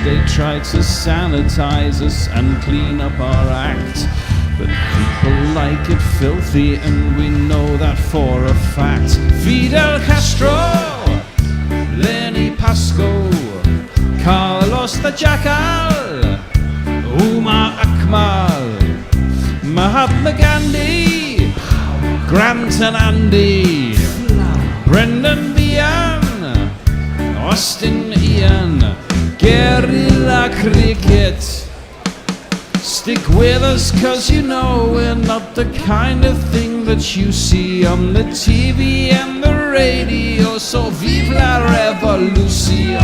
They try to sanitize us and clean up our act, but people like it filthy, and we know that for a fact. Fidel Castro, Lenny Pasco, Carlos the Jackal, Umar Akmal, Mahatma Gandhi, Grant and Andy, Brendan Behan, Austin Ian, guerrilla cricket. Stick with us, cause you know we're not the kind of thing that you see on the TV and the radio. So vive la revolution.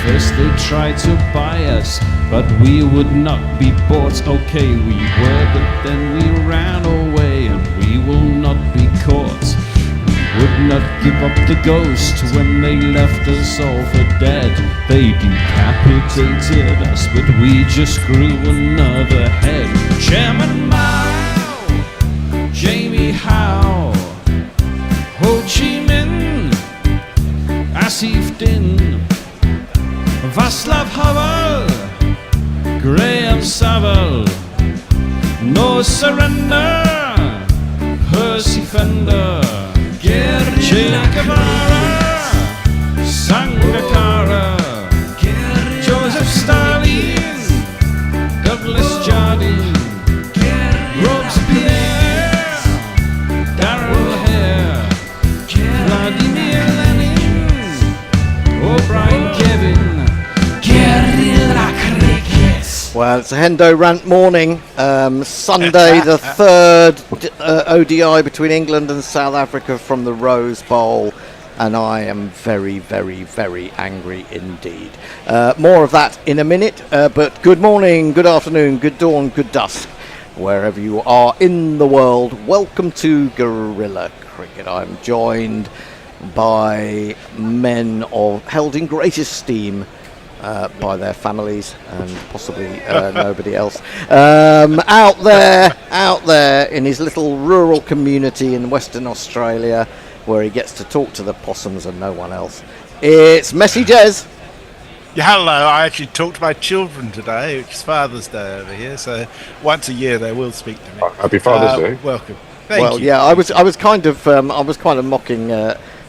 First they tried to buy us, but we would not be bought. Okay, we were, but then we ran away, and we will not be caught. Would not give up the ghost when they left us all for dead. They decapitated us, but we just grew another head. Chairman Mao, Jamie Howe, Ho Chi Minh, Asif Din, Václav Havel, Graham Saville, No Surrender, Percy Fender, Che Guevara, Sangakkara, Joseph Stalin, Douglas Jardine, Robespierre, Darrell Hare, Vladimir Lenin, O'Brien Kevin, guerrilla cricket. Well, it's a Hendo Rant morning. Sunday, the third ODI between England and South Africa from the Rose Bowl. And I am very, very, very angry indeed. More of that in a minute. But good morning, good afternoon, good dawn, good dusk, wherever you are in the world. Welcome to Guerrilla Cricket. I'm joined by men held in great esteem by their families and possibly nobody else. Out there in his little rural community in Western Australia, where he gets to talk to the possums and no one else. It's Messy Jez. Yeah, hello. I actually talked to my children today, which is Father's Day over here. So once a year they will speak to me. Happy Father's Day. Welcome. Thank you. Yeah, I was kind of mocking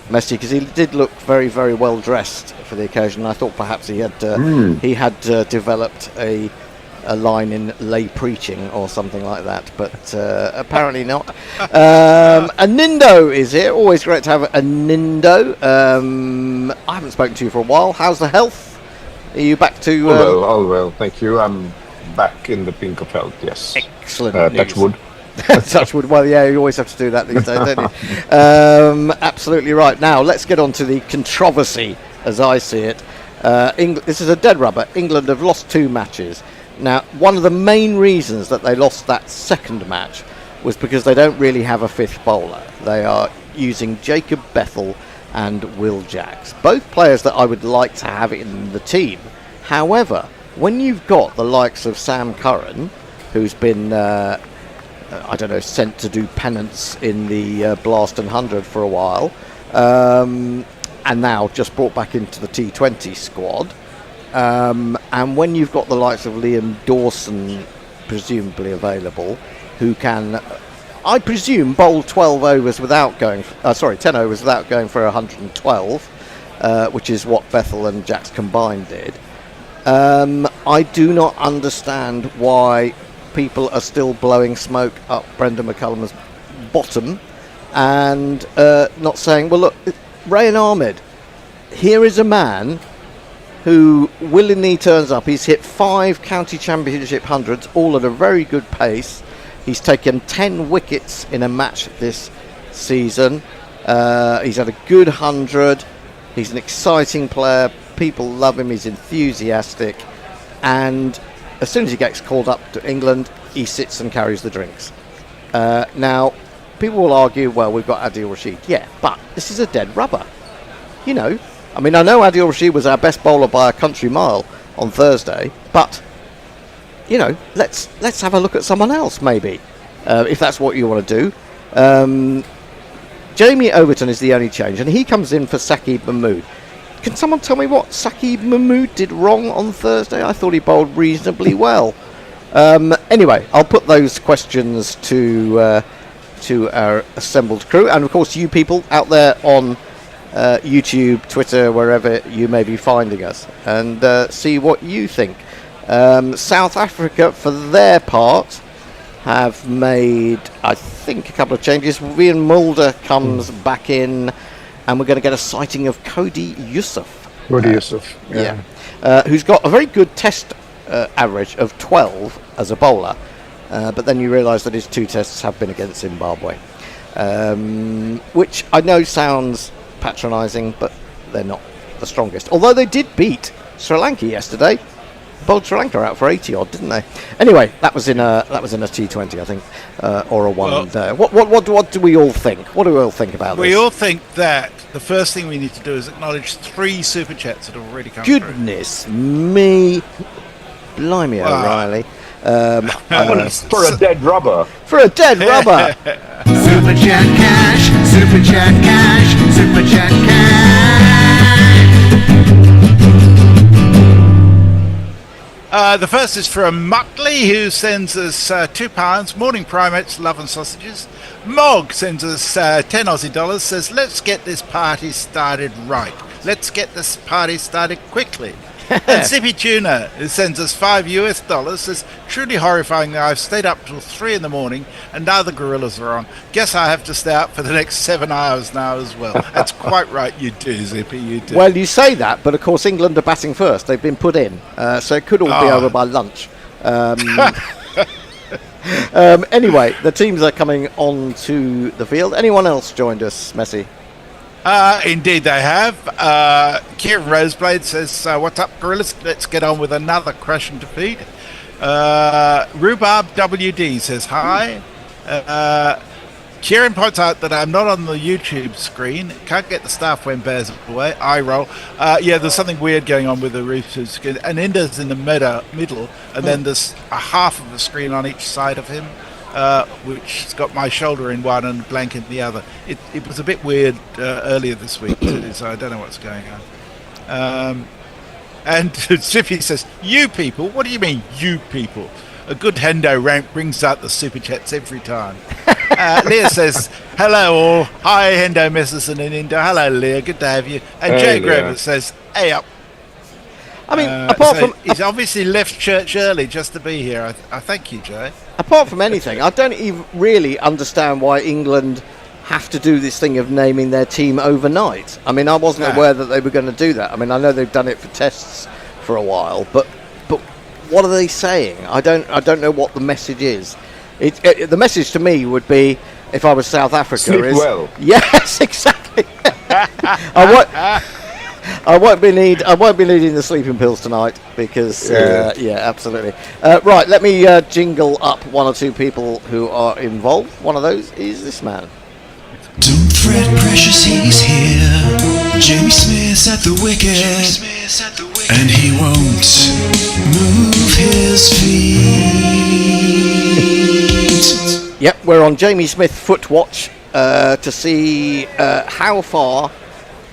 Messi because he did look very, very well dressed for the occasion. I thought perhaps he had developed a line in lay preaching or something like that, but apparently not. A Nindo is here. Always great to have a Nindo. I haven't spoken to you for a while. How's the health? Are you back to? All well, thank you. I'm back in the pink of health. Yes. Excellent. Touch wood. Touch wood. Well, yeah, you always have to do that these days, don't you? Absolutely right. Now let's get on to the controversy, as I see it. This is a dead rubber. England have lost 2 matches. Now, one of the main reasons that they lost that second match was because they don't really have a fifth bowler. They are using Jacob Bethel and Will Jacks, both players that I would like to have in the team. However, when you've got the likes of Sam Curran, who's been, sent to do penance in the Blaston 100 for a while, and now just brought back into the T20 squad, and when you've got the likes of Liam Dawson presumably available, who can, I presume, bowl 12 overs without going, 10 overs without going for 112, which is what Bethel and Jacks combined did. I do not understand why people are still blowing smoke up Brendan McCullum's bottom and not saying, well, look, Rayan Ahmed, here is a man who willingly turns up. He's hit 5 county championship hundreds, all at a very good pace. He's taken 10 wickets in a match this season. He's had a good 100. He's an exciting player. People love him. He's enthusiastic. And as soon as he gets called up to England, he sits and carries the drinks. Now, people will argue, well, we've got Adil Rashid. Yeah, but this is a dead rubber. You know, I mean, I know Adil Rashid was our best bowler by a country mile on Thursday, but, you know, let's have a look at someone else, maybe, if that's what you want to do. Jamie Overton is the only change, and he comes in for Saqib Mahmood. can someone tell me what Saqib Mahmood did wrong on Thursday? I thought he bowled reasonably well. Anyway, I'll put those questions to our assembled crew, and of course you people out there on YouTube, Twitter, wherever you may be finding us, and see what you think. South Africa, for their part, have made, I think, a couple of changes. Ian Mulder comes back in, and we're going to get a sighting of Cody Yusuf. Who's got a very good test average of 12 as a bowler, but then you realise that his 2 tests have been against Zimbabwe, which I know sounds patronising, but they're not the strongest. Although they did beat Sri Lanka yesterday. Bowled Sri Lanka out for 80 odd, didn't they? Anyway, that was in a T20, I think, or a one day. What do we all think? What do we all think about this? We all think that the first thing we need to do is acknowledge 3 super chats that have already come through. Goodness me, blimey, O'Reilly! For a dead rubber. For a dead rubber. Super chat cash, super chat cash, super chat cash. The first is from Muckley, who sends us £2. Morning primates, love and sausages. Mog sends us 10 Aussie dollars, says, let's get this party started right. Let's get this party started quickly. And Zippy Tuna, who sends us $5 says, truly horrifying that I've stayed up till 3 in the morning and now the gorillas are on. Guess I have to stay up for the next 7 hours now as well. That's quite right, you do, Zippy, you do. Well, you say that, but of course England are batting first. They've been put in, so it could all be over by lunch. Anyway, the teams are coming onto the field. Anyone else joined us, Messi? Indeed they have. Kieran Roseblade says, what's up, gorillas? Let's get on with another crushing defeat. Rhubarb WD says hi. Kieran points out that I'm not on the YouTube screen. Can't get the staff when bears away. Eye roll. Yeah, there's something weird going on with the YouTube screen. And Inda's in the middle, and then there's a half of the screen on each side of him. Which has got my shoulder in one and blank in the other. It was a bit weird earlier this week, so I don't know what's going on. And Zippy says, you people? What do you mean, you people? A good Hendo rank brings out the super chats every time. Leah says, hello all. Hi, Hendo, Mrs. and Indo. Hello, Leah. Good to have you. And Jay Grover says, hey up. I mean, apart from... He's obviously left church early just to be here. I thank you, Jay. Apart from anything, I don't even really understand why England have to do this thing of naming their team overnight. I mean, I wasn't aware that they were going to do that. I mean, I know they've done it for tests for a while, but what are they saying? I don't know what the message is. The message to me would be, if I was South Africa, Sleep well. Yes, exactly. I won't be needing the sleeping pills tonight because absolutely. Right, let me jingle up 1 or 2 people who are involved. One of those is this man. Don't fret, precious, he's here. Jamie Smith's at the wicket, and he won't move his feet. Yep, we're on Jamie Smith foot watch to see how far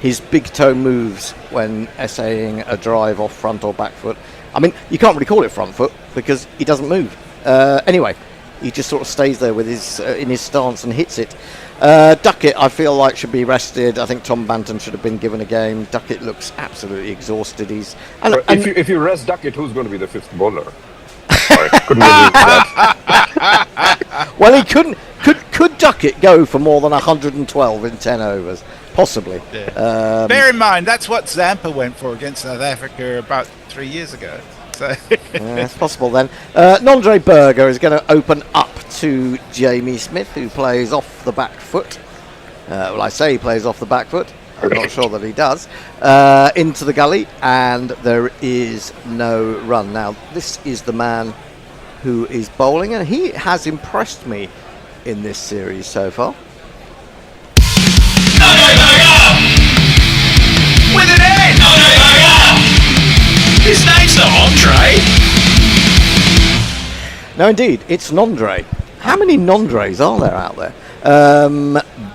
his big toe moves when essaying a drive off front or back foot. I mean, you can't really call it front foot because he doesn't move. Anyway, he just sort of stays there with his in his stance and hits it. Duckett, I feel like, should be rested. I think Tom Banton should have been given a game. Duckett looks absolutely exhausted. If you rest Duckett, who's going to be the 5th bowler? Sorry, couldn't believe that. Well, he couldn't. Could Duckett go for more than 112 in 10 overs? Possibly. Yeah. Bear in mind, that's what Zampa went for against South Africa about 3 years ago. So it's possible then. Nondre Berger is going to open up to Jamie Smith, who plays off the back foot. Well, I say he plays off the back foot. I'm not sure that he does. Into the gully, and there is no run. Now, this is the man who is bowling, and he has impressed me in this series so far. With an N! His name's not Andre. No, indeed, it's Nondre. How many Nondres are there out there?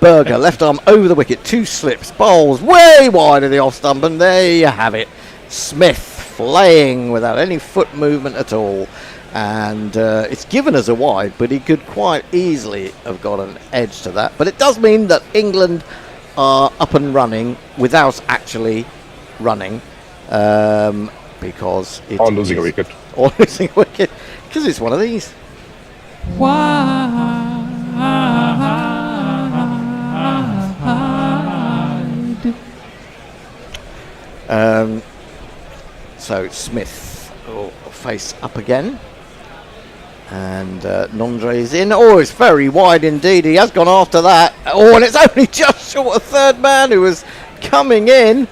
Berger, left arm over the wicket, 2 slips, bowls way wide of the off stump, and there you have it. Smith flaying without any foot movement at all. And it's given as a wide, but he could quite easily have got an edge to that. But it does mean that England are up and running without actually running, because it Or losing a wicket. Or losing a wicket, because it's one of these. So Smith face up again. And Nondre's in. Oh, it's very wide indeed. He has gone after that. Oh, and it's only just short of third man who was coming in.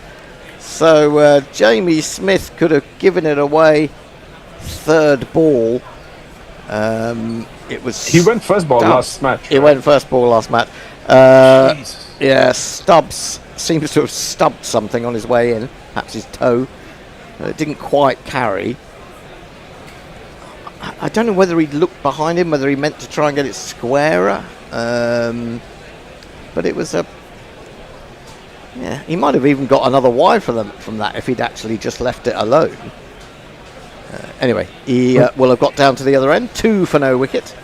So Jamie Smith could have given it away. Third ball. It was. He went first ball last match. He went first ball last match. Yeah, Stubbs seems to have stubbed something on his way in. Perhaps his toe. It didn't quite carry. I don't know whether he looked behind him, whether he meant to try and get it squarer. But it was a... Yeah, he might have even got another wide from that if he'd actually just left it alone. Anyway, he will have got down to the other end. 2 for no wicket.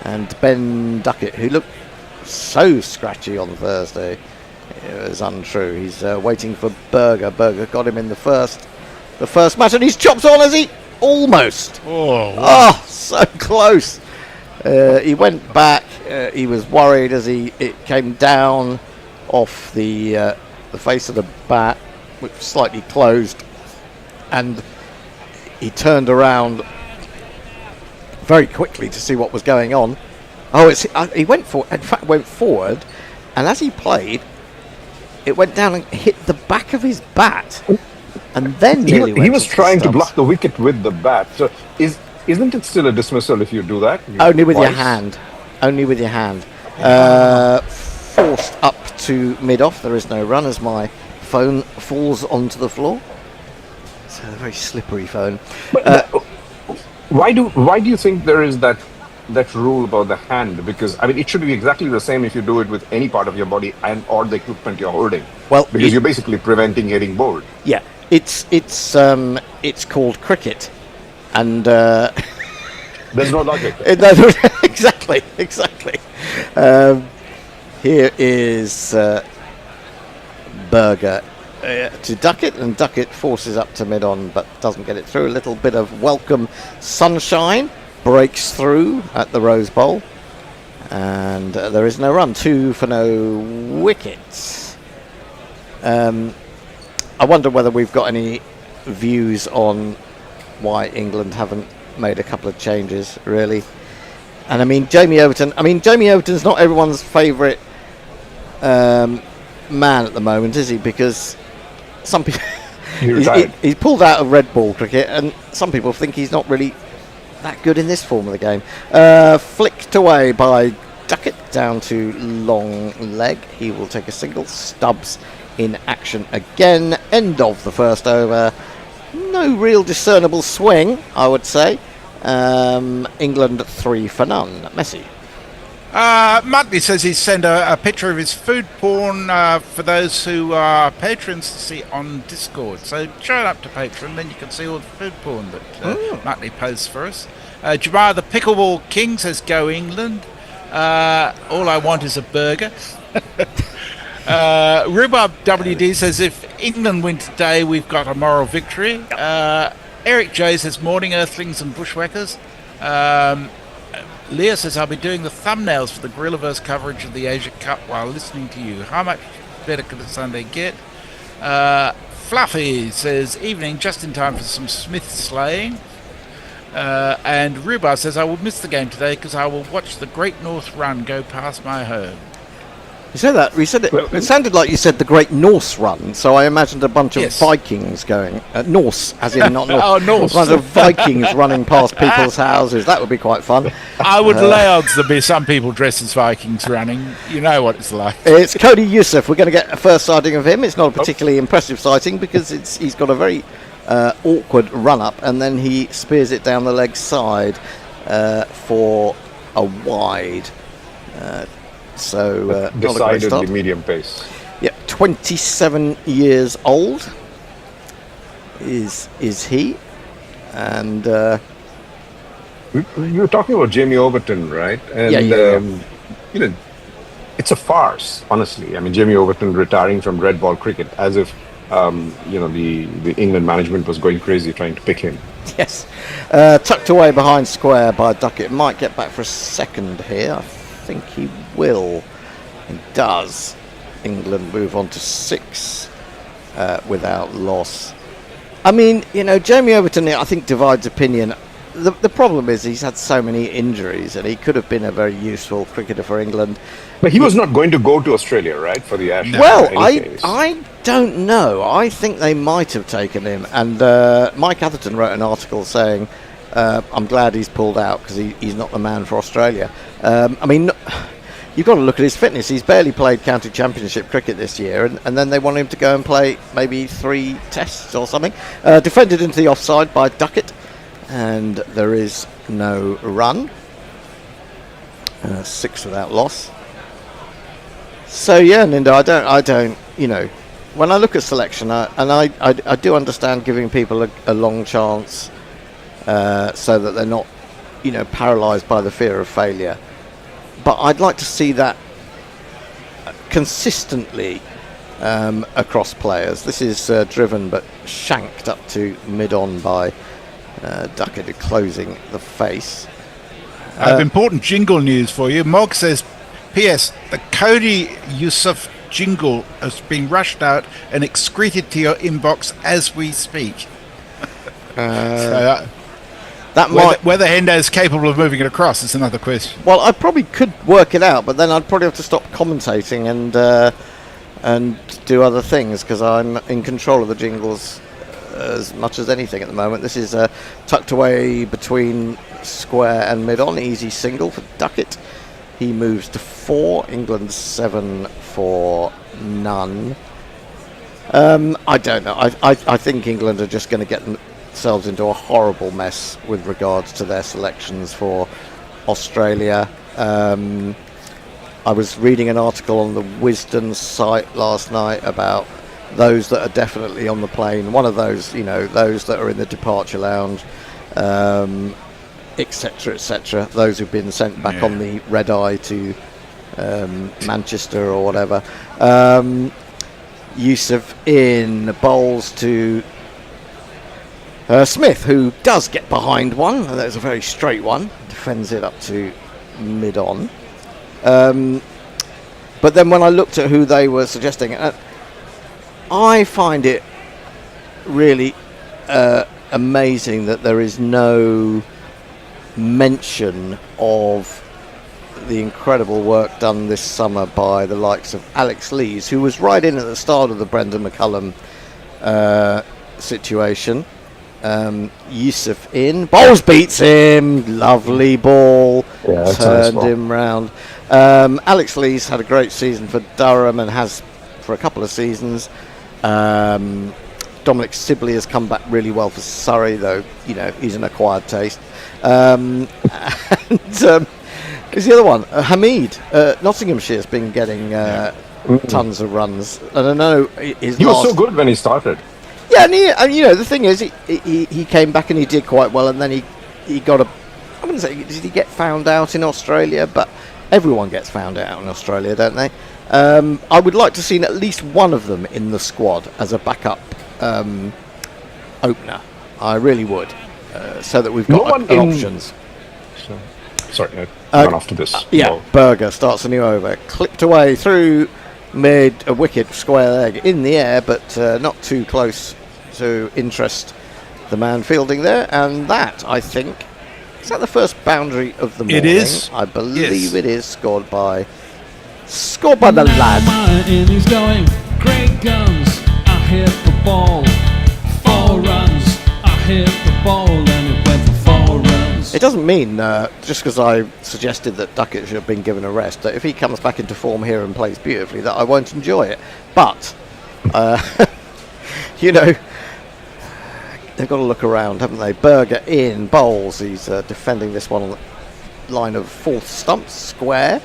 And Ben Duckett, who looked so scratchy on Thursday, it was untrue. He's waiting for Berger. Berger got him in the first match, and he's chopped on as he... Almost. Oh, so close. He went back. He was worried as it came down off the face of the bat, which was slightly closed, and he turned around very quickly to see what was going on. Oh, he went forward, and as he played, it went down and hit the back of his bat. And then he was trying to block the wicket with the bat. So isn't it still a dismissal if you do that? Only with your hand. Only with your hand. Forced up to mid-off. There is no run as my phone falls onto the floor. It's a very slippery phone. But why do you think there is that rule about the hand? Because I mean, it should be exactly the same if you do it with any part of your body or the equipment you're holding. Well, because you're basically preventing getting bowled. Yeah. It's called cricket, and there's no logic. Exactly. Here is Berger to Duckett, and Duckett forces up to mid-on, but doesn't get it through. A little bit of welcome sunshine breaks through at the Rose Bowl, and there is no run. 2 for no wickets. I wonder whether we've got any views on why England haven't made a couple of changes, really. And I mean, Jamie Overton's not everyone's favourite man at the moment, is he? Because some people... he's pulled out of red ball cricket, and some people think he's not really that good in this form of the game. Flicked away by Duckett down to long leg. He will take a single. Stubbs in action again. End of the first over. No real discernible swing, I would say. England 3 for none. Messi. Muttley says he's sent a picture of his food porn for those who are patrons to see on Discord. So join up to Patreon, then you can see all the food porn that Muttley posts for us. Jamar the Pickleball King says, "Go England. All I want is a burger." Rhubarb WD says, "If England win today, we've got a moral victory." Eric J says, "Morning Earthlings and Bushwhackers." Leah says, "I'll be doing the thumbnails for the Gorillaverse coverage of the Asia Cup while listening to you. How much better could a Sunday get?" Fluffy says, "Evening, just in time for some Smith slaying." And Rhubarb says, "I will miss the game today because I will watch the Great North Run go past my home." You said that. You said it. It sounded like you said the Great Norse Run, so I imagined a bunch of Vikings going Norse, as in not Norse. Oh, Norse. A bunch of Vikings running past people's houses. That would be quite fun. I would lay odds there'd be some people dressed as Vikings running. You know what it's like. It's Cody Youssef. We're going to get a first sighting of him. It's not a particularly impressive sighting because he's got a very awkward run up, and then he spears it down the leg side for a wide. So not a great Decidedly start. medium pace. Yep, 27 years old is he, and You were talking about Jamie Overton, right? And, Yeah. you know, it's a farce, honestly. I mean, Jamie Overton retiring from red ball cricket, as if the England management was going crazy trying to pick him. yes, tucked away behind square by Duckett. Might get back for a second here. I think he will. He does. England move on to 6 without loss. I mean, Jamie Overton, I think, divides opinion. The problem is he's had so many injuries, and he could have been a very useful cricketer for England. But he was not going to go to Australia, right, for the Ashes? Well, in any case. I don't know. I think they might have taken him. And Mike Atherton wrote an article saying, I'm glad he's pulled out because he's not the man for Australia. I mean, you've got to look at his fitness. He's barely played county championship cricket this year, and then they want him to go and play maybe 3 tests or something. Defended into the offside by Duckett, and there is no run. 6 without loss. So yeah, Nindo, I don't, when I look at selection, I do understand giving people a long chance, so that they're not, paralysed by the fear of failure. But I'd like to see that consistently across players. This is driven but shanked up to mid-on by Duckett, closing the face. I have important jingle news for you. Mog says, P.S. The Cody Yusuf jingle has been rushed out and excreted to your inbox as we speak. That might. Whether Hendo is capable of moving it across is another question. Well, I probably could work it out, but then I'd probably have to stop commentating and do other things because I'm in control of the jingles as much as anything at the moment. This is tucked away between square and mid-on. Easy single for Duckett. He moves to 4. England 7 for none. I don't know. I think England are just going to get themselves into a horrible mess with regards to their selections for Australia. I was reading an article on the Wisden site last night about those that are definitely on the plane. One of those, those that are in the departure lounge, etc., etc. Those who've been sent back on the red eye to Manchester or whatever. Yusuf in bowls to Smith, who does get behind one. That's a very straight one. Defends it up to mid-on. But then when I looked at who they were suggesting, I find it really amazing that there is no mention of the incredible work done this summer by the likes of Alex Lees, who was right in at the start of the Brendan McCullum situation. Yusuf in, Bowles beats him, lovely ball, turned him round. Alex Lees had a great season for Durham and has for a couple of seasons. Dominic Sibley has come back really well for Surrey, though he's an acquired taste. And who's the other one? Hamid, Nottinghamshire's been getting tons of runs. I don't know. He was so good when he started. Yeah, and the thing is, he came back and he did quite well, and then he got I wouldn't say, did he get found out in Australia? But everyone gets found out in Australia, don't they? I would like to see at least one of them in the squad as a backup opener. I really would, so that we've got options. Sorry, run off to this. Berger starts a new over, clipped away through mid, a wicket, square leg in the air, but not too close to interest the man fielding there. And that, I think, is that the first boundary of the morning? It is. I believe it is scored by the lad. And he's going, great guns, I hit the ball, 4 runs, I hit the ball, and it went for 4 runs. It doesn't mean, just because I suggested that Duckett should have been given a rest, that if he comes back into form here and plays beautifully, that I won't enjoy it. But, they've got to look around, haven't they? Berger in, Bowles, he's defending this one on the line of 4th stump, square.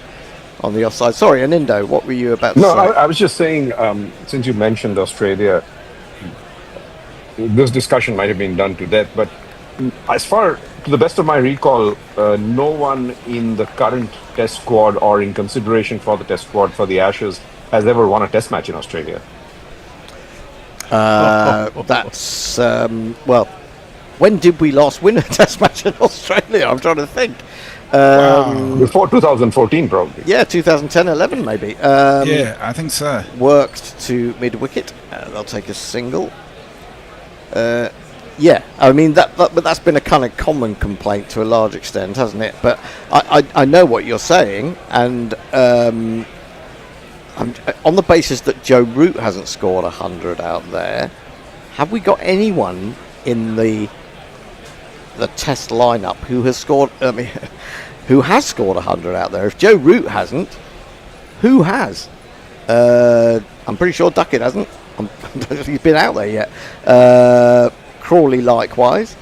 on the offside. Sorry, Anindo, what were you about to No, say? I was just saying, since you mentioned Australia, this discussion might have been done to death, but as far to the best of my recall, no one in the current test squad or in consideration for the test squad for the Ashes has ever won a test match in Australia. That's well. When did we last win a test match in Australia? I'm trying to think. Before 2014, probably. Yeah, 2010-11 maybe. Yeah, I think so. Worked to mid wicket. They'll take a single. Yeah, I mean but that's been a kind of common complaint to a large extent, hasn't it? But I know what you're saying, and I'm on the basis that Joe Root hasn't scored 100 out there. Have we got anyone in the test lineup who has scored? Who has scored 100 out there? If Joe Root hasn't, who has? I'm pretty sure Duckett hasn't. He's been out there yet. Crawley likewise.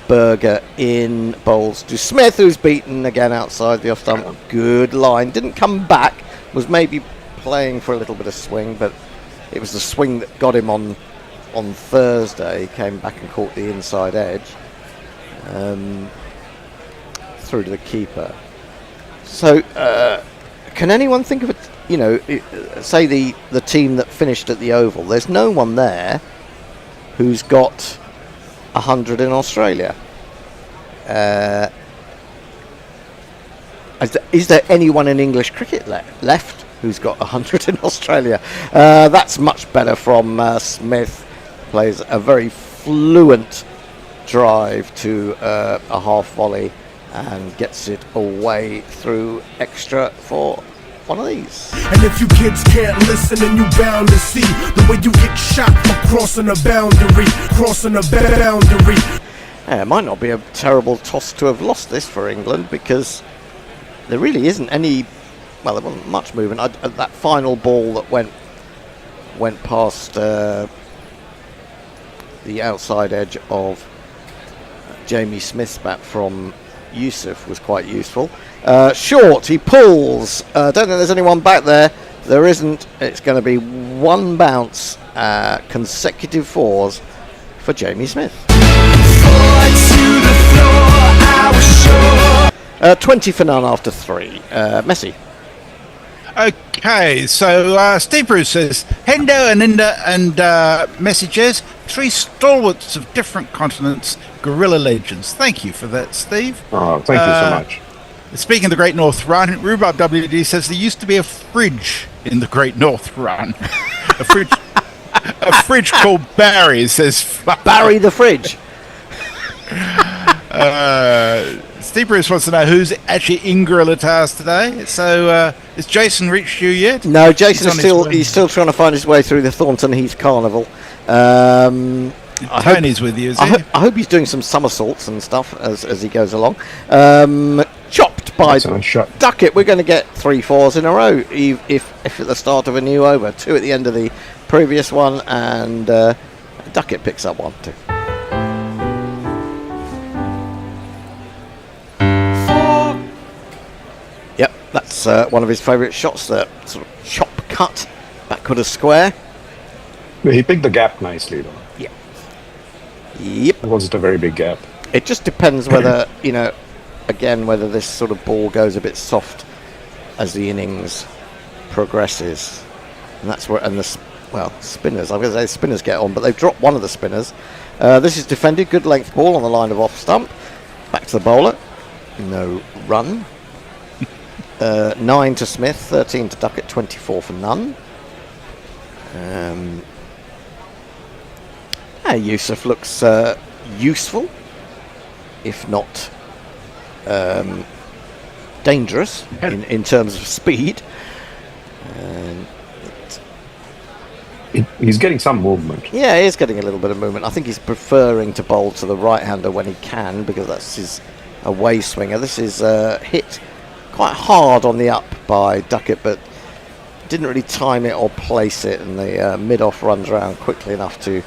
Berger in bowls to Smith, who's beaten again outside the off stump. Good line. Didn't come back. Was maybe playing for a little bit of swing, but it was the swing that got him on Thursday. Came back and caught the inside edge. Through to the keeper. So, can anyone think of it? You know, say the team that finished at the Oval. There's no one there who's got 100 in Australia. Is there anyone in English cricket left who's got 100 in Australia? That's much better from Smith. Plays a very fluent drive to a half volley and gets it away through extra for one of these. And if you kids can't listen, then you bound to see the way you get shot for crossing a boundary. It might not be a terrible toss to have lost this for England, because there really isn't any. Well, there wasn't much movement. That final ball that went past the outside edge of Jamie Smith's bat from Yusuf was quite useful. Short, he pulls. Don't think there's anyone back there. There isn't. It's going to be one bounce, consecutive fours for Jamie Smith. 20 for none after 3. Messi. Okay, so Steve Bruce says, Hendo, Aninda and messages, 3 stalwarts of different continents, guerrilla legends. Thank you for that, Steve. Oh, thank you so much. Speaking of the Great North Run, Rhubarb WD says there used to be a fridge in the Great North Run. a fridge called Barry, says Barry the fridge. Steve Bruce wants to know who's actually in Gorilla Towers today. So, has Jason reached you yet? No, Jason's he's still trying to find his way through the Thornton Heath Carnival. Tony's with you, is he? I hope he's doing some somersaults and stuff as he goes along. Chopped by Duckett. We're going to get 3 fours in a row if at the start of a new over. 2 at the end of the previous one, and Duckett picks up 1 too. Yep, that's one of his favourite shots. That sort of chop cut backward of square. He picked the gap nicely, though. Yeah. Yep. It wasn't a very big gap. It just depends whether whether this sort of ball goes a bit soft as the innings progresses, and that's where spinners. I was going to say spinners get on, but they've dropped one of the spinners. This is defended. Good length ball on the line of off stump. Back to the bowler. No run. 9 to Smith, 13 to Duckett, 24 for none. Yusuf looks useful, if not dangerous in terms of speed. He's getting some movement. Yeah, he is getting a little bit of movement. I think he's preferring to bowl to the right-hander when he can, because that's his away swinger. This is hit quite hard on the up by Duckett, but didn't really time it or place it, and the mid-off runs around quickly enough to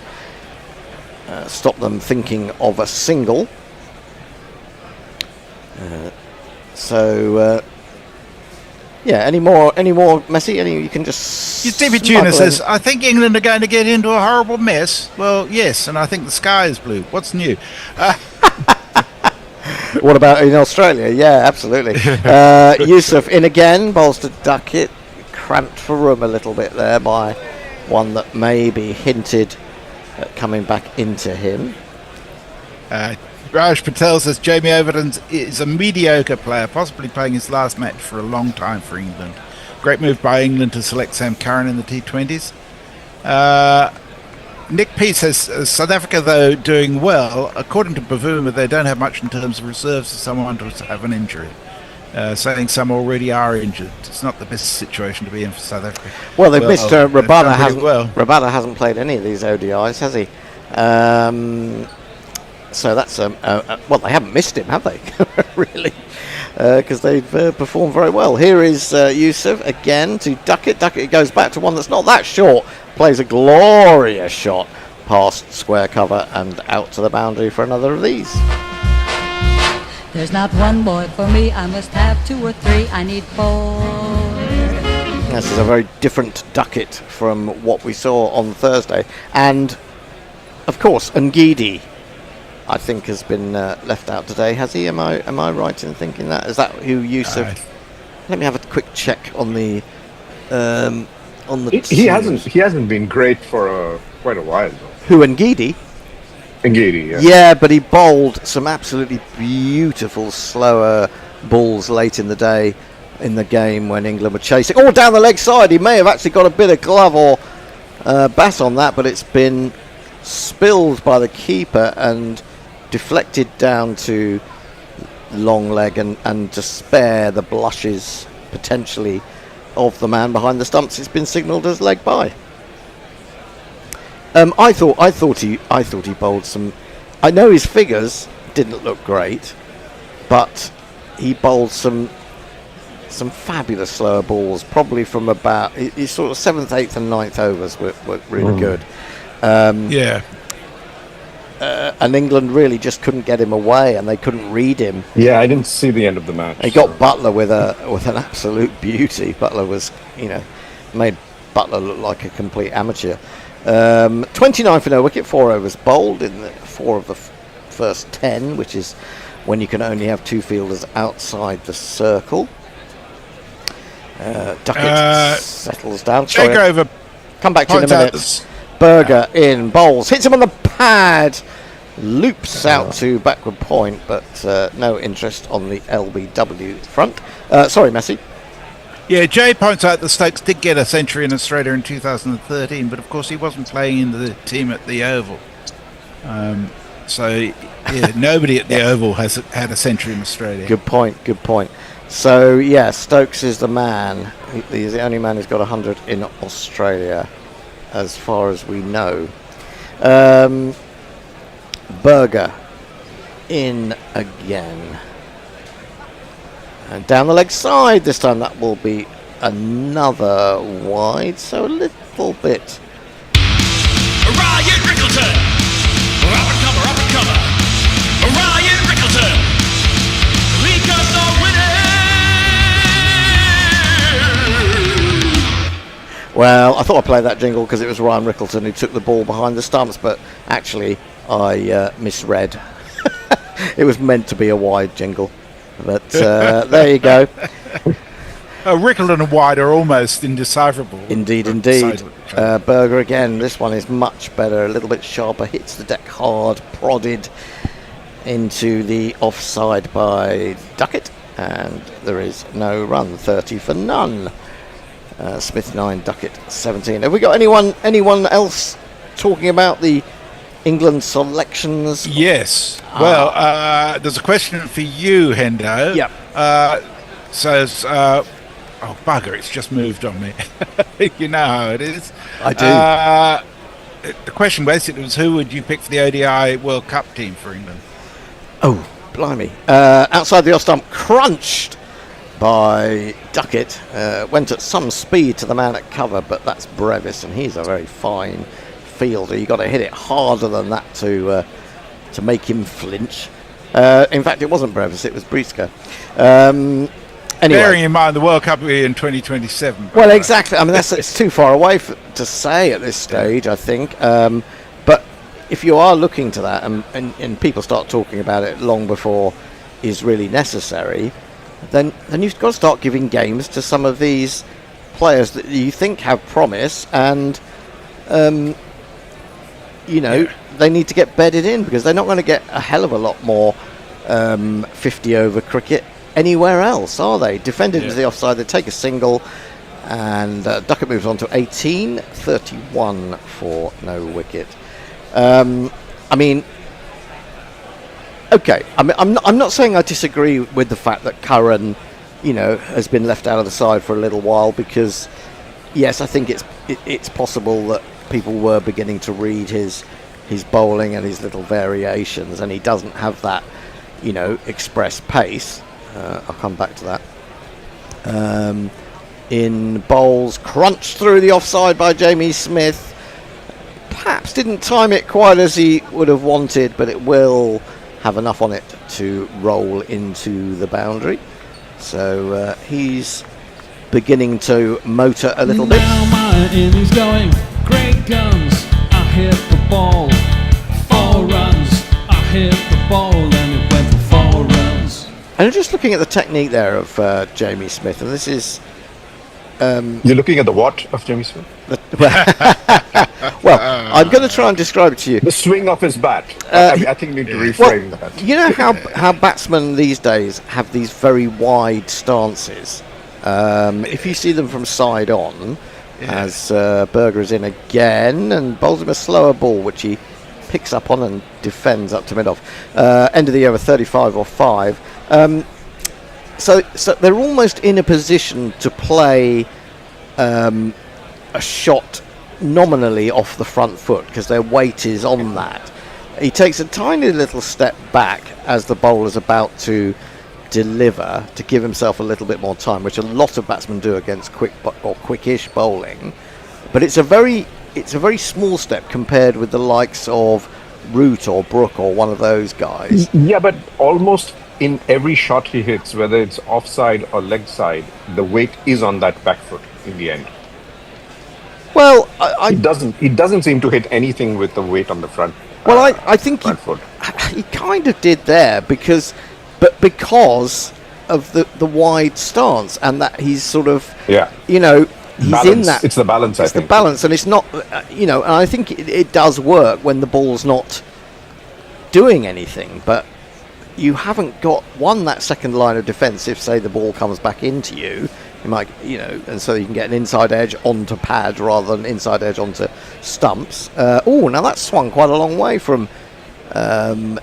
stop them thinking of a single. Yeah, any more, Messi? You can just. Stevie smuggle Tuna in. says, I think England are going to get into a horrible mess. Well, yes, and I think the sky is blue. What's new? What about in Australia? Yeah, absolutely. Yusuf in again, bowls to Duckett, cramped for room a little bit there by one that maybe hinted at coming back into him. Raj Patel says Jamie Overton is a mediocre player, possibly playing his last match for a long time for England. Great move by England to select Sam Curran in the T20s. Nick P says South Africa, though, doing well. According to Bavuma, they don't have much in terms of reserves for someone to have an injury. Saying some already are injured. It's not the best situation to be in for South Africa. Well, they've missed Rabada. Rabada Hasn't played any of these ODIs, has he? So that's well, they haven't missed him, have they? Really? Because they've performed very well. Here is Yusuf again to Duckett. Duckett goes back to one that's not that short. Plays a glorious shot past square cover and out to the boundary for another of these. There's not one boy for me. I must have 2 or 3. I need 4. This is a very different Duckett from what we saw on Thursday. And, of course, Ngidi, I think, has been left out today. Has he? Am I right in thinking that? Is that who Yusuf? Let me have a quick check on the He hasn't been great for quite a while though. Who, Ngidi? Ngidi, yeah. Yeah, but he bowled some absolutely beautiful slower balls late in the day in the game when England were chasing. Oh, down the leg side. He may have actually got a bit of glove or bat on that, but it's been spilled by the keeper and deflected down to long leg and to spare the blushes potentially of the man behind the stumps. It's been signalled as leg by. I thought he bowled some. I know his figures didn't look great, but he bowled some fabulous slower balls. Probably from about his sort of 7th, 8th, and 9th overs were really good. And England really just couldn't get him away, and they couldn't read him. Yeah, I didn't see the end of the match. He got Butler with an absolute beauty. Butler was, made Butler look like a complete amateur. 29 for no wicket, 4 overs bowled in the 4 of the first 10, which is when you can only have 2 fielders outside the circle. Duckett settles down. Jacob Come back to you in a minute. Berger in, bowls, hits him on the pad, loops out to backward point, but no interest on the LBW front. Sorry, Messi. Yeah, Jay points out that Stokes did get a century in Australia in 2013, but of course he wasn't playing in the team at the Oval. Nobody at the Oval has had a century in Australia. Good point. So, yeah, Stokes is the man. He's the only man who's got 100 in Australia, as far as we know. Berger in again. And down the leg side this time. That will be another wide, so a little bit. Ryan Rickleton! Up and cover! Ryan Rickleton! Because the winner! Well, I thought I'd play that jingle because it was Ryan Rickleton who took the ball behind the stumps, but actually I misread. It was meant to be a wide jingle. But there you go. Rickleton and wide are almost indecipherable. Indeed. Berger again. This one is much better, a little bit sharper. Hits the deck hard, prodded into the offside by Duckett, and there is no run. 30 for none. Smith 9, Duckett 17. Have we got anyone else talking about the England selections? Yes. Well, there's a question for you, Hendo. Yep. Says, oh bugger, it's just moved on me. You know how it is. I do. The question basically was, who would you pick for the ODI World Cup team for England? Oh, blimey. Outside the off stump, crunched by Duckett. Went at some speed to the man at cover, but that's Brevis, and he's a very fine fielder. You've got to hit it harder than that to make him flinch. In fact, it wasn't Brevis, it was Briska. Anyway. Bearing in mind the World Cup will be in 2027. by Well, the way. exactly. I mean, it's too far away to say at this stage, I think. But if you are looking to that, and people start talking about it long before is really necessary, then you've got to start giving games to some of these players that you think have promise, and they need to get bedded in, because they're not going to get a hell of a lot more 50 over cricket anywhere else, are they? Defended into the offside, they take a single, and Duckett moves on to 18, 31 for no wicket. I mean, okay. I mean, I'm not saying I disagree with the fact that Curran, has been left out of the side for a little while, because yes, I think it's possible that people were beginning to read his bowling and his little variations, and he doesn't have that, express pace. I'll come back to that. In bowls, crunched through the offside by Jamie Smith. Perhaps didn't time it quite as he would have wanted, but it will have enough on it to roll into the boundary. So he's beginning to motor a little bit. Now my innings going, great guns. I hit the ball, 4 runs. I hit the ball and it went for 4 runs. And I'm just looking at the technique there of Jamie Smith, and this is... You're looking at the what of Jamie Smith? Well, I'm going to try and describe it to you. The swing of his bat. I think we need to reframe that. You know how batsmen these days have these very wide stances? If you see them from side on, as Berger is in again and bowls him a slower ball, which he picks up on and defends up to mid-off. End of the over 35 or 5. So they're almost in a position to play a shot nominally off the front foot, because their weight is on that. He takes a tiny little step back as the bowler's about to deliver, to give himself a little bit more time, which a lot of batsmen do against quick or quickish bowling. But it's a very small step compared with the likes of Root or Brook or one of those guys. Yeah, but almost in every shot he hits, whether it's offside or leg side, the weight is on that back foot in the end. Well, It doesn't seem to hit anything with the weight on the front. Well, I think front foot. he kind of did there, because of the wide stance, and that he's sort of he's Balance. in that. It's the balance. I It's think the balance, and it's not and I think it does work when the ball's not doing anything, but you haven't got that second line of defence. If say the ball comes back into you might and so you can get an inside edge onto pad rather than inside edge onto stumps. Now that's swung quite a long way from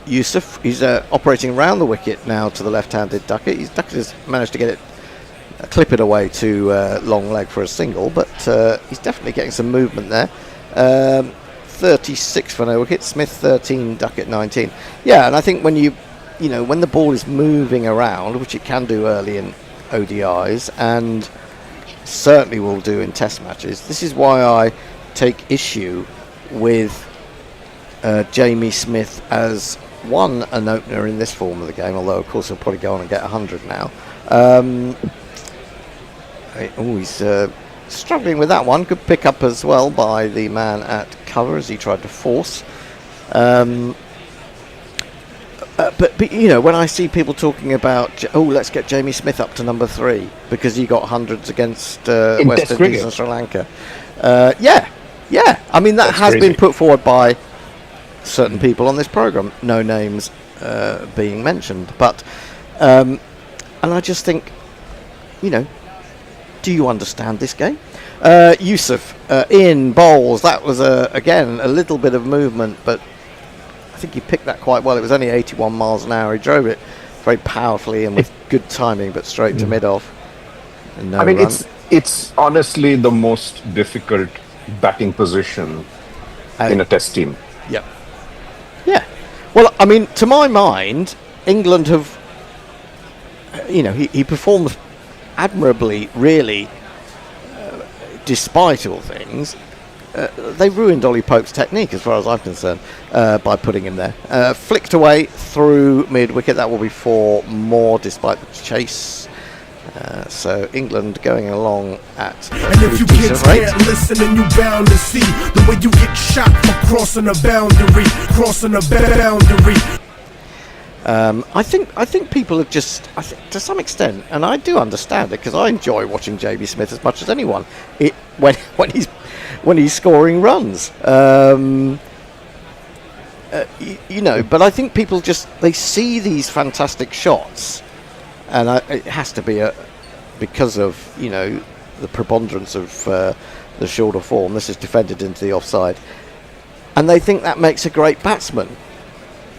Yusuf. He's operating around the wicket now to the left-handed Duckett. Duckett has managed to get it, clip it away to long leg for a single, but he's definitely getting some movement there. 36 for no wicket. Smith 13, Duckett 19. Yeah, and I think when when the ball is moving around, which it can do early in ODIs and certainly will do in test matches, this is why I take issue with Jamie Smith as an opener in this form of the game, although of course he'll probably go on and get 100 now. He's struggling with that one. Good pick up as well by the man at cover as he tried to force. But when I see people talking about let's get Jamie Smith up to number 3 because he got hundreds against West Indies and Sri Lanka. I mean that's has crazy. been put forward by certain people on this programme, no names being mentioned, but and I just think do you understand this game? Yusuf in bowls, that was again a little bit of movement, but I think he picked that quite well. It was only 81 miles an hour. He drove it very powerfully and with good timing, but straight to mid-off. No run. it's honestly the most difficult batting position in a test team. Yeah. Well, I mean, to my mind, England have, he performed admirably, really, despite all things. They ruined Ollie Pope's technique, as far as I'm concerned, by putting him there. Flicked away through mid-wicket. That will be 4 more, despite the chase. So England going along at And if you kids can't listen, then you bound to see the way you get shot for crossing a boundary, I think people have just, to some extent, and I do understand it because I enjoy watching JB Smith as much as anyone. When he's scoring runs, But I think people they see these fantastic shots, and it has to be because of the preponderance of the shorter form. This is defended into the offside, and they think that makes a great batsman.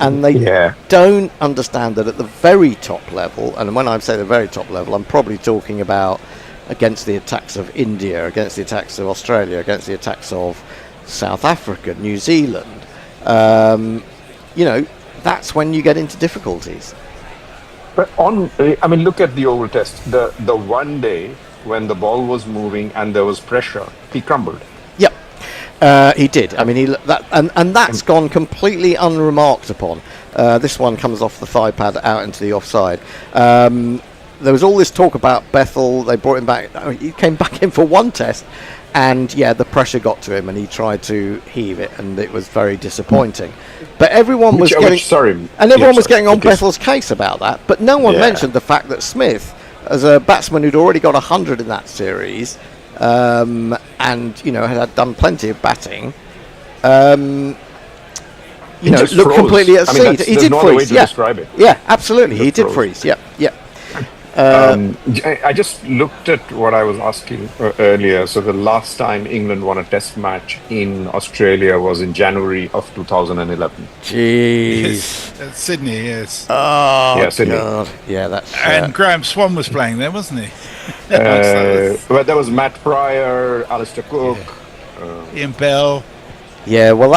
And they don't understand that at the very top level, and when I say the very top level, I'm probably talking about against the attacks of India, against the attacks of Australia, against the attacks of South Africa, New Zealand. That's when you get into difficulties. But look at the Oval Test. The one day when the ball was moving and there was pressure, he crumbled. Yep. He did. I mean, that's gone completely unremarked upon. This one comes off the thigh pad out into the offside. There was all this talk about Bethel. They brought him back. He came back in for one test, and the pressure got to him, and he tried to heave it, and it was very disappointing. But everyone was getting on Bethel's case about that. But no one mentioned the fact that Smith, as a batsman who'd already got 100 in that series, and had done plenty of batting, looked froze. completely at sea. He did freeze. Describe it. Yeah, absolutely. He did freeze. Yeah. I just looked at what I was asking earlier. So the last time England won a test match in Australia was in January of 2011. Jeez. At Sydney, yes. Oh, yeah, Sydney. God. Yeah, that's... And Graham Swan was playing there, wasn't he? But there was Matt Pryor, Alistair Cook. Ian Bell. Yeah, well,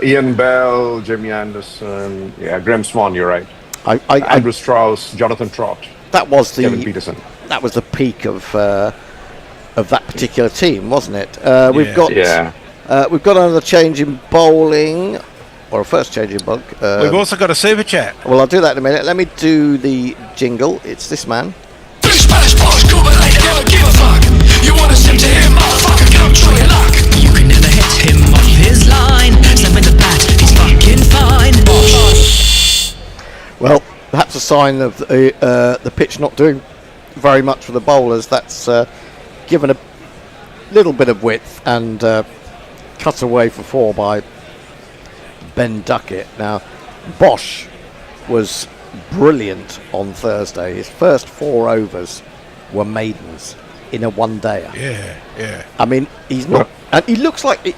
Ian Bell, Jimmy Anderson. Yeah, Graham Swan, you're right. Andrew Strauss, Jonathan Trott. That was Kevin Peterson. That was the peak of that particular team, wasn't it? We've got another change in bowling, or a first change in bowling. We've also got a super chat. Well, I'll do that in a minute. Let me do the jingle. It's this man. Three Spanish boys, cool, but they never give a fuck. You wanna sim to him, motherfucker, come try your luck. You can never hit him off his line. Slam with the bat, he's fucking fine. Well, perhaps a sign of the pitch not doing very much for the bowlers. That's given a little bit of width and cut away for four by Ben Duckett. Now, Bosch was brilliant on Thursday. His first 4 overs were maidens in a one-dayer. Yeah. I mean, he's not... And he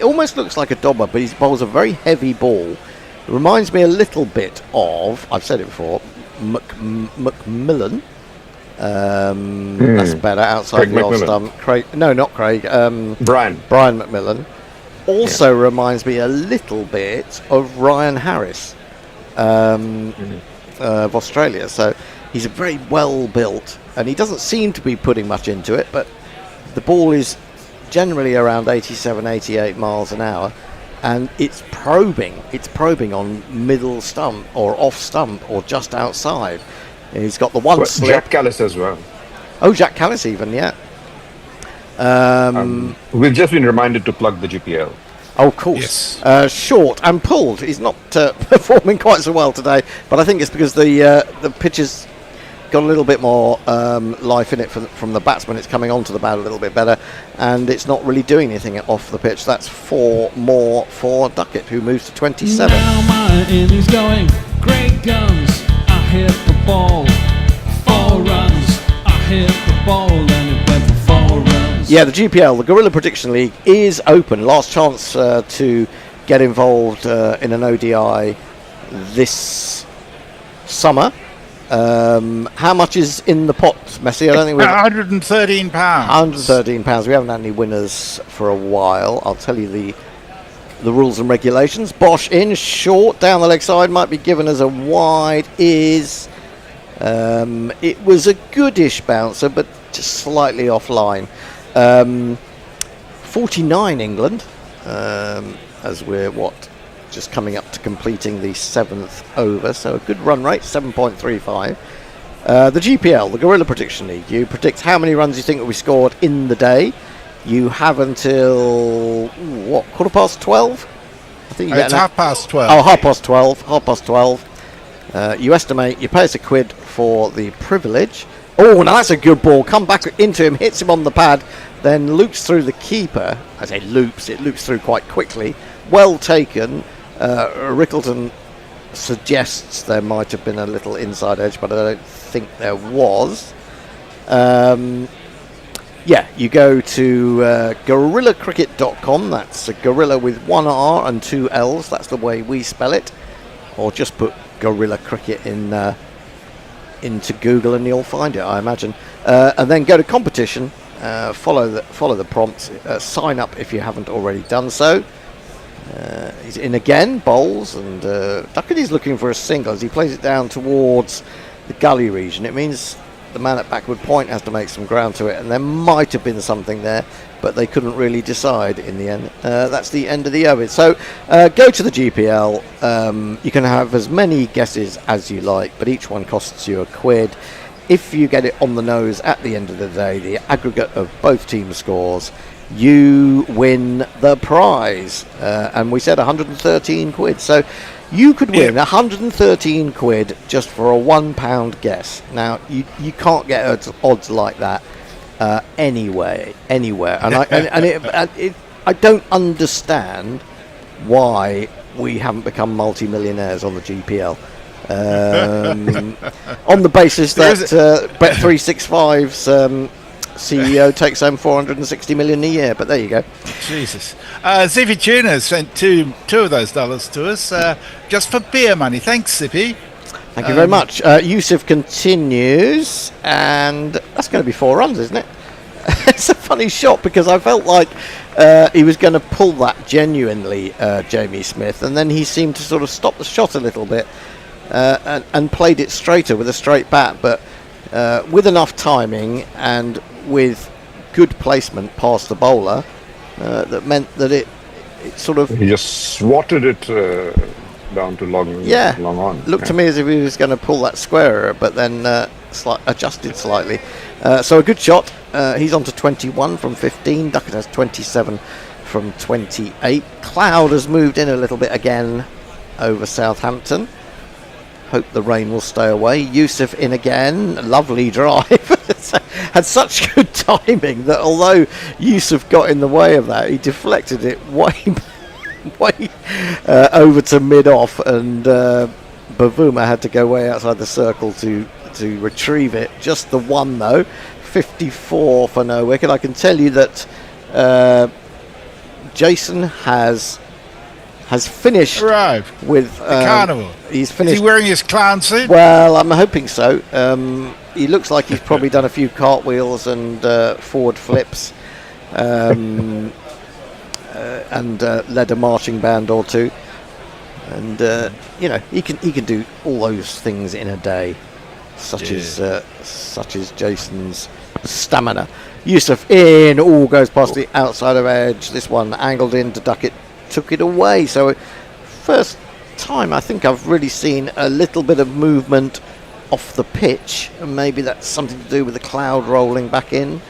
almost looks like a dobber, but he bowls a very heavy ball. It reminds me a little bit of, I've said it before, Macmillan. That's better, outside Craig the off McMillan. stump. Craig, no, not Craig. Brian McMillan. Also reminds me a little bit of Ryan Harris of Australia. So he's a very well built, and he doesn't seem to be putting much into it, but the ball is generally around 87, 88 miles an hour. And it's probing on middle stump or off stump or just outside. And he's got the one slip. Jack Callis as well. Oh, Jack Callis even, yeah. We've just been reminded to plug the GPL. Oh, of course. Yes. Short and pulled. He's not performing quite so well today, but I think it's because the pitch has got a little bit more life in it from the batsman. It's coming onto the bat a little bit better, and it's not really doing anything off the pitch. That's 4 more for Duckett, who moves to 27. Now my innings going, great guns, I hit the ball, 4 runs, I hit the ball, and it went for 4 runs. Yeah, the GPL, the Gorilla Prediction League, is open. Last chance to get involved in an ODI this summer. How much is in the pot, Messi? I don't think we've... £113. £113. We haven't had any winners for a while. I'll tell you the rules and regulations. Bosch in, short, down the leg side, might be given as a wide, is... it was a goodish bouncer, but just slightly offline. 49 England, as we're, just coming up to completing the 7th over, so a good run rate, 7.35. The GPL, the Gorilla Prediction League. You predict how many runs you think will be scored in the day. You have until, 12:15? I think you It's 12:30. Oh, 12:30. You estimate, you pay us £1 for the privilege. Oh, now that's a good ball. Come back into him, hits him on the pad, then loops through the keeper. I say loops, it loops through quite quickly. Well taken. Rickleton suggests there might have been a little inside edge, but I don't think there was. You go to gorillacricket.com. That's a gorilla with 1 R and 2 L's. That's the way we spell it. Or just put Gorilla Cricket into Google and you'll find it, I imagine. And then go to competition. Follow the prompts. Sign up if you haven't already done so. He's in again, bowls, and Duckett is looking for a single as he plays it down towards the gully region. It means the man at backward point has to make some ground to it, and there might have been something there, but they couldn't really decide in the end. That's the end of the over. So go to the GPL. You can have as many guesses as you like, but each one costs you £1. If you get it on the nose at the end of the day, the aggregate of both teams' scores, you win the prize. And we said £113. So you could win £113 just for a £1 guess. Now you can't get odds like that anywhere. And I don't understand why we haven't become multi-millionaires on the GPL. On the basis that Bet365's CEO takes home 460 million a year, but there you go. Jesus. Zippy Tuna sent two of those dollars to us just for beer money. Thanks, Zippy. Thank you very much. Yusuf continues, and that's going to be 4 runs, isn't it? It's a funny shot because I felt like he was going to pull that genuinely, Jamie Smith, and then he seemed to sort of stop the shot a little bit and played it straighter with a straight bat, but with enough timing and with good placement past the bowler, that meant that it sort of... He just swatted it down to long on. Looked to me as if he was going to pull that square, but then adjusted slightly. So a good shot. He's on to 21 from 15. Duckett has 27 from 28. Cloud has moved in a little bit again over Southampton. Hope the rain will stay away. Yusuf in again. Lovely drive. Had such good timing that although Yusuf got in the way of that, he deflected it way over to mid-off, and Bavuma had to go way outside the circle to retrieve it. Just the one though. 54 for no wicket. I can tell you that Jason has finished with the carnival. He's finished. Is he wearing his clown suit? Well, I'm hoping so. He looks like he's probably done a few cartwheels and forward flips, and led a marching band or two. And he can do all those things in a day, such as Jason's stamina. Yusuf in, goes past the outside of edge. This one angled into Duckett, took it away. So first time I think I've really seen a little bit of movement off the pitch, and maybe that's something to do with the cloud rolling back in.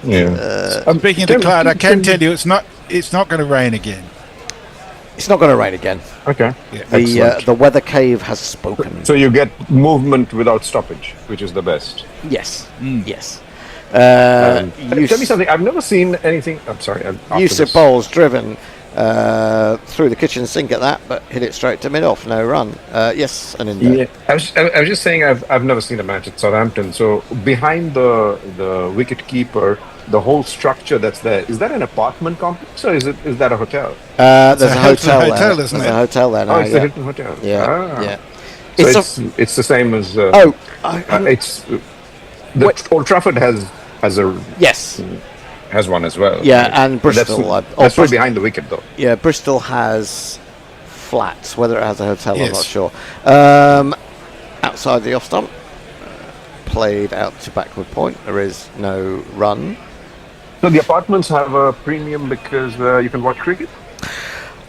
Speaking of the cloud, I can tell you it's not going to rain again. It's not going to rain again. Okay. The weather cave has spoken. So you get movement without stoppage, which is the best. Yes. Yes. Tell me something. I've never seen anything. I'm sorry. Yusuf Bowles driven through the kitchen sink at that, but hit it straight to mid-off. No run. Yes, and in there. Yeah. I was just saying I've never seen a match at Southampton. So behind the wicket keeper, the whole structure that's there, is that an apartment complex or is that a hotel? There's a hotel there. Isn't it? There's a hotel there now. Oh, it's a Hilton hotel. Yeah. So it's the same as. Old Trafford has a has one as well. Yeah, and Bristol. That's right behind the wicket though. Yeah, Bristol has flats. Whether it has a hotel, I'm not sure. Outside the off stump, played out to backward point. There is no run. So the apartments have a premium because you can watch cricket?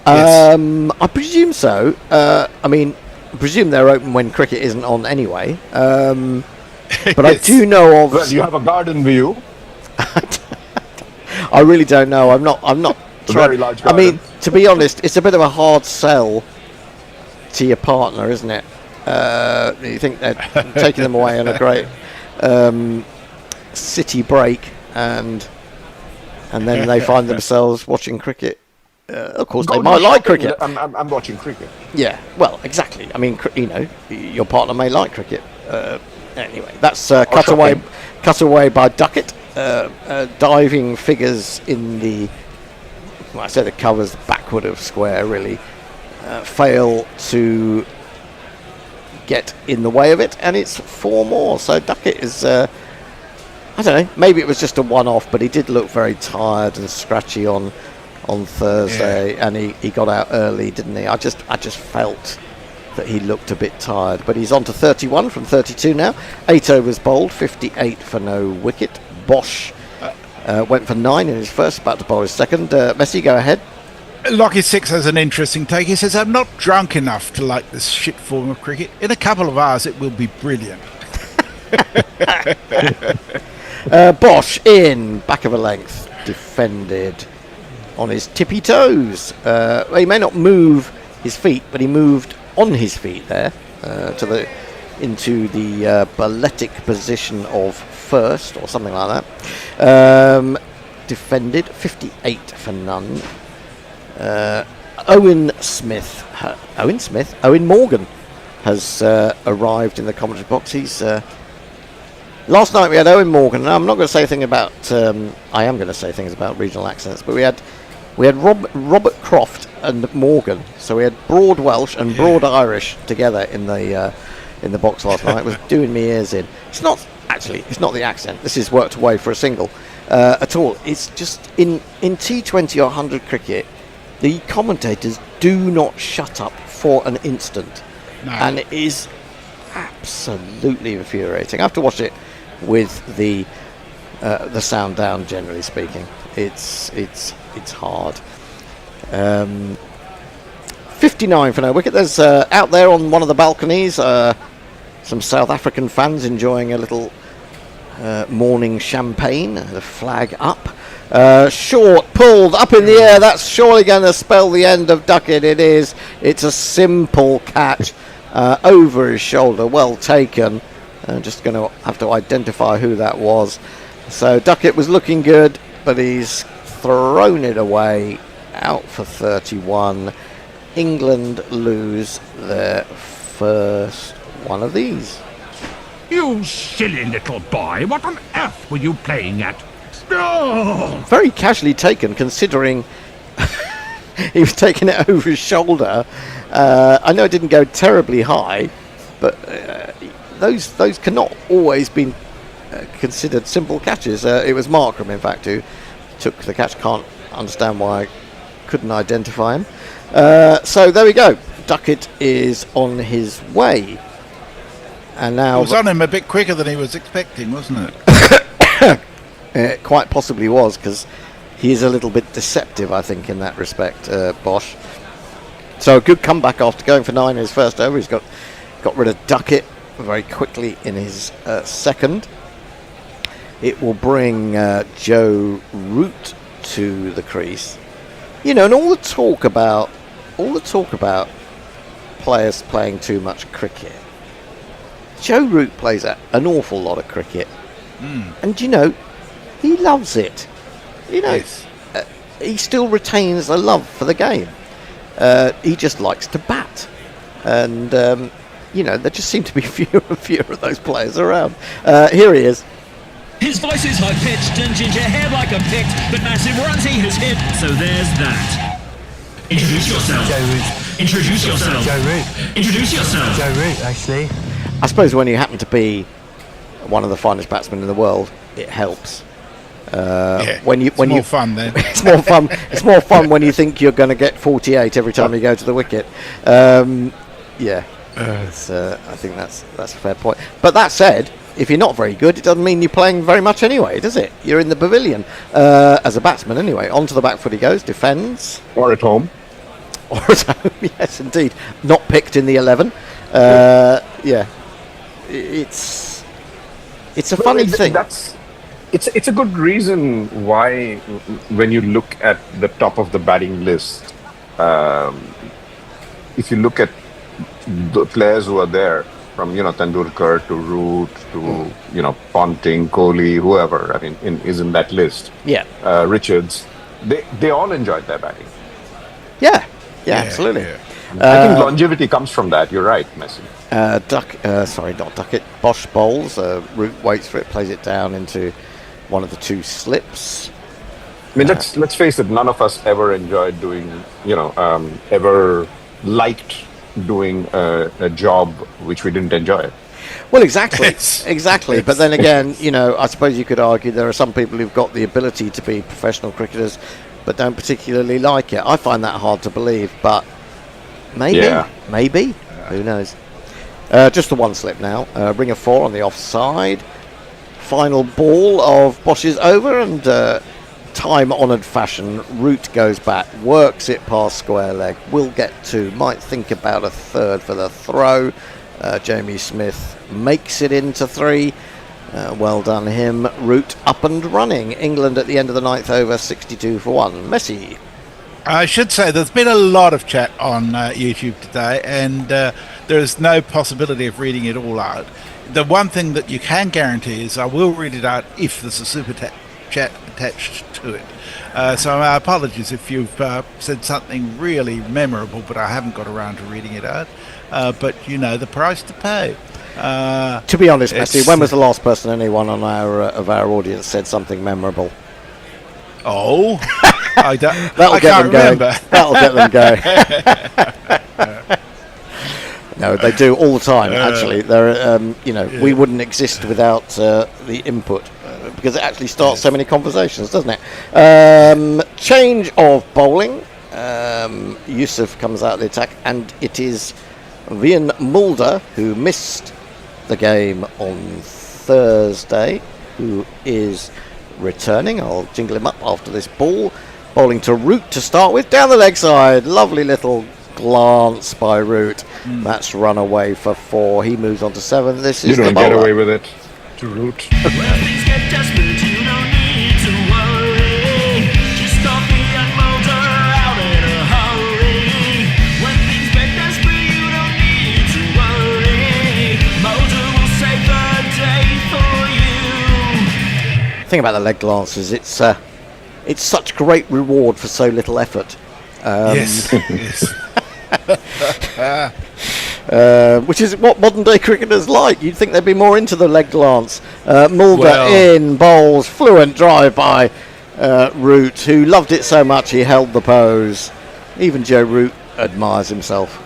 I presume so. I mean, presume they're open when cricket isn't on anyway. But I do know of. Well, you have a garden view. I really don't know. I'm not. Very large I mean, garden. to be honest, it's a bit of a hard sell to your partner, isn't it? You think they're taking them away on a great city break, and then they find themselves watching cricket. Of course, they might like cricket. I'm watching cricket. Yeah, well, exactly. I mean, your partner may like cricket. Anyway, that's cut away by Duckett. Diving figures in the, well, I say the covers backward of square, really, fail to get in the way of it, and it's 4 more. So Duckett is, I don't know, maybe it was just a one-off, but he did look very tired and scratchy on Thursday, and he got out early, didn't he? I just felt that he looked a bit tired, but he's on to 31 from 32 now. 8 overs bowled, 58 for no wicket. Bosch went for 9 in his first, about to bowl his second. Messi, go ahead. Lockie Six has an interesting take. He says, I'm not drunk enough to like this shit form of cricket. In a couple of hours, it will be brilliant. Bosch in, back of a length, defended on his tippy toes. Well, he may not move his feet, but he moved on his feet there into the balletic position of first or something like that. Defended 58 for none. Owen Morgan has arrived in the commentary box. He's last night we had Owen Morgan, and I'm not going to say anything about I am going to say things about regional accents, but we had Robert Croft and Morgan, so we had Broad Welsh and Broad Irish together in the box last night. It was doing me ears in. It's not the accent. This is worked away for a single at all. It's just in T20 or 100 cricket, the commentators do not shut up for an instant, and it is absolutely infuriating. I have to watch it with the sound down. Generally speaking, it's hard. 59 for no wicket. There's out there on one of the balconies some South African fans enjoying a little morning champagne. The flag up. Short, pulled, up in the air. That's surely going to spell the end of Duckett. It is. It's a simple catch over his shoulder. Well taken. Just going to have to identify who that was. So Duckett was looking good, but he's thrown it away. Out for 31. England lose their first one of these. You silly little boy, what on earth were you playing at? Oh! Very casually taken, considering he was taking it over his shoulder. I know it didn't go terribly high, but those cannot always be considered simple catches. It was Markram, in fact, who took the catch. Can't understand why I couldn't identify him. So there we go. Duckett is on his way. And now It was on him a bit quicker than he was expecting, wasn't it? It quite possibly was, because he is a little bit deceptive, I think, in that respect, Bosch. So a good comeback after going for 9 in his first over. He's got rid of Duckett very quickly in his second. It will bring Joe Root to the crease. You know, and all the talk about players playing too much cricket. Joe Root plays an awful lot of cricket, and you know, he loves it. You know, Yes. He still retains a love for the game. He just likes to bat, and you know, there just seem to be fewer and fewer of those players around. Here he is. His voice is high-pitched and ginger hair like a pict, but massive runs he has hit, so there's that. Introduce yourself. Joe Root. Introduce yourself. Joe Root. Introduce yourself. Joe Root, actually. I suppose when you happen to be one of the finest batsmen in the world, it helps. When you more fun then. It's more fun. It's more fun when you think you're going to get 48 every time you go to the wicket. Yeah, I think that's a fair point. But that said, if you're not very good, it doesn't mean you're playing very much anyway, does it? You're in the pavilion as a batsman anyway. Onto the back foot he goes, defends. Or at home. Or at home, yes, indeed. Not picked in the 11. Yeah, it's a funny thing. It's a good reason why when you look at the top of the batting list, if you look at the players who are there, from Tendulkar to Root to Ponting, Kohli, whoever is in that list. Yeah, Richards, they all enjoyed their batting. Yeah, absolutely. Yeah. I think longevity comes from that. You're right, Messi. Not Duckett. Bosch bowls. Root waits for it, plays it down into one of the two slips. I mean, let's face it. None of us ever enjoyed doing, ever liked doing a job which we didn't enjoy. Well, exactly. But then again, I suppose you could argue there are some people who've got the ability to be professional cricketers, but don't particularly like it. I find that hard to believe, but maybe, who knows? Just the one slip now. Ring of 4 on the offside. Final ball of Bosch's over, and time-honoured fashion, Root goes back, works it past square leg, will get 2, might think about a third for the throw. Jamie Smith makes it into 3. Well done him. Root up and running. England at the end of the 9th over, 62 for 1. Messi. I should say there's been a lot of chat on YouTube today, and there's no possibility of reading it all out. The one thing that you can guarantee is I will read it out if there's a super chat attached to it. So my apologies if you've said something really memorable, but I haven't got around to reading it out. But you know the price to pay. To be honest, Messi, when was the last person anyone on our audience said something memorable? Oh, I That'll can't remember. That'll get them going. No, they do all the time. Actually, they're we wouldn't exist without the input because it actually starts so many conversations, doesn't it? Change of bowling. Yusuf comes out of the attack, and it is Vian Mulder, who missed the game on Thursday, who is returning. I'll jingle him up after this ball. Bowling to Root to start with, down the leg side. Lovely little glance by Root. That's run away for 4. He moves on to 7. This is you don't the get bowler. away with it. To Root. Well, things get desperate, you don't need to worry. Just stop the unmotor out in a hurry. When things get desperate, you don't need to worry. Motor will save the day for you. The thing about the leg glances, it's such great reward for so little effort. Yes. Which is what modern day cricketers like. You'd think they'd be more into the leg glance. Mulder in, bowls, fluent drive by Root, who loved it so much he held the pose. Even Joe Root admires himself.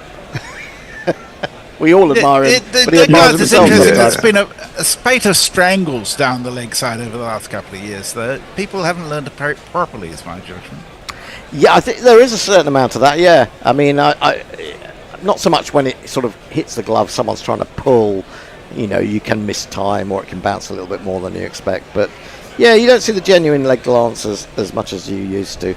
We all admire him, but he admires himself. There's been a spate of strangles down the leg side over the last couple of years. People haven't learned to parry properly, is my judgment. Yeah, I think there is a certain amount of that, yeah. I mean, I not so much when it sort of hits the glove, someone's trying to pull, you can miss time or it can bounce a little bit more than you expect. But, yeah, you don't see the genuine leg glance as much as you used to.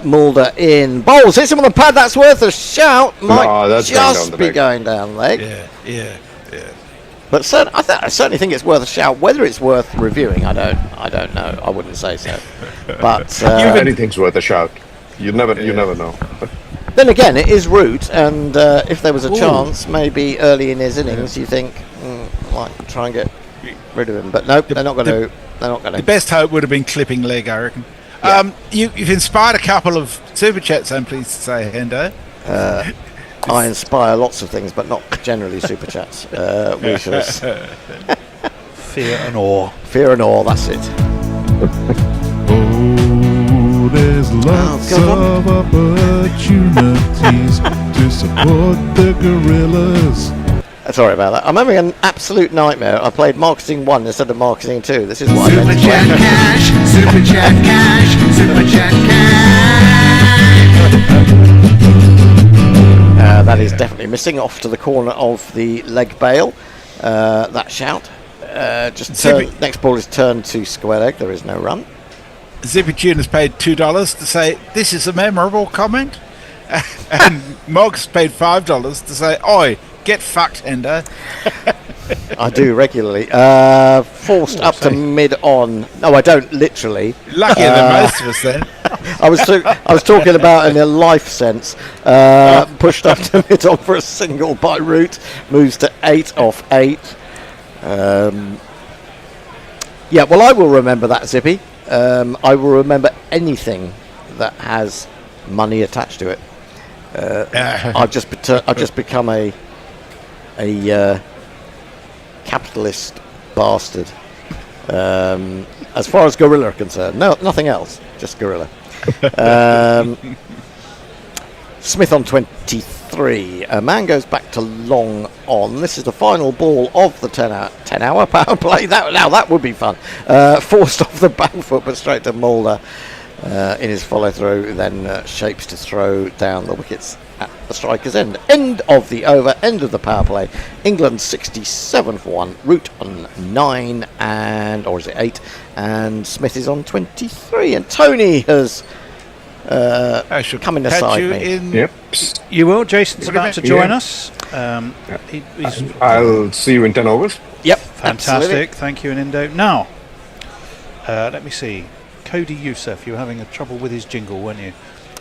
Mulder in, bowls, hits him on the pad, that's worth a shout. Might that's just be going down leg. Yeah. But I certainly think it's worth a shout. Whether it's worth reviewing, I don't know. I wouldn't say so. But anything's worth a shout. You never know. Then again, it is Root, and if there was a chance, maybe early in his innings, you think, might try and get rid of him. But nope, they're not going to. They're not going to. The best hope would have been clipping leg, I reckon. Yeah. You've inspired a couple of super chats, I'm pleased to say, Hendo. I inspire lots of things, but not generally super chats. We shall Fear and awe. Fear and awe, that's it. Oh, there's lots of opportunities to support the gorillas. Sorry about that. I'm having an absolute nightmare. I played Marketing 1 instead of Marketing 2. This is why Super chat cash, super chat cash, super chat cash. That is definitely missing off to the corner of the leg bail. That shout. Next ball is turned to square leg. There is no run. Zippy Tune has paid $2 to say this is a memorable comment, and Moggs paid $5 to say, "Oi, Get fucked, Endo. I do regularly. Forced up to mid-on. No, I don't literally. Luckier than most of us then. I was talking about in a life sense. Pushed up to mid-on for a single by Root. Moves to 8 off 8. Yeah, well, I will remember that, Zippy. I will remember anything that has money attached to it. I've just become a capitalist bastard. As far as Gorilla are concerned, no, nothing else, just Gorilla. Smith on 23. A man goes back to long on. This is the final ball of the 10-hour power play. That would be fun. Forced off the back foot, but straight to Mulder in his follow through. Then shapes to throw down the wickets at the striker's end. End of the over. End of the power play. England 67 for 1. Root on 9 or is it 8? And Smith is on 23. And Tony has come in the side. Yep. You will. Jason's about to join us. I'll see you in 10 overs. Yep. Fantastic. Absolutely. Thank you, Inindo. Now, let me see. Cody Youssef, you were having a trouble with his jingle, weren't you?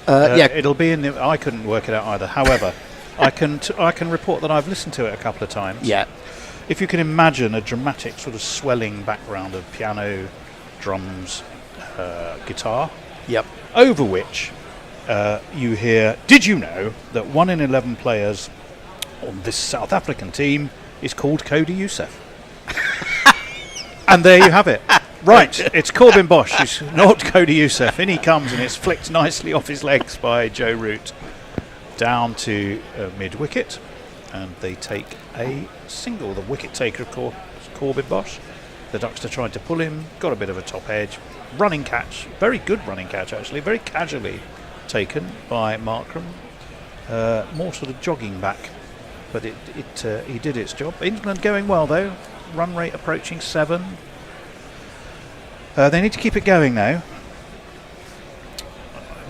Yeah. It'll be in the. I couldn't work it out either. However, I can report that I've listened to it a couple of times. Yeah. If you can imagine a dramatic sort of swelling background of piano, drums, guitar. Yep. Over which you hear, did you know that 1 in 11 players on this South African team is called Cody Youssef? And there you have it. Right, it's Corbin Bosch, who's not Cody Youssef. In he comes, and it's flicked nicely off his legs by Joe Root down to mid-wicket. And they take a single. The wicket taker, of course, Corbin Bosch. The Duckster tried to pull him, got a bit of a top edge. Running catch, very good running catch actually, very casually taken by Markram. More sort of jogging back, but he did its job. England going well though, run rate approaching 7. They need to keep it going now.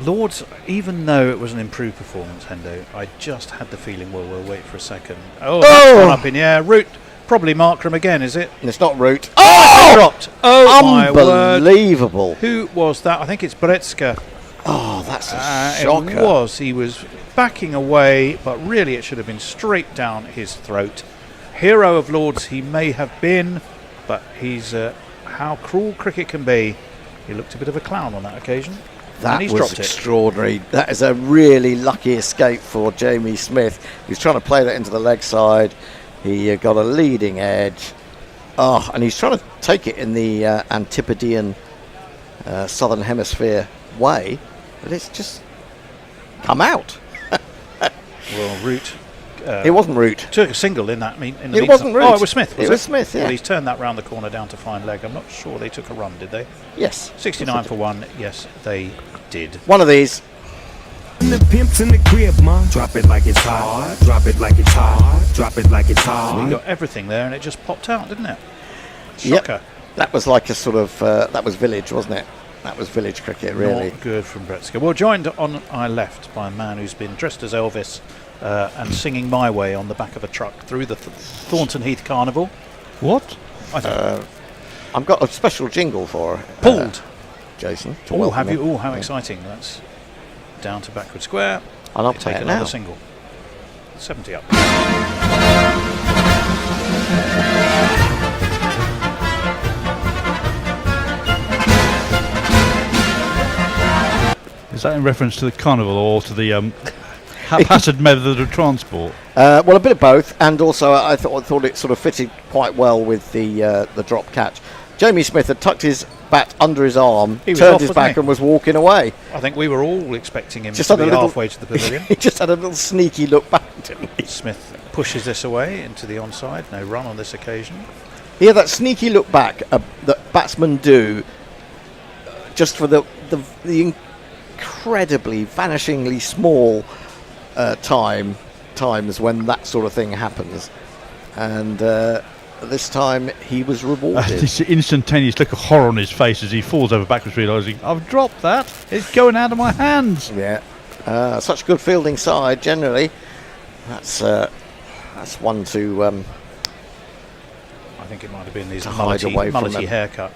Lords, even though it was an improved performance, Hendo, I just had the feeling, well, we'll wait for a second. Oh, that's one up in the air. Root. Probably Markram again, is it? And it's not Root. Oh! Dropped. Oh, my word. Unbelievable. Who was that? I think it's Bretska. Oh, that's a shocker. It was. He was backing away, but really it should have been straight down his throat. Hero of Lords he may have been, but he's how cruel cricket can be. He looked a bit of a clown on that occasion. That was was extraordinary. That is a really lucky escape for Jamie Smith. He was trying to play that into the leg side. He got a leading edge. Oh, and he's trying to take it in the Antipodean Southern Hemisphere way, but it's just come out. Well, Root. It wasn't Root. Took a single in that. It wasn't Root. Oh, it was Smith. It was Smith. Yeah. Well, he's turned that round the corner down to fine leg. I'm not sure they took a run, did they? Yes. 69 for 1. Yes, they did. One of these. The pimps in the crib, man. Drop it like it's hot. Drop it like it's hot. Drop it like it's hot. We got everything there, and it just popped out, didn't it? Yep. Shocker. That was like a sort of that was village, wasn't it? That was village cricket, really. Not good from Bretska. Well, joined on our left by a man who's been dressed as Elvis and singing My Way on the back of a truck through the Thornton Heath Carnival. What? I don't know. I've got a special jingle for Pulled. Jason. Oh, have you? Oh, how exciting! That's down to backward square. I'll Take play it another now. single. 70 up. Is that in reference to the carnival or to the haphazard method of transport? Well, a bit of both, and also I thought it sort of fitted quite well with the drop catch. Jamie Smith had tucked his bat under his arm, turned his back, and was walking away. I think we were all expecting him Just to had a be little- halfway to the pavilion. He just had a little sneaky look back, didn't he? Smith pushes this away into the onside. No run on this occasion. Yeah, that sneaky look back that batsmen do, just for the incredibly, vanishingly small times when that sort of thing happens, and this time he was rewarded. This instantaneous look of horror on his face as he falls over backwards, realising I've dropped that. It's going out of my hands. Yeah, such a good fielding side generally. That's That's one to I think it might have been his hide away from mullety him. haircut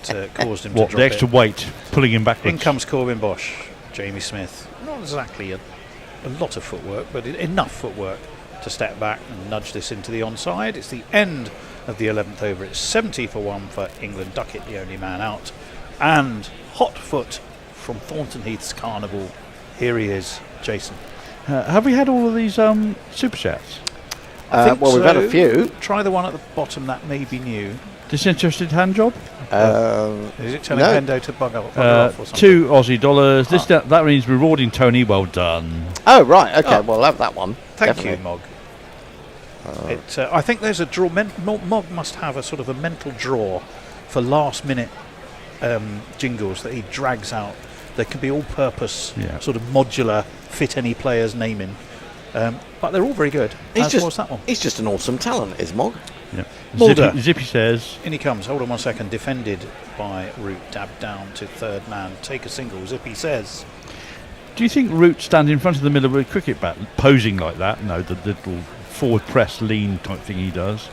that caused him to What, drop the extra it. weight pulling him backwards? In comes Corbin Bosch, Jamie Smith. Not exactly a lot of footwork, but enough footwork to step back and nudge this into the onside. It's the end of the 11th over. It's 70 for 1 for England. Duckett, the only man out. And hot foot from Thornton Heath's Carnival. Here he is, Jason. Have we had all of these super chats? I think well, we've had a few. Try the one at the bottom that may be new. Disinterested hand job? Is it telling no. Hendo to bugger off or something? $2 Aussie. That means rewarding Tony. Well done. Oh, right. Okay, we'll have that one. Thank Definitely. you, Mog. I think there's a draw. Mog must have a sort of a mental draw for last-minute jingles that he drags out. They can be all-purpose, sort of modular, fit any player's name in. But they're all very good. What's that one? He's just an awesome talent, is Mog. Yeah. Mulder. Zippy says. In he comes. Hold on 1 second. Defended by Root. Dab down to third man. Take a single. Zippy says. Do you think Root stands in front of the middle of a cricket bat, posing like that? No, the little forward press lean type thing he does.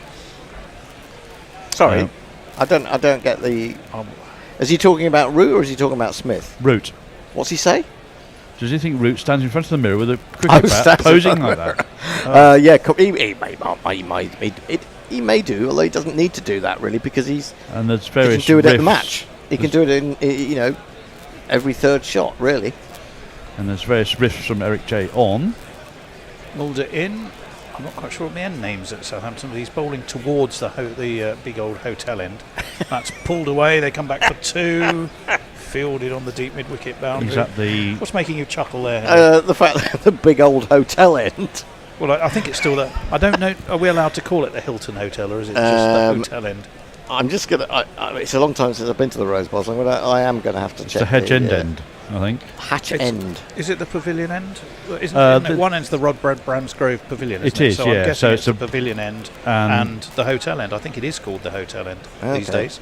Sorry, I don't get the. Is he talking about Root or is he talking about Smith? Root. What's he say? Does he think Root stands in front of the mirror with a cricket bat, posing like that? Yeah, he may do, although he doesn't need to do that really because he And there's can various do it at the riffs. match. He can do it in every third shot really. And there's various riffs from Eric J on. Mulder in. I'm not quite sure what the end name's at Southampton, but he's bowling towards the big old hotel end. That's pulled away. They come back for 2. Fielded on the deep mid-wicket boundary. Is that the... What's making you chuckle there? The fact that the big old hotel end. Well, I think it's still that. I don't know. Are we allowed to call it the Hilton Hotel, or is it just the hotel end? I'm just gonna. it's a long time since I've been to the Rose Bowl, so I am gonna have to check. It's the Hedge End, I think. Hatch End. Is it the Pavilion end? Isn't it, one end's the Rodbrad Bramsgrove Pavilion, isn't it? It is, so I'm yeah. guessing So it's the Pavilion end and the hotel end. I think it is called the hotel end these days.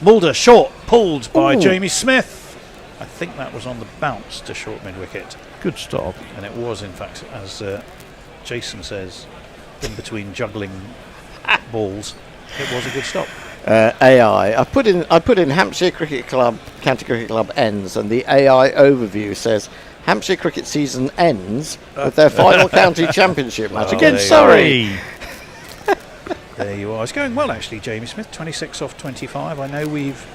Mulder, short, pulled by Jamie Smith. I think that was on the bounce to short mid-wicket. Good stop. And it was, in fact, as Jason says, in between juggling balls, it was a good stop. AI. I put in Hampshire Cricket Club, County Cricket Club ends, and the AI overview says Hampshire cricket season ends with their final county championship match against Surrey. There you are. It's going well, actually, Jamie Smith. 26 off 25. I know we've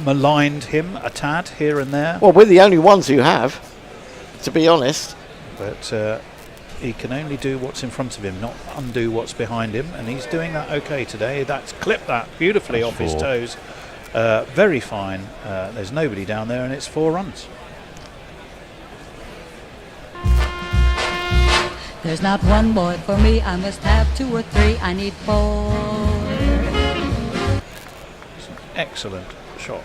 maligned him a tad here and there. Well, we're the only ones who have, to be honest. But he can only do what's in front of him, not undo what's behind him, and he's doing that okay today. That's clipped that beautifully off his toes. Very fine. There's nobody down there, and it's 4 runs. There's not one boy for me, I must have 2 or 3, I need 4. It's an excellent shot.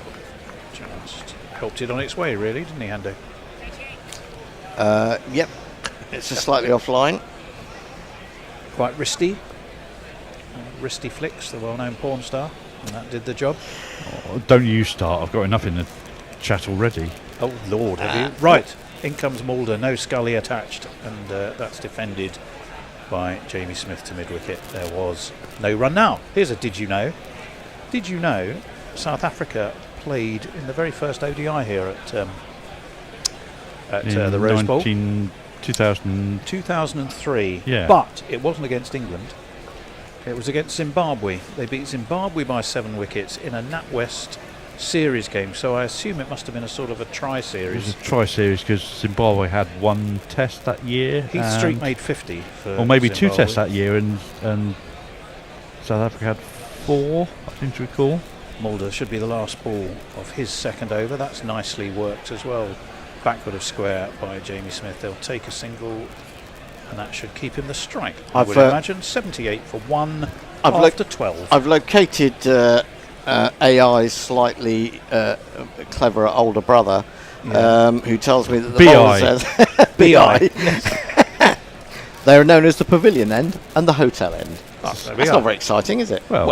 Just helped it on its way, really, didn't he, Hando? Yep. It's just slightly offline. Quite wristy. Wristy Flicks, the well-known porn star, and that did the job. Oh, don't you start. I've got enough in the chat already. Oh, Lord, have you? Right. In comes Mulder, no Scully attached, and that's defended by Jamie Smith to mid-wicket. There was no run. Now, here's a did you know. Did you know South Africa played in the very first ODI here at the Rose Bowl? 2003. Yeah. But it wasn't against England. It was against Zimbabwe. They beat Zimbabwe by 7 wickets in a NatWest series game, so I assume it must have been a sort of a It tri-series. was a tri-series because Zimbabwe had 1 test that year. Heath Street made 50 for or maybe 2 Zimbabwe. tests that year, and South Africa had 4, I seem to recall. Mulder should be the last ball of his second over. That's nicely worked as well. Backward of square by Jamie Smith. They'll take a single, and that should keep him the strike. I would imagine 78 for 1 after 12. I've located AI's slightly cleverer older brother, who tells me that the bowler says BI. They are known as the pavilion end and the hotel end. Oh, there we That's are. not very exciting, is it? Well,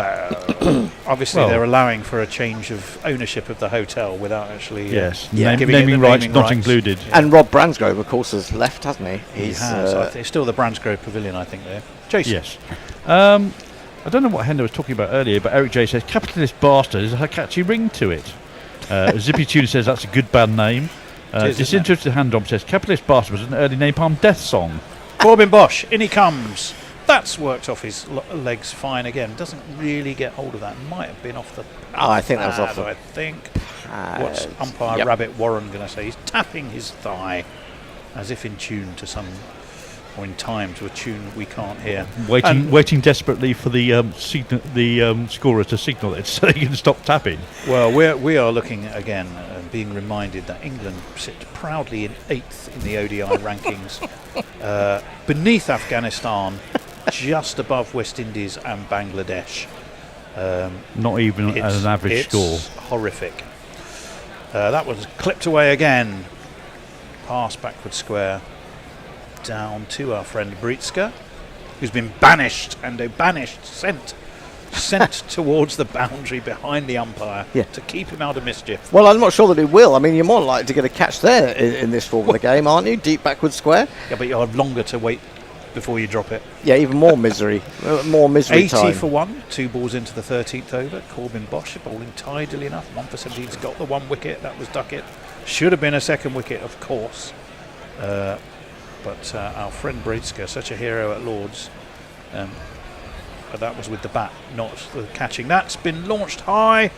Obviously, Well- they're allowing for a change of ownership of the hotel without actually yes. giving it Naming the rights naming not rights. included. And Rob Bransgrove, of course, has left, hasn't he? He has. It's still the Bransgrove Pavilion, I think, there. Jason. Yes. I don't know what Hendo was talking about earlier, but Eric J says capitalist bastard is a catchy ring to it. Zippy Tuna says that's a good band name. It is, isn't it? Disinterested Handom says capitalist bastard was an early Napalm Death song. Corbin Bosch, in he comes. That's worked off his legs fine again. Doesn't really get hold of that. Might have been off the I think that was off pad, the I think. What's umpire Yep. Rabbit Warren going to say? He's tapping his thigh as if in tune to some, or in time to a tune we can't hear. Waiting desperately for the scorer to signal it so he can stop tapping. Well, we are looking at, again, being reminded that England sit proudly in 8th in the ODI rankings, beneath Afghanistan, just above West Indies and Bangladesh. Not even at an average score. It's horrific. That was clipped away again. Pass backward square. Down to our friend Britska, who's been banished, sent towards the boundary behind the umpire to keep him out of mischief. Well, I'm not sure that it will. I mean, you're more likely to get a catch there in this form of the game, aren't you? Deep backward square. Yeah, but you'll have longer to wait before you drop it. Yeah, even more misery. More misery 80 time. for 1, 2 balls into the 13th over. Corbin Bosch bowling tidily enough. 1 for 17. He's got the 1 wicket. That was Duckett. Should have been a second wicket, of course. But our friend Britska, such a hero at Lords, but that was with the bat, not the catching. That's been launched high.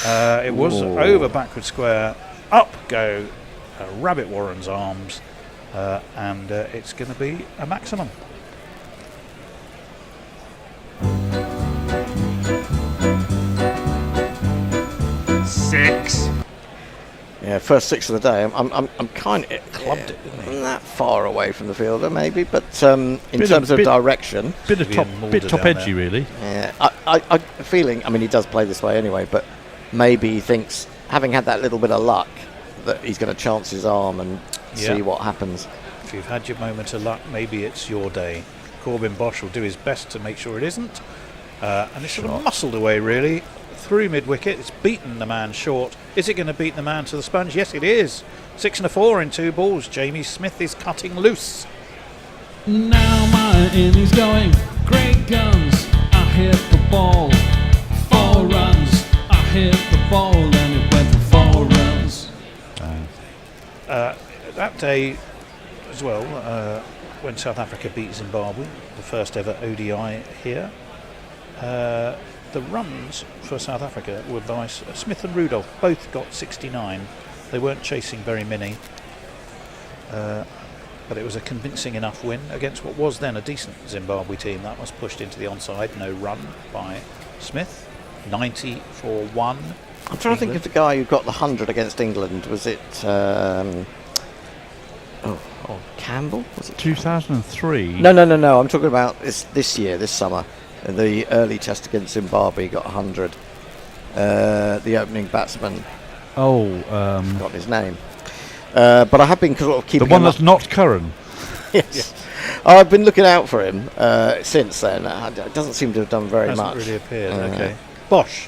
It was over backward square. Up go Rabbit Warren's arms, and it's going to be a maximum. Six. Yeah, first 6 of the day. I'm kind of Clubbed it, didn't he? that far away from the fielder, maybe, but in terms of direction, Bit Mulder top down edgy, there. really. yeah, I feeling. I mean, he does play this way anyway, but maybe he thinks, having had that little bit of luck, that he's going to chance his arm and see what happens. If you've had your moment of luck, maybe it's your day. Corbin Bosch will do his best to make sure it isn't. And it's sort of muscled away, really, through mid-wicket. It's beaten the man short. Is it going to beat the man to the sponge? Yes, it is. 6 and a 4 in 2 balls. Jamie Smith is cutting loose. Now my innings going, great guns. I hit the ball, 4 runs. I hit the ball and it went for 4 runs. That day, as well, when South Africa beat Zimbabwe, the first ever ODI here, the runs for South Africa were by Smith and Rudolph. Both got 69. They weren't chasing very many. But it was a convincing enough win against what was then a decent Zimbabwe team. That was pushed into the onside. No run by Smith. 90 for 1. I'm trying to think of the guy who got the 100 against England. Was it Campbell? Was it 2003. No. I'm talking about this year, this summer. The early test against Zimbabwe got 100. The opening batsman, forgot his name. But I have been sort of keeping The one him that's up. not Curran. Yes. I've been looking out for him since then. It doesn't seem to have done very Hasn't much. really appeared. Okay. Bosch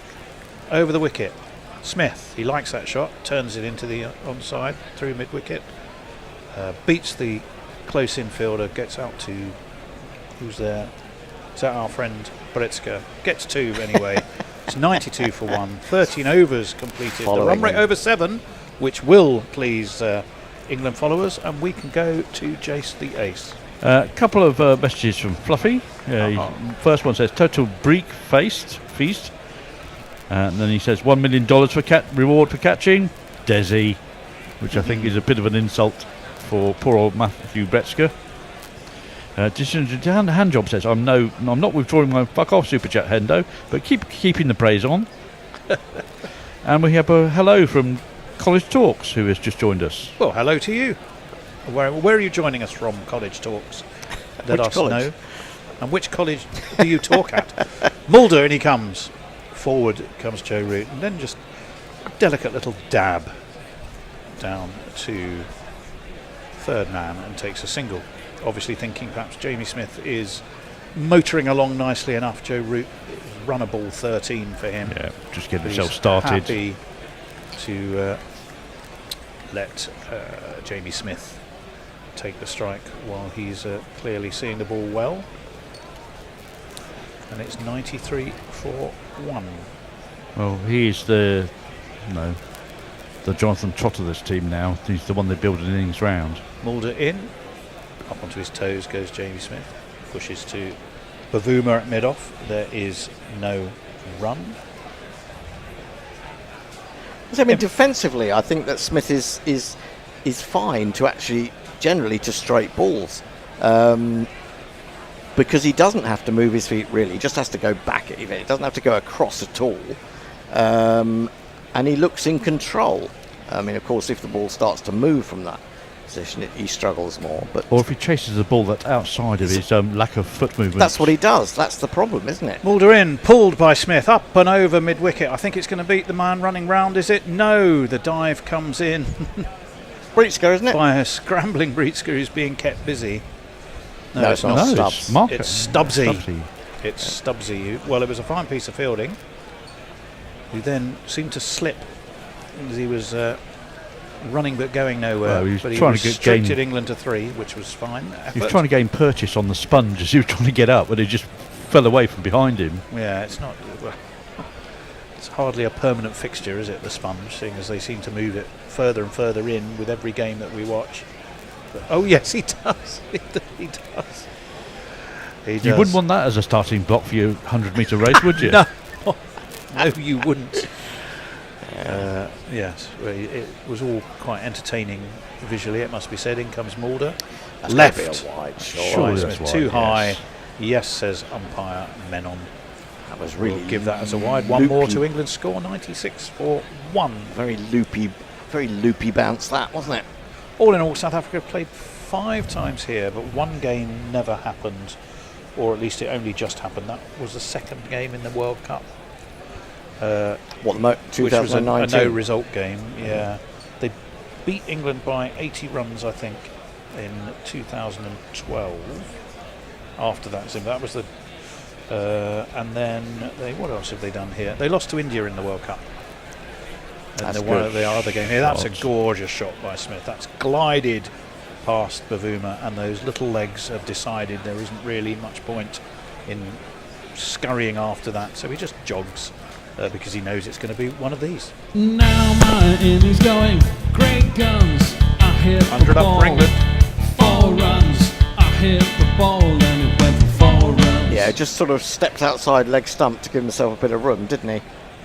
over the wicket. Smith, he likes that shot. Turns it into the onside through mid wicket. Beats the close infielder. Gets out to who's there? Is that our friend Bretska? Gets 2 anyway. It's 92 for 1. 13 overs completed. Following the run rate him. over 7, which will please England followers, and we can go to Jace the Ace. A couple of messages from Fluffy. First one says total break feast. And then he says $1 million for reward for catching Desi, which I think is a bit of an insult for poor old Matthew Bretska. Hand job says I'm not withdrawing my fuck off super chat, Hendo, but keeping the praise on. And we have a hello from College Talks, who has just joined us. Well, hello to you. Where are you joining us from, College Talks? Let Which us college? know. And which college do you talk at? Mulder, and he comes. Forward comes Joe Root, and then just a delicate little dab down to third man and takes a single. obviously thinking perhaps Jamie Smith is motoring along nicely enough. Joe Root run a ball 13 for him. Yeah, just getting He's himself started. Happy to let Jamie Smith take the strike while he's clearly seeing the ball well. And it's 93 for 1. Well, he is the Jonathan Trott of this team now. He's the one they build an innings round. Mulder in. Up onto his toes goes Jamie Smith. Pushes to Bavuma at mid-off. There is no run. I mean, defensively, I think that Smith is fine to actually generally to straight balls. Because he doesn't have to move his feet really, he just has to go back at it. He doesn't have to go across at all. And he looks in control. I mean, of course, if the ball starts to move from that position, he struggles more. But or if he chases the ball that's outside of his lack of foot movement. That's what he does. That's the problem, isn't it? Mulder in, pulled by Smith, up and over mid-wicket. I think it's going to beat the man running round, is it? No, the dive comes in. Breetzker, isn't it? By a scrambling Breetzker who's being kept busy. No, it's not Stubbs. It's Stubbsy. It's Stubbsy. Well, it was a fine piece of fielding. Who then seemed to slip as he was running but going nowhere. But he restricted England to 3, which was fine. He was trying to gain purchase on the sponge as he was trying to get up, but it just fell away from behind him. Yeah, it's not. It's hardly a permanent fixture, is it, the sponge, seeing as they seem to move it further and further in with every game that we watch. But, oh, yes, he does. He does. You wouldn't want that as a starting block for your 100-metre race, would you? No. No, you wouldn't. Yes, it was all quite entertaining visually, it must be said. In comes Mulder. That's left. Be a wide shot. Surely that's wide, too high. Yes, says umpire Menon. That was really we'll give that as a wide. One more to England score, 96 for 1. Very loopy bounce that, wasn't it? All in all, South Africa played 5 times here, but one game never happened, or at least it only just happened. That was the second game in the World Cup. 2019? Which was a no-result game, yeah. They beat England by 80 runs, I think, in 2012. After that, so that was the... and then, what else have they done here? They lost to India in the World Cup. That's one of the other game here. That's a gorgeous shot by Smith. That's glided past Bavuma, and those little legs have decided there isn't really much point in scurrying after that, so he just jogs because he knows it's going to be one of these. Now my innings going, great guns, I hit 100 the ball. up for England. 4 runs, I hit the ball and it went for 4 runs. Yeah, just sort of stepped outside leg stump to give himself a bit of room, didn't he?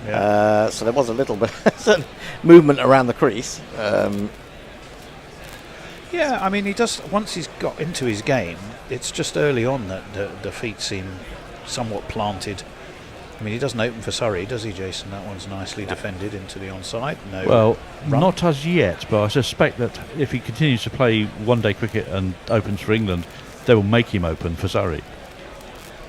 Yeah. So there was a little bit of movement around the crease. Yeah, I mean, he does. Once he's got into his game, it's just early on that the feet seem somewhat planted. I mean, he doesn't open for Surrey, does he, Jason? That one's nicely defended into the onside. No. Well, run. not as yet, but I suspect that if he continues to play one-day cricket and opens for England, they will make him open for Surrey.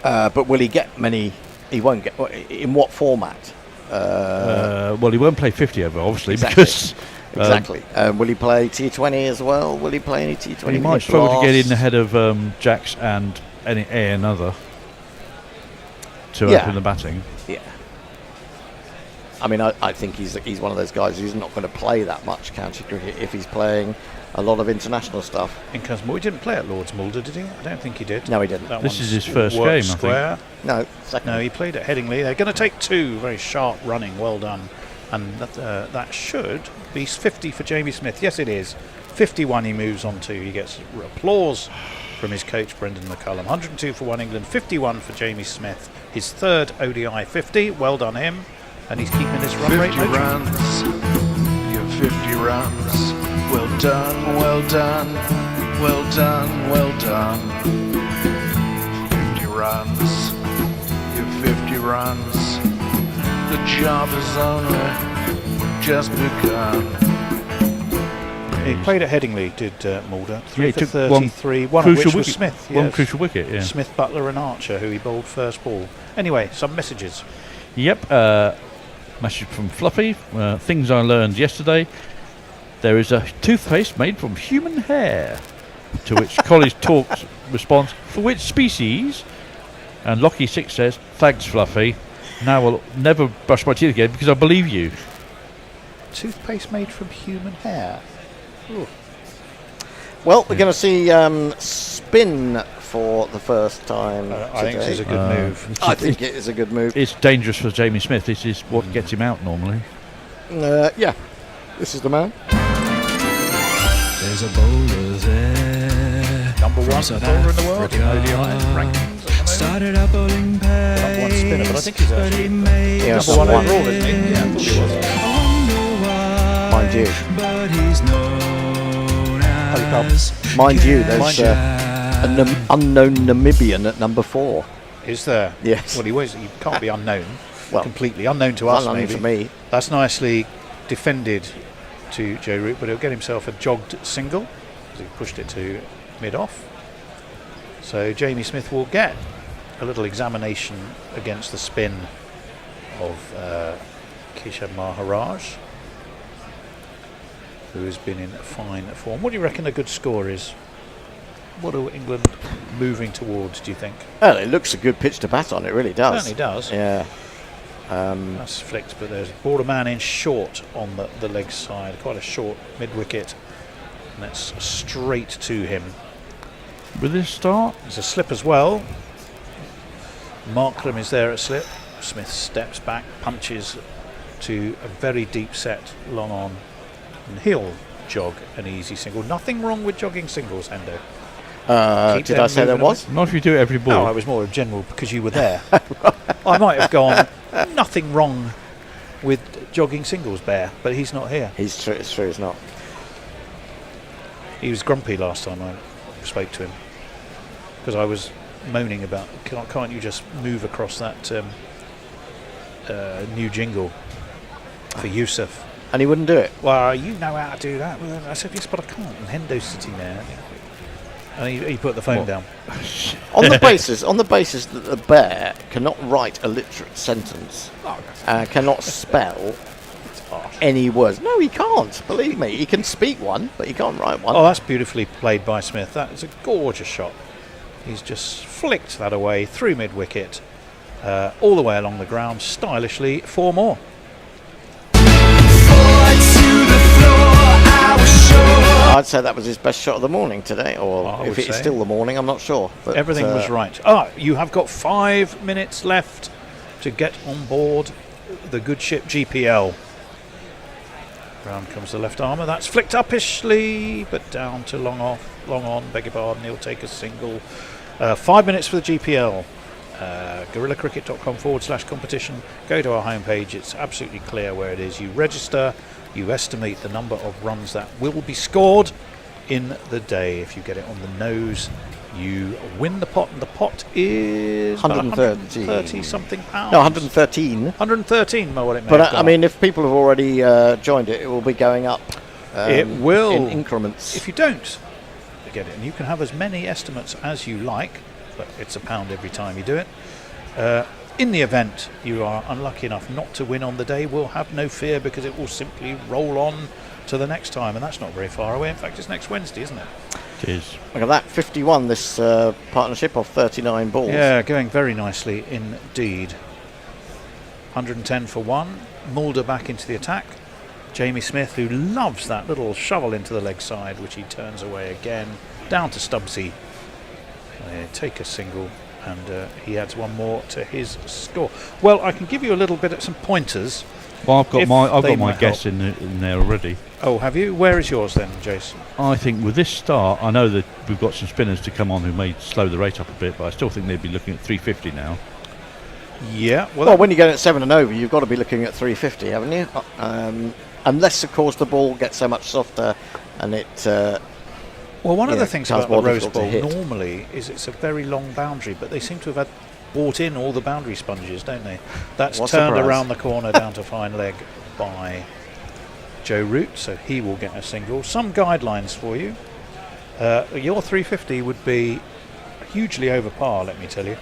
But will he get many? He won't get. In what format? Well, he won't play 50 over, obviously, exactly. because... Exactly. Will he play T20 as well? Will he play any T20? He might struggle to get in ahead of Jacks and another to open the batting. Yeah. I mean, I think he's one of those guys who's not going to play that much county cricket if he's playing a lot of international stuff. In Cosmo, he didn't play at Lord's, Mulder, did he? I don't think he did. No, he didn't. This is his first game, square. I think. No, second. No, he played at Headingley. They're going to take 2. Very sharp running. Well done. And that should be 50 for Jamie Smith. Yes, it is. 51 he moves on to. He gets applause from his coach, Brendan McCullum. 102 for 1 England, 51 for Jamie Smith. His 3rd ODI 50. Well done him. And he's keeping this run rate. 50 runs. You're 50 runs. Well done, well done. Well done, well done. 50 runs. You're 50 runs. The job has only just begun. He played at Headingley, did Mulder. 3 he for took 33, one of which was wicket, Smith. One yes. crucial wicket, yeah. Smith, Butler and Archer, who he bowled first ball. Anyway, some messages. Yep, message from Fluffy. Things I learned yesterday. There is a toothpaste made from human hair. To which College Talks responds, for which species? And Lockie 6 says, thanks, Fluffy. Now I'll never brush my teeth again because I believe you. Toothpaste made from human hair. Ooh. Well, we're going to see spin for the first time I think this is a good move. I think it is a good move. It's dangerous for Jamie Smith. This is what gets him out normally. Yeah, this is the man. There's a bowler there. Number one bowler in the world in ODI rankings. Started out bowling pace, Number one spinner, but I think he's actually Yeah, number one overall, isn't he? Yeah, I thought he was. Mind you. but he's known as Mind you, there's an unknown Namibian at number 4. Is there? Yes. Well, he can't be unknown. Well, completely unknown to us, unknown maybe. to me. That's nicely defended to Joe Root, but he'll get himself a jogged single because he pushed it to mid-off. So Jamie Smith will get a little examination against the spin of Kishab Maharaj, who has been in fine form. What do you reckon a good score is? What are England moving towards, do you think? Well, it looks a good pitch to bat on, it really does. Certainly does. Yeah. That's flicked, but there's brought a man in short on the leg side, quite a short mid-wicket, and that's straight to him. With this start, There's a slip as well. Markram is there at slip. Smith steps back, punches to a very deep set, long on, and he'll jog an easy single. Nothing wrong with jogging singles, Hendo. Keep Did them I say there moving was? not if you do it every ball. No, I was more general because you were there. I might have gone, nothing wrong with jogging singles, Bear, but he's not here. It's true, he's not. He was grumpy last time I spoke to him because I was moaning about, can't you just move across that new jingle for Yusuf? And he wouldn't do it. Well, you know how to do that. Well, I said, yes, but I can't. And Hendo's sitting there. And he put the phone down. on the basis that the bear cannot write a literate sentence, cannot spell any words. No, he can't. Believe me, he can speak one, but he can't write one. Oh, that's beautifully played by Smith. That is a gorgeous shot. He's just flicked that away through mid-wicket, all the way along the ground, stylishly. 4 more. I'd say that was his best shot of the morning today, or if it's still the morning, I'm not sure. But everything was right. You have got 5 minutes left to get on board the good ship GPL. Round comes the left armour. That's flicked uppishly, but down to long on. Beg your pardon. He'll take a single. 5 minutes for the GPL. GorillaCricket.com/competition. Go to our homepage. It's absolutely clear where it is. You register. You estimate the number of runs that will be scored in the day. If you get it on the nose, you win the pot, and the pot is 130 something pounds. No, 113. 113, what it may But have gone I mean, if people have already joined it, it will be going up. It will in increments. If you don't get it, and you can have as many estimates as you like, but it's £1 every time you do it. In the event you are unlucky enough not to win on the day, we'll have no fear because it will simply roll on to the next time, and that's not very far away. In fact, it's next Wednesday, isn't it? It is. Look at that, 51 this partnership of 39 balls. Yeah, going very nicely indeed. 110 for 1. Mulder back into the attack. Jamie Smith, who loves that little shovel into the leg side, which he turns away again. Down to Stubbsy. Take a single. And he adds one more to his score. Well, I can give you a little bit of some pointers. Well, I've got my guess in there already. Oh, have you? Where is yours then, Jason? I think with this start, I know that we've got some spinners to come on who may slow the rate up a bit, but I still think they'd be looking at 350 now. Yeah. Well, when you get at 7 and over, you've got to be looking at 350, haven't you? Unless, of course, the ball gets so much softer and it. Well, one of the things about the Rose Bowl hit. normally is it's a very long boundary, but they seem to have brought in all the boundary sponges, don't they? That's turned around the corner down to fine leg by Joe Root, so he will get a single. Some guidelines for you. Your 350 would be hugely over par, let me tell you.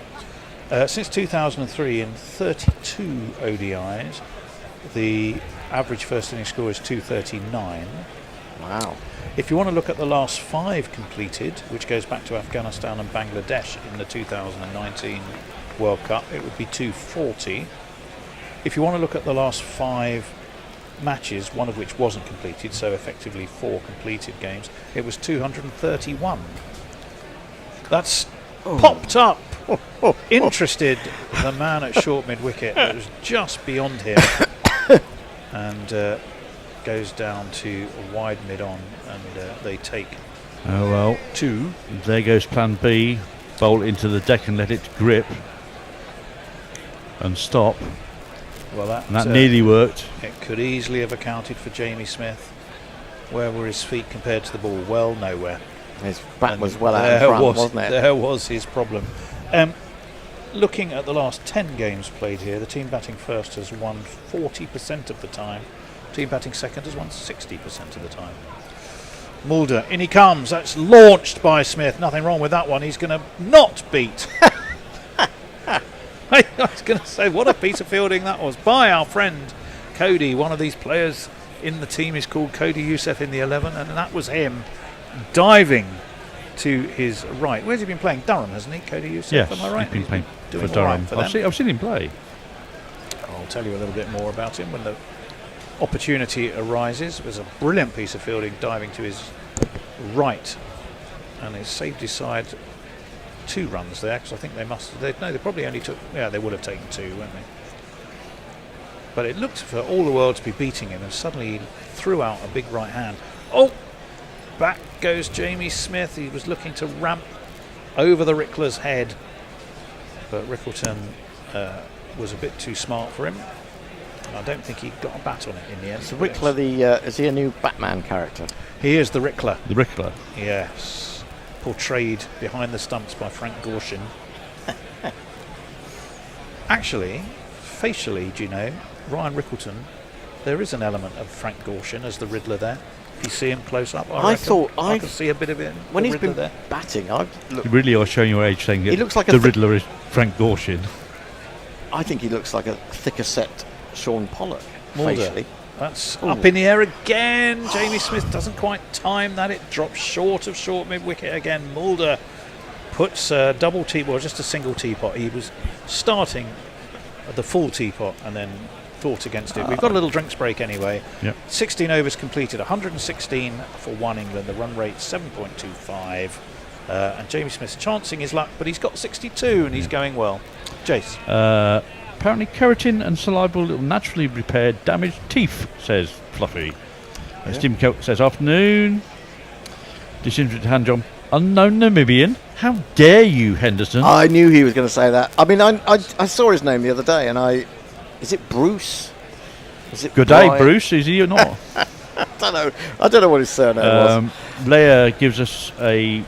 Since 2003, in 32 ODIs, the average first inning score is 239. Wow. If you want to look at the last 5 completed, which goes back to Afghanistan and Bangladesh in the 2019 World Cup, it would be 240. If you want to look at the last 5 matches, one of which wasn't completed, so effectively 4 completed games, it was 231. That's popped up. Interested the man at short mid-wicket. It was just beyond him. And goes down to a wide mid-on, and they take 2. There goes plan B. Bowl into the deck and let it grip and stop. Well, that nearly worked. It could easily have accounted for Jamie Smith. Where were his feet compared to the ball? Well, nowhere. His back was well out in front, wasn't it? There was his problem. Looking at the last 10 games played here, the team batting first has won 40% of the time. Team batting second has won 60% of the time. Mulder, in he comes. That's launched by Smith. Nothing wrong with that one. He's going to not beat. I was going to say, what a piece of fielding that was by our friend Cody. One of these players in the team is called Cody Youssef in the 11, and that was him diving to his right. Where's he been playing? Durham, hasn't he, Cody Youssef? Yes, Am I right? he's been playing doing for Durham. Right for I've seen him play. I'll tell you a little bit more about him when the opportunity arises. It was a brilliant piece of fielding, diving to his right, and it saved his side 2 runs there, because I think they probably only took, they would have taken 2, wouldn't they? But it looked for all the world to be beating him, and suddenly he threw out a big right hand. Back goes Jamie Smith. He was looking to ramp over the Rickler's head, but Rickleton was a bit too smart for him. And I don't think he got a bat on it in the end. So Rickler, is he a new Batman character? He is the Rickler. The Rickler. Yes. Portrayed behind the stumps by Frank Gorshin. Actually, facially, do you know, Ryan Rickleton, there is an element of Frank Gorshin as the Riddler there. If you see him close up, I can see a bit of it. When he's been batting, You really are showing your age saying he looks like the Riddler is Frank Gorshin. I think he looks like a thicker set Sean Pollock. Mulder. Facially. That's up in the air again. Jamie Smith doesn't quite time that. It drops short of short mid-wicket again. Mulder puts a double teapot, or just a single teapot. He was starting at the full teapot and then thought against it. We've got a little drinks break anyway. Yep. 16 overs completed, 116 for 1 England. The run rate 7.25. And Jamie Smith's chancing his luck, but he's got 62 and he's going well. Jace. Apparently keratin and saliva will naturally repair damaged teeth, says Fluffy. Stephen Kelk says, afternoon. Disinterested hand job. Unknown Namibian. How dare you, Henderson? I knew he was going to say that. I mean, I saw his name the other day, and is it Bruce? Is it Good Brian? day, Bruce. Is he or not? I don't know what his surname was. Leia gives us a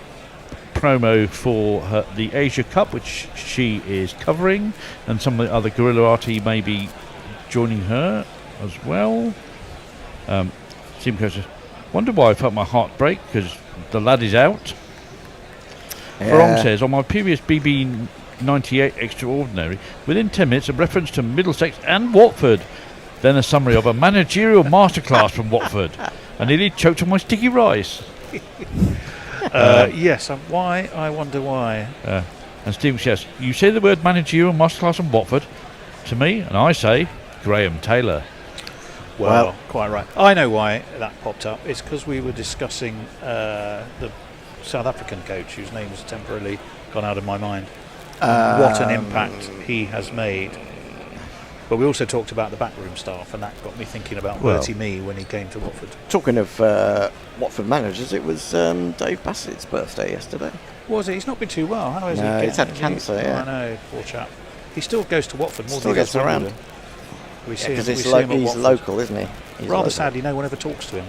promo for the Asia Cup, which she is covering, and some of the other Guerrilla Arty may be joining her as well. Simcoe says, wonder why I felt my heart break, because the lad is out. Farong says, on my previous BB 98 Extraordinary, within 10 minutes a reference to Middlesex and Watford, then a summary of a managerial masterclass from Watford. I nearly choked on my sticky rice. Yes, and why? I wonder why. And Stephen says, you say the word managerial masterclass from Watford to me, and I say Graham Taylor. Well, quite right. I know why that popped up. It's because we were discussing the South African coach, whose name has temporarily gone out of my mind. What an impact he has made. But we also talked about the backroom staff, and that got me thinking about Bertie Mee when he came to Watford. Talking of Watford managers, it was Dave Bassett's birthday yesterday. Was it? He's not been too well. How is he? He's had cancer, yeah. I know, poor chap. He still goes to Watford more still than he gets goes to around. Wimbledon. Because he's local, isn't he? He's Rather local. sadly, no one ever talks to him.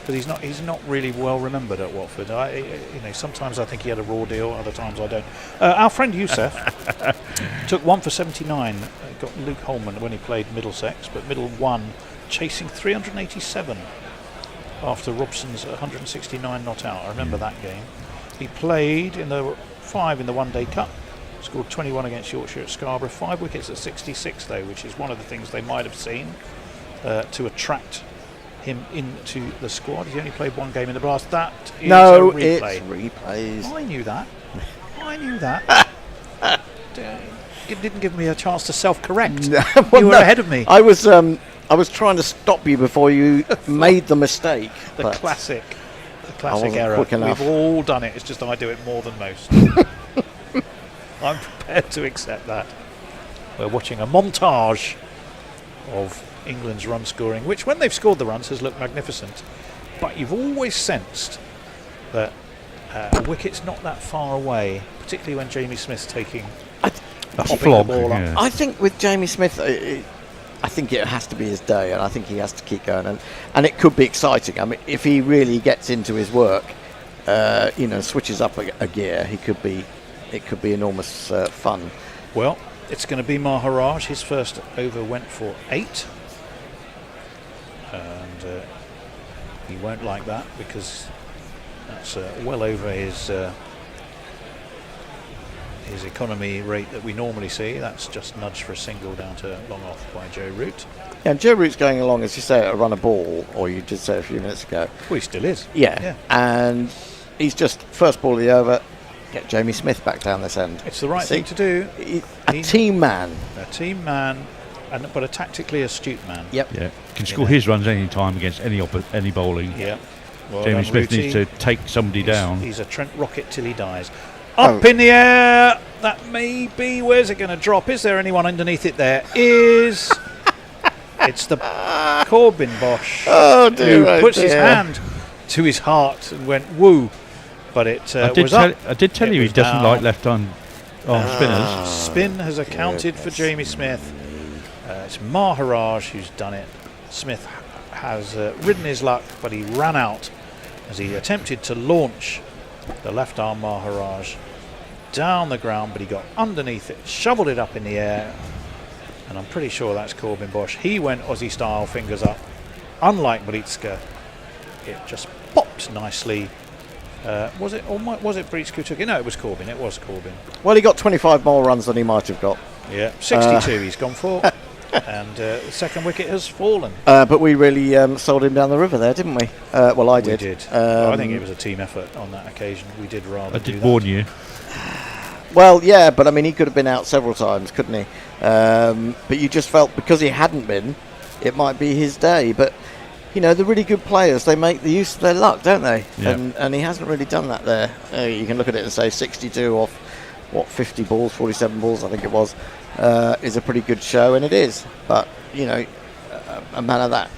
Because he's not really well remembered at Watford. Sometimes I think he had a raw deal, other times I don't. Our friend Youssef took 1 for 79. Got Luke Holman when he played Middlesex, but Middle won, chasing 387 after Robson's 169 not out. I remember that game. He played in the 5 in the One Day Cup. Scored 21 against Yorkshire at Scarborough. 5 wickets at 66 though, which is one of the things they might have seen to attract him into the squad. He's only played one game in the Blast. That is No, a replay. it's replays. I knew that. I knew that. It didn't give me a chance to self-correct. No, you were ahead of me. I was trying to stop you before you made the mistake. The classic wasn't error. quick enough. We've all done it. It's just I do it more than most. I'm prepared to accept that. We're watching a montage of England's run scoring, which when they've scored the runs has looked magnificent. But you've always sensed that a wicket's not that far away, particularly when Jamie Smith's taking flog, the ball yeah. up. I think with Jamie Smith, I think it has to be his day, and I think he has to keep going, and it could be exciting. I mean, if he really gets into his work, switches up a gear, it could be enormous fun. Well, it's going to be Maharaj. His first over went for 8, and he won't like that because that's well over his economy rate that we normally see. That's just nudged for a single down to long off by Joe Root. Yeah, and Joe Root's going along, as you say, at a run a ball, or you did say a few minutes ago. Well, he still is. Yeah. And he's just first ball of the over, get Jamie Smith back down this end. It's the right thing to do. A team man. A team man, but a tactically astute man. Yep. Yeah, can score his runs any time against any bowling. Yeah. Well Jamie done, Smith Rooty. needs to take somebody down. He's a Trent Rocket till he dies. Up in the air. That may be. Where's it going to drop? Is there anyone underneath it? There is. It's the Corbin Bosch who puts his hand to his heart and went woo. But it was up. I did tell you he doesn't like left-arm spinners. Spin has accounted for Jamie Smith. It's Maharaj who's done it. Smith has ridden his luck, but he ran out as he attempted to launch the left arm Maharaj down the ground, but he got underneath it, shoveled it up in the air, and I'm pretty sure that's Corbin Bosch. He went Aussie style, fingers up. Unlike Britska, it just popped nicely. Was it Britska who took it? No, it was Corbin. It was Corbin. Well, he got 25 more runs than he might have got. Yeah, 62 he's gone for. And the second wicket has fallen. But we really sold him down the river there, didn't we? Well, I did. We did. I think it was a team effort on that occasion. We did rather I did warn you. Well, yeah, but I mean, he could have been out several times, couldn't he? But you just felt because he hadn't been, it might be his day. But, you know, the really good players, they make the use of their luck, don't they? Yep. And he hasn't really done that there. You can look at it and say 62 off, 50 balls, 47 balls, I think it was, is a pretty good show, and it is. But, you know, a man of that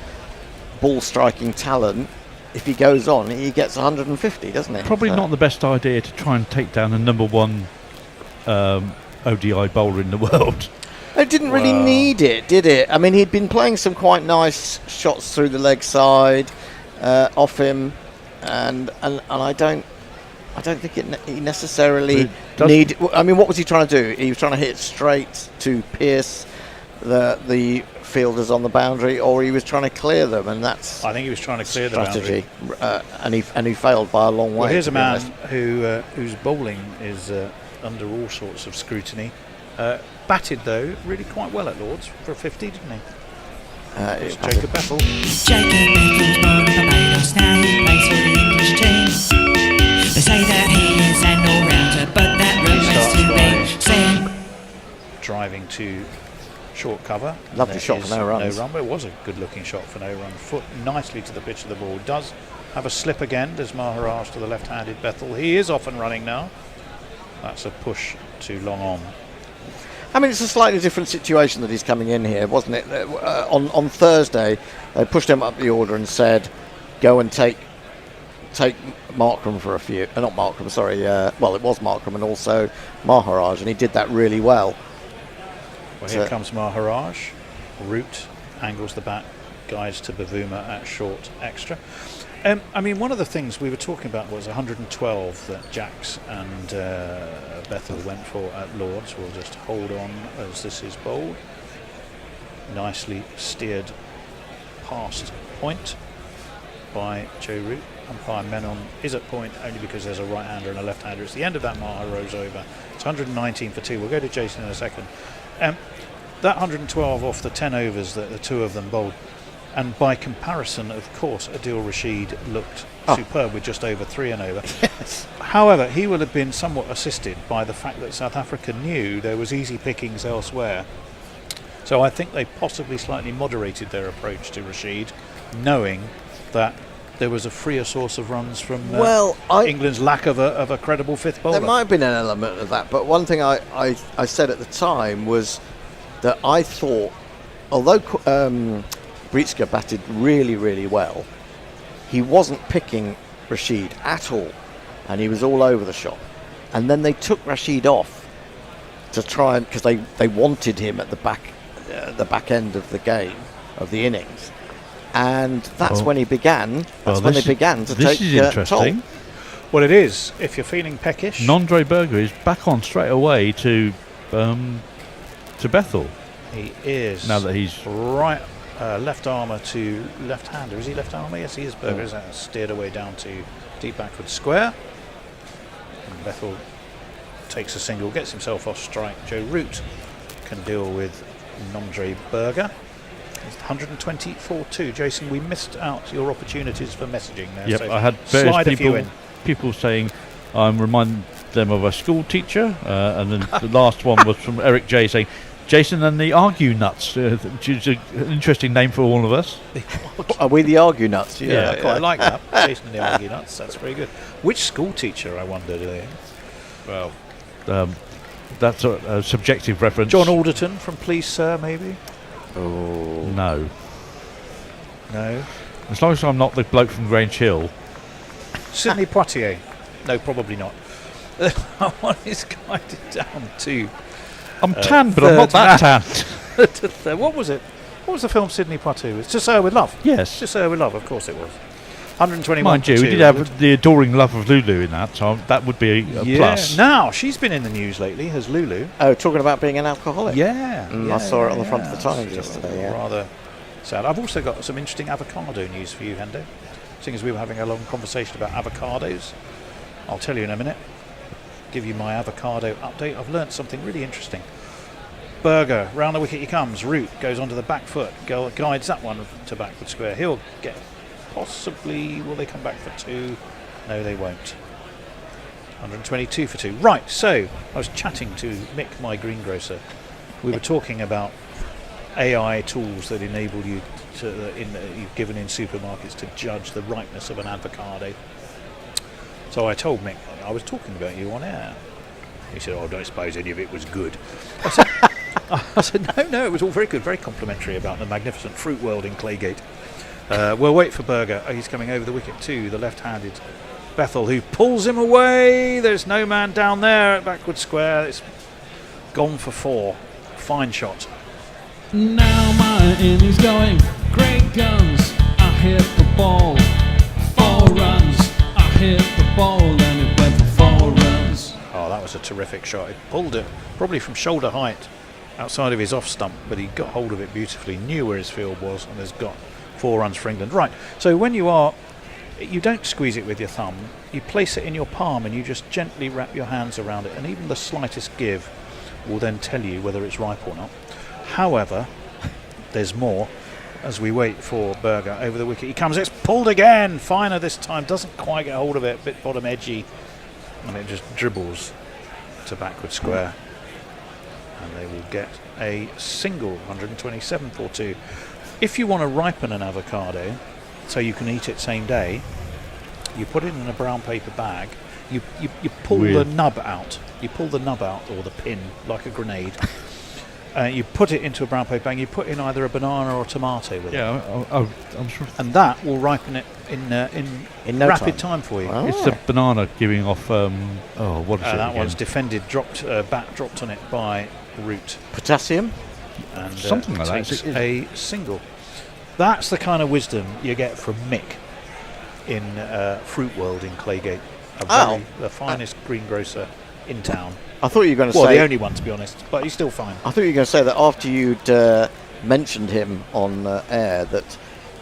ball-striking talent, if he goes on, he gets 150, doesn't he? Probably not the best idea to try and take down a number one ODI bowler in the world. It didn't really need it, did it? I mean, he'd been playing some quite nice shots through the leg side off him, and I don't think he necessarily need. I mean, what was he trying to do? He was trying to hit straight to pierce the fielders on the boundary, or he was trying to clear them, and that's. I think he was trying to clear strategy. the boundary. And he failed by a long way. Well, here's a man whose bowling is under all sorts of scrutiny. Batted though really quite well at Lords for 50, didn't he? It's Jacob Bethel. Jacob Bethel's born in Barbados, now he plays for the English team. They say that he is an all-rounder, but that remains to be seen. Driving to short cover. Lovely shot for no runs. No run, but it was a good-looking shot for no run. Foot nicely to the pitch of the ball. Does have a slip again. Does Maharaj to the left-handed Bethel. He is off and running now. That's a push to long on. I mean, it's a slightly different situation that he's coming in here, wasn't it? On Thursday, they pushed him up the order and said, go and take Markram for a few. Not Markram, sorry. Well, it was Markram and also Maharaj, and he did that really well. Well, here comes Maharaj. Root angles the bat, guides to Bavuma at short extra. I mean, one of the things we were talking about was 112 that Jacks and Bethel went for at Lords. We'll just hold on as this is bowled. Nicely steered past point by Joe Root. Umpire Menon is at point only because there's a right-hander and a left-hander. It's the end of that Maharaj over. It's 119 for 2. We'll go to Jason in a second. That 112 off the 10 overs that the two of them bowled And by comparison, of course, Adil Rashid looked superb with just over 3 and over. Yes. However, he will have been somewhat assisted by the fact that South Africa knew there was easy pickings elsewhere. So I think they possibly slightly moderated their approach to Rashid, knowing that there was a freer source of runs from England's lack of a credible fifth bowler. There might have been an element of that, but one thing I said at the time was that I thought, although Britska batted really, really well, he wasn't picking Rashid at all, and he was all over the shop. And then they took Rashid off to try and, because they wanted him at the back end of the game, of the innings, and that's when he began. When they began to take interesting. toll. Well, it is. If you're feeling peckish, Nondre Berger is back on straight away to Bethel. He is. Now that he's right. Left armour to left-hander. Is he left armour? Yes, he is. Berger is steered away down to deep backward square. And Bethel takes a single, gets himself off strike. Joe Root can deal with Nomdre Berger. It's 124-2. Jason, we missed out your opportunities for messaging there. Yep, so I had various people saying I'm reminding them of a school teacher, and then the last one was from Eric J saying Jason and the Argue Nuts, which is an interesting name for all of us. Are we the Argue Nuts? Yeah, I quite like that. Jason and the Argue Nuts, that's very good. Which school teacher, I wondered? Well, that's a subjective reference. John Alderton from Please Sir, maybe? Oh. No. No? As long as I'm not the bloke from Grange Hill. Sydney Poitier? No, probably not. One is guided down to... I'm tanned, but I'm not that tanned. What was it? What was the film Sydney Poitier? It's To Sir With Love. Yes. To Sir With Love, of course it was. 121. Mind you, we did have the adoring love of Lulu in that, so that would be a plus. Now, she's been in the news lately, has Lulu. Oh, talking about being an alcoholic? Yeah. I saw it on the front of the Times yesterday. Yeah. Rather sad. I've also got some interesting avocado news for you, Hendo. Seeing as we were having a long conversation about avocados, I'll tell you in a minute. Give you my avocado update. I've learnt something really interesting. Berger, round the wicket he comes. Root goes onto the back foot, guides that one to backward square. He'll get possibly, will they come back for 2? No, they won't. 122 for 2. Right, so I was chatting to Mick, my greengrocer. We were talking about AI tools that enable you to, you've given in supermarkets to judge the ripeness of an avocado. So I told Mick, I was talking about you on air. He said, I don't suppose any of it was good. I said, no, it was all very good, very complimentary about the magnificent fruit world in Claygate. We'll wait for Berger. He's coming over the wicket too, the left-handed Bethel, who pulls him away. There's no man down there at backward square. It's gone for 4. Fine shot. Now my innings going, great guns. I hit the ball, 4 runs. I hit the ball and it went for 4 runs. Oh, that was a terrific shot. He pulled it probably from shoulder height outside of his off stump, but he got hold of it beautifully, knew where his field was, and has got 4 runs for England. Right, so when you don't squeeze it with your thumb, you place it in your palm and you just gently wrap your hands around it, and even the slightest give will then tell you whether it's ripe or not. However, there's more as we wait for Berger over the wicket. He comes, it's pulled again, finer this time, doesn't quite get hold of it, a bit bottom edgy, and it just dribbles to backward square. And they will get a single, 127 for 2. If you want to ripen an avocado so you can eat it same day, you put it in a brown paper bag, you pull the nub out. You pull the nub out, or the pin, like a grenade. You put it into a brown paper bag, you put in either a banana or a tomato with it. Yeah, I'm sure. And that will ripen it in no rapid time for you. Wow. It's the banana giving off, what is it That again? one's defended, bat dropped on it by Root. Potassium? And something like that. Takes a single. That's the kind of wisdom you get from Mick in Fruit World in Claygate. The finest greengrocer in town. I thought you were going to say... Well, the say... only one, to be honest, but he's still fine. I thought you were going to say that after you'd mentioned him on air, that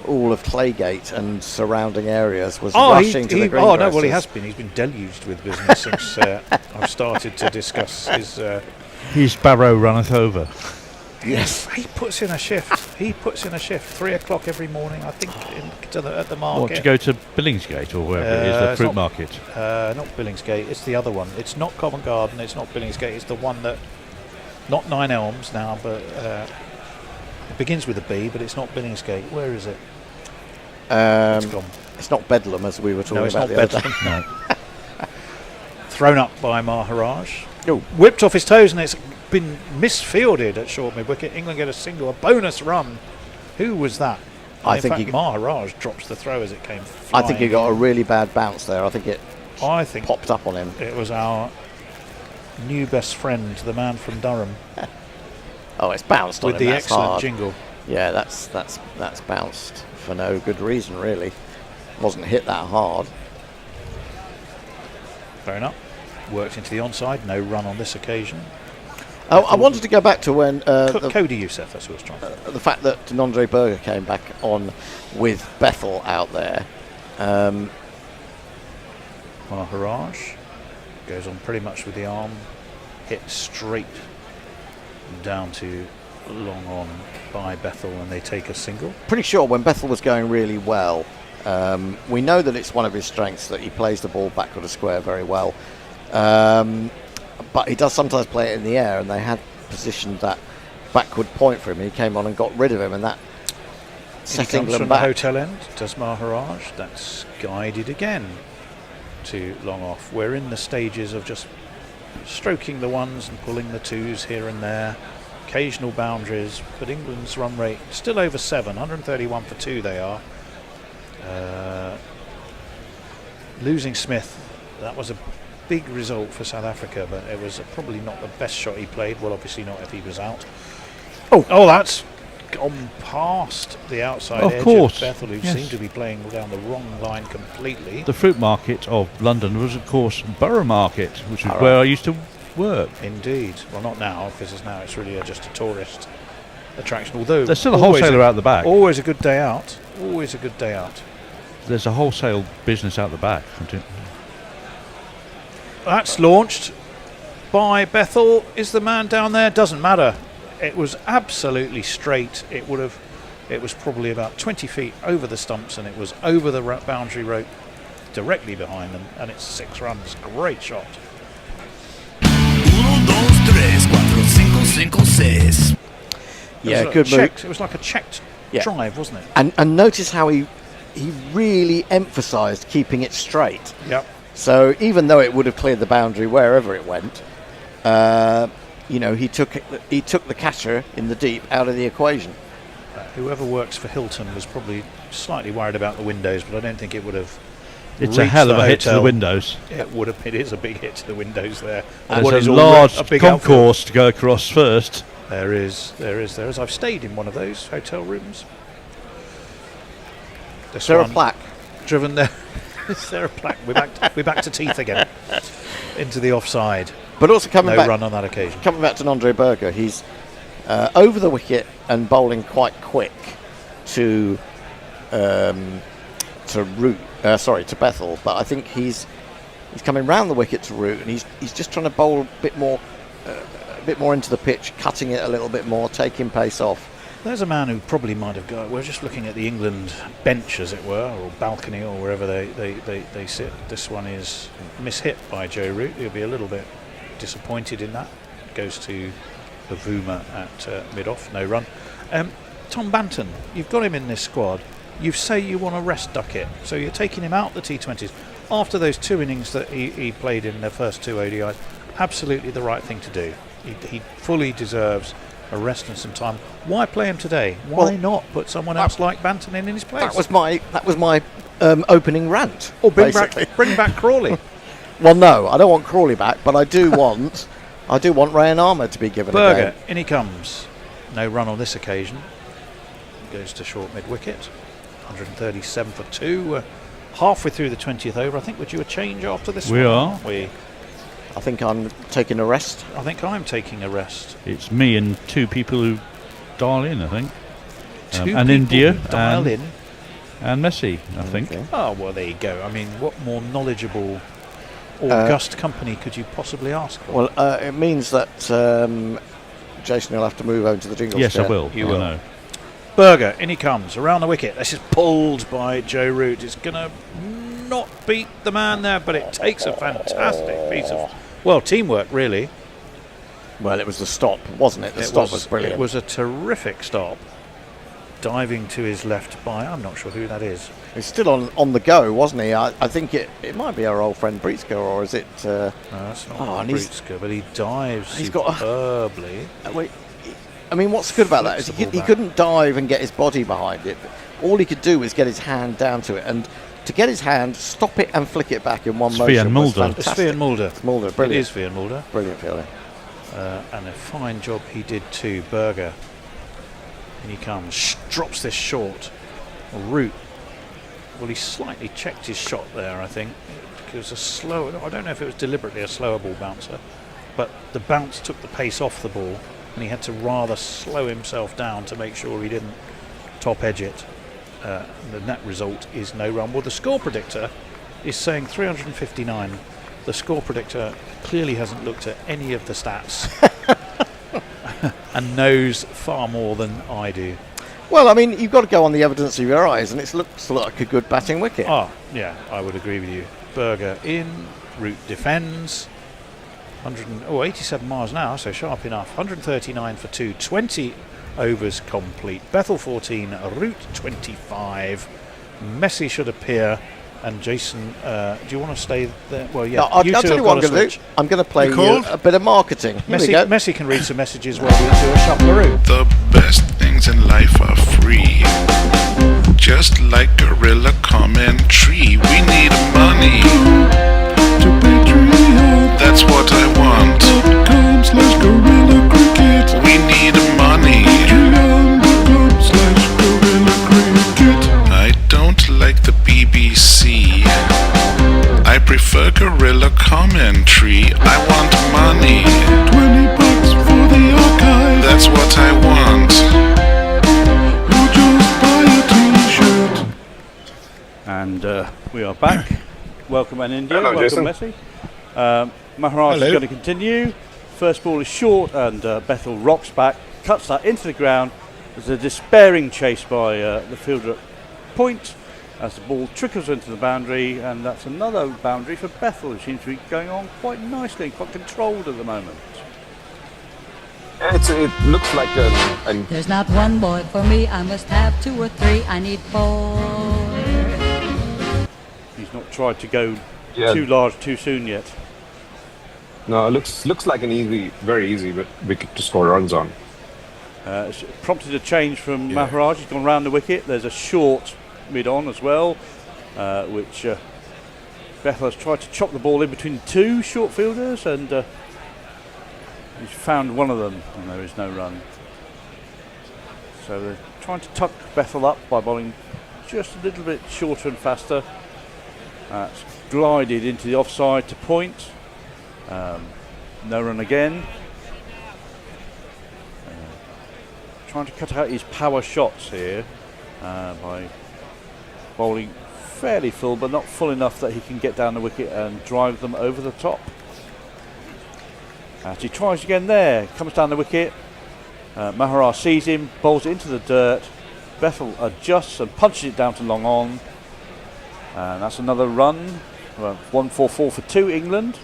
all of Claygate and surrounding areas was rushing to the greengrocers. Oh, no, well, he has been. He's been deluged with business since I've started to discuss his... His barrow runneth over. Yes. He puts in a shift. He puts in a shift. 3 o'clock every morning, I think, at the market. What, to go to Billingsgate or wherever it is, the fruit market? Not Billingsgate. It's the other one. It's not Covent Garden. It's not Billingsgate. It's the one that, not Nine Elms now, but it begins with a B. But it's not Billingsgate. Where is it? It's gone. It's not Bedlam, as we were talking it's about not the other Bedlam. day. No. Thrown up by Maharaj. Oh. Whipped off his toes, and it's been misfielded at short mid-wicket. England get a single, a bonus run. Who was that? I think Maharaj drops the throw as it came flying. I think he got a really bad bounce there. I think it popped up on him. It was our new best friend, the man from Durham. Oh, it's bounced on with him. the That's excellent hard. jingle. Yeah, that's bounced for no good reason, really. Wasn't hit that hard. Fair enough. Worked into the onside. No run on this occasion. Oh, I wanted to go back to when Cody Youssef, that's who I was trying to the fact that Nondre Berger came back on with Bethel out there. Maharaj goes on pretty much with the arm, hit straight down to long on by Bethel, and they take a single. Pretty sure when Bethel was going really well, we know that it's one of his strengths that he plays the ball backward of square very well. But he does sometimes play it in the air, and they had positioned that backward point for him. He came on and got rid of him, and that set England from back. The hotel end, does Maharaj. That's guided again to long off. We're in the stages of just stroking the ones and pulling the twos here and there. Occasional boundaries, but England's run rate still over 7, 131 for 2 they are. Losing Smith, that was a big result for South Africa, but it was probably not the best shot he played. Well, obviously not if he was out. Oh, that's gone past the outside edge of Bethel, who seemed to be playing down the wrong line completely. The fruit market of London was, of course, Borough Market, which is where I used to work. Indeed. Well, not now, because it's really just a tourist attraction. Although there's still a wholesaler out the back. Always a good day out. Always a good day out. There's a wholesale business out the back. That's launched by Bethel. Is the man down there? Doesn't matter. It was absolutely straight. It was probably about 20 feet over the stumps, and it was over the boundary rope directly behind them, and it's 6 runs. Great shot. 1, 2, 3, 4, 5, 6. Yeah, good move. It was like a checked drive, wasn't it? And notice how he really emphasised keeping it straight. Yep. So even though it would have cleared the boundary wherever it went, he took the catcher in the deep out of the equation. Whoever works for Hilton was probably slightly worried about the windows, but I don't think it would have. It's a hell of a hit to the windows. It would have. It is a big hit to the windows there. And there's a large concourse to go across first. There is. I've stayed in one of those hotel rooms. Is there a plaque? Driven there. Is there a plaque? We're back to teeth again. Into the offside. But also coming back, run on that occasion. Coming back to Nondre Berger, he's over the wicket and bowling quite quick to Bethel. But I think he's coming round the wicket to Root, and he's just trying to bowl a bit more into the pitch, cutting it a little bit more, taking pace off. There's a man who probably might have got. We're just looking at the England bench, as it were, or balcony, or wherever they sit. This one is mishit by Joe Root. He'll be a little bit disappointed in that. Goes to Bavuma at mid-off, no run. Tom Banton, you've got him in this squad. You say you want to rest Duckett, so you're taking him out the T20s after those 2 innings that he played in the first 2 ODIs. Absolutely the right thing to do. He fully deserves a rest and some time. Why play him today? Why not put someone else like Banton in his place? That was my opening rant. Or bring back Crawley. Well, no, I don't want Crawley back, but I do want Rayan Armour to be given Berger, a game. in he comes. No run on this occasion. Goes to short mid-wicket. 137 for 2. Halfway through the 20th over. I think we're due a change after this one. Are. I think I'm taking a rest. I think I'm taking a rest. It's me and 2 people who dial in, I think. 2 and India dial in. And Messi, I think. Oh, well, there you go. I mean, what more knowledgeable, august company could you possibly ask for? Well, it means that Jason, you'll have to move over to the jingle. Yes, chair. I will. You I will. know. Berger, in he comes, around the wicket. This is pulled by Joe Root. It's going to not beat the man there, but it takes a fantastic piece of, well, teamwork, really. Well, it was the stop, wasn't it? The stop was brilliant. It was a terrific stop. Diving to his left by, I'm not sure who that is. He's still on the go, wasn't he? I think it might be our old friend Breetzka, or is it... No, that's not Breetzka, but he dives superbly. I mean, what's good about that is he couldn't dive and get his body behind it. All he could do was get his hand down to it, and to get his hand, stop it and flick it back in one motion was fantastic. It's Vian Mulder. It's Mulder, brilliant. It is Vian Mulder. Brilliant feeling. And a fine job he did too, Berger. And he comes, drops this short. Root. Well, he slightly checked his shot there, I think. It was a slow, I don't know if it was deliberately a slower ball bouncer, but the bounce took the pace off the ball, and he had to rather slow himself down to make sure he didn't top edge it. The net result is no run. Well, the score predictor is saying 359. The score predictor clearly hasn't looked at any of the stats and knows far more than I do. Well, I mean, you've got to go on the evidence of your eyes, and it looks like a good batting wicket. Oh, yeah, I would agree with you. Berger in, Root defends. 87 miles an hour, so sharp enough. 139 for 2, 20 overs complete. Bethel 14, Root 25. Messi should appear. And Jason, do you want to stay there? Well, yeah. No, I'll tell you what I'm going to do. I'm going to play you a bit of marketing. Messi can read some messages while we do a shuffle. The best things in life are free. Just like Gorilla Commentary, we need money. That's what I want. .com/Gorilla Cricket. We need money. I don't like the BBC. I prefer Gorilla Commentary. I want money. $20 for the archive. That's what I want. Or just buy a t-shirt. And we are back. Welcome in India. Hello, welcome Jason. Messi. Maharaj is going to continue. First ball is short, and Bethel rocks back, cuts that into the ground. There's a despairing chase by the fielder at point as the ball trickles into the boundary, and that's another boundary for Bethel, who seems to be going on quite nicely and quite controlled at the moment. It looks like an There's not one boy for me, I must have 2 or 3, I need 4. He's not tried to go Yeah. too large too soon yet. No, it looks like an very easy wicket to score runs on. It's prompted a change from Maharaj. He's gone round the wicket. There's a short mid-on as well, which Bethel has tried to chop the ball in between 2 short fielders, and he's found one of them, and there is no run. So they're trying to tuck Bethel up by bowling just a little bit shorter and faster. It's glided into the offside to point. No run again. Trying to cut out his power shots here by bowling fairly full, but not full enough that he can get down the wicket and drive them over the top. As he tries again there, comes down the wicket. Maharaj sees him, bowls it into the dirt. Bethel adjusts and punches it down to long on. And that's another run. 144 for 2 England.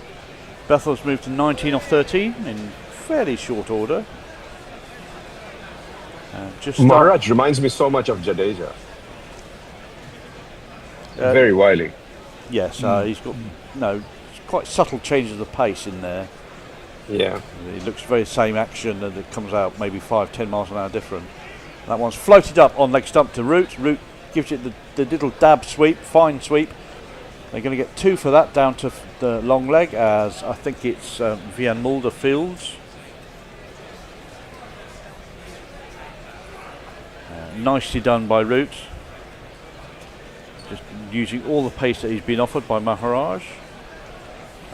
Bethel's moved to 19 off 13 in fairly short order. Maharaj reminds me so much of Jadeja. Very wily. Yes, he's got quite subtle changes of the pace in there. Yeah. It looks very same action, and it comes out maybe 5-10 miles an hour different. That one's floated up on leg stump to Root. Root gives it the little dab sweep, fine sweep. They're going to get 2 for that down to the long leg, as I think it's Vian Mulder fields. Nicely done by Root. Just using all the pace that he's been offered by Maharaj.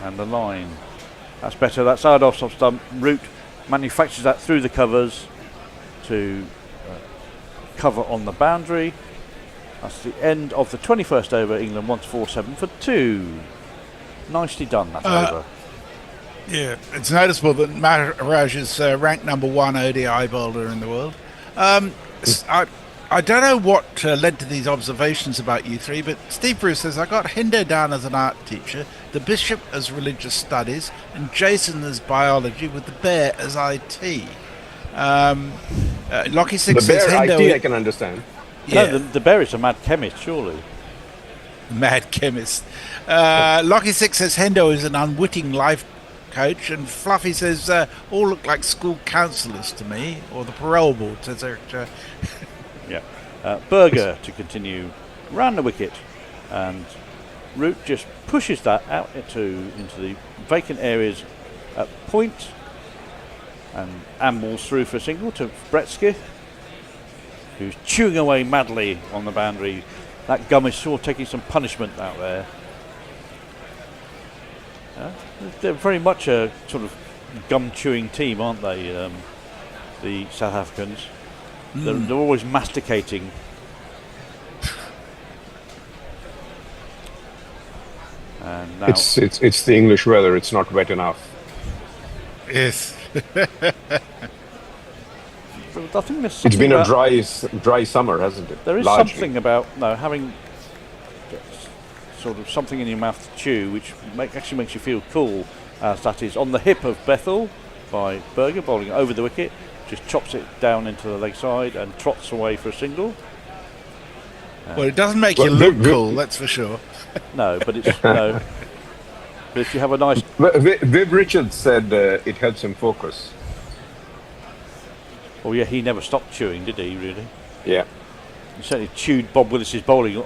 And the line. That's better. That's out off stump. Root manufactures that through the covers to cover on the boundary. That's the end of the 21st over. England 147 for 2. Nicely done, that over. Yeah, it's noticeable that Maharaj is ranked number 1 ODI bowler in the world. I don't know what led to these observations about you three, but Steve Bruce says, I got Hendo down as an art teacher, the Bishop as religious studies, and Jason as biology, with the Bear as IT. Lockie Six The says Bear Hendo... IT I can understand. Yeah. No, the Bear is a mad chemist, surely. Mad chemist. Lockie Six says Hendo is an unwitting life coach, and Fluffy says all look like school counsellors to me, or the parole board, says Eric. Yeah. Berger to continue round the wicket, and Root just pushes that out into the vacant areas at point, and ambles through for a single to Bretsky, who's chewing away madly on the boundary. That gum is sure taking some punishment out there. They're very much a sort of gum-chewing team, aren't they, the South Africans? They're always masticating. And now It's the English weather. It's not wet enough. Yes. I think there's It's something been a about- dry summer, hasn't it? There is Largely. something about having sort of something in your mouth to chew, which actually makes you feel cool. As that is on the hip of Bethel by Berger, bowling over the wicket, just chops it down into the leg side and trots away for a single. Well, it doesn't make you look cool, that's for sure. No, but it's no. But if you have a nice, Viv Richards said it helps him focus. oh yeah, he never stopped chewing, did he? Really? Yeah. He certainly chewed Bob Willis's bowling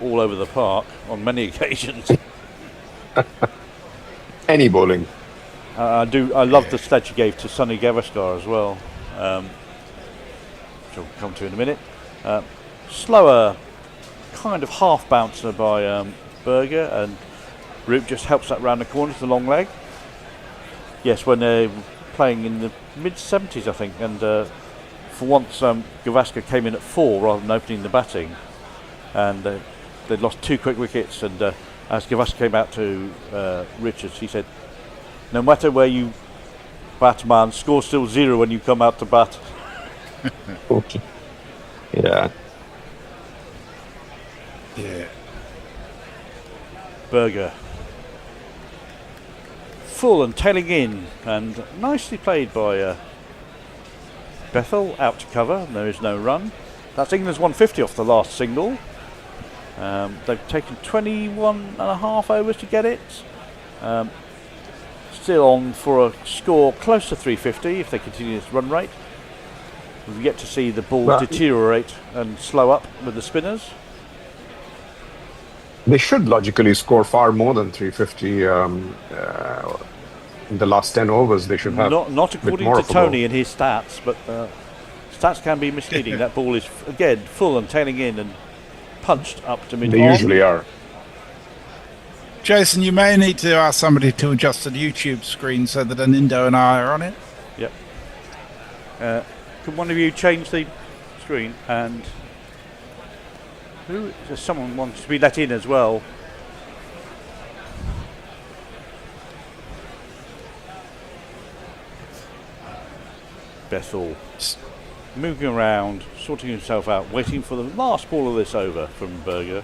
all over the park on many occasions. Any bowling. I love the sledge he gave to Sonny Gavaskar as well, which I'll come to in a minute. Slower kind of half bouncer by Berger, and Root just helps that round the corner to the long leg. Yes, when they're playing in the mid-70s, I think, and for once Gavaskar came in at 4 rather than opening the batting, and they'd lost 2 quick wickets, and as Gavaskar came out to Richards, he said, no matter where you bat, man, score still 0 when you come out to bat. Okay. Yeah. Yeah. Berger. Full and tailing in, and nicely played by Bethel, out to cover, and there is no run. That's England's 150 off the last single. They've taken 21 and a half overs to get it. Still on for a score close to 350 if they continue this run rate. We've yet to see the ball deteriorate and slow up with the spinners. They should logically score far more than 350 in the last 10 overs. They should have Not a bit according more to of a ball. Tony and his stats, but stats can be misleading. That ball is again full and tailing in and punched up to mid. They usually are. Jason, you may need to ask somebody to adjust the YouTube screen so that an Indo and I are on it. Yep. Can one of you change the screen? And someone wants to be let in as well. Bethel moving around, sorting himself out, waiting for the last ball of this over from Berger.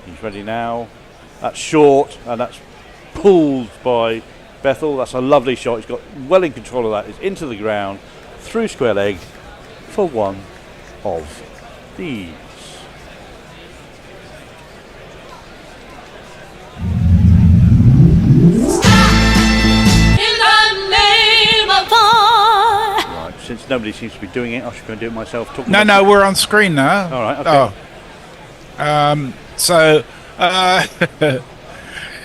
He's ready now. That's short, and that's pulled by Bethel. That's a lovely shot. He's got well in control of that. It's into the ground, through square leg, for one of these. Right, since nobody seems to be doing it, I should go and do it myself. No, we're on screen now. All right, okay. So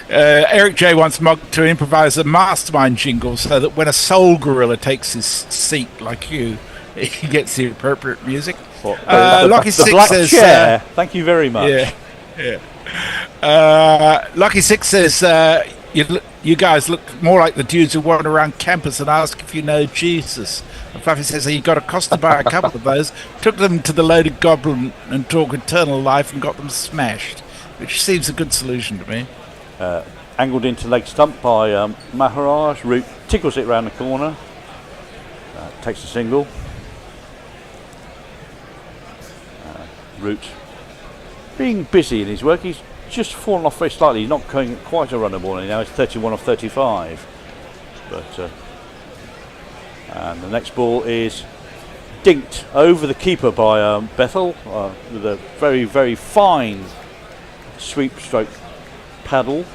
Eric J wants Mog to improvise a mastermind jingle so that when a soul gorilla takes his seat like you, he gets the appropriate music. Lucky Six black says, chair. Thank you very much. Lucky Six says you guys look more like the dudes who wander around campus and ask if you know Jesus. And Fluffy says he got accosted by a couple of those, took them to the loaded goblin and talk eternal life and got them smashed, which seems a good solution to me. angled into leg stump by Maharaj. Root tickles it round the corner. Takes a single. Root being busy in his work. He's just fallen off very slightly. He's not going quite a runner ball now. It's 31 off 35. But and the next ball is dinked over the keeper by Bethel with a very, very fine sweep stroke paddle.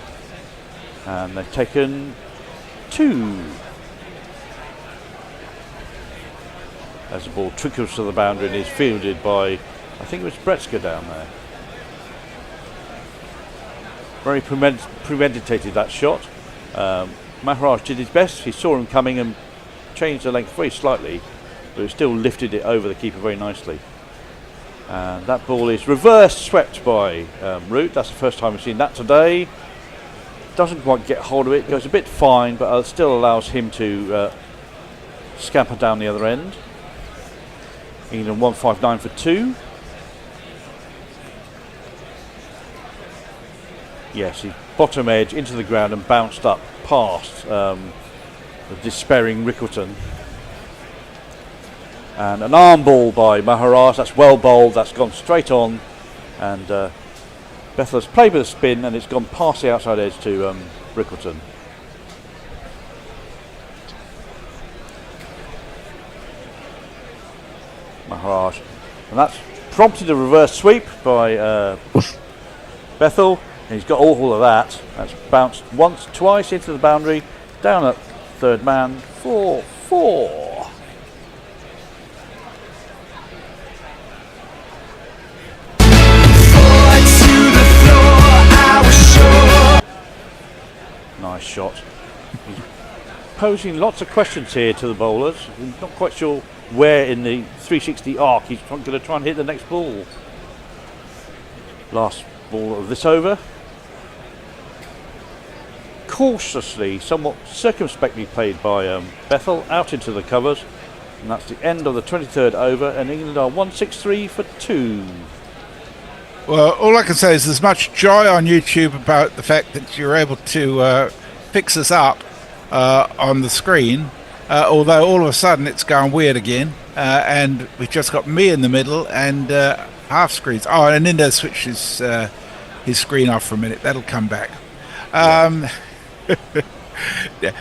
And they've taken 2. As the ball trickles to the boundary and is fielded by, I think it was Bretzka down there. Very premeditated, that shot. Maharaj did his best. He saw him coming and changed the length very slightly, but it still lifted it over the keeper very nicely. And that ball is reverse swept by Root. That's the first time we've seen that today. Doesn't quite get hold of it. Goes a bit fine, but still allows him to scamper down the other end. England 159 for 2. Yes, he bottom edge into the ground and bounced up past the despairing Rickleton. And an arm ball by Maharaj. That's well bowled. That's gone straight on. And Bethler's played with a spin and it's gone past the outside edge to Rickleton. Maharaj. And that's prompted a reverse sweep by Bethel. And he's got all of that. That's bounced once, twice into the boundary, down at third man, 4-4. Nice shot. He's posing lots of questions here to the bowlers. He's not quite sure where in the 360 arc he's going to try and hit the next ball. Last ball of this over. Cautiously, somewhat circumspectly played by Bethel out into the covers, and that's the end of the 23rd over, and England are 163 for 2. Well, all I can say is there's much joy on YouTube about the fact that you're able to fix us up on the screen, although all of a sudden it's gone weird again, and we've just got me in the middle and half screens. Oh, and Indo switches his screen off for a minute. That'll come back. Yeah.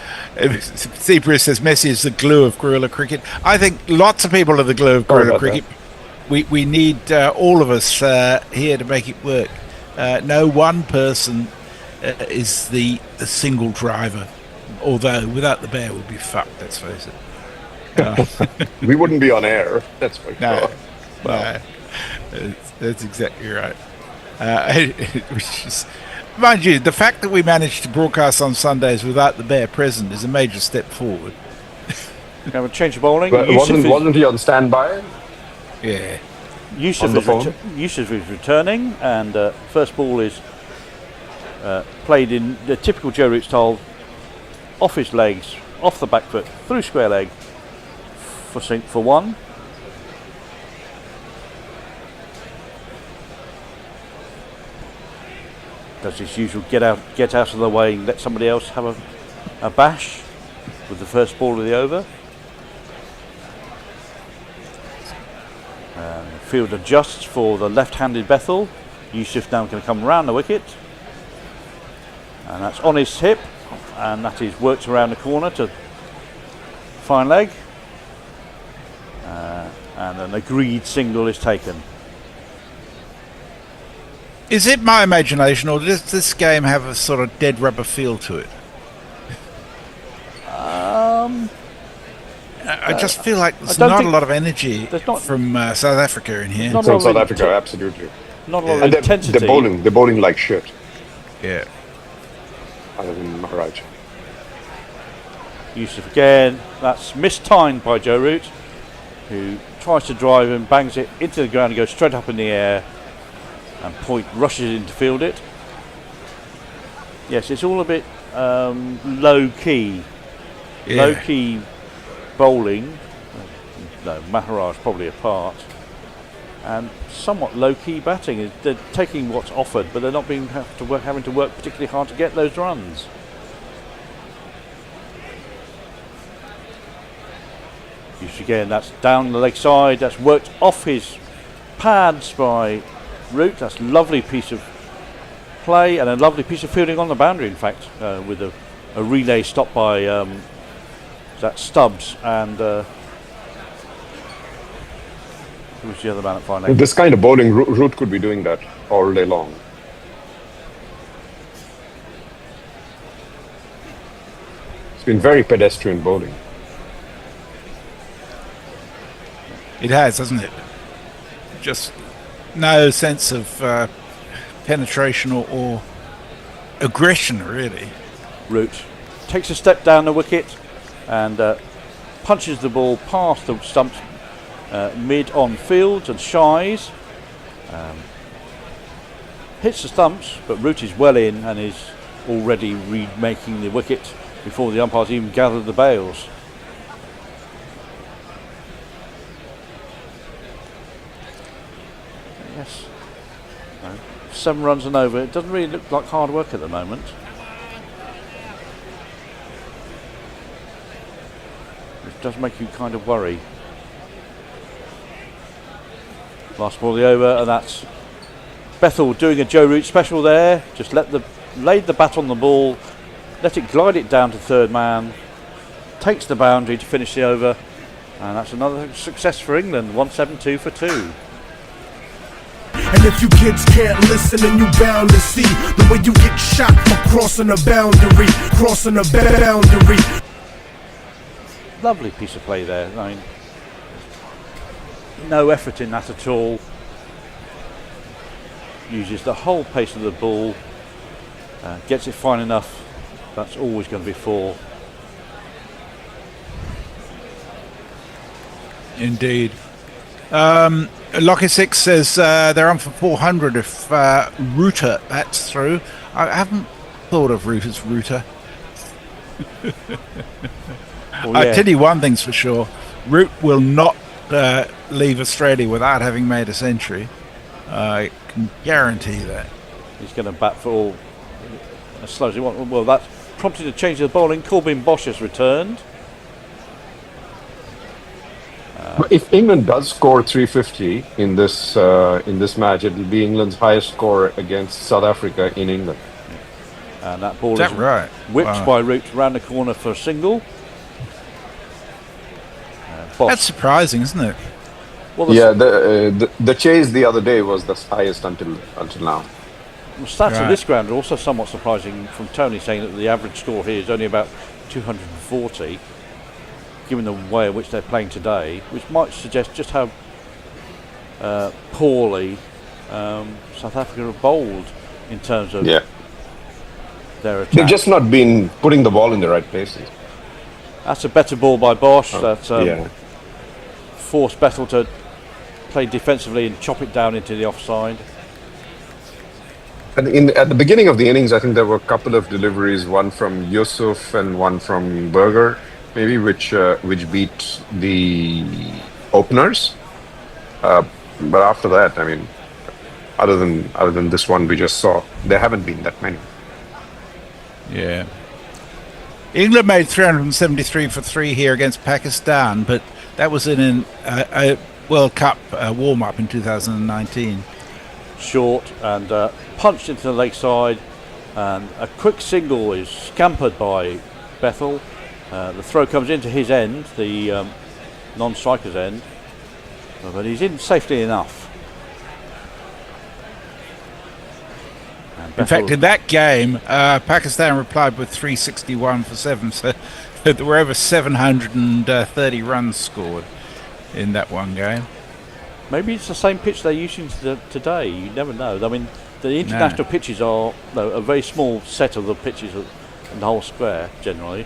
Steve Bruce says Messi is the glue of guerrilla cricket. I think lots of people are the glue of guerrilla cricket. We need all of us here to make it work. No one person is the single driver, although without the bear we'd be fucked, let's face it. We wouldn't be on air, that's for sure. No, that's exactly right. Which is, mind you, the fact that we managed to broadcast on Sundays without the bear present is a major step forward. Going to change of bowling. But wasn't he on standby? Yeah. Yusuf is returning, and first ball is played in the typical Joe Root style, off his legs, off the back foot, through square leg for 1. Does his usual get out of the way and let somebody else have a bash with the first ball of the over. Field adjusts for the left-handed Bethel. Yusuf now going to come around the wicket, and that's on his hip, and that is worked around the corner to fine leg, and an agreed single is taken. Is it my imagination, or does this game have a sort of dead rubber feel to it? I just feel like there's not a lot of energy from South Africa in here. From South Africa, absolutely. Not a lot of intensity. They're bowling like shit. Yeah. Other than Maharaj. Yusuf again. That's mistimed by Joe Root, who tries to drive and bangs it into the ground and goes straight up in the air, and Point rushes in to field it. Yes, it's all a bit low key. Yeah. Low key bowling. No, Maharaj probably apart. and somewhat low-key batting. They're taking what's offered, but they're not having to work particularly hard to get those runs. Use again, that's down the leg side, that's worked off his pads by Root. That's a lovely piece of play and a lovely piece of fielding on the boundary, in fact, with a relay stop by that Stubbs and who's the other man at fine leg? With this kind of bowling, Root could be doing that all day long. It's been very pedestrian bowling. It has, hasn't it? Just no sense of penetration or aggression, really. Root takes a step down the wicket and punches the ball past the stumps mid on field and shies. Hits the stumps, but Root is well in and is already remaking the wicket before the umpires even gathered the bails. Yes. No. 7 runs and over. It doesn't really look like hard work at the moment. Which does make you kind of worry. Last ball of the over, and that's Bethel doing a Joe Root special there. Just laid the bat on the ball, let it glide it down to third man, takes the boundary to finish the over, and that's another success for England. 172 for 2. And if you kids can't listen, then you bound to see the way you get shot for crossing a boundary, crossing a boundary. Lovely piece of play there. I mean, no effort in that at all. Uses the whole pace of the ball, gets it fine enough. That's always going to be 4. Indeed. Locky 6 says they're on for 400 if Rooter bats through. I haven't thought of Root as Rooter. Well, I tell you one thing's for sure: Root will not leave Australia without having made a century. I can guarantee that. He's going to bat for all as slow as he wants. Well, that's prompted a change of the bowling. Corbin Bosch has returned. If England does score 350 in this match, it will be England's highest score against South Africa in England. And that ball is right? Whipped by Root round the corner for a single. That's surprising, isn't it? Well, the chase the other day was the highest until now. The stats of this ground are also somewhat surprising, from Tony saying that the average score here is only about 240, given the way in which they're playing today, which might suggest just how poorly South Africa have bowled in terms of their attack. They've just not been putting the ball in the right places. That's a better ball by Bosch. That's forced Bethel to play defensively and chop it down into the offside. And at the beginning of the innings, I think there were a couple of deliveries, one from Yusuf and one from Berger, maybe, which beat the openers. But after that, I mean, other than this one we just saw, there haven't been that many. Yeah. England made 373 for 3 here against Pakistan, but that was in a World Cup warm-up in 2019. Short and punched into the leg side, and a quick single is scampered by Bethel. The throw comes into his end, the non-striker's end, but he's in safely enough. In fact, in that game, Pakistan replied with 361 for 7, so there were over 730 runs scored in that one game. Maybe it's the same pitch they're using today. You never know. I mean, the international pitches are a very small set of the pitches in the whole square, generally.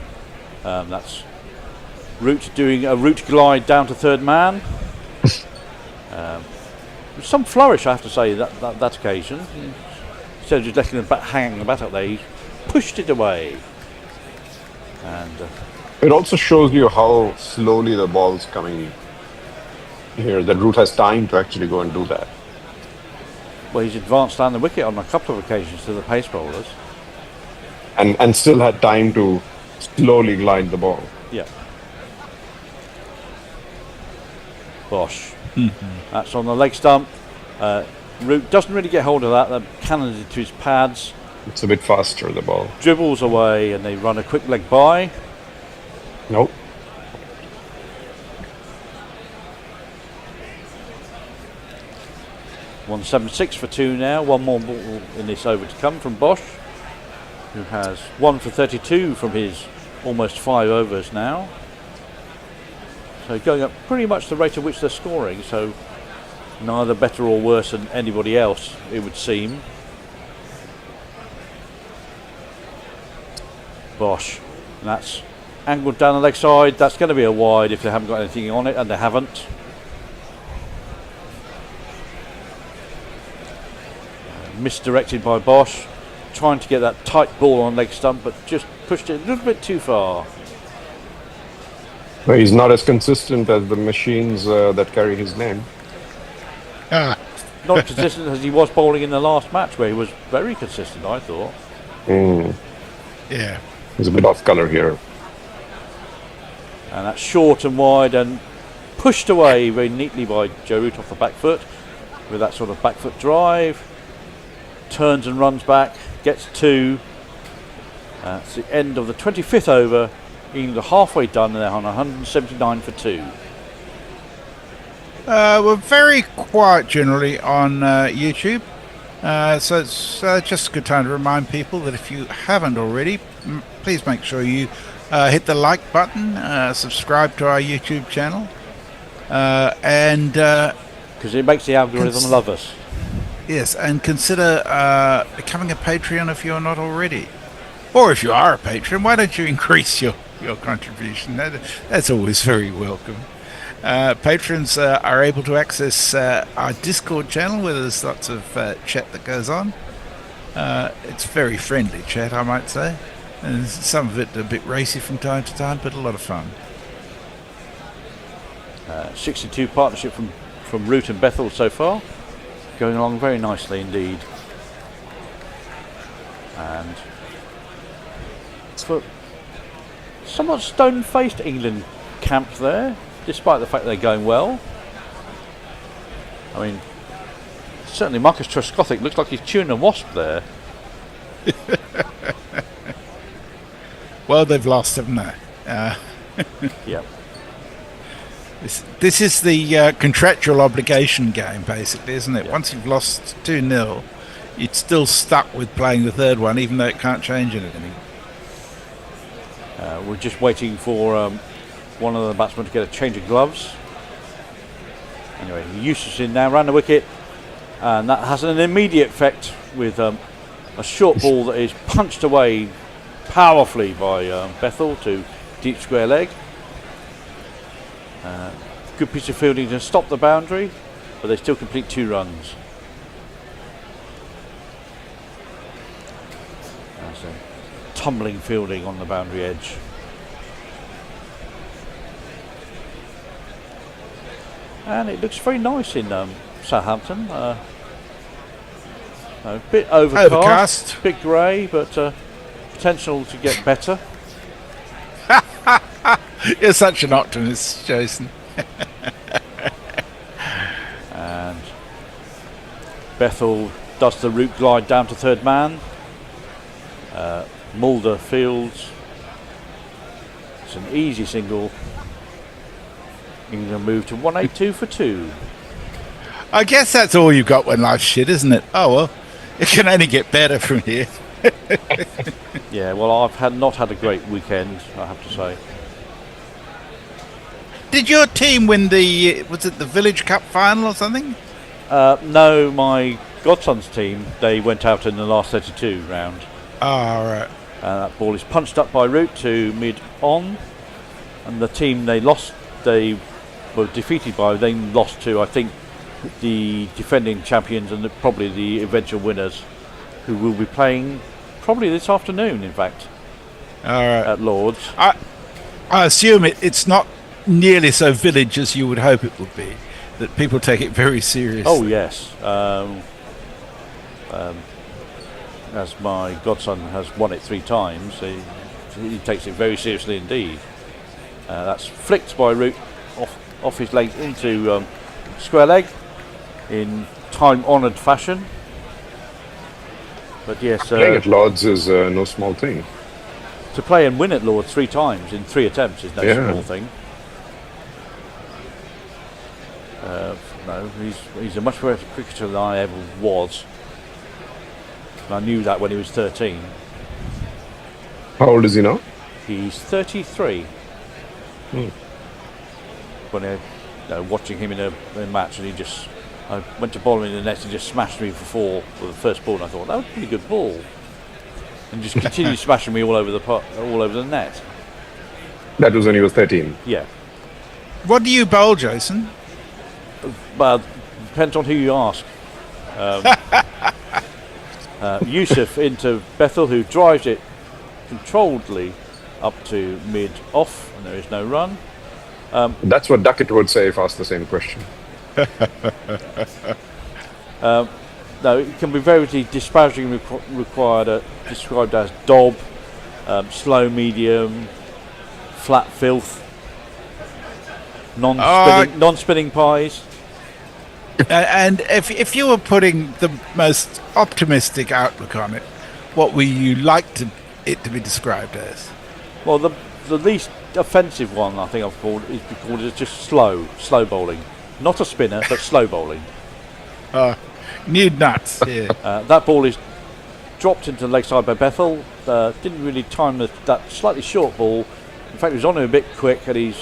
That's Root doing a Root glide down to third man. Some flourish, I have to say, that occasion. Instead of just letting the bat hang the bat up there, he pushed it away. And it also shows you how slowly the ball's coming here that Root has time to actually go and do that. Well, he's advanced down the wicket on a couple of occasions to the pace bowlers. And still had time to slowly glide the ball. Yeah. Bosh. That's on the leg stump. Root doesn't really get hold of that. They're cannoned into his pads. It's a bit faster, the ball. Dribbles away and they run a quick leg by. Nope. .176 for 2 now. One more ball in this over to come from Bosch, who has 1 for 32 from his almost 5 overs now. So going up pretty much the rate at which they're scoring, so neither better or worse than anybody else, it would seem. Bosch, and that's angled down the leg side. That's going to be a wide if they haven't got anything on it, and they haven't. Misdirected by Bosch, trying to get that tight ball on leg stump, but just pushed it a little bit too far. Well, he's not as consistent as the machines that carry his name. Not as consistent as he was bowling in the last match, where he was very consistent, I thought. Yeah. He's a bit off colour here. And that's short and wide and pushed away very neatly by Joe Root off the back foot with that sort of back foot drive. Turns and runs back, gets 2. It's the end of the 25th over. England are halfway done and they're on 179 for 2. We're very quiet generally on YouTube. So it's just a good time to remind people that if you haven't already, please make sure you hit the like button, subscribe to our YouTube channel, and because it makes the algorithm love us. Yes, and consider becoming a Patreon if you're not already. Or if you are a patron, why don't you increase your contribution? That's always very welcome. Patrons are able to access our Discord channel where there's lots of chat that goes on. It's very friendly chat, I might say. And some of it a bit racy from time to time, but a lot of fun. 62 partnership from Root and Bethel so far. Going along very nicely indeed. And for somewhat stone-faced England camp there, despite the fact they're going well. I mean, certainly Marcus Trescothick looks like he's chewing a wasp there. Well, they've lost, haven't they? Yeah. This is the contractual obligation game, basically, isn't it? Yeah. Once you've lost 2-0, you're still stuck with playing the third one, even though it can't change anything. We're just waiting for one of the batsmen to get a change of gloves. Anyway, Eustace in now, ran the wicket, and that has an immediate effect with a short ball that is punched away powerfully by Bethel to deep square leg. Good piece of fielding to stop the boundary, but they still complete 2 runs. That's a tumbling fielding on the boundary edge. And it looks very nice in Southampton. A bit overcast, a bit grey, but potential to get better. You're such an optimist, Jason. And Bethel does the route glide down to third man. Mulder fields. It's an easy single. England move to 182 for 2. I guess that's all you've got when life's shit, isn't it? Oh well, it can only get better from here. Yeah, well, I've not had a great weekend, I have to say. Did your team win was it the Village Cup final or something? No, my godson's team, they went out in the last 32 round. Oh, right. That ball is punched up by Root to mid-on, and the team they lost, they were defeated by, they lost to, I think, the defending champions and probably the eventual winners, who will be playing probably this afternoon, in fact, at Lord's. I assume it's not nearly so Village as you would hope it would be. that people take it very seriously. Oh yes. As my godson has won it 3 times, he takes it very seriously indeed. That's flicked by Root off his leg into square leg in time-honoured fashion. But yes, Playing at Lords is no small thing. to play and win at Lords 3 times in 3 attempts is no Yeah. small thing. No, he's a much better cricketer than I ever was. And I knew that when he was 13. How old is he now? He's 33. Hmm. When watching him in a match, and I went to bowl him in the net and just smashed me for 4 with the first ball, and I thought that was a pretty good ball, and just continued smashing me all over the net. That was when he was 13. Yeah, What do you bowl, Jason? but depends on who you ask. Yusuf into Bethel, who drives it controlledly up to mid-off, and there is no run. That's what Duckett would say if asked the same question. No, it can be very disparagingly described as dob, slow medium, flat filth, non-spinning pies. And if you were putting the most optimistic outlook on it, what would you like it to be described as? Well, the least offensive one I think I've called is just slow bowling, not a spinner but slow bowling. New nuts. Yeah. That ball is dropped into the leg side by Bethel. Didn't really time that slightly short ball. In fact, he was on him a bit quick, and he's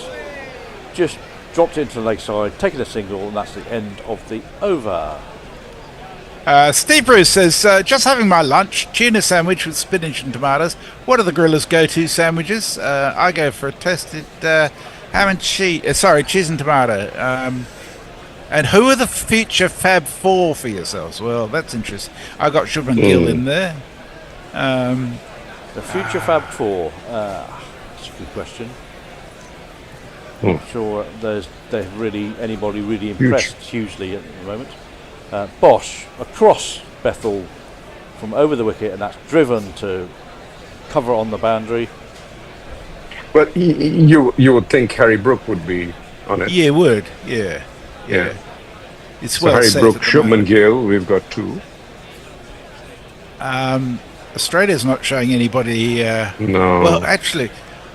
just dropped it into the leg side, taken a single, and that's the end of the over. Steve Bruce says, just having my lunch, tuna sandwich with spinach and tomatoes. What are the grillers' go-to sandwiches? I go for a toasted ham and cheese. Cheese and tomato. And who are the future Fab Four for yourselves? Well, that's interesting. I got Shubman Gill in there. The future Fab Four. That's a good question. Not sure there's anybody really impressed hugely at the moment. Bosch across Bethel from over the wicket, and that's driven to cover on the boundary. But you would think Harry Brook would be on it. Yeah, would. Yeah. It's So well Harry safe Brook, at the Shubman moment. Gill, we've got 2. Australia's not showing anybody. No. Well, actually,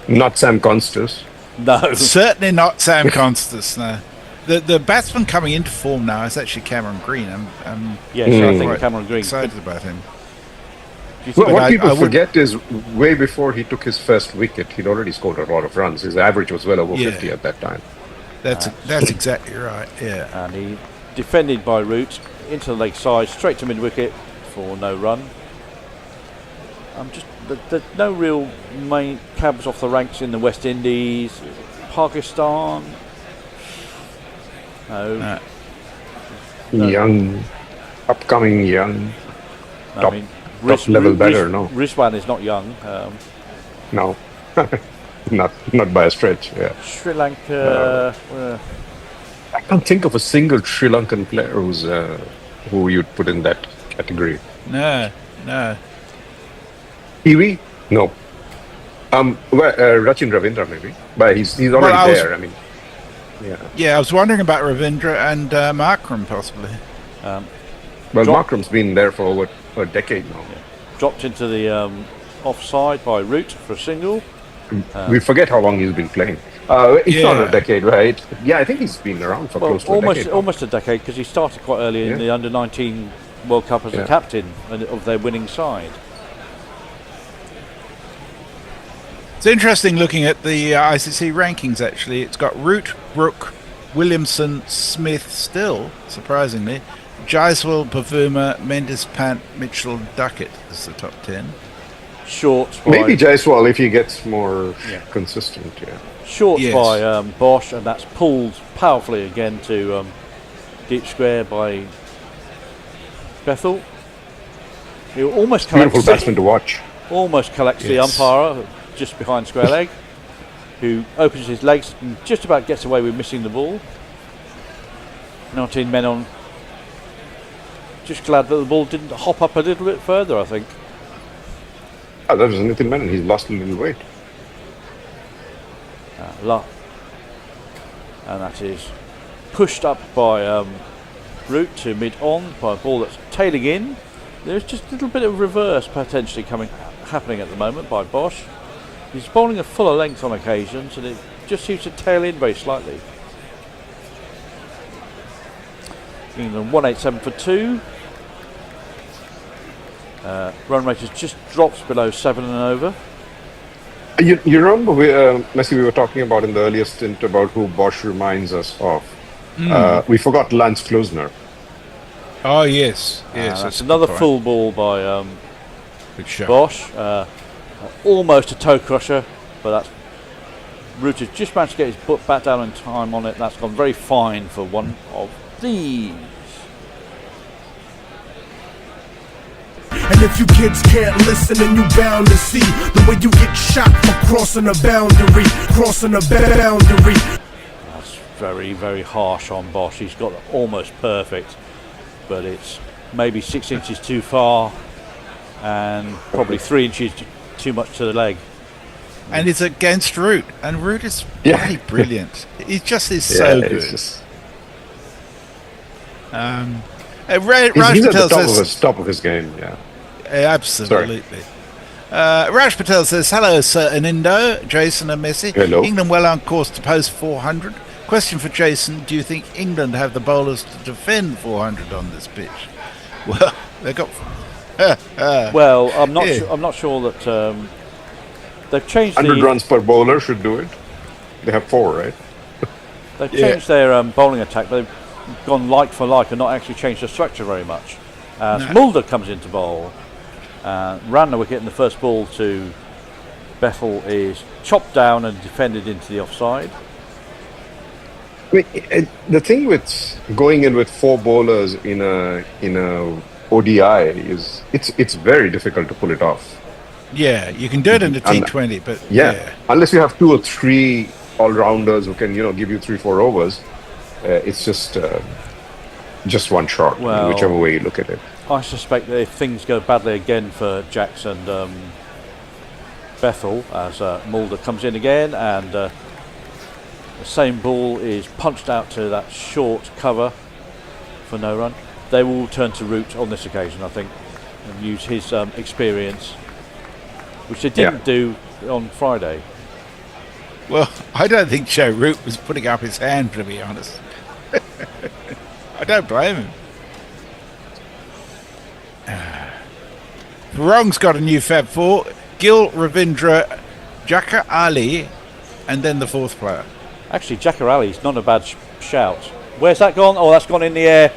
Not Sam Constas. No. certainly not Sam Constas. No. The batsman coming into form now is actually Cameron Green. I'm Yes, I think quite Cameron Green. excited about him. Do you think Well, what I people would- forget is way before he took his first wicket, he'd already scored a lot of runs. His average was well over Yeah. 50 at that time. That's exactly right. Yeah. And he defended by Root into the leg side, straight to mid wicket for no run. There's no real main cabs off the ranks in the West Indies, Pakistan. No. Young, upcoming young, I mean, top level batter, no. Rizwan is not young. No. not by a stretch, yeah. Sri Lanka. I can't think of a single Sri Lankan player who you'd put in that category. No. Kiwi? No. Rachin Ravindra maybe, but he's already Well, there. I mean, yeah. Yeah, I was wondering about Ravindra and Markram possibly. Well, Drop- Markram's been there for over a decade now. Dropped into the offside by Root for a single. We forget how long he's been playing. It's Yeah. not a decade, right? Yeah, I think he's been around for close to a decade. Almost a decade, because he started quite early in Yeah. the under-19 World Cup as a Yeah. captain of their winning side. It's interesting looking at the ICC rankings, actually. It's got Root, Brook, Williamson, Smith still, surprisingly. Jaiswal, Bavuma, Mendes, Pant, Mitchell, Duckett is the top 10. Short Maybe by, Jaiswal if he gets more consistent. Yeah. short Yes. by Bosch, and that's pulled powerfully again to deep square by Bethel. He almost Beautiful collects, batsman to watch. the Yes. umpire just behind square leg, who opens his legs and just about gets away with missing the ball. 19 men on. Just glad that the ball didn't hop up a little bit further, I think. Oh, that was 19 men. He's lost a little weight. And that is pushed up by Root to mid-on by a ball that's tailing in. There's just a little bit of reverse potentially happening at the moment by Bosch. He's bowling a fuller length on occasions, and it just seems to tail in very slightly. England 187 for 2. Run rate has just dropped below 7 and over. You remember, Messi, we were talking about in the earlier stint about who Bosch reminds us of. We forgot Lance Klosner. Oh, yes. That's another full ball by Bosch. Almost a toe crusher, but that's Root has just managed to get his foot back down in time on it. That's gone very fine for one of these. And if you kids can't listen, then you bound to see the way you get shot for crossing a boundary, crossing a boundary. That's very, very harsh on Bosch. He's got it almost perfect, but it's maybe 6 inches too far and probably 3 inches too much to the leg. And it's against Root, and Root is really brilliant. He just is so good. He's Raj at Patel the says, top of his game, yeah. Absolutely. Raj Patel says, hello, Sir Anindo, Jason and Messi. Hello. England well on course to post 400. Question for Jason, do you think England have the bowlers to defend 400 on this pitch? Well, they've got... well, I'm not sure that they've changed 100 runs per bowler should do it. They have 4, right? They've changed their bowling attack, but they've gone like for like and not actually changed the structure very much. Mulder comes into bowl. Ran the wicket, and the first ball to Bethel is chopped down and defended into the offside. I mean, the thing with going in with 4 bowlers in a ODI is it's very difficult to pull it off. Yeah, you can do it in the T20, but unless you have 2 or 3 all-rounders who can give you 3-4 overs, it's just one shot, whichever way you look at it. I suspect that if things go badly again for Jacks and Bethel, as Mulder comes in again, and the same ball is punched out to that short cover for no run, they will turn to Root on this occasion, I think, and use his experience, which they didn't do on Friday. Well, I don't think Joe Root was putting up his hand, to be honest. I don't blame him. Wrong's got a new Fab 4. Gil, Ravindra, Jaka Ali, and then the 4th player. Actually, Jaka Ali's not a bad shout. Where's that gone? Oh, that's gone in the air.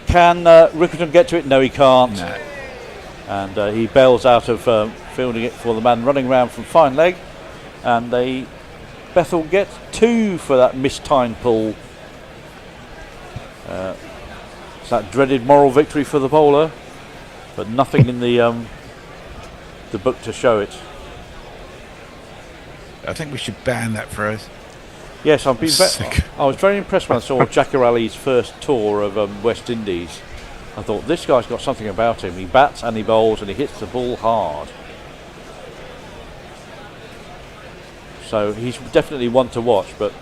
Can Rickerton get to it? No, he can't. No. And he bails out of fielding it for the man running around from fine leg. And Bethel get 2 for that mistimed pull. It's that dreaded moral victory for the bowler, but nothing in the book to show it. I think we should ban that phrase. Yes, I was very impressed when I saw Jaka Ali's first tour of West Indies. I thought, this guy's got something about him. He bats and he bowls and he hits the ball hard. So he's definitely one to watch, but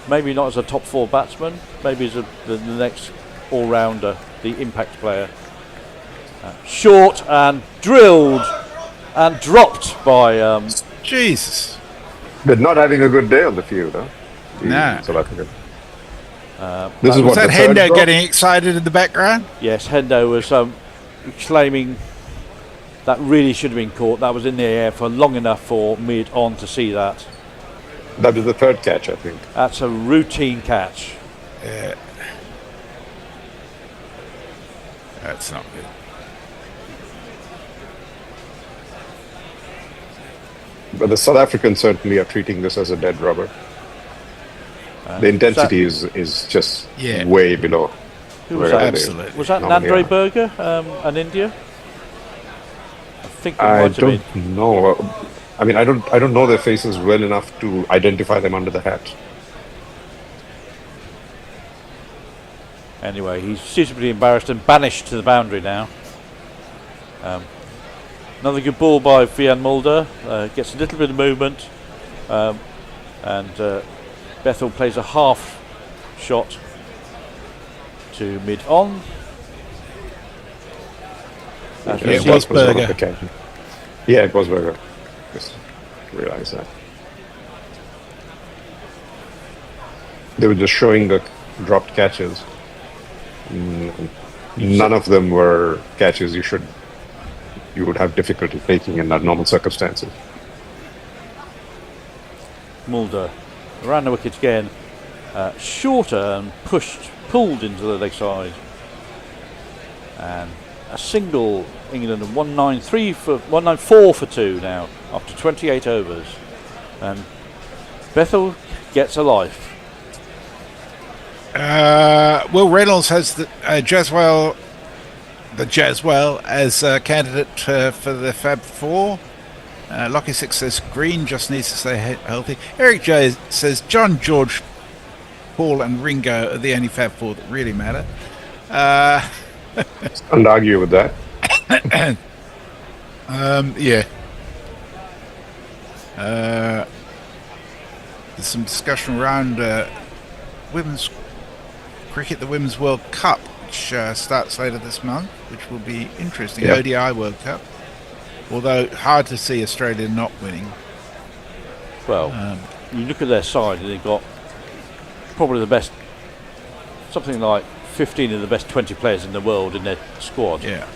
maybe not as a top 4 batsman, maybe as the next all-rounder, the impact player. Short and drilled and dropped by... Jesus. They're not having a good day on the field, huh? No. South Africa. Was that Hendo getting excited in the background? Yes, Hendo was claiming that really should have been caught. That was in the air for long enough for mid-on to see that. That was the 3rd catch, I think. That's a routine catch. Yeah. That's not good. But the South Africans certainly are treating this as a dead rubber. The intensity is just way below. Who was that? Absolutely. Was that Nandre Berger, an India? I think it might have been. I don't know. I mean, I don't know their faces well enough to identify them under the hat. Anyway, he's suitably embarrassed and banished to the boundary now. Another good ball by Vian Mulder. Gets a little bit of movement. And Bethel plays a half shot to mid-on. It was Berger. Yeah, it was Berger. Just realised that. They were just showing the dropped catches. None of them were catches you would have difficulty taking in normal circumstances. Mulder around the wicket again, shorter and pulled into the leg side, and a single. England 194 for 2 now after 28 overs, and Bethel gets a life. Will Reynolds has the Jaswell as a candidate for the Fab Four. Lockie 6 says Green just needs to stay healthy. Eric J says John, George, Paul and Ringo are the only Fab Four that really matter. Can't argue with that. Yeah. There's some discussion around women's cricket, the Women's World Cup, which starts later this month, which will be interesting. Yep. ODI World Cup. Although hard to see Australia not winning. Well, you look at their side and they've got probably the best, something like 15 of the best 20 players in the world in their squad. Yeah.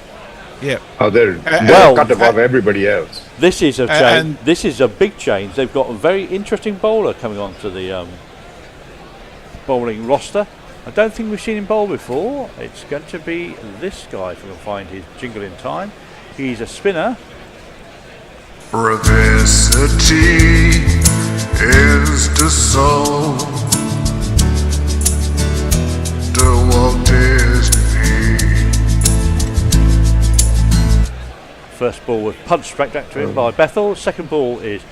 Yeah. Oh, they're well, cut above everybody else. This is a change. This is a big change. They've got a very interesting bowler coming onto the bowling roster. I don't think we've seen him bowl before. It's going to be this guy, if we can find his jingle in time. He's a spinner. Privacy is the soul. The Walt Disney. First ball was punched straight back to him by Bethel. Second ball is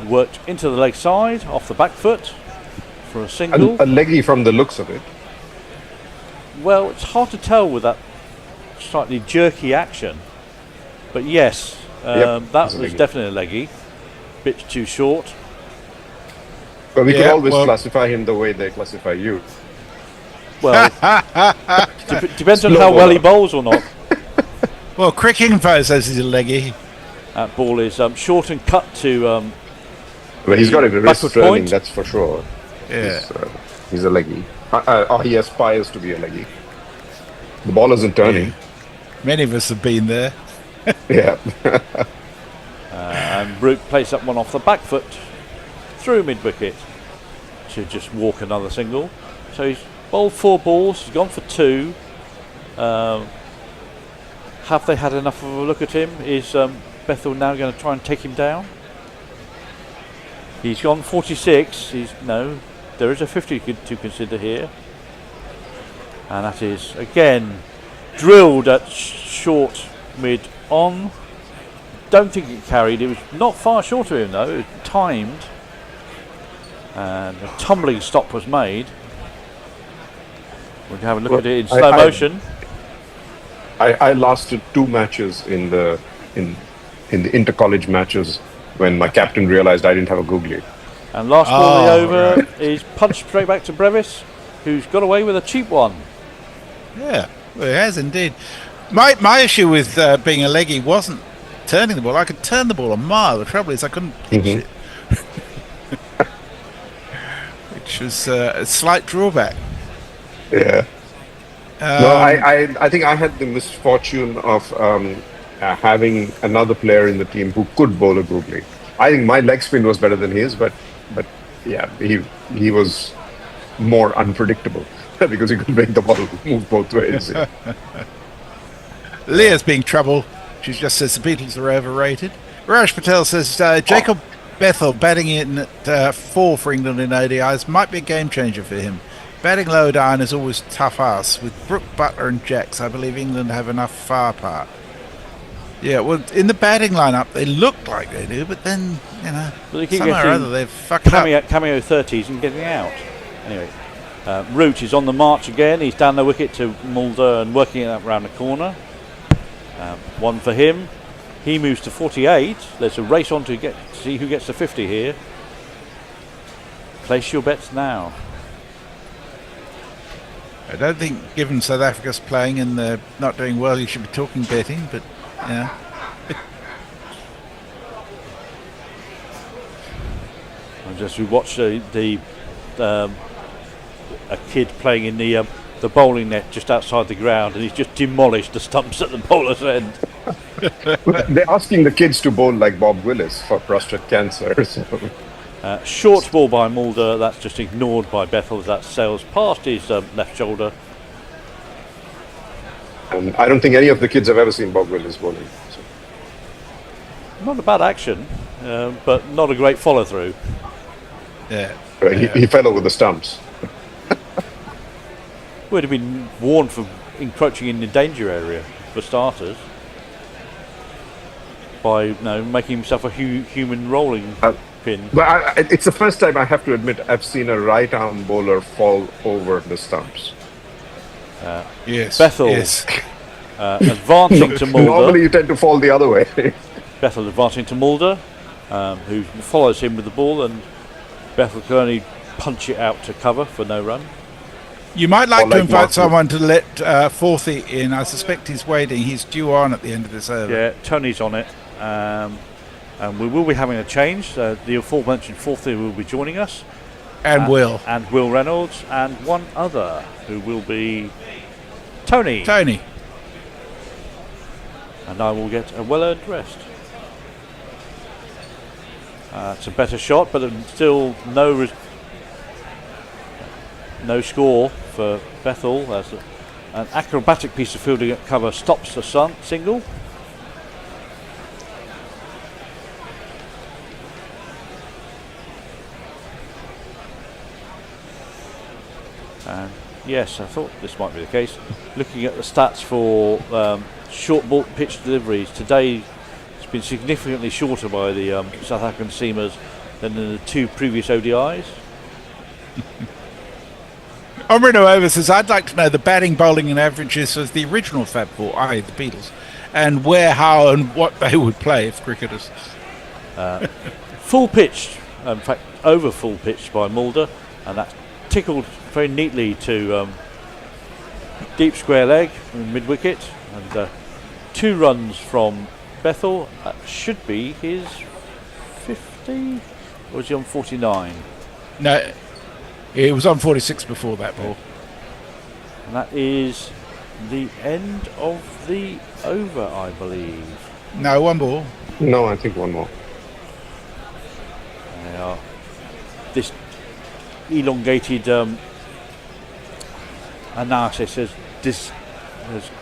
worked into the leg side off the back foot for a single. A leggy from the looks of it. Well, it's hard to tell with that slightly jerky action, but yes, that was definitely a leggy. Bit too short. But we could always classify him the way they classify you. Well, depends on how well he bowls or not. Well, Crick Info says he's a leggy. That ball is short and cut to. Well, he's got a wrist backward turning, point. that's for sure. Yeah. He's a leggy. Or he aspires to be a leggy. The ball isn't turning. Many of us have been there. Yeah. And Brook plays that one off the back foot through mid-wicket to just walk another single. So he's bowled 4 balls, he's gone for 2. Have they had enough of a look at him? Is Bethel now going to try and take him down? He's gone 46. No, there is a 50 to consider here. And that is, again, drilled at short mid-on. Don't think it carried. It was not far short of him, though. It was timed. And a tumbling stop was made. We can have a look at it in slow motion. I lasted 2 matches in the inter-college matches when my captain realised I didn't have a googly. And last ball of the over is punched straight back to Brevis, who's got away with a cheap one. Yeah, well, it has indeed. My issue with being a leggy wasn't turning the ball. I could turn the ball a mile. The trouble is I couldn't pitch it. Which was a slight drawback. Yeah. No, I think I had the misfortune of having another player in the team who could bowl a googly. I think my leg spin was better than his, but yeah, he was more unpredictable because he could make the ball move both ways. Yeah. Leah's being trouble. She just says the Beatles are overrated. Raj Patel says Jacob Bethel batting in at 4 for England in ODIs might be a game changer for him. Batting low down is always tough ass. With Brook, Butler and Jacks, I believe England have enough far apart. Yeah, well, in the batting lineup, they look like they do, but then, But they keep somehow or other they've fucked up. cameo 30s and getting out. Anyway, Root is on the march again. He's down the wicket to Mulder and working it up round the corner. One for him. He moves to 48. There's a race on to see who gets to 50 here. Place your bets now. I don't think, given South Africa's playing and they're not doing well, you should be talking betting, but yeah. And just we watch a kid playing in the bowling net just outside the ground, and he's just demolished the stumps at the bowler's end. They're asking the kids to bowl like Bob Willis for prostate cancer. So. Short ball by Mulder, that's just ignored by Bethel as that sails past his left shoulder. And I don't think any of the kids have ever seen Bob Willis bowling. So. Not a bad action, but not a great follow through. Yeah. Right, he fell over the stumps. Would have been warned for encroaching in the danger area, for starters, by making himself a human rolling pin. But it's the first time, I have to admit, I've seen a right arm bowler fall over the stumps. Yes. Bethel advancing to Mulder. Normally you tend to fall the other way. Bethel advancing to Mulder, who follows him with the ball, and Bethel can only punch it out to cover for no run. You might like to invite someone to let Forthy in. I suspect he's waiting. He's due on at the end of this over. Yeah, Tony's on it. And we will be having a change. The aforementioned Forthy will be joining us. And Will. And Will Reynolds. And one other who will be Tony. And I will get a well-earned rest. It's a better shot, but still no score for Bethel as an acrobatic piece of fielding at cover stops the single. And yes, I thought this might be the case. Looking at the stats for short ball pitch deliveries today, it's been significantly shorter by the South African seamers than in the two previous ODIs. Omrino Over says, I'd like to know the batting, bowling and averages of the original Fab Four, i.e. the Beatles, and where, how and what they would play if cricketers. Full pitched, in fact over full pitched by Mulder, and that's tickled very neatly to deep square leg in mid wicket, and 2 runs from Bethel. That should be his 50, or is he on 49? No, it was on 46 before that ball. And that is the end of the over, I believe. No, one ball. No, I think one more. They are. This elongated analysis has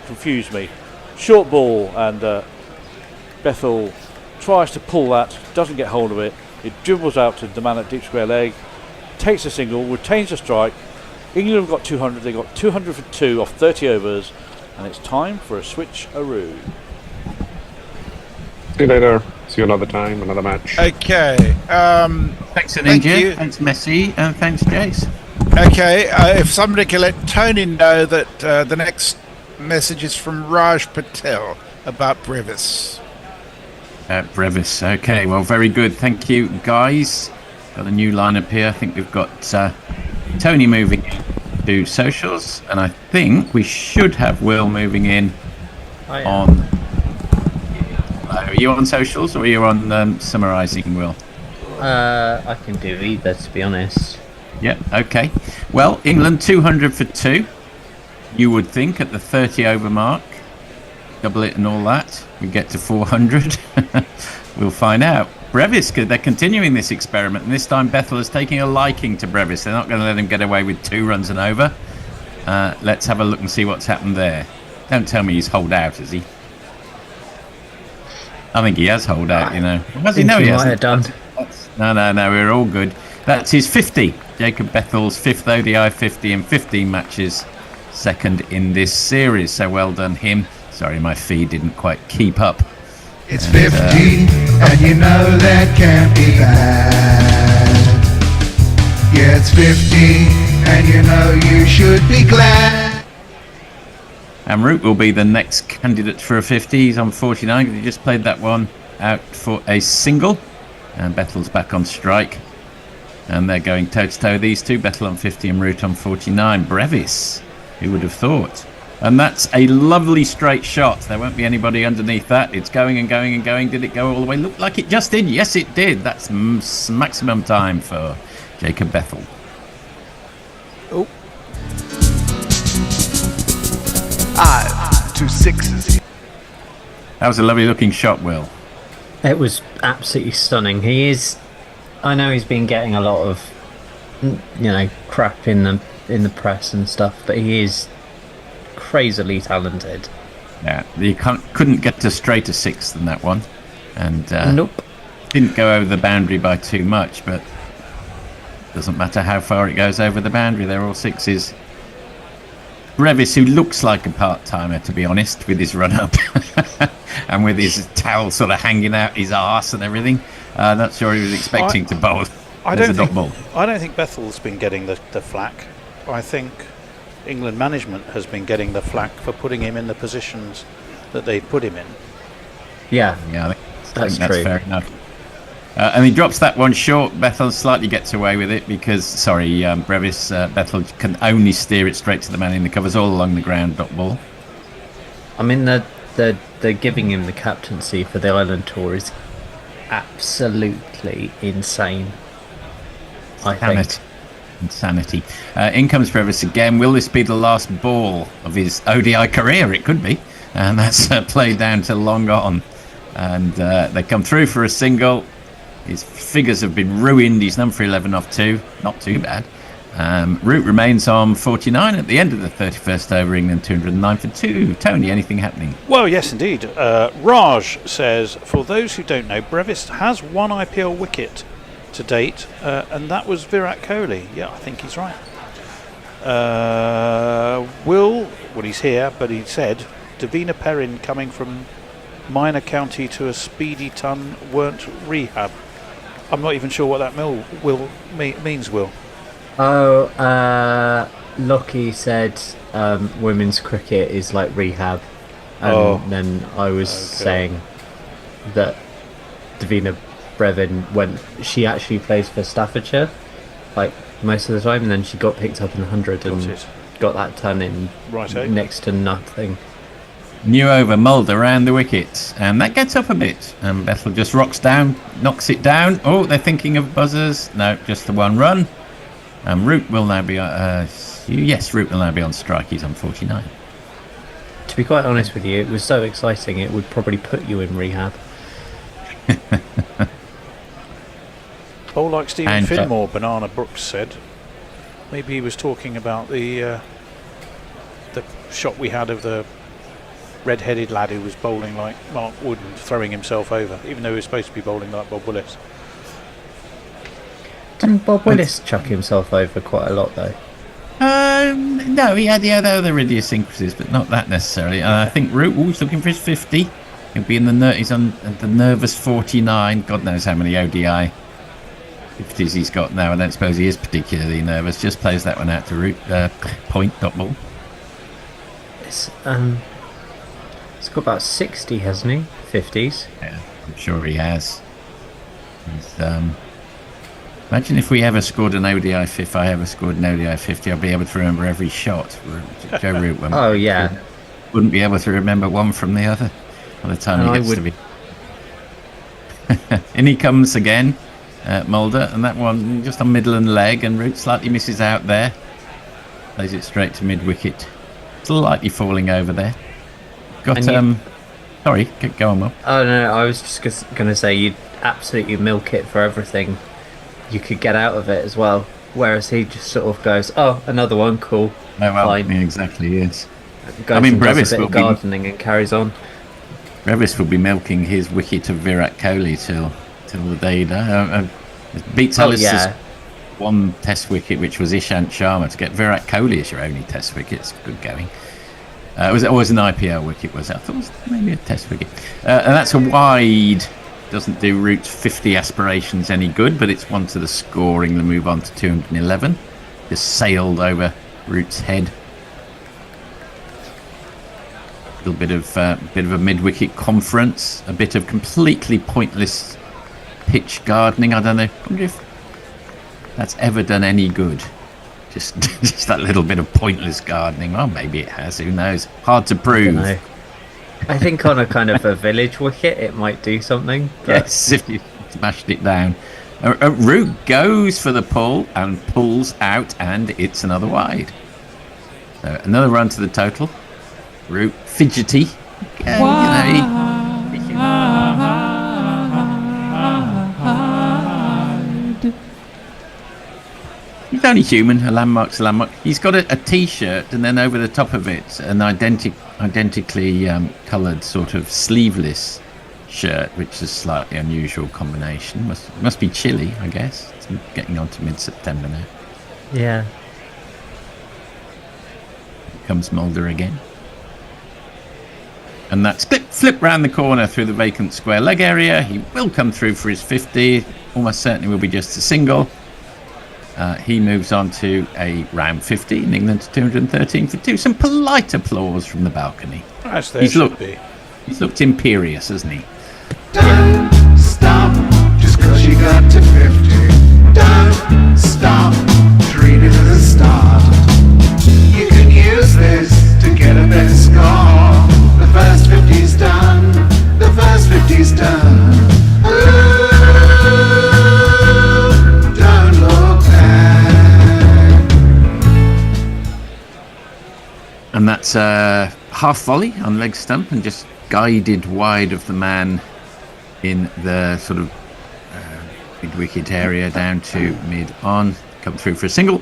confused me. Short ball, and Bethel tries to pull that, doesn't get hold of it. It dribbles out to the man at deep square leg, takes a single, retains a strike. England have got 200. They got 200 for 2 off 30 overs, and it's time for a switch-aroo. See you later. See you another time, another match. Okay. Thanks, ENG. Thanks, Messi, and thanks, Jace. Okay. If somebody can let Tony know that the next message is from Raj Patel about Brevis. Brevis. Okay. Well, very good. Thank you, guys. Got a new lineup here. I think we've got Tony moving to socials, and I think we should have Will moving in on. Are you on socials or are you on summarising, Will? I can do either, to be honest. Yeah, okay. Well, England 200 for 2. You would think at the 30 over mark, double it and all that, we get to 400. We'll find out. Brevis, they're continuing this experiment, and this time Bethel is taking a liking to Brevis. They're not going to let him get away with 2 runs and over. Let's have a look and see what's happened there. Don't tell me he's holed out, is he? I think he has holed out, you know. Does he? No, he hasn't. No, we're all good. That's his 50. Jacob Bethel's 5th ODI 50 in 15 matches, 2nd in this series. So well done him. Sorry, my feed didn't quite keep up. It's 50, and you know that can't be bad. Yeah, it's 50, and you know you should be glad. And Root will be the next candidate for a 50. He's on 49 because he just played that one out for a single. And Bethel's back on strike. And they're going toe-to-toe, these two. Bethel on 50 and Root on 49. Brevis, who would have thought? And that's a lovely straight shot. There won't be anybody underneath that. It's going and going and going. Did it go all the way? Looked like it just did. Yes, it did. That's maximum time for Jacob Bethel. Oh. 2 6s. That was a lovely looking shot, Will. It was absolutely stunning. I know he's been getting a lot of, crap in the press and stuff, but he is crazily talented. Yeah, you couldn't get to straighter six than that one, and nope, didn't go over the boundary by too much, but doesn't matter how far it goes over the boundary. They're all sixes. Brevis, who looks like a part-timer, to be honest, with his run-up and with his towel sort of hanging out his arse and everything. Not sure he was expecting to bowl. I don't think Bethel's been getting the flack. I think England management has been getting the flack for putting him in the positions that they put him in. Yeah, I think that's true. Fair enough. And he drops that one short. Bethel slightly gets away with it because, Brevis, Bethel can only steer it straight to the man in the covers all along the ground, dot ball. I mean, they're giving him the captaincy for the Island Tour is absolutely insane. I think. Insanity. In comes Brevis again. Will this be the last ball of his ODI career? It could be. And that's played down to long on. And they come through for a single. His figures have been ruined. He's number 11 off 2. Not too bad. Root remains on 49 at the end of the 31st over. England 209 for 2. Tony, anything happening? Well, yes, indeed. Raj says, for those who don't know, Brevis has one IPL wicket to date, and that was Virat Kohli. Yeah, I think he's right. He's here, but he said Davina Perrin coming from minor county to a speedy ton weren't rehab. I'm not even sure what that means, Will. Lockie said women's cricket is like rehab, and then I was saying that Davina Brevin she actually plays for Staffordshire like most of the time, and then she got picked up in the 100 and got that ton in next to nothing. New over, Mulder around the wicket, and that gets up a bit, and Bethel just rocks down, knocks it down. Oh, they're thinking of buzzers. No, just the one run. Root will now be Root will now be on strike. He's on 49. To be quite honest with you, it was so exciting it would probably put you in rehab. Oh, like Stephen Finmore, Banana Brooks said. Maybe he was talking about the shot we had of the red-headed lad who was bowling like Mark Wood and throwing himself over, even though he was supposed to be bowling like Bob Willis. Didn't Bob Willis chuck himself over quite a lot, though? No, he had other idiosyncrasies, but not that necessarily. I think Root was looking for his 50. He'll be in he's on the nervous 49. God knows how many ODI 50s he's got now. I don't suppose he is particularly nervous. Just plays that one out to Root. Point, dot ball. It's got about 60, hasn't he? 50s. Yeah, I'm sure he has. Imagine if we ever scored an ODI 50. If I ever scored an ODI 50, I'd be able to remember every shot. Joe Root wouldn't be able to remember one from the other by the time he gets to be. In he comes again, Mulder, and that one just on middle and leg, and Root slightly misses out there. Plays it straight to mid-wicket. Slightly falling over there. Sorry, go on, Will. Oh no, I was just going to say you'd absolutely milk it for everything you could get out of it as well. Whereas he just sort of goes, "Oh, another one, cool." Oh well, fine. Yeah, exactly, yes. Brevis will be gardening and carries on. Brevis will be milking his wicket of Virat Kohli till the day he dies. Beats Alistair's one Test wicket, which was Ishant Sharma. To get Virat Kohli as your only Test wicket, it's good going. It was always an IPL wicket, was it? I thought it was maybe a Test wicket. And that's a wide. Doesn't do Root's 50 aspirations any good, but it's one to the score. England move on to 211. just sailed over Root's head. A little bit of a mid-wicket conference, a bit of completely pointless pitch gardening. I don't know. I wonder if that's ever done any good. Just that little bit of pointless gardening. Well, maybe it has. Who knows? Hard to prove. I think on a kind of a village wicket, it might do something. Yes, if you smashed it down. Root goes for the pull and pulls out, and it's another wide. So another run to the total. Root fidgety. He's only human. A landmark's a landmark. He's got a T-shirt, and then over the top of it, an identically coloured sort of sleeveless shirt, which is a slightly unusual combination. Must be chilly, I guess. It's getting on to mid-September now. Yeah. Here comes Mulder again. And that's flip round the corner through the vacant square leg area. He will come through for his 50. Almost certainly will be just a single. He moves on to a round 50 in England to 213 for 2. Some polite applause from the balcony. As there should be. He's looked imperious, hasn't he? Don't stop just 'cause you got to 50. Don't stop, treat it as a start. You can use this to get a better score. The first 50's done. The first 50's done. Don't look back. And that's a half volley on leg stump and just guided wide of the man in the sort of mid-wicket area down to mid-on. Come through for a single.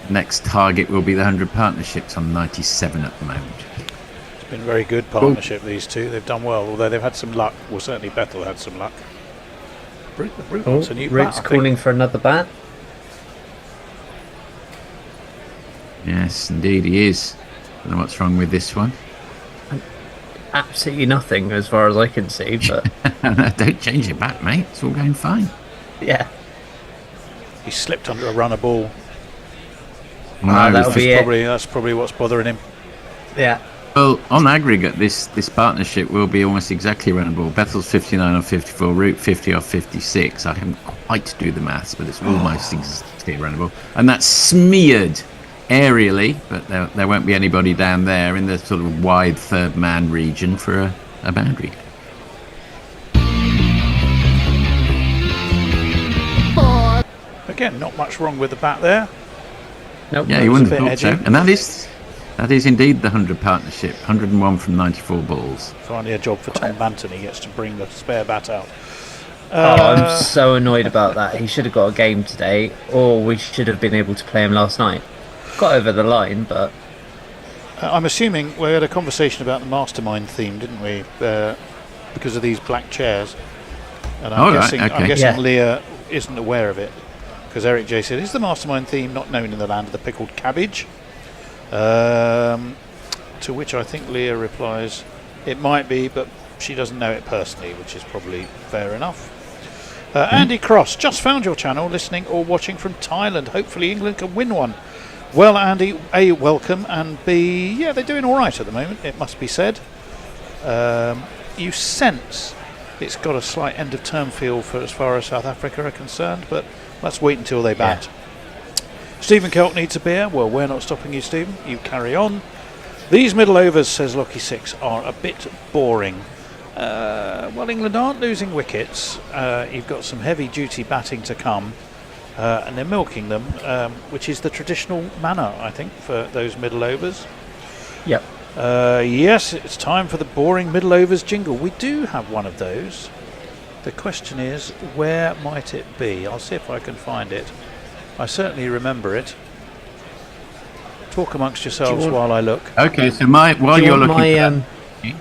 Next target will be the 100 partnerships on 97 at the moment. It's been very good partnership, these two. They've done well, although they've had some luck. Well, certainly Bethel had some luck. Brook wants a new Root's bat, calling for another bat. Yes, indeed he is. I don't know what's wrong with this one. Absolutely nothing as far as I can see, but don't change it back, mate. It's all going fine. Yeah. He slipped under a runner ball. No, That's probably what's bothering him. Yeah. Well, on aggregate, this partnership will be almost exactly runnable. Bethel's 59 off 54, Root 50 off 56. I haven't quite do the maths, but it's almost exactly runnable. And that's smeared aerially, but there won't be anybody down there in the sort of wide third man region for a boundary. Again, not much wrong with the bat there. Nope. Yeah, you wouldn't have thought so. And that is indeed the 100 partnership. 101 from 94 balls. Finally a job for Tom Banton. He gets to bring the spare bat out. I'm so annoyed about that. He should have got a game today, or we should have been able to play him last night. Got over the line, but I'm assuming we had a conversation about the mastermind theme, didn't we? Because of these black chairs. And I'm guessing Leah isn't aware of it. Because Eric J said, is the mastermind theme not known in the land of the pickled cabbage? To which I think Leah replies, it might be, but she doesn't know it personally, which is probably fair enough. Andy Cross, just found your channel, listening or watching from Thailand. Hopefully England can win one. Well, Andy, A, welcome, and B, yeah, they're doing all right at the moment, it must be said. You sense it's got a slight end-of-term feel for as far as South Africa are concerned, but let's wait until they bat. Yeah. Stephen Kelp needs a beer. Well, we're not stopping you, Stephen. You carry on. These middle overs, says Lockie 6, are a bit boring. Well, England aren't losing wickets. You've got some heavy-duty batting to come. And they're milking them, which is the traditional manner, I think, for those middle overs. Yep. Yes, it's time for the boring middle overs jingle. We do have one of those. The question is, where might it be? I'll see if I can find it. I certainly remember it. Talk amongst yourselves while I look. Okay, so while you're looking,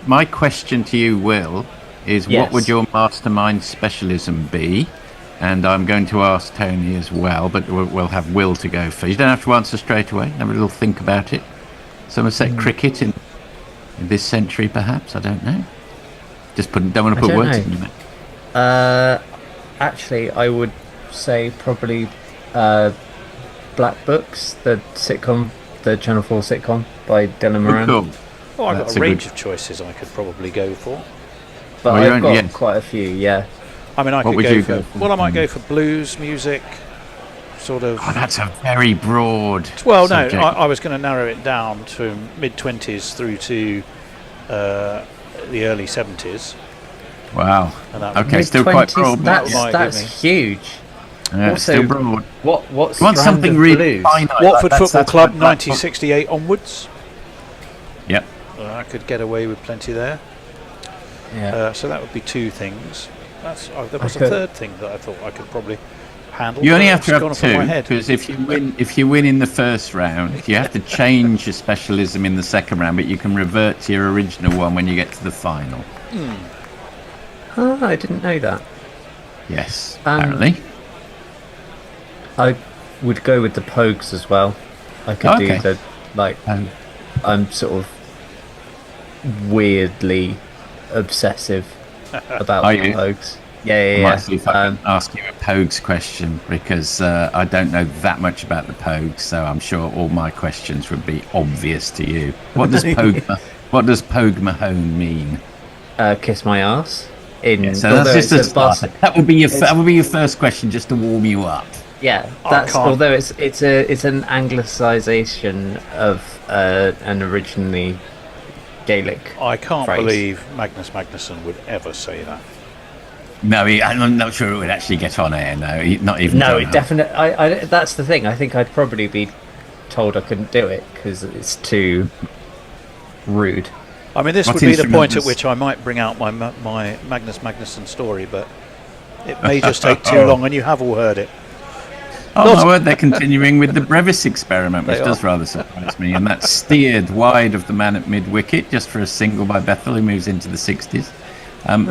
my question to you, Will, is what would your mastermind specialism be? And I'm going to ask Tony as well, but we'll have Will to go first. You don't have to answer straight away. Have a little think about it. Somerset cricket in this century, perhaps? I don't know. Don't want to put words in your mouth. Actually, I would say probably Black Books, the sitcom, the Channel 4 sitcom by Dylan Moran. Cool. Oh, I've That's got a a range good- of choices I could probably go for. But Well, you I've won't- got quite a few, yeah. I mean, I What could would go you for. go for? Well, I might go for blues music, sort of. Oh, that's a very broad. Well, subject. no, I was going to narrow it down to mid-20s through to the early 70s. Wow. And that Okay, still quite Mid-20s, broad. That's huge. Yeah, Also, still broad. What You want strand something of really blues? finite. Watford like Football that's Club, what Black Book- 1968 onwards. Yep. I could get away with plenty there. Yeah. So that would be two things. There was a Okay. third thing that I thought I could probably handle. You only but have it's to gone have off of my two head. because if you win in the first round, you have to change your specialism in the second round, but you can revert to your original one when you get to the final. Oh, I didn't know that. Yes, Um, apparently. I would go with the Pogues as well. I could Okay. do the, like, I'm sort of weirdly obsessive about Are the you? Pogues. Yeah, I yeah, might see if I yeah. can ask you a Pogues question because I don't know that much about the Pogues, so I'm sure all my questions would be obvious to you. What does Pogue Mahone mean? Kiss my ass. In So that's although just a it's starter. That would be your first question, just to warm you up. Yeah, I that's can't- although it's an anglicisation of an originally Gaelic. I can't phrase. believe Magnus Magnusson would ever say that. No, I'm not sure it would actually get on air. No, not even. No, John it Hunt. definitely. I that's the thing. I think I'd probably be told I couldn't do it because it's too rude. I mean, this What would be the instrument point at was- which I might bring out my Magnus Magnusson story, but it may just take too long, and you have all heard it. Oh my word, they're continuing with the Brevis experiment, which They does are. rather surprise me. And that's steered wide of the man at mid-wicket, just for a single by Bethel, who moves into the 60s.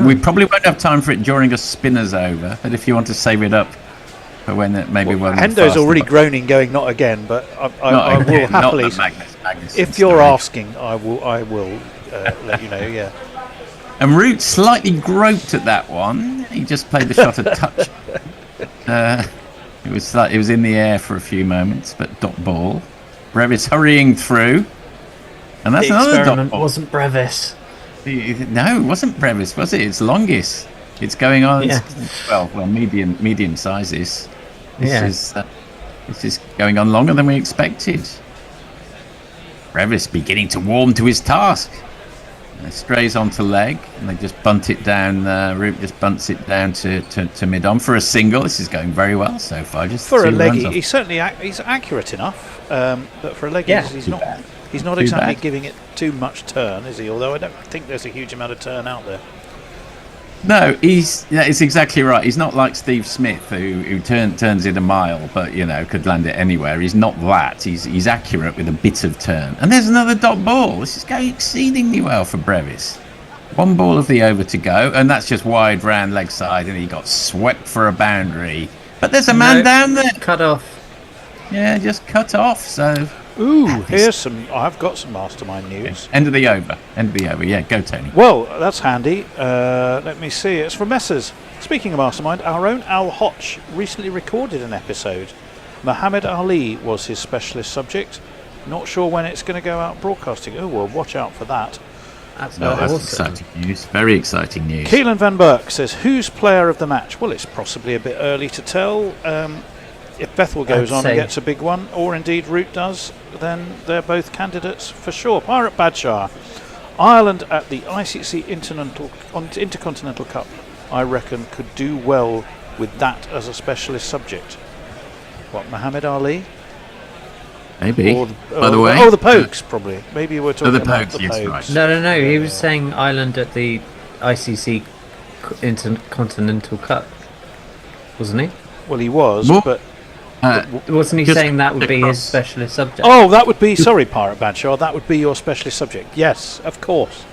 We probably won't have time for it during a spinner's over, but if you want to save it up for when it maybe one. Hendo's already groaning, going not again, but I will Not happily. the Magnus If you're story. asking, I will let you know. Yeah. And Root slightly groped at that one. He just played the shot a touch. It was in the air for a few moments, but dot ball. Brevis hurrying through, and that's The another dot experiment ball. wasn't Brevis. No, it wasn't Brevis, was it? It's longest. It's going on. Yeah. Well, medium sizes. Yeah. This is going on longer than we expected. Brevis beginning to warm to his task. And it strays onto leg, and they just bunt it down. Root just bunts it down to mid on for a single. This is going very well so far. Just For a 2 runs leggy, off. he's certainly he's accurate enough, but for a leggy, Yeah. he's Too not. bad. He's not Too exactly bad. giving it too much turn, is he? Although I don't think there's a huge amount of turn out there. No, it's exactly right. He's not like Steve Smith, who turns it a mile, but could land it anywhere. He's not that. He's accurate with a bit of turn. And there's another dot ball. This is going exceedingly well for Brevis. 1 ball of the over to go, and that's just wide round leg side, and he got swept for a boundary. But there's a man No, down there. Cut off. Yeah, just cut off. So Ooh, here's some. I've got some mastermind news. end of the over. Yeah, go Tony. Well, that's handy. Let me see. It's from Messrs. Speaking of mastermind, our own Al Hotch recently recorded an episode. Muhammad Ali was his specialist subject. Not sure when it's going to go out broadcasting. Oh, well, watch out for that. That's That's awesome. exciting news. Very exciting news. Keelan Van Burke says, who's player of the match? Well, it's possibly a bit early to tell. If Bethel goes I'd on say- and gets a big one, or indeed Root does, then they're both candidates for sure. Pirate Badshah. Ireland at the ICC Intercontinental Cup, I reckon, could do well with that as a specialist subject. What, Muhammad Ali? Maybe. Or By the way, the Pogues, probably. Maybe we're talking the about Pogues, the yes, Pogues. right. No. He was saying Ireland at the ICC Intercontinental Cup, wasn't he? Well, he was, What? but... Wasn't he just saying that would be his across- specialist subject? Oh, that would be... Sorry, Pirate Badshah. That would be your specialist subject. Yes, of course.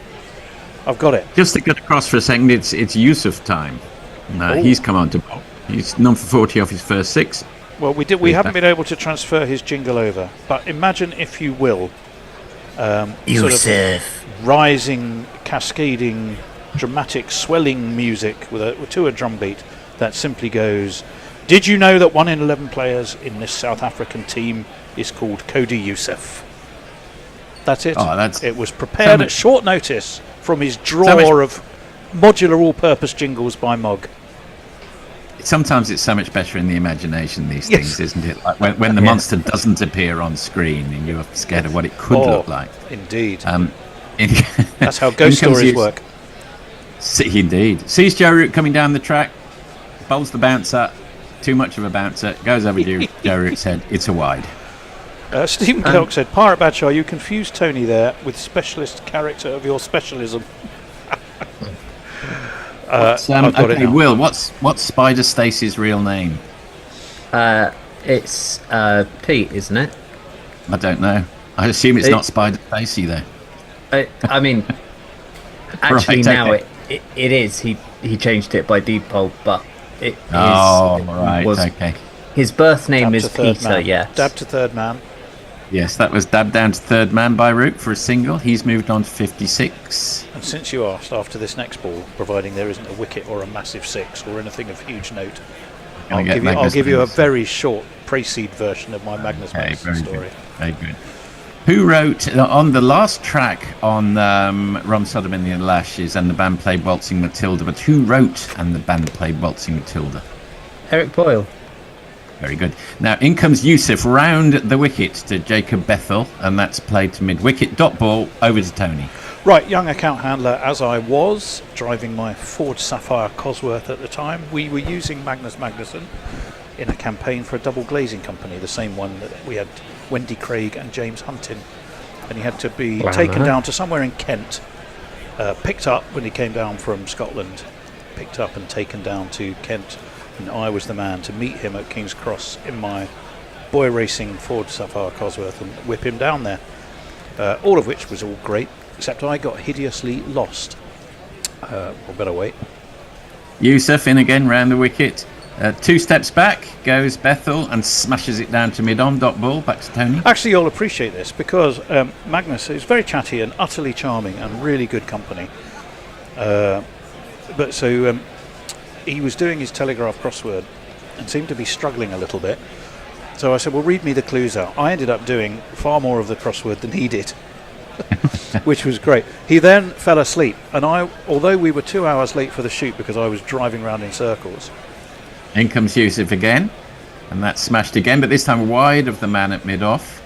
I've got it. Just to get across for a second, it's Yusuf time. He's come on to bowl. He's none for 40 off his first 6. Well, we haven't been able to transfer his jingle over, but imagine, if you will, sort of rising, cascading, dramatic, swelling music with to a drum beat that simply goes, Did you know that 1 in 11 players in this South African team is called Cody Youssef? That's it. It was prepared at short notice from his drawer of modular all-purpose jingles by Mog. Sometimes it's so much better in the imagination, these things, isn't it? Like when the monster doesn't appear on screen and you're scared of what it could look like. Indeed. That's how ghost stories work. Indeed. Sees Joe Root coming down the track, bowls the bouncer, too much of a bouncer, goes over to Joe Root's head. It's a wide. Stephen Kelk said, Pirate Badger, you confused Tony there with specialist character of your specialism. Okay, Will, what's Spider Stacy's real name? It's Pete, isn't it? I don't know. I assume it's not Spider Stacy, though. I mean, actually, Right, now okay. it is. He changed it by default, but it is. Right, was, okay. His birth name Dab is to third Peter. man. Yes. Dab to third man. Yes, that was dabbed down to third man by Root for a single. He's moved on to 56. And since you asked, after this next ball, providing there isn't a wicket or a massive six or anything of huge note, I'll give you a very short pre-seed version of my Magnus Magnusson story. Very good. Who wrote on the last track on Rom Sodom and the Lashes, and the band played Waltzing Matilda, but who wrote and the band played Waltzing Matilda? Eric Boyle. Very good. Now in comes Youssef round the wicket to Jacob Bethel, and that's played to mid-wicket. Dot ball over to Tony. Right, young account handler as I was, driving my Ford Sapphire Cosworth at the time, we were using Magnus Magnusson in a campaign for a double glazing company, the same one that we had Wendy Craig and James Hunt in. And he had to be taken down to somewhere in Kent, picked up when he came down from Scotland, picked up and taken down to Kent. And I was the man to meet him at King's Cross in my boy racing Ford Sapphire Cosworth and whip him down there. All of which was all great, except I got hideously lost. We'll better wait. Youssef in again round the wicket. 2 steps back goes Bethel and smashes it down to mid-on. Dot ball back to Tony. Actually, you'll appreciate this because Magnus is very chatty and utterly charming and really good company. He was doing his Telegraph crossword and seemed to be struggling a little bit. So I said, well, read me the clues out. I ended up doing far more of the crossword than he did, which was great. He then fell asleep, and although we were 2 hours late for the shoot because I was driving around in circles. In comes Youssef again, and that's smashed again, but this time wide of the man at mid-off.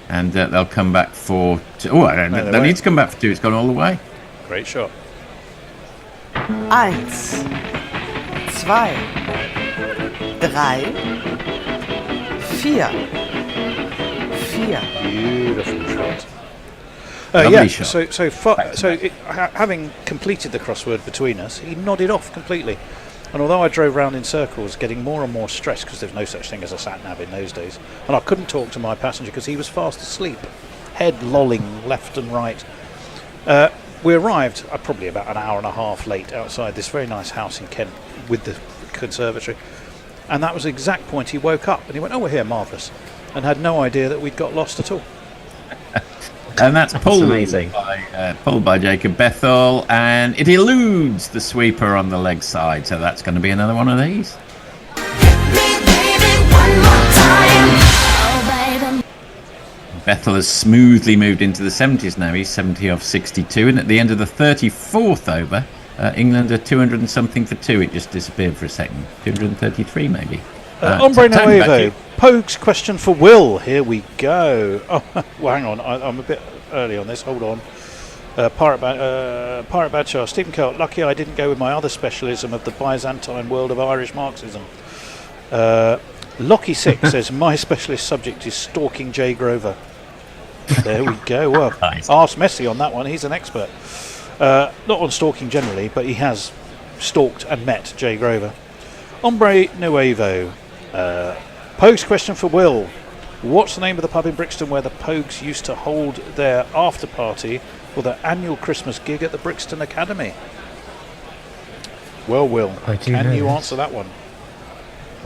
And they'll come back for 2. They need to come back for 2. It's gone all the way. Great shot. 1, 2, 3, 4. Beautiful shot. Shot. Having completed the crossword between us, he nodded off completely. And although I drove round in circles, getting more and more stressed because there's no such thing as a sat-nav in those days, and I couldn't talk to my passenger because he was fast asleep, head lolling left and right. We arrived probably about an hour and a half late outside this very nice house in Kent with the conservatory, and that was the exact point he woke up and he went, "Oh, we're here, marvellous," and had no idea that we'd got lost at all. And that's pulled amazing. Pulled by Jacob Bethel, and it eludes the sweeper on the leg side, so that's going to be another one of these. Bethel has smoothly moved into the 70s now. He's 70 off 62, and at the end of the 34th over, England are 200 and something for 2. It just disappeared for a second. 233 maybe. Hombre Nuevo. Pogue's question for Will. Here we go. Oh, well, hang on. I'm a bit early on this. Hold on. Pirate Badshah. Stephen Kelk. Lucky I didn't go with my other specialism of the Byzantine world of Irish Marxism. Lockie 6 says, my specialist subject is stalking Jay Grover. There we go. Well, Nice. ask Messi on that one. He's an expert. Not on stalking generally, but he has stalked and met Jay Grover. Hombre Nuevo. Pogue's question for Will. What's the name of the pub in Brixton where the Pogues used to hold their after party for their annual Christmas gig at the Brixton Academy? Well, Will, can you answer that one?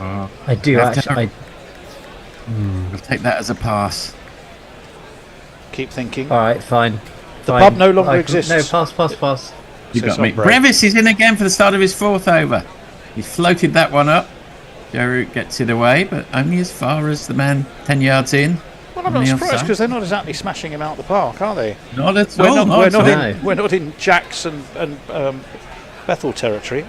I do actually. We'll take that as a pass. Keep thinking. All right, fine. The pub no longer exists. No, pass. You got me. Brevis is in again for the start of his 4th over. He floated that one up. Joe Root gets it away, but only as far as the man 10 yards in. Well, I'm not surprised because they're not exactly smashing him out the park, are they? Not at all. We're not in Jack's and Bethel territory.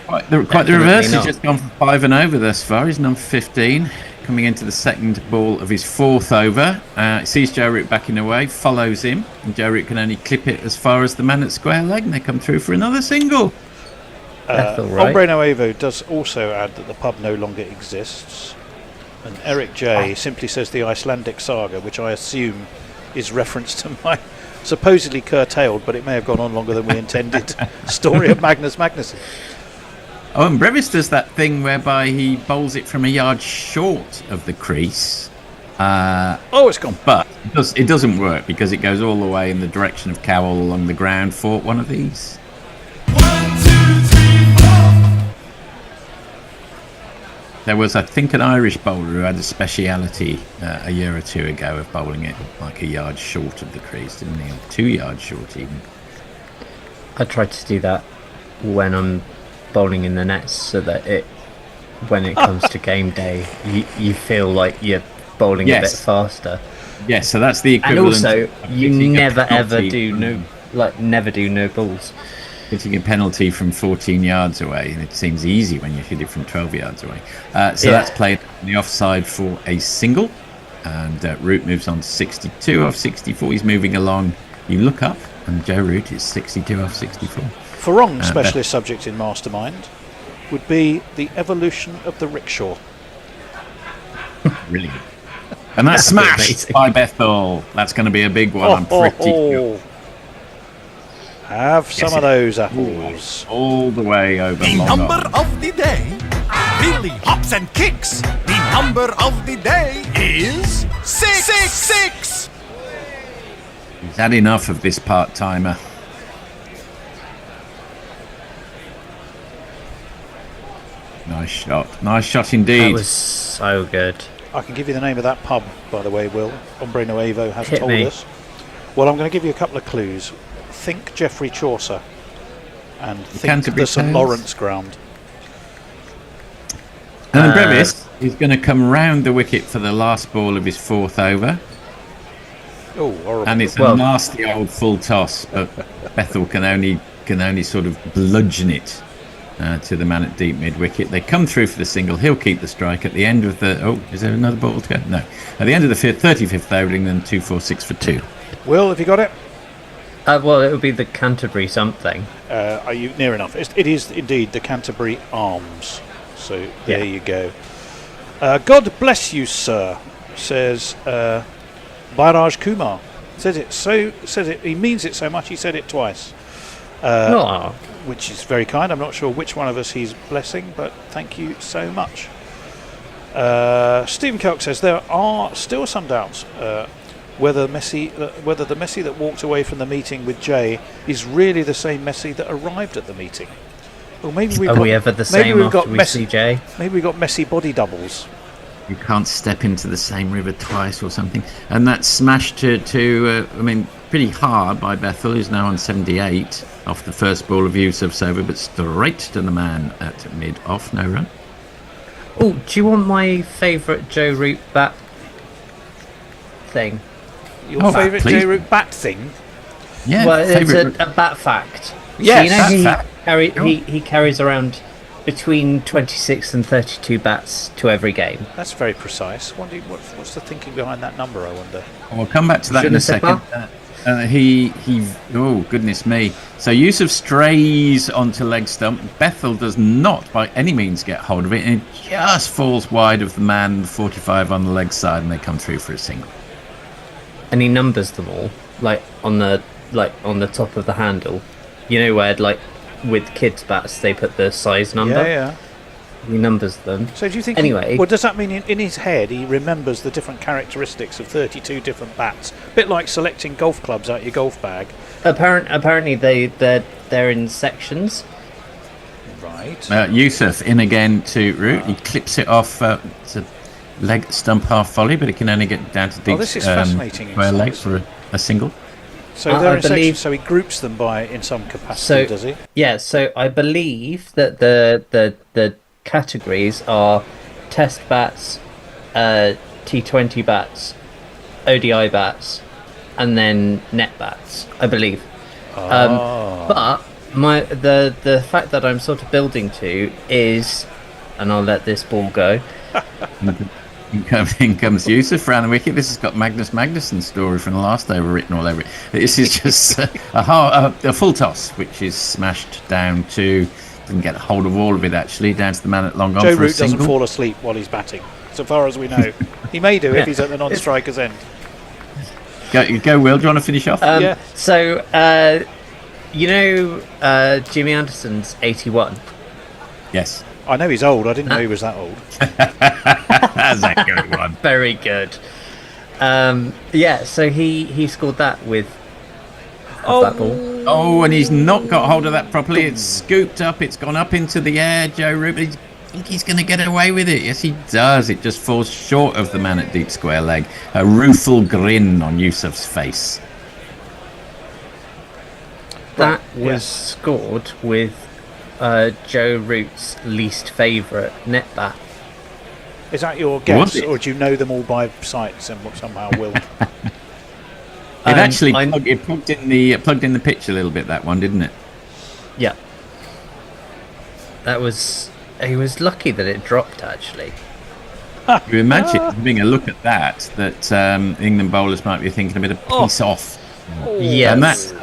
Quite the reverse. He's just gone for 5 and over thus far. He's number 15, coming into the second ball of his 4th over. Sees Joe Root backing away, follows him, and Joe Root can only clip it as far as the man at square leg, and they come through for another single. Hombre Nuevo does also add that the pub no longer exists, and Eric J simply says the Icelandic saga, which I assume is reference to my supposedly curtailed, but it may have gone on longer than we intended, story of Magnus Magnusson. Oh, and Brevis does that thing whereby he bowls it from a yard short of the crease. It's gone. But it doesn't work because it goes all the way in the direction of Cowell along the ground for one of these. There was, I think, an Irish bowler who had a speciality a year or two ago of bowling it like a yard short of the crease, didn't he? 2 yards short even. I try to do that when I'm bowling in the nets so that when it comes to game day, you feel like you're bowling a bit faster. Yes, so that's the equivalent. And also, you never ever do no balls. Hitting a penalty from 14 yards away, and it seems easy when you hit it from 12 yards away. That's played on the offside for a single, and Root moves on to 62 off 64. He's moving along. You look up, and Joe Root is 62 off 64. Farong, specialist subject in Mastermind, would be the evolution of the rickshaw. Brilliant. And that's smashed by Bethel. That's going to be a big one. I'm pretty sure. Have some of those apples. All the way over. The number of the day really hops and kicks. The number of the day is 666. He's had enough of this part-timer. Nice shot indeed. That was so good. I can give you the name of that pub, by the way, Will. Hombre Nuevo has Hit told me. us. Well, I'm going to give you a couple of clues. Think Geoffrey Chaucer and think Canterbury the St Tales. Lawrence ground. And then Brevis is going to come round the wicket for the last ball of his 4th over. Oh, horrible. And it's a nasty old full toss, but Bethel can only sort of bludgeon it to the man at deep mid wicket. They come through for the single. He'll keep the strike at the end of the. Oh, is there another ball to go? No. At the end of the 35th over, England 2-4-6 for 2. Will, have you got it? Well, it would be the Canterbury something. Are you near enough? It is indeed the Canterbury Arms. So there you go. God bless you, sir, says Bairaj Kumar. Says it. He means it so much. He said it twice. Which is very kind. I'm not sure which one of us he's blessing, but thank you so much. Stephen Kelk says there are still some doubts whether the Messi that walked away from the meeting with Jay is really the same Messi that arrived at the meeting. Well, maybe Are we ever the same after we see Jay? Maybe we got Messi body doubles. You can't step into the same river twice or something. And that's smashed to pretty hard by Bethel, who's now on 78 off the first ball of Yusuf's over, but straight to the man at mid-off, no run. Oh, do you want my favourite Joe Root bat thing? Your favourite Joe Root bat thing? Yeah, well, it's a bat fact. Yes, so you know he carries around between 26 and 32 bats to every game. That's very precise. What's the thinking behind that number, I wonder? We'll come back to that in a second. Oh, goodness me. So Yusuf strays onto leg stump. Bethel does not by any means get hold of it, and it just falls wide of the man 45 on the leg side, and they come through for a single. And he numbers them all, on the top of the handle. You know where, with kids' bats, they put the size number? Yeah. He numbers them. So do you think... Anyway... does that mean in his head he remembers the different characteristics of 32 different bats? A bit like selecting golf clubs out your golf bag. Apparently they're in sections. Right. Yusuf in again to Root. He clips it off to leg stump half volley, but it can only get down to deep this is fascinating square leg for a single. So they're in sections, so he groups them in some capacity, does he? Yeah, so I believe that the categories are test bats, T20 bats, ODI bats, and then net bats, I believe. But the fact that I'm sort of building to is, and I'll let this ball go. In comes Yusuf around the wicket. This has got Magnus Magnussen's story from the last over written all over it. This is just a full toss, which is smashed down to, didn't get a hold of all of it actually, down to the man at long on Joe for a Root doesn't single. fall asleep while he's batting, so far as we know. He may do if he's at the non-striker's end. Go, Will. Do you want to finish off? Yeah. So, Jimmy Anderson's 81. Yes. I know he's old. I didn't know he was that old. That's a good one. Very good. So he scored that with that ball. Oh, and he's not got hold of that properly. It's scooped up. It's gone up into the air. Joe Root, I think he's going to get away with it. Yes, he does. It just falls short of the man at deep square leg. A rueful grin on Yusuf's face. That was scored with Joe Root's least favourite net bat. Is that your guess, or do you know them all by sight somehow, Will? It actually plugged in the pitch a little bit, that one, didn't it? Yeah. He was lucky that it dropped, actually. You imagine having a look at that England bowlers might be thinking a bit of piece off. Yes. And that's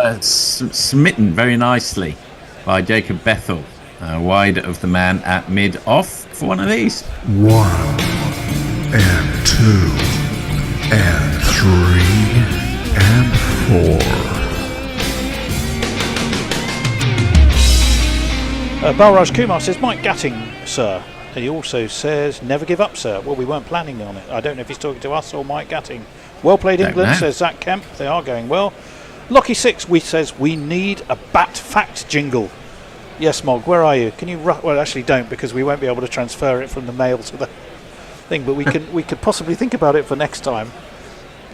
smitten very nicely by Jacob Bethel, wide of the man at mid-off for one of these. 1 and 2 and 3 and 4. Balraj Kumar says, Mike Gatting, sir. And he also says, never give up, sir. Well, we weren't planning on it. I don't know if he's talking to us or Mike Gatting. Well played, England, says Zach Kemp. They are going well. Lockie 6 says, we need a bat fact jingle. Yes, Mog, where are you? Can you... Well, actually don't, because we won't be able to transfer it from the mail to the thing. But we could possibly think about it for next time.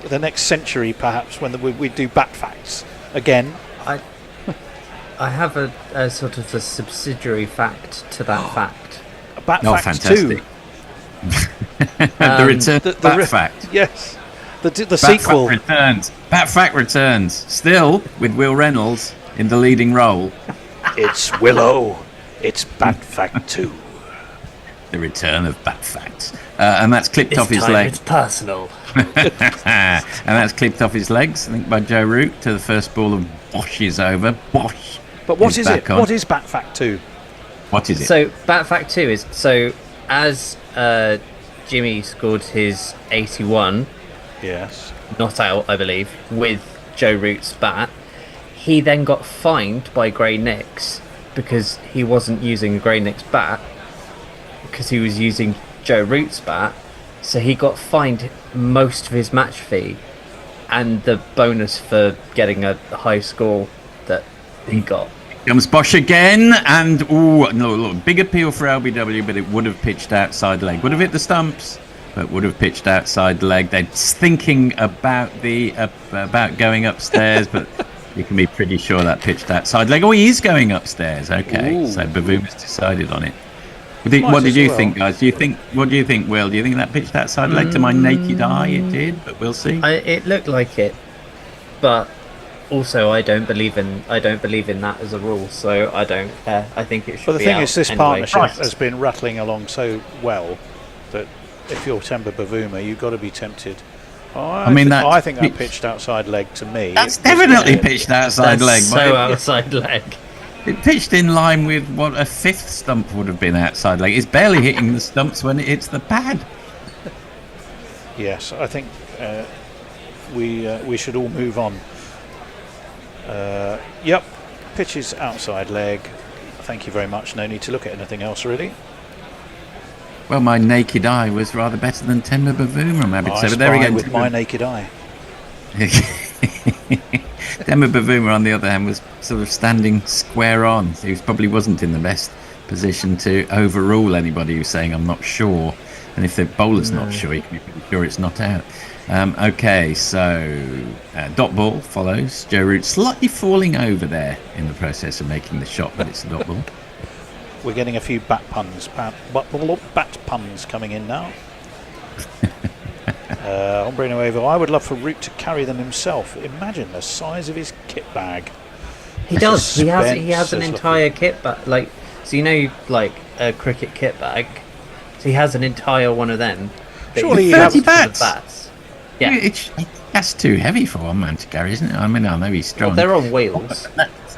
The next century, perhaps, when we do bat facts again. I have a sort of a subsidiary fact to that fact. A bat fact fantastic. 2. The return of Bat Fact. Yes. The Bat sequel. Fact returns. Bat Fact returns. Still with Will Reynolds in the leading role. It's Willow. It's Bat Fact 2. The return of Bat Fact. And that's clipped off his legs. It's personal. And that's clipped off his legs, I think, by Joe Root to the first ball of Bosch is over. Bosch. But what is it? back on. What is Bat Fact 2? What is it? So, Bat Fact 2 is, as Jimmy scored his 81, yes, not out, I believe, with Joe Root's bat, he then got fined by Grey Nicks because he wasn't using Grey Nicks' bat, because he was using Joe Root's bat, so he got fined most of his match fee and the bonus for getting a high score that he got. Comes Bosch again, and look, big appeal for LBW, but it would have pitched outside leg. Would have hit the stumps, but would have pitched outside leg. They're thinking about about going upstairs, but you can be pretty sure that pitched outside leg. Oh, he is going upstairs. Okay, Ooh. so Bavouma's decided on it. What did you think, guys? What do you think, Will? Do you think that pitched outside leg? To my naked eye, it did, but we'll see. It looked like it, but also I don't believe in that as a rule, so I don't care. I think it should. But the be thing out is, this anyway. partnership has been rattling along so well that if you're Temba Bavuma, you've got to be tempted. I think that pitched outside leg to me. That's definitely pitched outside leg. So outside leg. It pitched in line with what a fifth stump would have been outside leg. It's barely hitting the stumps when it hits the pad. Yes, I think we should all move on. Yep, pitch is outside leg. Thank you very much. No need to look at anything else, really. Well, my naked eye was rather better than Temba Bavuma, I'm happy to say. But there we go. With my naked eye. Temba Bavuma, on the other hand, was sort of standing square on. He probably wasn't in the best position to overrule anybody who's saying, I'm not sure. And if the bowler's not sure, you can be pretty sure it's not out. Okay, so dot ball follows. Joe Root slightly falling over there in the process of making the shot, but it's a dot ball. We're getting a few bat puns. Bat puns coming in now. Hombre Nuevo, I would love for Root to carry them himself. Imagine the size of his kit bag. He does. He has an Suspense is entire kit bag. Like, so you know, like a cricket kit bag. So he has an entire one of them. Surely he 30 has bats. Yeah. That's too heavy for one man to carry, isn't it? I mean, I know he's strong. Well, they're on wheels.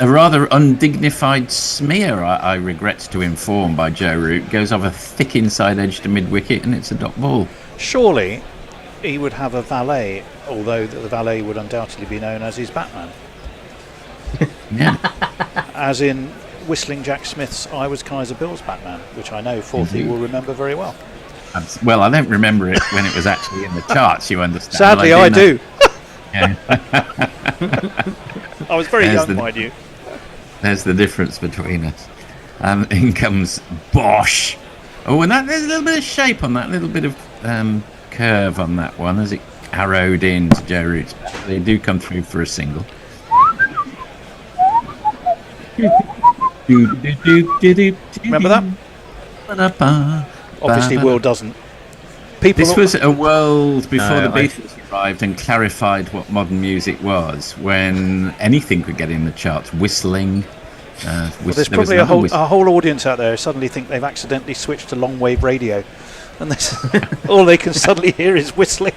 A rather undignified smear, I regret to inform, by Joe Root. Goes off a thick inside edge to mid-wicket, and it's a dot ball. Surely he would have a valet, although the valet would undoubtedly be known as his Batman. Yeah. As in Whistling Jack Smith's I Was Kaiser Bill's Batman, which I know Forthy will remember very well. Well, I don't remember it when it was actually in the charts, you understand. Sadly, I do. Yeah. I was very young, mind you. There's the difference between us. In comes Bosch. Oh, and there's a little bit of shape on that, a little bit of curve on that one as it arrowed into Joe Root's bat. They do come through for a single. Remember that? Obviously, Will doesn't. This was a world before the Beatles arrived and clarified what modern music was, when anything could get in the charts. Whistling. Well, there's probably a whole audience out there who suddenly think they've accidentally switched to long wave radio, and all they can suddenly hear is whistling.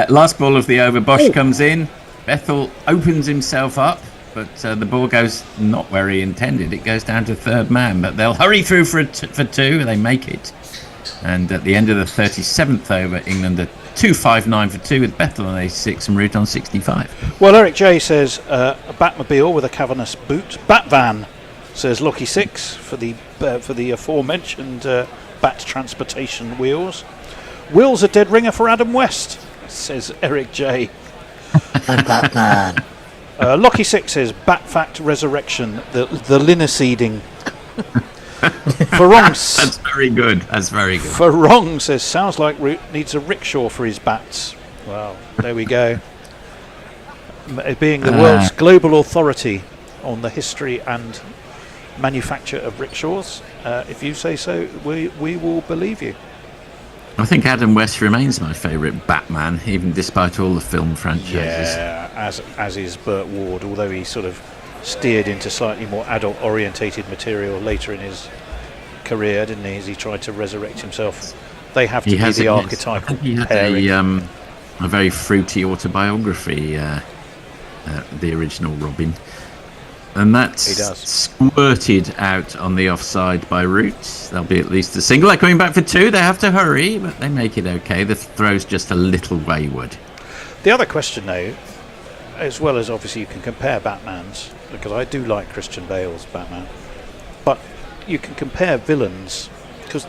Last ball of the over, Bosch comes in. Bethel opens himself up, but the ball goes not where he intended. It goes down to third man, but they'll hurry through for two. They make it. And at the end of the 37th over, England are 259 for 2 with Bethel on 86 and Root on 65. Well, Eric J says a Batmobile with a cavernous boot. Batvan, says Lockie 6 for the aforementioned bat transportation wheels. Will's a dead ringer for Adam West, says Eric J. Batman. Lockie 6 says Bat Fact Resurrection, the linseeding. Ferrong. That's very good. That's very good. Ferrong says sounds like Root needs a rickshaw for his bats. Well, there we go. Being the world's global authority on the history and manufacture of rickshaws, if you say so, we will believe you. I think Adam West remains my favourite Batman, even despite all the film franchises. Yeah, as is Burt Ward, although he sort of steered into slightly more adult-orientated material later in his career, didn't he? As he tried to resurrect himself. They have to be the archetypal pairing. A very fruity autobiography, the original Robin. And that's squirted out on the offside by Root. There'll be at least a single. They're coming back for two. They have to hurry, but they make it okay. The throw's just a little wayward. The other question, though, as well as obviously you can compare Batman's, because I do like Christian Bale's Batman, but you can compare villains,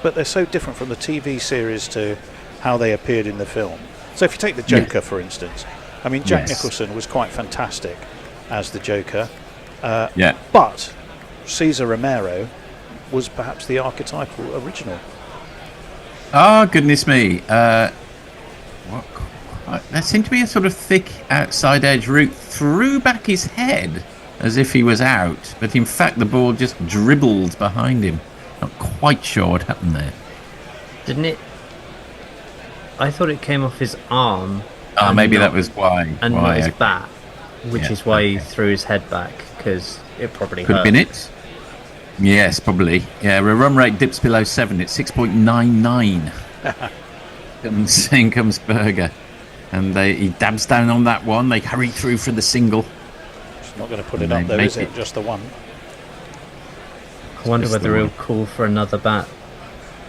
but they're so different from the TV series to how they appeared in the film. So if you take the Joker, for instance, I mean, Jack Nicholson was quite fantastic as the Joker. But Cesar Romero was perhaps the archetypal original. Oh, goodness me. There seemed to be a sort of thick outside edge Root threw back his head as if he was out, but in fact the ball just dribbled behind him. Not quite sure what happened there. Didn't it? I thought it came off his arm. Maybe that was why. And not his bat, which is why he threw his head back, because it probably could hurt. have been it. Yes, probably. Yeah, a run rate dips below 7. It's 6.99. In comes Berger. And he dabs down on that one. They hurry through for the single. It's not going to put it up, though, is it? Just the one. I wonder whether he'll call for another bat.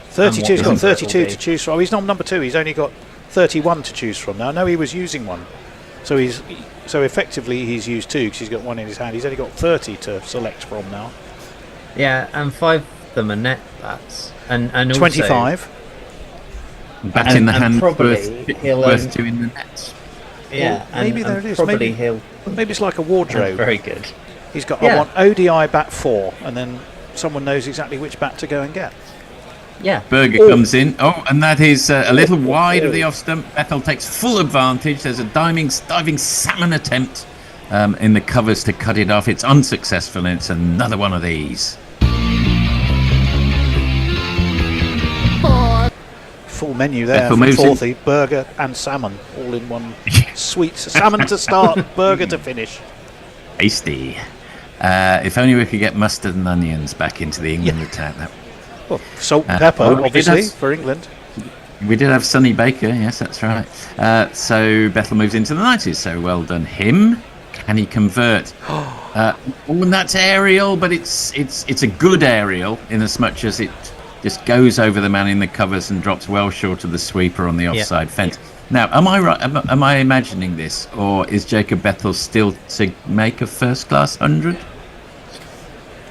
32. He's got 32 to choose from. Oh, he's not number 2. He's only got 31 to choose from now. I know he was using one. So effectively he's used 2 because he's got one in his hand. He's only got 30 to select from now. Yeah, and 5 of them are net bats. And 25. Bat in the hand, worth 2 in the net. Yeah, well, maybe there it is. Maybe it's like a wardrobe. Very good. He's got I want ODI bat 4, and then someone knows exactly which bat to go and get. Yeah. Berger comes in. Oh, and that is a little wide of the off stump. Bethel takes full advantage. There's a diving salmon attempt in the covers to cut it off. It's unsuccessful, and it's another one of these. Full menu there Bethel from moves in. Forthy. Burger and salmon, all in one sweet. Salmon to start, burger to finish. Tasty. If only we could get mustard and onions back into the England attack. That Well, salt and pepper, we did obviously, have- for England. We did have Sonny Baker, yes, that's right. So Bethel moves into the 90s, so well done him. Can he convert? And that's aerial, but it's a good aerial in as much as it just goes over the man in the covers and drops well short of the sweeper on the offside fence. Now, am I right? Am I imagining this, or is Jacob Bethel still to make a first-class 100?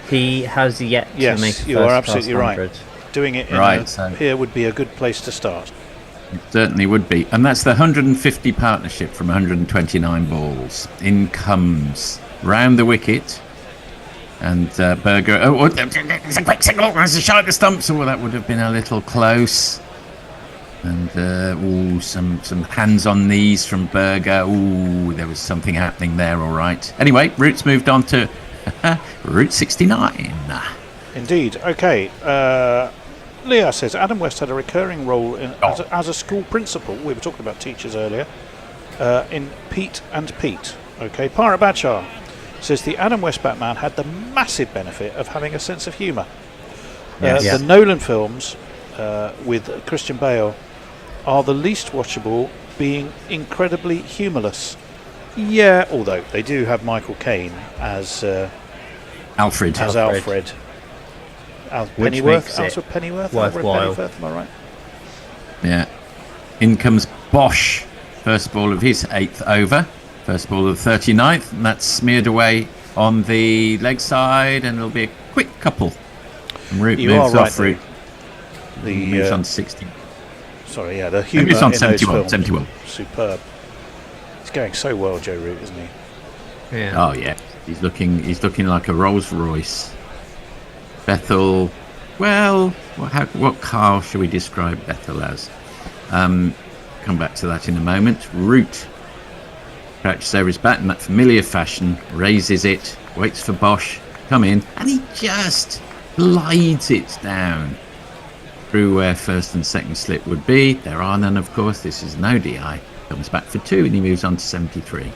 He has yet Yes, to make a you are first-class absolutely right. 100. Doing it in Right, so- here would be a good place to start. It certainly would be. And that's the 150 partnership from 129 balls. In comes round the wicket. And Berger. Oh, it's a quick signal. There's a shot at the stumps. Oh, that would have been a little close. And some hands on knees from Berger. Ooh, there was something happening there, all right. Anyway, Root's moved on to Route 69. Indeed. Okay. Leah says Adam West had a recurring role as a school principal. We were talking about teachers earlier. In Pete and Pete. Okay. Pirate Badshar says the Adam West Batman had the massive benefit of having a sense of humour. Yes. The Nolan films with Christian Bale are the least watchable, being incredibly humorless. Yeah, although they do have Michael Caine as Alfred. As Alfred. Which Pennyworth. makes it Alfred Pennyworth. worthwhile. Alfred Pennyworth, am I right? Yeah. In comes Bosch. First ball of his 8th over. First ball of the 39th. And that's smeared away on the leg side. And it'll be a quick couple. And Root You moves are right, off Root. The moves on 60. Sorry, yeah, the humour Moves on in 71. those films, 71. superb. He's going so well, Joe Root, isn't he? Yeah. Oh yeah, he's looking like a Rolls Royce. Bethel, well, what car should we describe Bethel as? Come back to that in a moment. Root crouches over his bat in that familiar fashion, raises it, waits for Bosch to come in, and he just glides it down through where first and second slip would be. There are none, of course. This is an ODI. Comes back for 2, and he moves on to 73.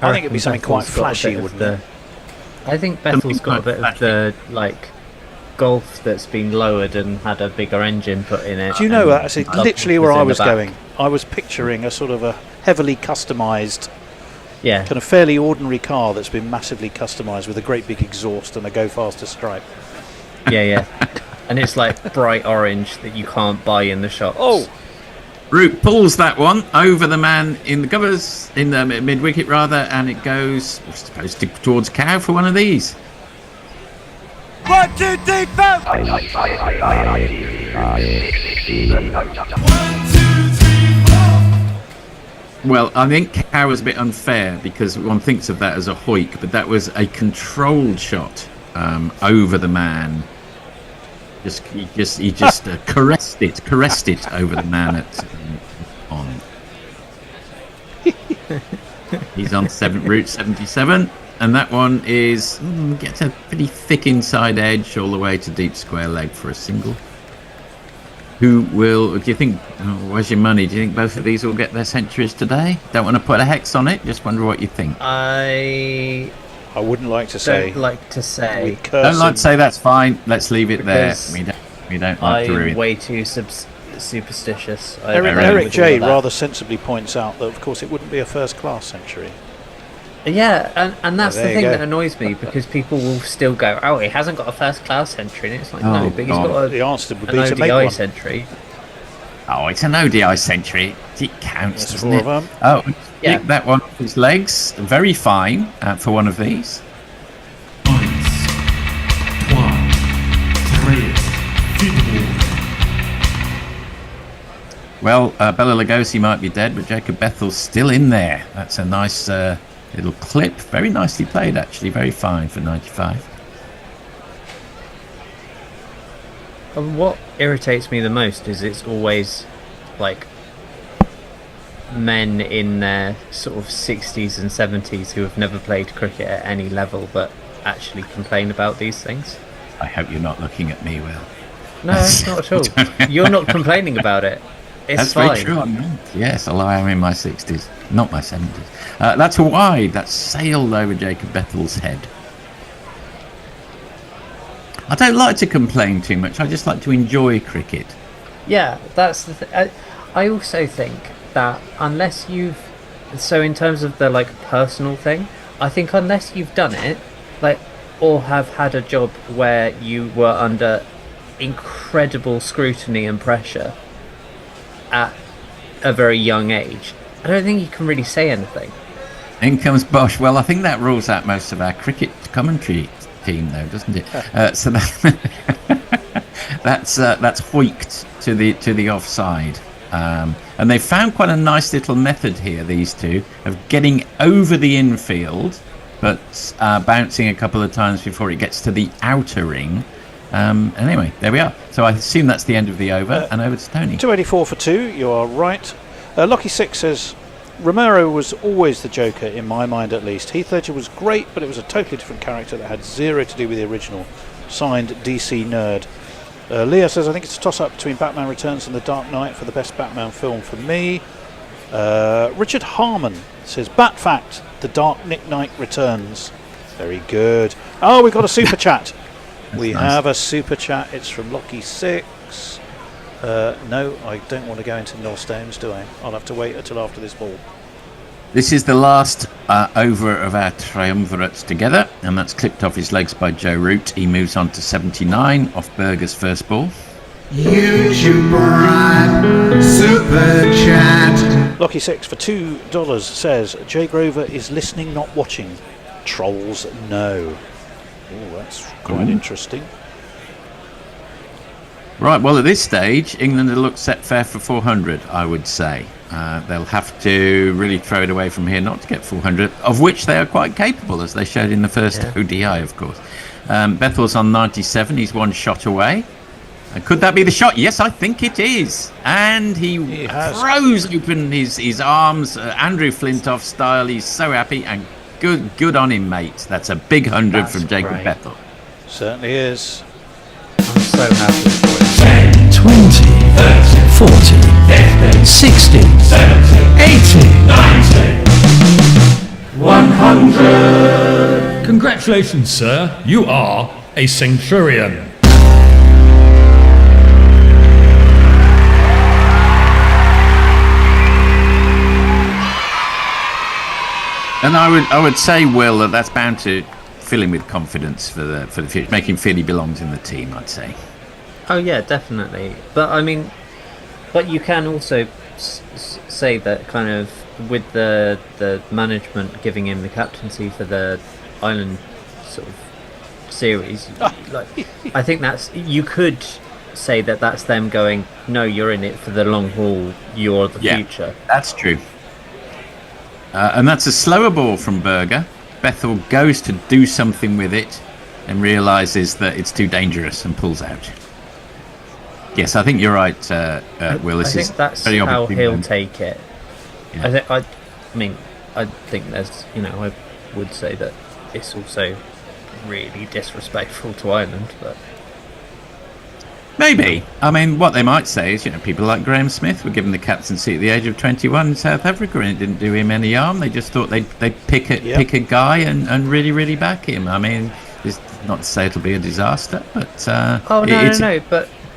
I think it'd be something quite flashy, wouldn't it? I think Bethel's got a bit of the Golf that's been lowered and had a bigger engine put in it. Do you know that? That's literally where I was back. going. I was picturing a sort of a heavily customised, Yeah. kind of fairly ordinary car that's been massively customised with a great big exhaust and a go faster stripe. Yeah. And it's like bright orange that you can't buy in the shops. Oh! Root pulls that one over the man in the covers, in the mid-wicket rather, and it goes, I suppose, towards Cow for one of these. 1, 2, 3, 4. Well, I think Cow was a bit unfair because one thinks of that as a hoik, but that was a controlled shot over the man. He just caressed it over the man at on. He's on Route 77, and that one is gets a pretty thick inside edge all the way to deep square leg for a single. Who will? Do you think? Where's your money? Do you think both of these will get their centuries today? Don't want to put a hex on it. Just wonder what you think. I wouldn't like to say. Don't like to say. Don't like to say. That's fine. Let's leave it there. Because We don't like to ruin. I'm way too superstitious. Eric J rather sensibly points out that, of course, it wouldn't be a first-class century. Yeah, and that's Well, the there thing you go. that annoys me, because people will still go, "Oh, he hasn't got a first-class century," and it's like, no, but he's got The answer would an be to make ODI one. century. Oh, it's an ODI century. It counts, That's doesn't four it? of them. Oh, Yeah. that one. His legs very fine for one of these. 1, 2, 3, feed Well, Bela Lugosi might be dead, but Jacob Bethel's still in there. That's a nice little clip. Very nicely played, actually. Very fine for 95. And what irritates me the most is it's always like men in their sort of 60s and 70s who have never played cricket at any level but actually complain about these things. I hope you're not looking at me, Will. No, not at all. You're not complaining about it. It's That's fine. very true. I'm not. Yes, although I am in my 60s, not my 70s. That's a wide. That sailed over Jacob Bethel's head. I don't like to complain too much. I just like to enjoy cricket. Yeah, that's the thing. I also think that unless you've... So in terms of the, like, personal thing, I think unless you've done it, like, or have had a job where you were under incredible scrutiny and pressure at a very young age, I don't think you can really say anything. In comes Bosch. Well, I think that rules out most of our cricket commentary team, though, doesn't it? So that's hoiked to the offside, and they found quite a nice little method here, these two, of getting over the infield, but bouncing a couple of times before it gets to the outer ring. Anyway, there we are. So I assume that's the end of the over, and over to Tony. 284 for 2, you are right. Lucky Six says, Romero was always the Joker, in my mind at least. Heath Ledger was great, but it was a totally different character that had zero to do with the original. Signed, DC Nerd. Leah says, I think it's a toss-up between Batman Returns and The Dark Knight for the best Batman film for me. Richard Harmon says, Bat Fact, The Dark Knight Returns. Very good. Oh, we've got a super chat. We have a super chat. It's from Lockie 6. No, I don't want to go into Millstones, do I? I'll have to wait until after this ball. This is the last over of our triumvirates together, and that's clipped off his legs by Joe Root. He moves on to 79 off Berger's first ball. YouTube Prime Super Chat. Lockie 6 for $2 says, Jay Grover is listening, not watching. Trolls, no. Oh, that's quite interesting. Right, well, at this stage, England will look set fair for 400, I would say. They'll have to really throw it away from here not to get 400, of which they are quite capable, as they showed in the first ODI, of course. Bethel's on 97, he's one shot away. Could that be the shot? Yes, I think it is. And he throws open his arms, Andrew Flintoff style. He's so happy, and good on him, mate. That's a big 100 from Jacob Bethel. Certainly is. I'm so happy for it. 10, 20, 30, 40, 50, 60, 70, 80, 90, 100. Congratulations, sir. You are a centurion. And I would say, Will, that's bound to fill him with confidence for the future, make him feel he belongs in the team, I'd say. Oh yeah, definitely. But I mean, but you can also say that kind of with the management giving him the captaincy for the Island sort of series, like I think you could say that's them going, no, you're in it for the long haul. You're the future. That's true. And that's a slower ball from Berger. Bethel goes to do something with it and realises that it's too dangerous and pulls out. Yes, I think you're right, Will. I think that's how he'll take it. Yeah. I think there's, I would say that it's also really disrespectful to Ireland, but maybe. I mean, what they might say is, people like Graham Smith were given the captaincy at the age of 21 in South Africa, and it didn't do him any harm. They just thought they'd pick a guy and really, really back him. I mean, it's not to say it'll be a disaster, but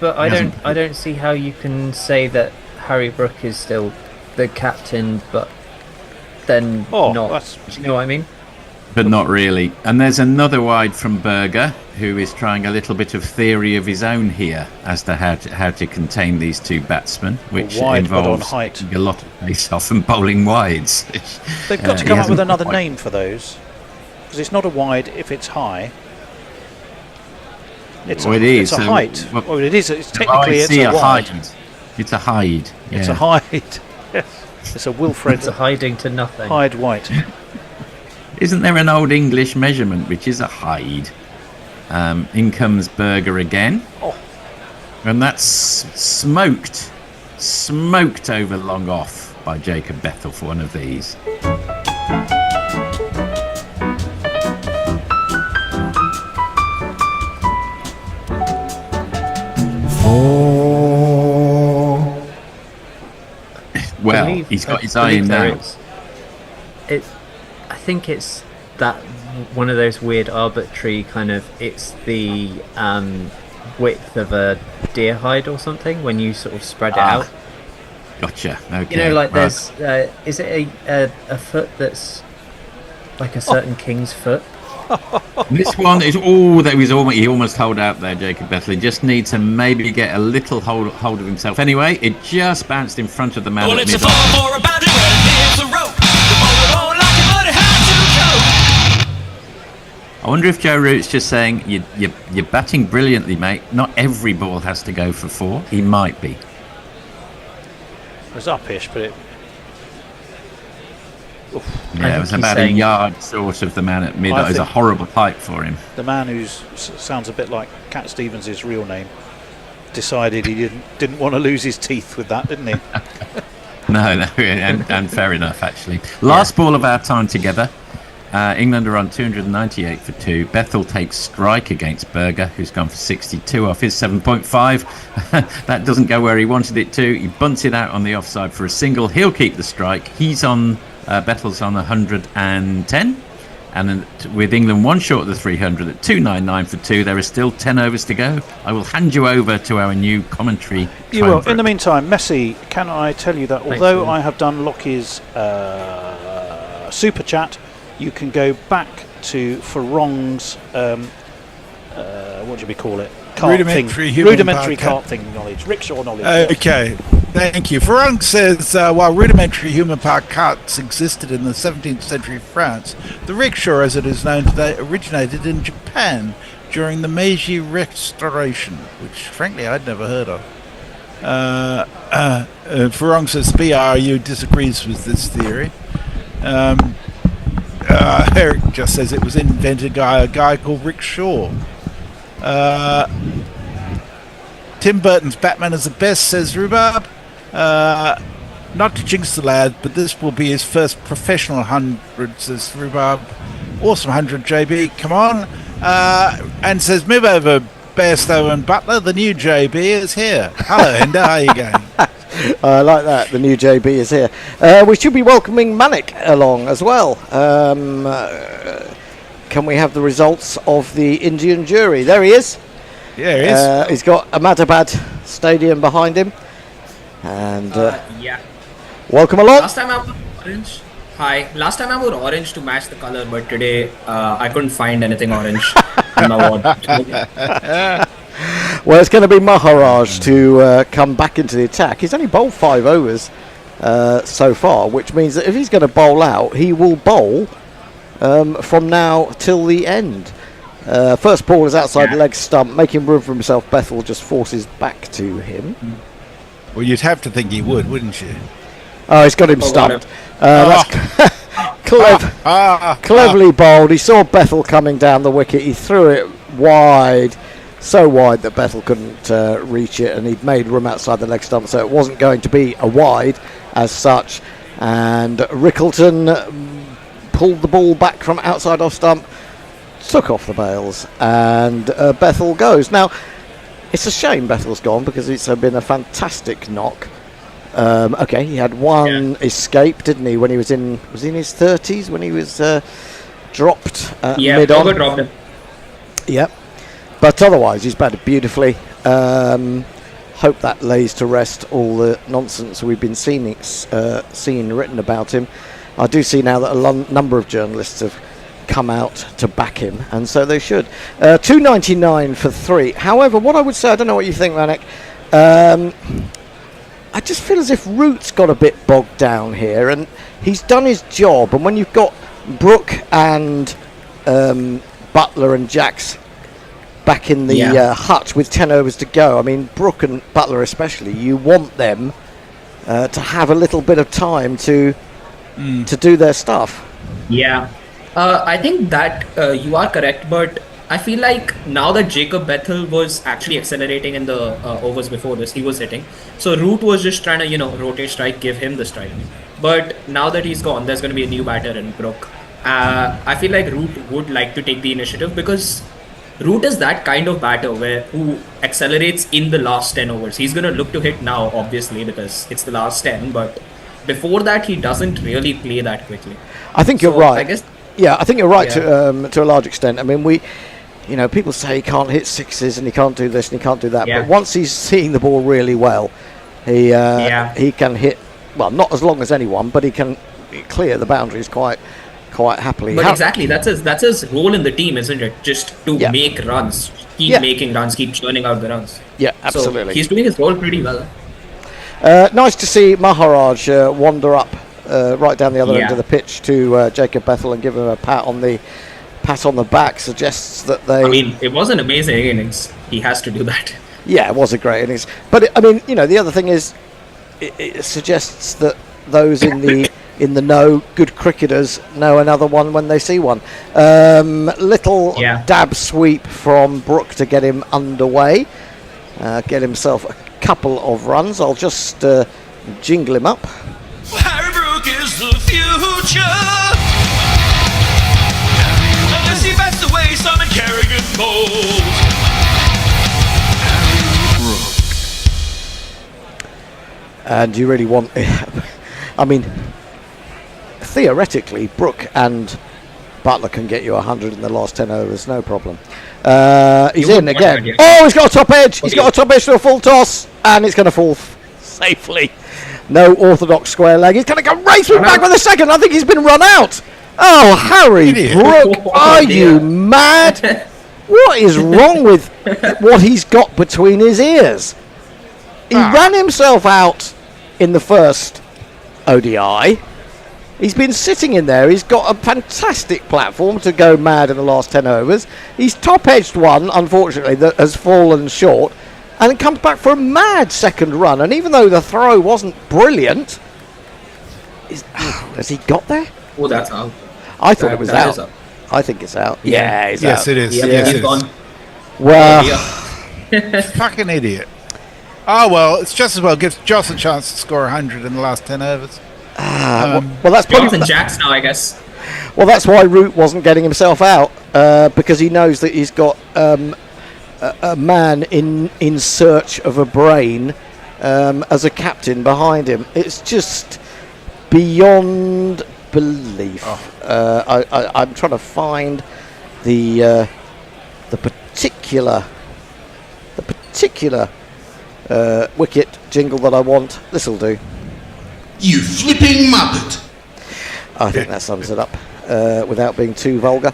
but I don't see how you can say that Harry Brook is still the captain, but then not. Do you know what I mean? But not really. And there's another wide from Berger, who is trying a little bit of theory of his own here as to how to contain these two batsmen, which involves a lot of face-off and bowling wides. They've got to come up with another name for those, because it's not a wide if it's high. It's a height. Well, it is. It's technically it's a wide. It's a hide. Yeah. It's a hide. Yes. It's a Wilfred. It's a hiding to nothing. Hide white. Isn't there an old English measurement which is a hide? In comes Berger again. And that's smoked over long off. by Jacob Bethel for one of these. Well, he's got his eye in now. I think it's that one of those weird arbitrary kind of. It's the width of a deer hide or something when you sort of spread it out. Gotcha. Okay. You know, like right. there's. Is it a foot that's like a certain king's foot? This one is he almost held out there, Jacob Bethel. He just needs to maybe get a little hold of himself. Anyway, it just bounced in front of the man. Well, it's a fall for a boundary where it a rope. The ball won't like it, but it has to go. I wonder if Joe Root's just saying you're batting brilliantly, mate. Not every ball has to go for 4. He might be. It was up-ish, but it. Yeah, it was about a yard short of the man at mid. It was a horrible pipe for him. The man who sounds a bit like Cat Stevens' real name decided he didn't want to lose his teeth with that, didn't he? No, and fair enough, actually. Last ball of our time together. England are on 298 for 2. Bethel takes strike against Berger, who's gone for 62 off his 7.5. That doesn't go where he wanted it to. He bunts it out on the offside for a single. He'll keep the strike. He's on... Bethel's on 110, and then with England one short of the 300 at 299 for 2, there are still 10 overs to go. I will hand you over to our new commentary. You will. In the meantime, Messi, can I tell you that although I have done Lockie's super chat, you can go back to Farong's what do we call it? Rudimentary kart thing knowledge, rickshaw knowledge. Okay, thank you. Farong says, while rudimentary human powered carts existed in the 17th century France, the rickshaw, as it is known today, originated in Japan during the Meiji Restoration, which, frankly, I'd never heard of. Farong says BRU disagrees with this theory. Eric just says it was invented by a guy called Rick Shaw. Tim Burton's Batman is the best, says Rhubarb. Not to jinx the lad, but this will be his first professional 100, says Rhubarb. Awesome 100, JB, come on. And says, move over, Bairstow and Butler, the new JB is here. Hello, Ender, how are you going? I like that, the new JB is here. We should be welcoming Manik along as well. Can we have the results of the Indian jury? There he is. Yeah, he is. He's got Ahmedabad Stadium behind him. And yeah. Welcome along. Last time I wore orange. Hi. Last time I wore orange to match the color, but today I couldn't find anything orange in my wardrobe. Well, it's going to be Maharaj to come back into the attack. He's only bowled 5 overs so far, which means that if he's going to bowl out, he will bowl from now till the end. First ball is outside the leg stump, making room for himself. Bethel just forces back to him. Well, you'd have to think he would, wouldn't you? Oh, he's got him stumped. That's cleverly bowled. He saw Bethel coming down the wicket. He threw it wide, so wide that Bethel couldn't reach it, and he'd made room outside the leg stump, so it wasn't going to be a wide as such. And Rickleton pulled the ball back from outside off stump, took off the bails, and Bethel goes. Now, it's a shame Bethel's gone because it's been a fantastic knock. Okay, he had one escape, didn't he, when he was in his 30s when he was dropped mid-on? Dropped him. Yep. But otherwise, he's batted beautifully. Hope that lays to rest all the nonsense we've been seeing written about him. I do see now that a number of journalists have come out to back him, and so they should. 299 for 3. However, what I would say, I don't know what you think, Manik, I just feel as if Root's got a bit bogged down here, and he's done his job. And when you've got Brook and Butler and Jacks back in the hut with 10 overs to go, I mean, Brook and Butler especially, you want them to have a little bit of time to do their stuff. Yeah, I think that you are correct, but I feel like now that Jacob Bethel was actually accelerating in the overs before this, he was hitting. So Root was just trying to, rotate strike, give him the strike. But now that he's gone, there's going to be a new batter in Brook. I feel like Root would like to take the initiative because Root is that kind of batter who accelerates in the last 10 overs. He's going to look to hit now, obviously, because it's the last 10. But before that, he doesn't really play that quickly. I think you're right. I guess. Yeah, I think you're right to a large extent. I mean, people say he can't hit sixes and he can't do this and he can't do that. Yeah. But once he's seeing the ball really well, he can hit, well, not as long as anyone, but he can clear the boundaries quite happily. But exactly, that's his role in the team, isn't it? Just to make runs, keep making runs, keep churning out the runs. Yeah, absolutely. So he's doing his role pretty well. Nice to see Maharaj wander up right down the other end of the pitch to Jacob Bethel and give him a pat on the back. Suggests that they. I mean, it was an amazing innings. He has to do that. Yeah, it was a great innings. But the other thing is, it suggests that those in the know, good cricketers, know another one when they see one. Little dab sweep from Brook to get him underway, get himself a couple of runs. I'll just jingle him up. Harry Brook is the future. Unless he bats away Simon Carrigan bowls. And you really want... I mean, theoretically, Brook and Butler can get you 100 in the last 10 overs, no problem. He's in again. Oh, he's got a top edge. He's got a top edge to a full toss, and it's going to fall safely. No orthodox square leg. He's going to go racing back with a second. I think he's been run out. Oh, Harry Brook, are you mad? What is wrong with what he's got between his ears? He ran himself out in the first ODI. He's been sitting in there. He's got a fantastic platform to go mad in the last 10 overs. He's top-edged one, unfortunately, that has fallen short. And it comes back for a mad second run. And even though the throw wasn't brilliant, has he got there? Oh, that's out. I thought it was out. I think it's out. Yeah, it's out. Yes, it is. Yeah, Yes, he's it is. gone. Well, Fucking idiot. Oh, well, it's just as well. Gives Joss a chance to score 100 in the last 10 overs. well, that's probably... Johnson Jacks now, I guess. Well, that's why Root wasn't getting himself out, because he knows that he's got a man in search of a brain as a captain behind him. It's just beyond belief. I'm trying to find the particular wicket jingle that I want. This'll do. You flipping muppet! I think that sums it up without being too vulgar.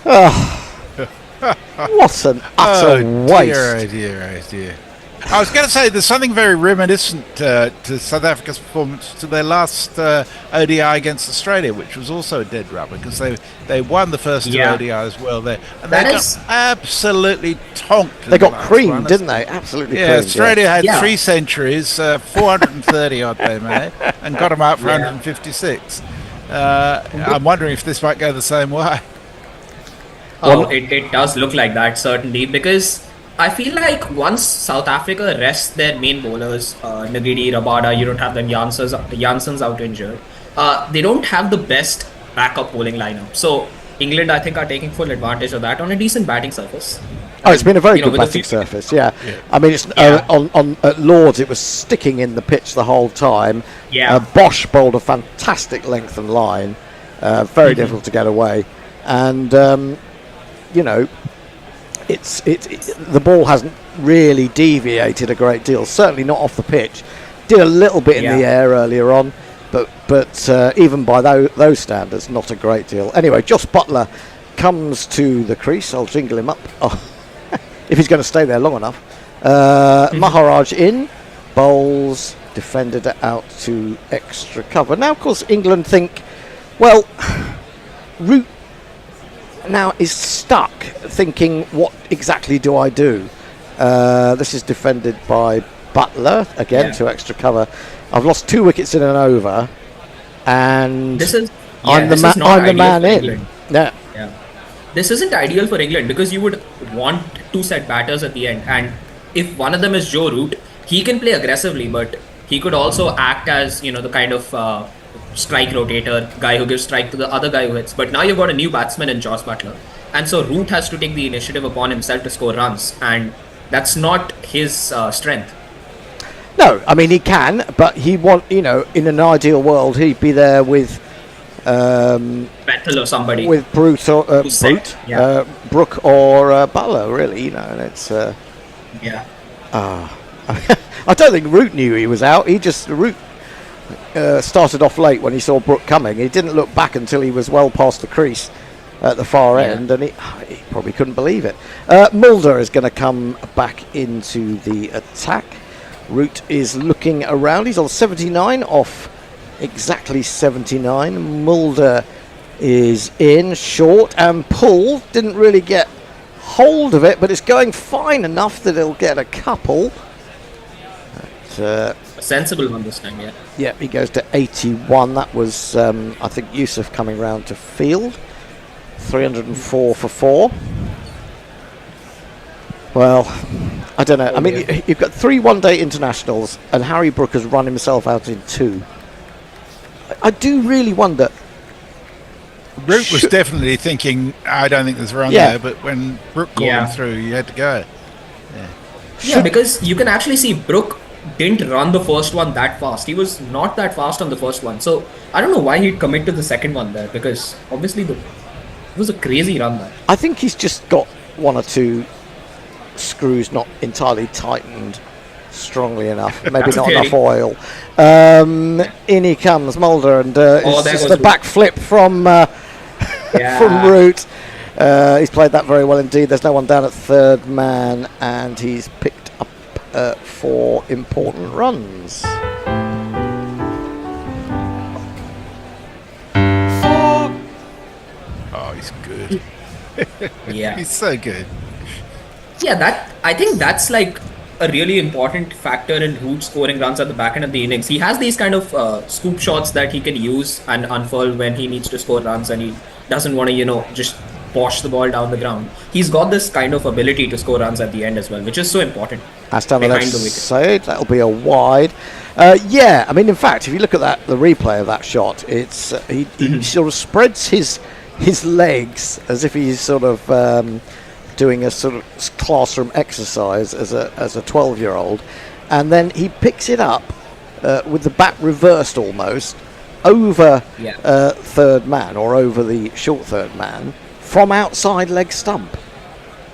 What an utter waste. Oh dear. I was going to say there's something very reminiscent to South Africa's performance to their last ODI against Australia, which was also a dead rubber because they won the first two ODIs well there, and they got absolutely tonked. They got creamed, didn't they? Absolutely creamed. Australia had 3 centuries, 430 odd they made, and got them out for 156. I'm wondering if this might go the same way. It does look like that, certainly, because I feel like once South Africa rests their main bowlers, Ngidi, Rabada, you don't have them, Jansen's out injured, they don't have the best backup bowling lineup. So England, I think, are taking full advantage of that on a decent batting surface. Oh, it's been a very good batting surface, I mean, it's on at Lords, it was sticking in the pitch the whole time. Bosch bowled a fantastic length and line, very difficult to get away. And, it's the ball hasn't really deviated a great deal. Certainly not off the pitch. Did a little bit in the air earlier on, but even by those standards, not a great deal. Anyway, Joss Butler comes to the crease. I'll jingle him up. Oh, if he's going to stay there long enough. Maharaj in, bowls, defended it out to extra cover. Now, of course, England think, well, Root now is stuck thinking, what exactly do I do? This is defended by Butler again to extra cover. I've lost 2 wickets in an over, and I'm the man in. this isn't ideal for England because you would want two set batters at the end, and if one of them is Joe Root, he can play aggressively, but he could also act as the kind of strike rotator guy who gives strike to the other guy who hits. But now you've got a new batsman in Josh Butler, and so Root has to take the initiative upon himself to score runs, and that's not his strength. No, I mean he can, but in an ideal world he'd be there with Bethel or somebody, with Brook or Butler, really, and it's I don't think Root knew he was out. Root started off late when he saw Brook coming. He didn't look back until he was well past the crease at the far end, and he probably couldn't believe it. Mulder is going to come back into the attack. Root is looking around. He's on 79 off exactly 79. Mulder is in short and pull. Didn't really get hold of it, but it's going fine enough that he'll get a couple. A sensible one this time, Yeah, he goes to 81. That was, I think, Yusuf coming round to field. 304 for 4. Well, I don't know. I mean, you've got 3 one-day internationals, and Harry Brook has run himself out in 2. I do really wonder. Brook was definitely thinking, I don't think there's a run there, but when Brook called him through, you had to go. Yeah, because you can actually see Brook didn't run the first one that fast. He was not that fast on the first one. So I don't know why he'd commit to the second one there, because obviously it was a crazy run there. I think he's just got 1 or 2 screws not entirely tightened strongly enough. Maybe not enough oil. In he comes, Mulder, and it's just a back flip from Root. He's played that very well indeed. There's no one down at third man, and he's picked up 4 important runs. 4. Oh, he's good. Yeah, he's so good. Yeah, I think that's like a really important factor in Root scoring runs at the back end of the innings. He has these kind of scoop shots that he can use and unfurl when he needs to score runs, and he doesn't want to, just wash the ball down the ground. He's got this kind of ability to score runs at the end as well, which is so important. That's down the left side. That'll be a wide. I mean, in fact, if you look at the replay of that shot, it's he sort of spreads his legs as if he's sort of doing a sort of classroom exercise as a 12-year-old, and then he picks it up with the bat reversed almost over third man, or over the short third man, from outside leg stump.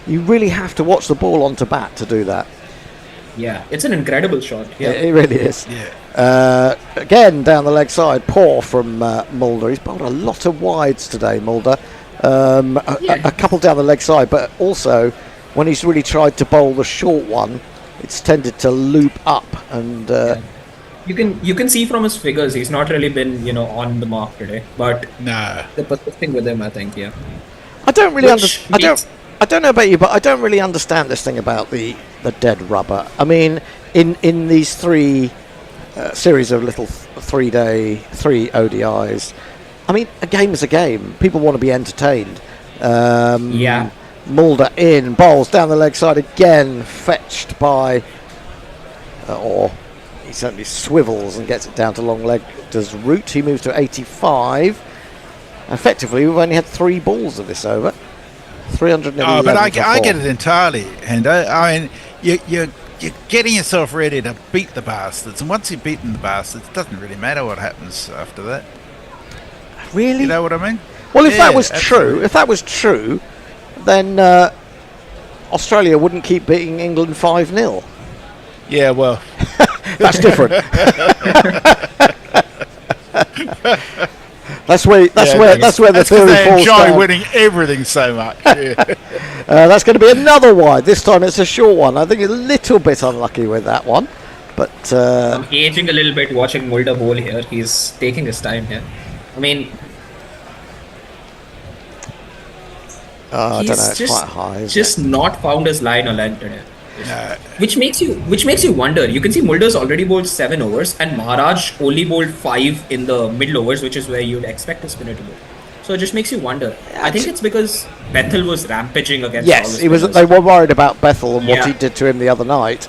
You really have to watch the ball onto bat to do that. Yeah, it's an incredible shot. Yeah, it really is. Yeah. Again, down the leg side, poor from Mulder. He's bowled a lot of wides today, Mulder. A couple down the leg side, but also when he's really tried to bowl the short one, it's tended to loop up, and you can see from his figures he's not really been on the mark today. But the persisting with him, I think, I don't really understand. I don't know about you, but I don't really understand this thing about the dead rubber. I mean, in these 3 series of little 3 ODIs. I mean, a game is a game. People want to be entertained. Mulder in, bowls down the leg side again, fetched by, or he certainly swivels and gets it down to long leg. Does Root? He moves to 85. Effectively, we've only had 3 balls of this over. 311. Oh, but I get it entirely, Hendo. I mean, you're getting yourself ready to beat the bastards, and once you've beaten the bastards, it doesn't really matter what happens after that. Really? You know what I mean? Well, if that was true, then Australia wouldn't keep beating England 5-0. Yeah, well, that's different. That's where the theory falls down. Enjoy winning everything so much. That's going to be another wide. This time it's a short one. I think a little bit unlucky with that one, but I'm aging a little bit watching Mulder bowl here. He's taking his time here. I mean, I don't know. It's quite high. Just not found his line or length today. Which makes you wonder. You can see Mulder's already bowled 7 overs, and Maharaj only bowled 5 in the middle overs, which is where you'd expect a spinner to bowl. So it just makes you wonder. I think it's because Bethel was rampaging against all Yes, the he was. spinners. They were worried about Bethel and what Yeah. he did to him the other night.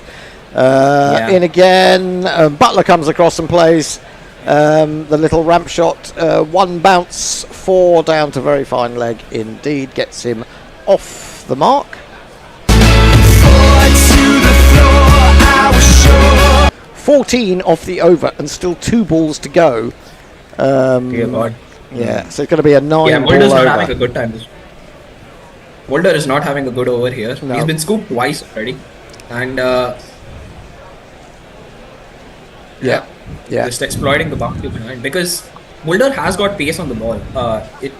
Yeah. In again, Butler comes across and plays the little ramp shot. One bounce, 4 down to very fine leg indeed, gets him off the mark. 14 off the over and still 2 balls to go. Dear God. Yeah, so it's going to be a 9 Yeah, ball Mulder's not over. having a good time. Mulder is not having a good over here. No. He's been scooped twice already. And Yeah. just exploiting the boundary behind. Because Mulder has got pace on the ball. It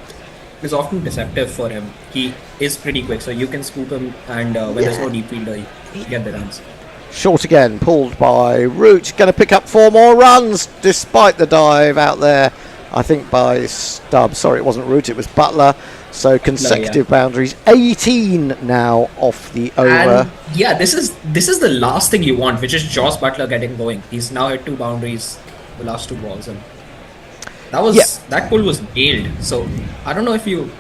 is often deceptive for him. He is pretty quick, so you can scoop him, and when there's no deep fielder, you get the runs. Short again, pulled by Root. Going to pick up 4 more runs despite the dive out there, I think by Stubbs. Sorry, it wasn't Root, it was Butler. So consecutive boundaries. 18 now off the over. And yeah, this is the last thing you want, which is Josh Butler getting going. He's now hit 2 boundaries, the last 2 balls, and that pull was nailed. So I don't know if you.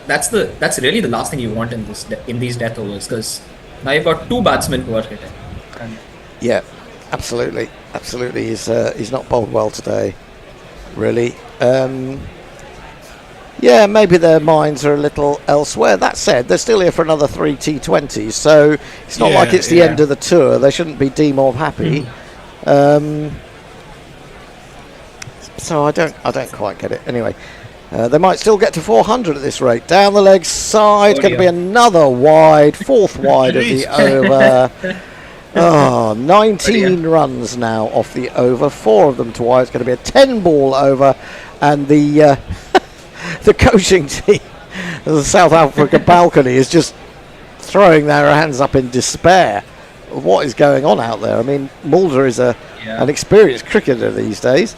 That's really the last thing you want in these death overs, because now you've got 2 batsmen who are hitting. And Yeah, absolutely. He's not bowled well today, really. Yeah, maybe their minds are a little elsewhere. That said, they're still here for another 3 T20s, so it's not like it's the end of the tour. They shouldn't be D-Mob happy. So I don't quite get it. Anyway, they might still get to 400 at this rate. Down the leg side, going to be another wide, 4th wide of the over. 19 runs now off the over, 4 of them to wide. It's going to be a 10 ball over, and the the coaching team of the South Africa balcony is just throwing their hands up in despair of what is going on out there. I mean, Mulder is an experienced cricketer these days.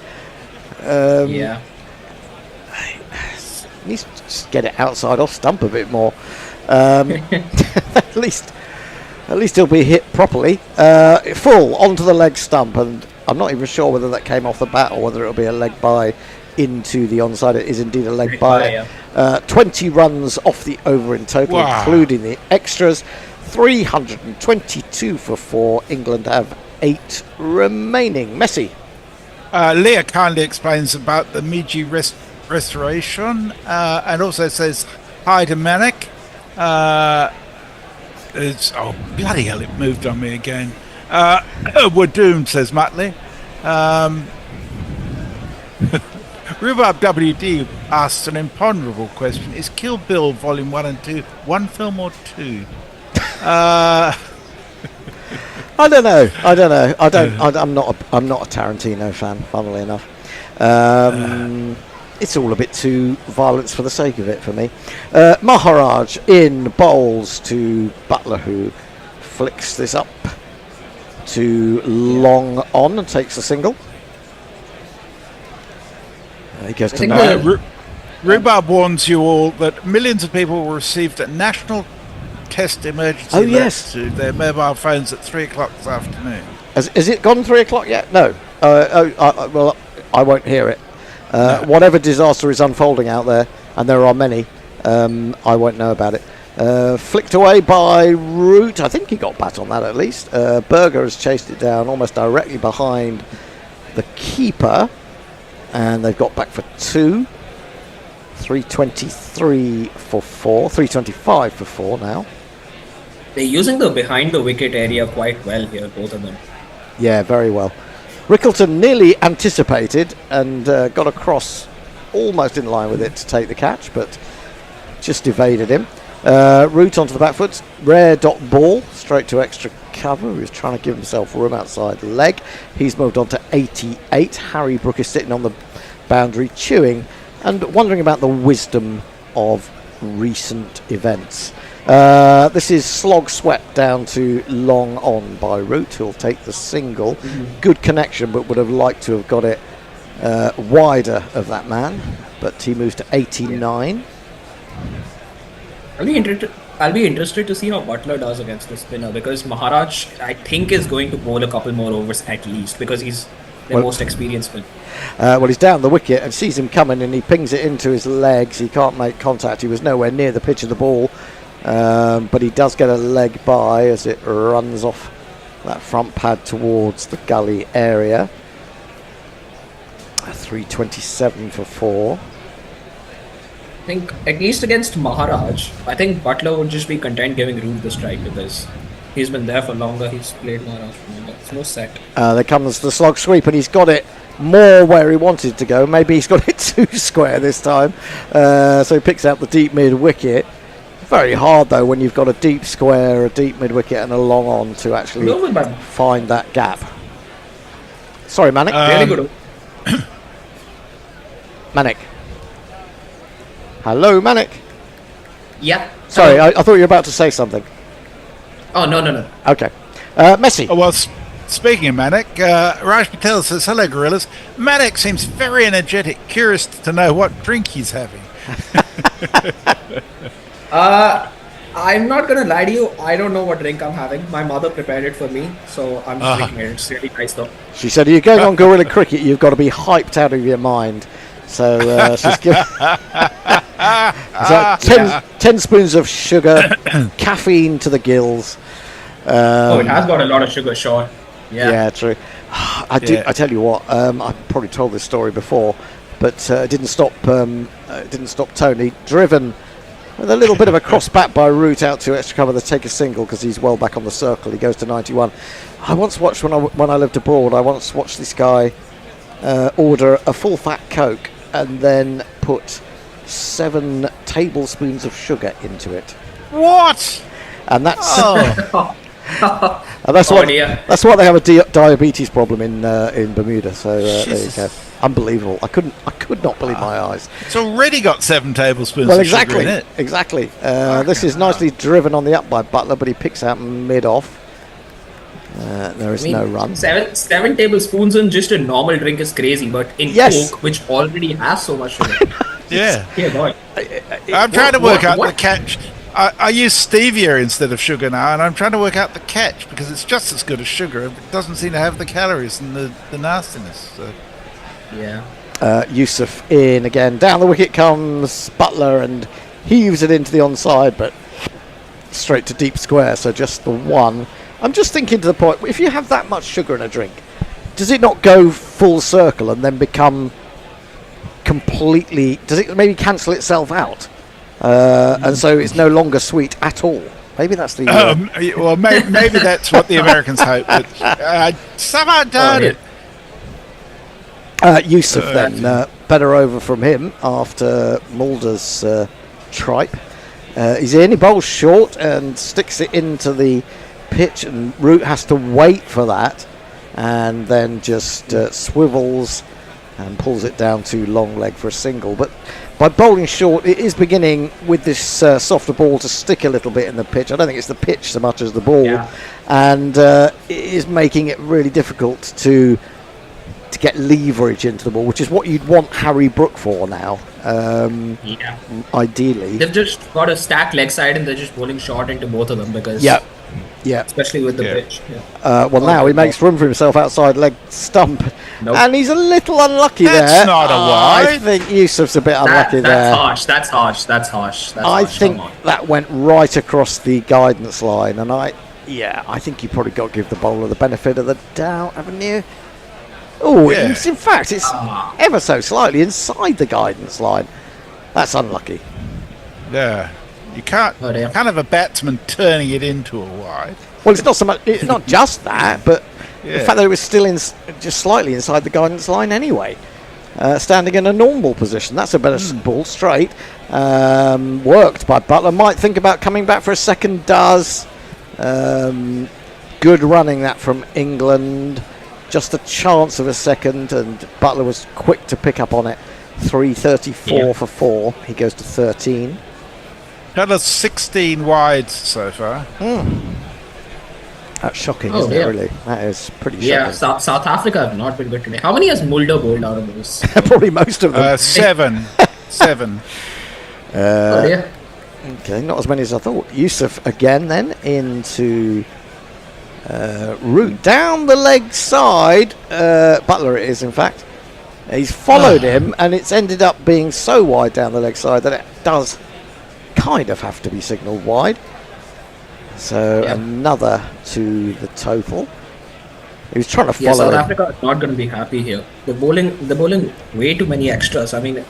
Needs to just get it outside off stump a bit more. At least he'll be hit properly. Full onto the leg stump, and I'm not even sure whether that came off the bat or whether it'll be a leg by into the onside. It is indeed a leg by. 20 runs off the over in total, including the extras. 322 for 4. England have 8 remaining. Messi. Leah kindly explains about the Miji restoration and also says hi to Manic. It's bloody hell, it moved on me again. We're doomed, says Matley. Rhubarb WD asks an imponderable question: is Kill Bill Volume 1 and 2 one film or 2? I don't know. I'm not a Tarantino fan, funnily enough. It's all a bit too violence for the sake of it for me. Maharaj in bowls to Butler, who flicks this up to long on and takes a single. He goes to Rhubarb warns you all that millions of people will receive the National Test Emergency alert to their mobile phones at 3 o'clock this afternoon. Has it gone 3 o'clock yet? No. Well, I won't hear it. Whatever disaster is unfolding out there, and there are many, I won't know about it. Flicked away by Root. I think he got bat on that at least. Berger has chased it down almost directly behind the keeper, and they've got back for 2. 323 for 4. 325 for 4 now. They're using the behind the wicket area quite well here, both of them. Yeah, very well. Rickleton nearly anticipated and got across almost in line with it to take the catch, but just evaded him. Root onto the back foot. Rare dot ball straight to extra cover. He was trying to give himself room outside leg. He's moved on to 88. Harry Brook is sitting on the boundary chewing and wondering about the wisdom of recent events. This is slog swept down to long on by Root, who'll take the single. Good connection, but would have liked to have got it wider of that man, but he moves to 89. I'll be interested to see how Butler does against the spinner, because Maharaj, I think, is going to bowl a couple more overs at least, because he's their most experienced man. Well, he's down the wicket and sees him coming, and he pings it into his legs. He can't make contact. He was nowhere near the pitch of the ball, but he does get a leg by as it runs off that front pad towards the gully area. 327 for 4. I think at least against Maharaj, I think Butler would just be content giving Root the strike because he's been there for longer. He's played Maharaj for longer. It's no set. There comes the slog sweep, and he's got it more where he wanted to go. Maybe he's got it too square this time. So he picks out the deep mid wicket. Very hard though when you've got a deep square, a deep mid wicket, and a long on to actually find that gap. Sorry, Manik. Really good. Manik. Hello, Manik. Yeah. Sorry, I thought you were about to say something. Oh, no. Okay. Messi. Oh, well, speaking of Manik, Raj Patel says, hello, gorillas. Manik seems very energetic, curious to know what drink he's having. I'm not gonna lie to you. I don't know what drink I'm having. My mother prepared it for me, so I'm just drinking it. It's really nice though. She said, "Are you going on Gorilla Cricket? You've got to be hyped out of your mind." So she's given 10 spoons of sugar, caffeine to the gills. It has got a lot of sugar, sure. Yeah, true. I tell you what. I've probably told this story before, but it didn't stop. Didn't stop Tony. Driven with a little bit of a cross bat by Root out to extra cover to take a single because he's well back on the circle. He goes to 91. I once watched when I lived abroad. I once watched this guy order a full fat Coke and then put 7 tablespoons of sugar into it. What? And that's and that's that's why they have a diabetes problem in Bermuda. So there you go. Unbelievable. I could not believe my eyes. It's already got 7 tablespoons of sugar in it. Exactly. This is nicely driven on the up by Butler, but he picks out mid off. There is no run. 7 tablespoons in just a normal drink is crazy, but in Coke, which already has so much sugar. Yeah. Boy. I'm trying to work out the catch. I use stevia instead of sugar now, and I'm trying to work out the catch because it's just as good as sugar. It doesn't seem to have the calories and the nastiness. So. Yeah. Yusuf in again. Down the wicket comes Butler and heaves it into the onside, but straight to deep square. So just the one. I'm just thinking to the point, if you have that much sugar in a drink, does it not go full circle and then become completely... Does it maybe cancel itself out? And so it's no longer sweet at all. Maybe that's the... well, maybe that's what the Americans hope. But somehow doubt it. Yusuf then, better over from him after Mulder's tripe. He's in, he bowls short and sticks it into the pitch, and Root has to wait for that and then just swivels and pulls it down to long leg for a single. But by bowling short, it is beginning with this softer ball to stick a little bit in the pitch. I don't think it's the pitch so much as the ball, and it is making it really difficult to get leverage into the ball, which is what you'd want Harry Brook for now. Ideally, they've just got a stacked leg side and they're just bowling short into both of them because especially with the pitch. Well, now he makes room for himself outside leg stump, and he's a little unlucky there. That's not a wide. I think Yusuf's a bit unlucky there. That's harsh. I think that went right across the guidance line, and I think you probably got to give the bowler the benefit of the doubt, haven't you? Oh, in fact, it's ever so slightly inside the guidance line. That's unlucky. Yeah, you can't have a batsman turning it into a wide. Well, it's not so much. It's not just that, but the fact that it was still just slightly inside the guidance line anyway, standing in a normal position. That's a better ball straight. Worked by Butler. Might think about coming back for a second. Does. Good running that from England. Just a chance of a second, and Butler was quick to pick up on it. 334 for 4. He goes to 13. That is 16 wides so far. That's shocking, isn't it, really? That is pretty shocking. Yeah, South Africa have not been good today. How many has Mulder bowled out of those? Probably most of them. 7. 7. Okay, not as many as I thought. Yusuf again then into Root down the leg side. Butler it is, in fact. He's followed him, and it's ended up being so wide down the leg side that it does kind of have to be signalled wide. So another to the total. He was trying to follow South him. Africa is not going to be happy here. They're bowling way too many extras. I mean,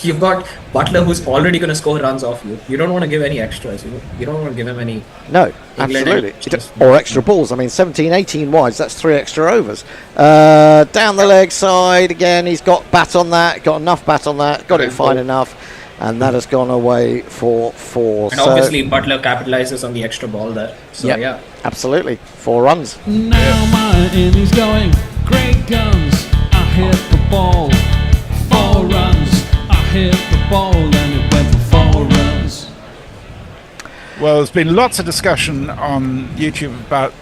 you've got Butler who's already going to score runs off you. You don't want to give any extras. You don't want to give him any. No, absolutely. Or extra balls. I mean, 17, 18 wides, that's 3 extra overs. Down the leg side again, he's got bat on that, got enough bat on that, got it fine enough, and that has gone away for 4. And obviously, Butler capitalizes on the extra ball there. So, yeah. Absolutely. 4 runs. Now my innings going, great guns. I hit the ball, 4 runs. I hit the ball and it went for 4 runs. Well, there's been lots of discussion on YouTube about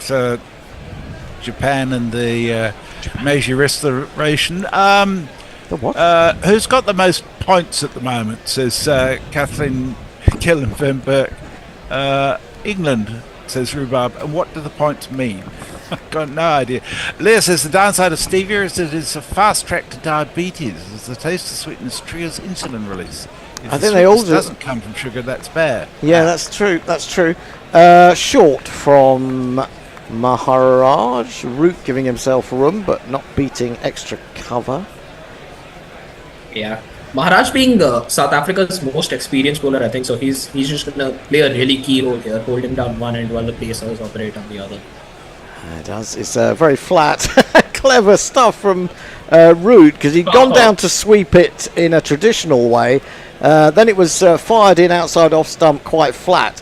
Japan and the Meiji restoration. The what? Who's got the most points at the moment, says Kathleen Killenberg. England, says Rhubarb. And what do the points mean? I've got no idea. Leah says the downside of stevia is that it's a fast track to diabetes, as the taste of sweetness triggers insulin release. If I the think they all sweetness doesn't come from sugar, that's bad. Yeah, that's true. That's true. Short from Maharaj. Root giving himself room, but not beating extra cover. Yeah. Maharaj being South Africa's most experienced bowler, I think, so he's just going to play a really key role here, holding down one end while the pacers operate on the other. It does. It's very flat. Clever stuff from Root, because he'd gone down to sweep it in a traditional way. Then it was fired in outside off stump quite flat,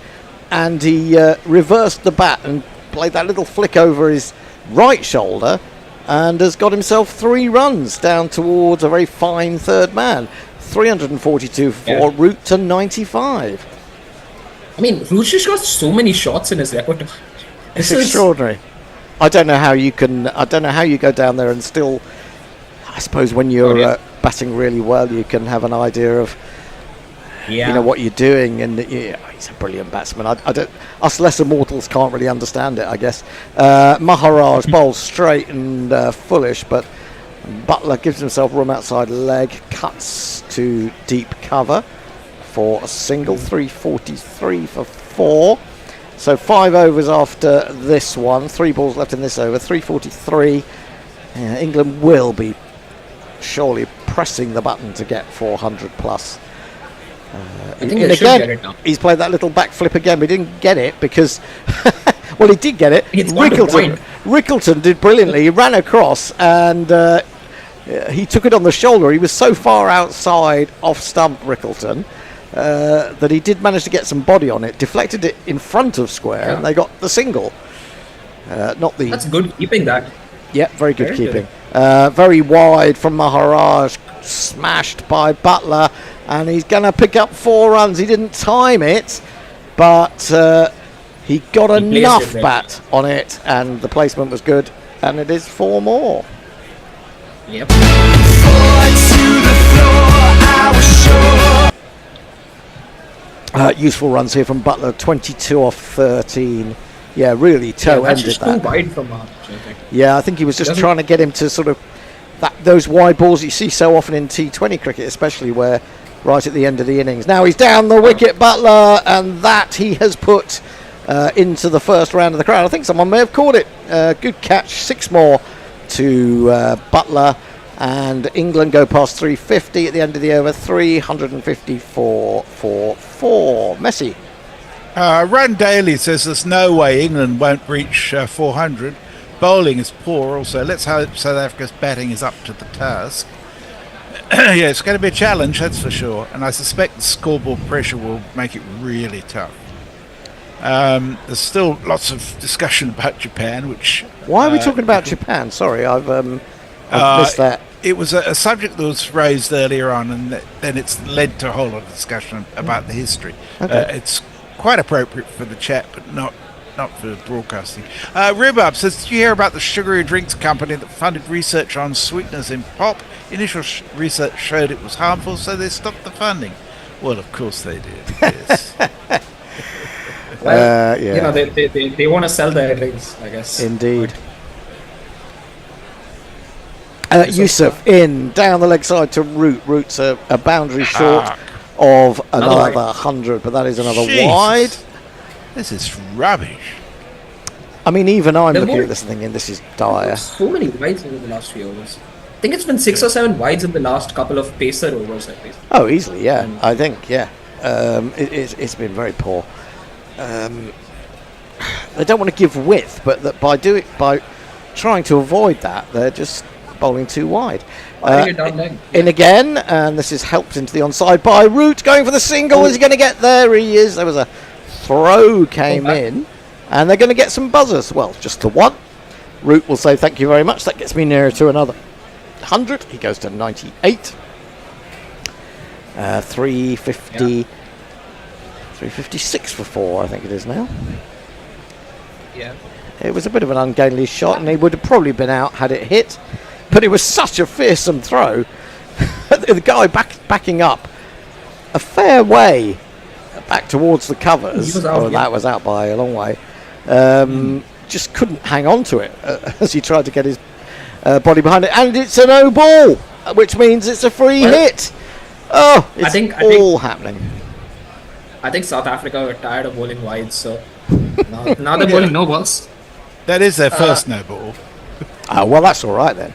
and he reversed the bat and played that little flick over his right shoulder, and has got himself 3 runs down towards a very fine third man. 342 for Root to 95. I mean, Root's just got so many shots in his repertoire. It's extraordinary. I don't know how you go down there and still. I suppose when you're batting really well, you can have an idea of what you're doing, and he's a brilliant batsman. Us lesser mortals can't really understand it, I guess. Maharaj bowls straight and foolish, but Butler gives himself room outside leg, cuts to deep cover for a single. 343 for 4. So 5 overs after this one. 3 balls left in this over. 343. England will be surely pressing the button to get 400 plus. I think they should get it now. He's played that little backflip again, but he didn't get it because well, he did get it. Rickleton did brilliantly. He ran across and he took it on the shoulder. He was so far outside off stump, Rickleton, that he did manage to get some body on it, deflected it in front of square, and they got the single. That's good keeping that. Yeah, very good keeping. Very wide from Maharaj, smashed by Butler, and he's going to pick up 4 runs. He didn't time it, but he got enough bat on it, and the placement was good, and it is 4 more. Yep. Useful runs here from Butler, 22 off 13. Yeah, really toe-ended that's just too wide from Maharaj, I think. Yeah, I think he was just trying to get him to sort of those wide balls you see so often in T20 cricket, especially where right at the end of the innings. Now he's down the wicket, Butler, and that he has put into the first round of the crowd. I think someone may have caught it. Good catch. 6 more to Butler, and England go past 350 at the end of the over. 354 for 4. Messi. Rand Daly says there's no way England won't reach 400. Bowling is poor also. Let's hope South Africa's batting is up to the task. Yeah, it's going to be a challenge, that's for sure. And I suspect the scoreboard pressure will make it really tough. There's still lots of discussion about Japan, which... Why are we talking about Japan? Sorry, I've missed that. It was a subject that was raised earlier on, and then it's led to a whole lot of discussion about the history. Okay. It's quite appropriate for the chat, but not for broadcasting. Rhubarb says, did you hear about the sugary drinks company that funded research on sweeteners in pop? Initial research showed it was harmful, so they stopped the funding. Well, of course they did, yes. Well, Yeah. you know, they want to sell their rings, I guess. Indeed. Yusuf in down the leg side to Root. Root's a boundary short of another 100, but that is another Jesus. wide. This is rubbish. I mean, even I'm They're looking more- at this and thinking this is dire. So many wides over the last few overs. I think it's been 6 or 7 wides in the last couple of pacer overs, at least. Oh, easily, yeah. I think, yeah. It's been very poor. They don't want to give width, but that by trying to avoid that, they're just bowling too wide. In again, and this is helped into the onside by Root, going for the single. Is he going to get there? He is. There was a throw came in, and they're going to get some buzzers. Well, just the one. Root will say thank you very much. That gets me nearer to another 100. He goes to 98. 350. 356 for 4, I think it is now. Yeah. It was a bit of an ungainly shot, and he would have probably been out had it hit. But it was such a fearsome throw. The guy backing up a fair way back towards the covers. That was out by a long way. Just couldn't hang on to it as he tried to get his body behind it. And it's a no ball, which means it's a free hit. Oh, it's all happening. I think South Africa were tired of bowling wide, so now they're bowling no balls. That is their first no ball. Well, that's all right then.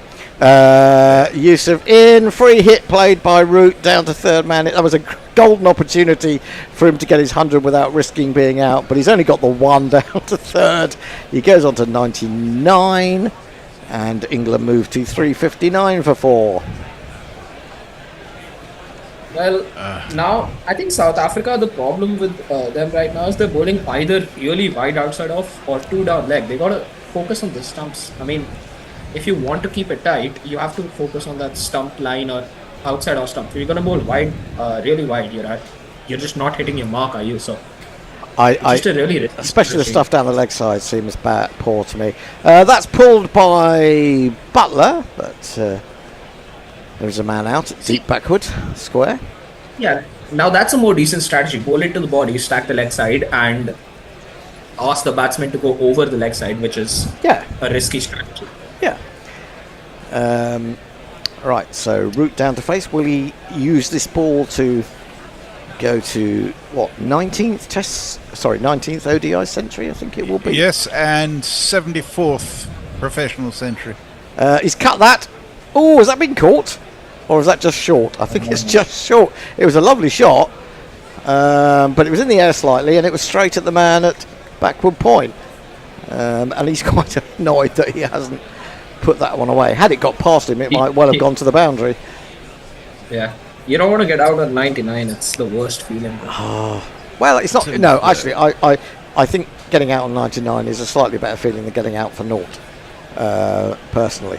Yusuf in, free hit played by Root down to third man. That was a golden opportunity for him to get his 100 without risking being out, but he's only got the one down to third. He goes on to 99, and England move to 359 for 4. Well, now I think South Africa, the problem with them right now is they're bowling either really wide outside off or 2 down leg. They gotta focus on the stumps. I mean, if you want to keep it tight, you have to focus on that stump line or outside off stump. If you're gonna bowl wide, really wide, you're just not hitting your mark, are you? So especially the stuff down the leg side seems poor to me. That's pulled by Butler, but there's a man out, deep backward, square. Yeah, now that's a more decent strategy. Bowl it to the body, stack the leg side, and ask the batsman to go over the leg side, which is a risky strategy. Yeah. Right, so Root down to face. Will he use this ball to go to, 19th ODI century, I think it will be? Yes, and 74th professional century. He's cut that. Oh, has that been caught? Or is that just short? I think it's just short. It was a lovely shot, but it was in the air slightly, and it was straight at the man at backward point. And he's quite annoyed that he hasn't put that one away. Had it got past him, it might well have gone to the boundary. Yeah. You don't want to get out at 99. It's the worst feeling. Well, it's not. No, actually, I think getting out on 99 is a slightly better feeling than getting out for naught, personally.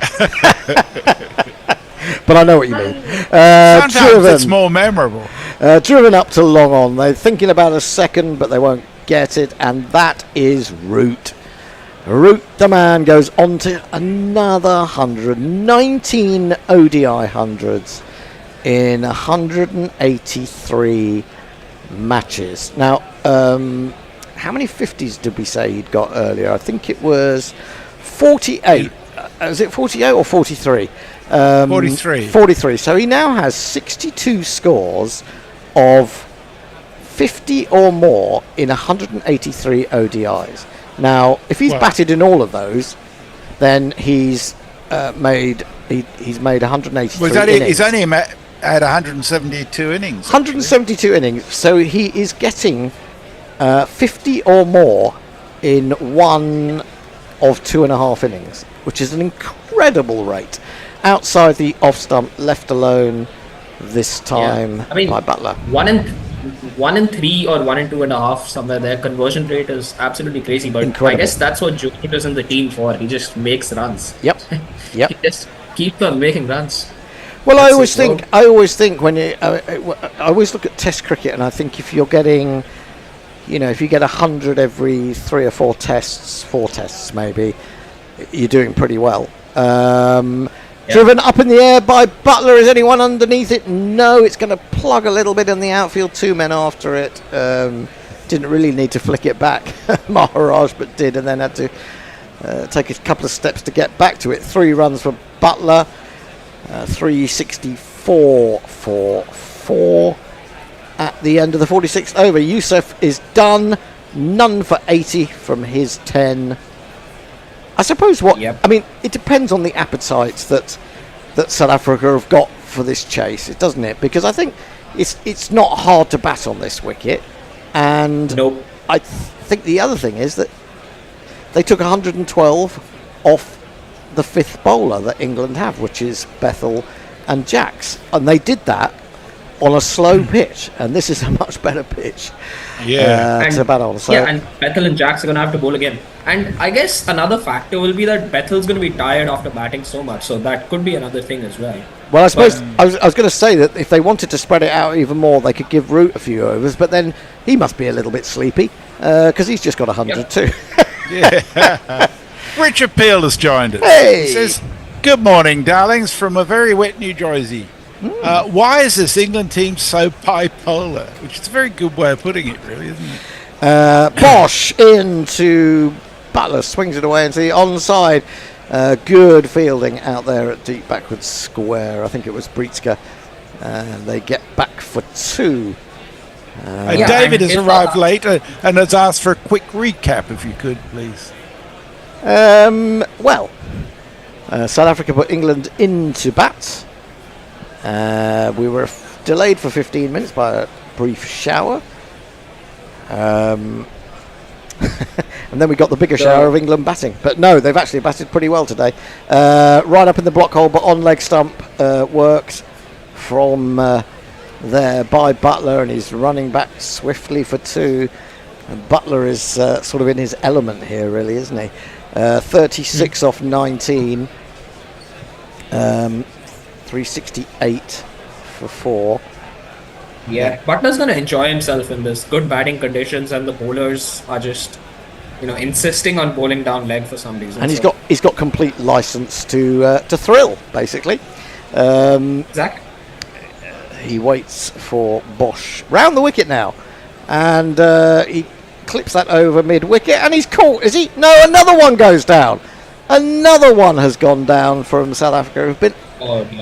But I know what you mean. Sometimes it's more memorable. Driven up to long on. They're thinking about a second, but they won't get it, and that is Root. Root, the man, goes on to another 100. 19 ODI hundreds in 183 matches. Now, how many 50s did we say he'd got earlier? I think it was 48. Was it 48 or 43? 43. 43. So he now has 62 scores of 50 or more in 183 ODIs. Now, if he's batted in all of those, then he's made 183 innings. He's only had 172 innings. 172 innings. So he is getting 50 or more in one of 2.5 innings, which is an incredible rate. Outside the off stump, left alone this time by Butler. 1 in 3 or 1 in 2.5, somewhere there. Conversion rate is absolutely crazy, but Incredible. I guess that's what Joe is in the team for. He just makes runs. Yep. He just keeps on making runs. Well, I always think when you, I always look at Test cricket, and I think if you're getting, if you get 100 every 3 or 4 tests, 4 tests maybe, you're doing pretty well. Driven up in the air by Butler. Is anyone underneath it? No, it's going to plug a little bit in the outfield. 2 men after it. didn't really need to flick it back, Maharaj, but did, and then had to take a couple of steps to get back to it. 3 runs for Butler, 364 for 4 at the end of the 46th over. Youssef is done, none for 80 from his 10. I suppose I mean, it depends on the appetites that South Africa have got for this chase, doesn't it? Because I think it's not hard to bat on this wicket, and I think the other thing is that they took 112 off the 5th bowler that England have, which is Bethel and Jacks, and they did that on a slow pitch, and this is a much better pitch to bat on. So and Bethel and Jacks are going to have to bowl again. And I guess another factor will be that Bethel's going to be tired after batting so much, so that could be another thing as well. Well, I suppose I was going to say that if they wanted to spread it out even more, they could give Root a few overs, but then he must be a little bit sleepy because he's just got 100 too. Richard Peel has joined us. Hey! He says, "Good morning, darlings, from a very wet New Jersey. Why is this England team so bipolar?" Which is a very good way of putting it, really, isn't it? Bosch into Butler, swings it away into the onside. Good fielding out there at deep backwards square. I think it was Britska. And they get back for 2. David has arrived late and has asked for a quick recap, if you could, please. South Africa put England into bat. We were delayed for 15 minutes by a brief shower. And then we got the bigger shower of England batting. But no, they've actually batted pretty well today. Right up in the block hole, but on leg stump works from there by Butler, and he's running back swiftly for 2. And Butler is sort of in his element here, really, isn't he? 36 off 19. 368 for 4. Yeah, Butler's going to enjoy himself in this. Good batting conditions, and the bowlers are just, insisting on bowling down leg for some reason. And he's got complete license to thrill, basically. Exactly. He waits for Bosch round the wicket now, and he clips that over mid wicket, and he's caught. Is he? No, another one goes down. Another one has gone down from South Africa, who've been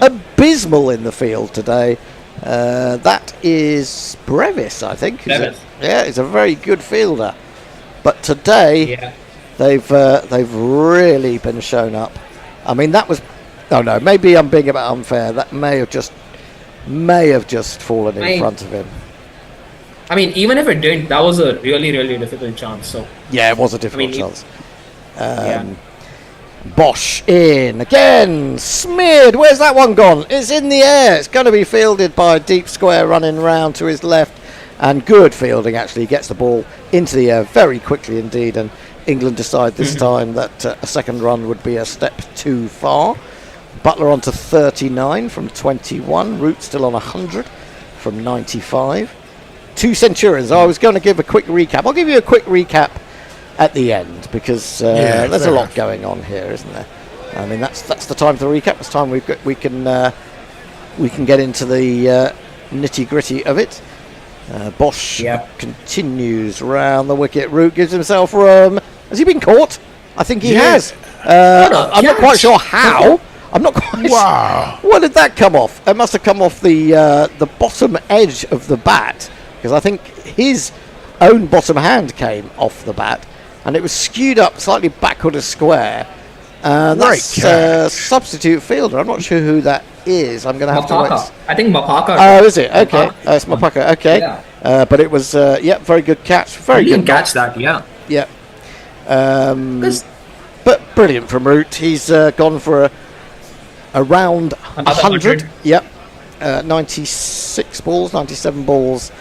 abysmal in the field today. That is Brevis, I think. He's a very good fielder. But today, they've really been shown up. I mean, that was... Oh no, maybe I'm being a bit unfair. That may have just fallen in front of him. I mean, even if it didn't, that was a really, really difficult chance. So yeah, it was a difficult chance. Bosch in again, smeared. Where's that one gone? It's in the air. It's going to be fielded by a deep square running round to his left, and good fielding actually. Gets the ball into the air very quickly indeed, and England decide this time that a second run would be a step too far. Butler on to 39 from 21. Root still on 100 from 95. 2 Centurions. I was going to give a quick recap. I'll give you a quick recap at the end, because there's a lot going on here, isn't there? I mean, that's the time to recap. It's time we can get into the nitty gritty of it. Bosch continues round the wicket. Root gives himself room. Has he been caught? I think he has. I'm not quite sure how. I'm not quite sure. Where did that come off? It must have come off the bottom edge of the bat, because I think his own bottom hand came off the bat, and it was skewed up slightly backward a square. That's a substitute fielder. I'm not sure who that is. I'm going to have to wait. I think Mapaka. Oh, is it? Okay. It's Mapaka. Okay. Yeah. But it was, very good catch. Very good catch that, yeah. Yeah. But brilliant from Root. He's gone for around 100. Yep. 96 balls, 97 balls.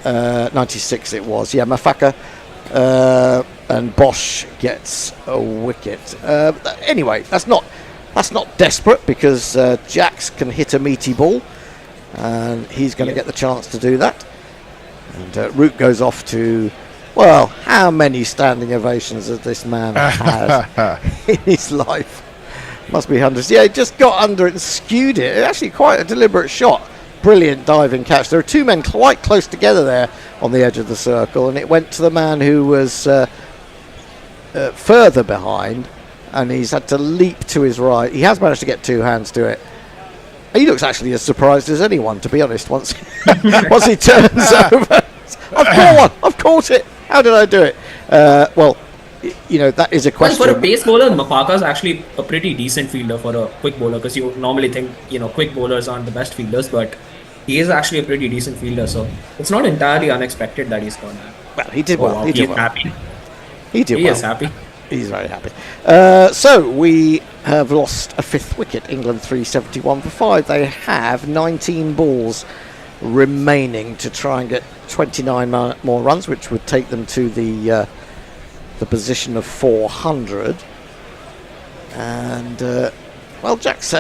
96 it was. Yeah, Mafaka. And Bosch gets a wicket. Anyway, that's not desperate, because Jacks can hit a meaty ball, and he's going to get the chance to do that. And Root goes off to, well, how many standing ovations has this man had in his life? Must be hundreds. Yeah, he just got under it and skewed it. Actually, quite a deliberate shot. brilliant diving catch. There are two men quite close together there on the edge of the circle, and it went to the man who was further behind, and he's had to leap to his right. He has managed to get two hands to it. He looks actually as surprised as anyone, to be honest, once he turns over. I've caught it. How did I do it? Well, that is a question. Well, for a pace bowler, Mapaka is actually a pretty decent fielder for a quick bowler, because you normally think, quick bowlers aren't the best fielders, but he is actually a pretty decent fielder, so it's not entirely unexpected that he's gone that. Well, he did well. He did well. Happy. He did well. He is happy. He's very happy. So we have lost a fifth wicket. England 371 for 5. They have 19 balls remaining to try and get 29 more runs, which would take them to the position of 400. And Jack's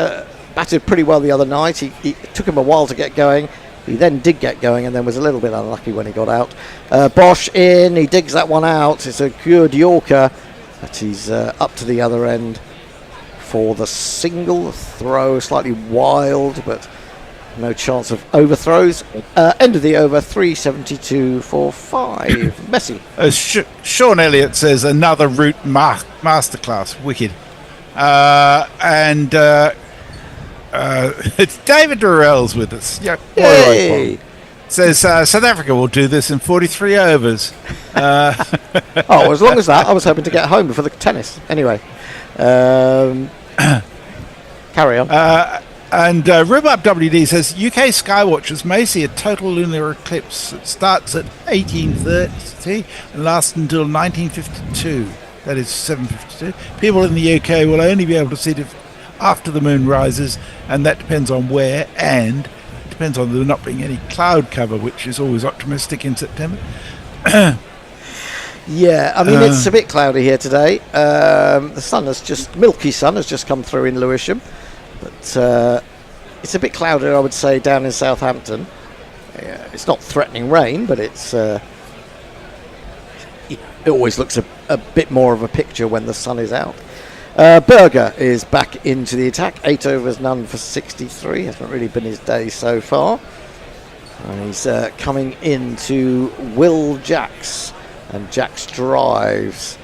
batted pretty well the other night. He took him a while to get going. He then did get going and then was a little bit unlucky when he got out. Bosch in, he digs that one out. It's a good Yorker, but he's up to the other end for the single throw. Slightly wild, but no chance of overthrows. End of the over, 372 for 5. Messi. Sean Elliott says another route masterclass. Wicked. It's David Durrell's with us. Yeah. Hey. Says South Africa will do this in 43 overs. As long as that, I was hoping to get home before the tennis. Anyway, carry on. And Rhubarb WD says UK skywatchers may see a total lunar eclipse that starts at 1830 and lasts until 1952. That is 7:52. People in the UK will only be able to see it after the moon rises, and that depends on where, and it depends on there not being any cloud cover, which is always optimistic in September. Yeah, I mean, it's a bit cloudy here today. The milky sun has just come through in Lewisham, but it's a bit cloudy, I would say, down in Southampton. It's not threatening rain, but it always looks a bit more of a picture when the sun is out. Berger is back into the attack. 8 overs, none for 63. Hasn't really been his day so far. And he's coming into Will Jacks. And Jacks drives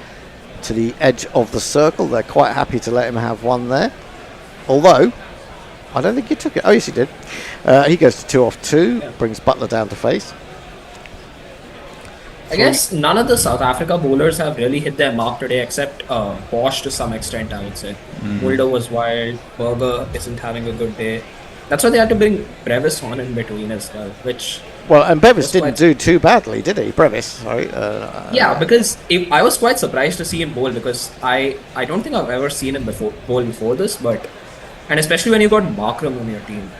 to the edge of the circle. They're quite happy to let him have one there. Although, I don't think he took it. Oh, yes, he did. He goes to 2 off 2. Brings Butler down to face. I guess none of the South Africa bowlers have really hit their mark today, except Bosch to some extent, I would say. Mulder was wild. Berger isn't having a good day. That's why they had to bring Brevis on in between as well, which... Well, and Brevis didn't do too badly, did he? Brevis, sorry. Yeah, because I was quite surprised to see him bowl, because I don't think I've ever seen him bowl before this, but... And especially when you got Markram on your team.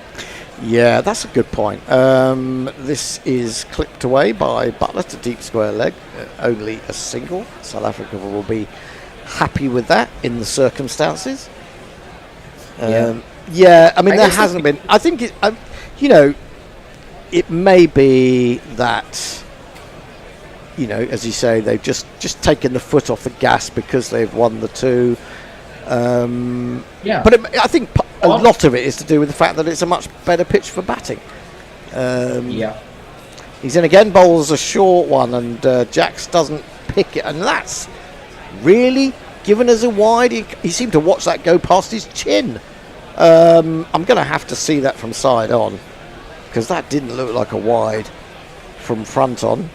Yeah, that's a good point. This is clipped away by Butler to deep square leg. Only a single. South Africa will be happy with that in the circumstances. Yeah, I mean, there hasn't been... I think, it may be that, as you say, they've just taken the foot off the gas because they've won the 2. But I think a lot of it is to do with the fact that it's a much better pitch for batting. He's in again, bowls a short one, and Jacks doesn't pick it, and that's really given as a wide. He seemed to watch that go past his chin. I'm going to have to see that from side on, because that didn't look like a wide from front on.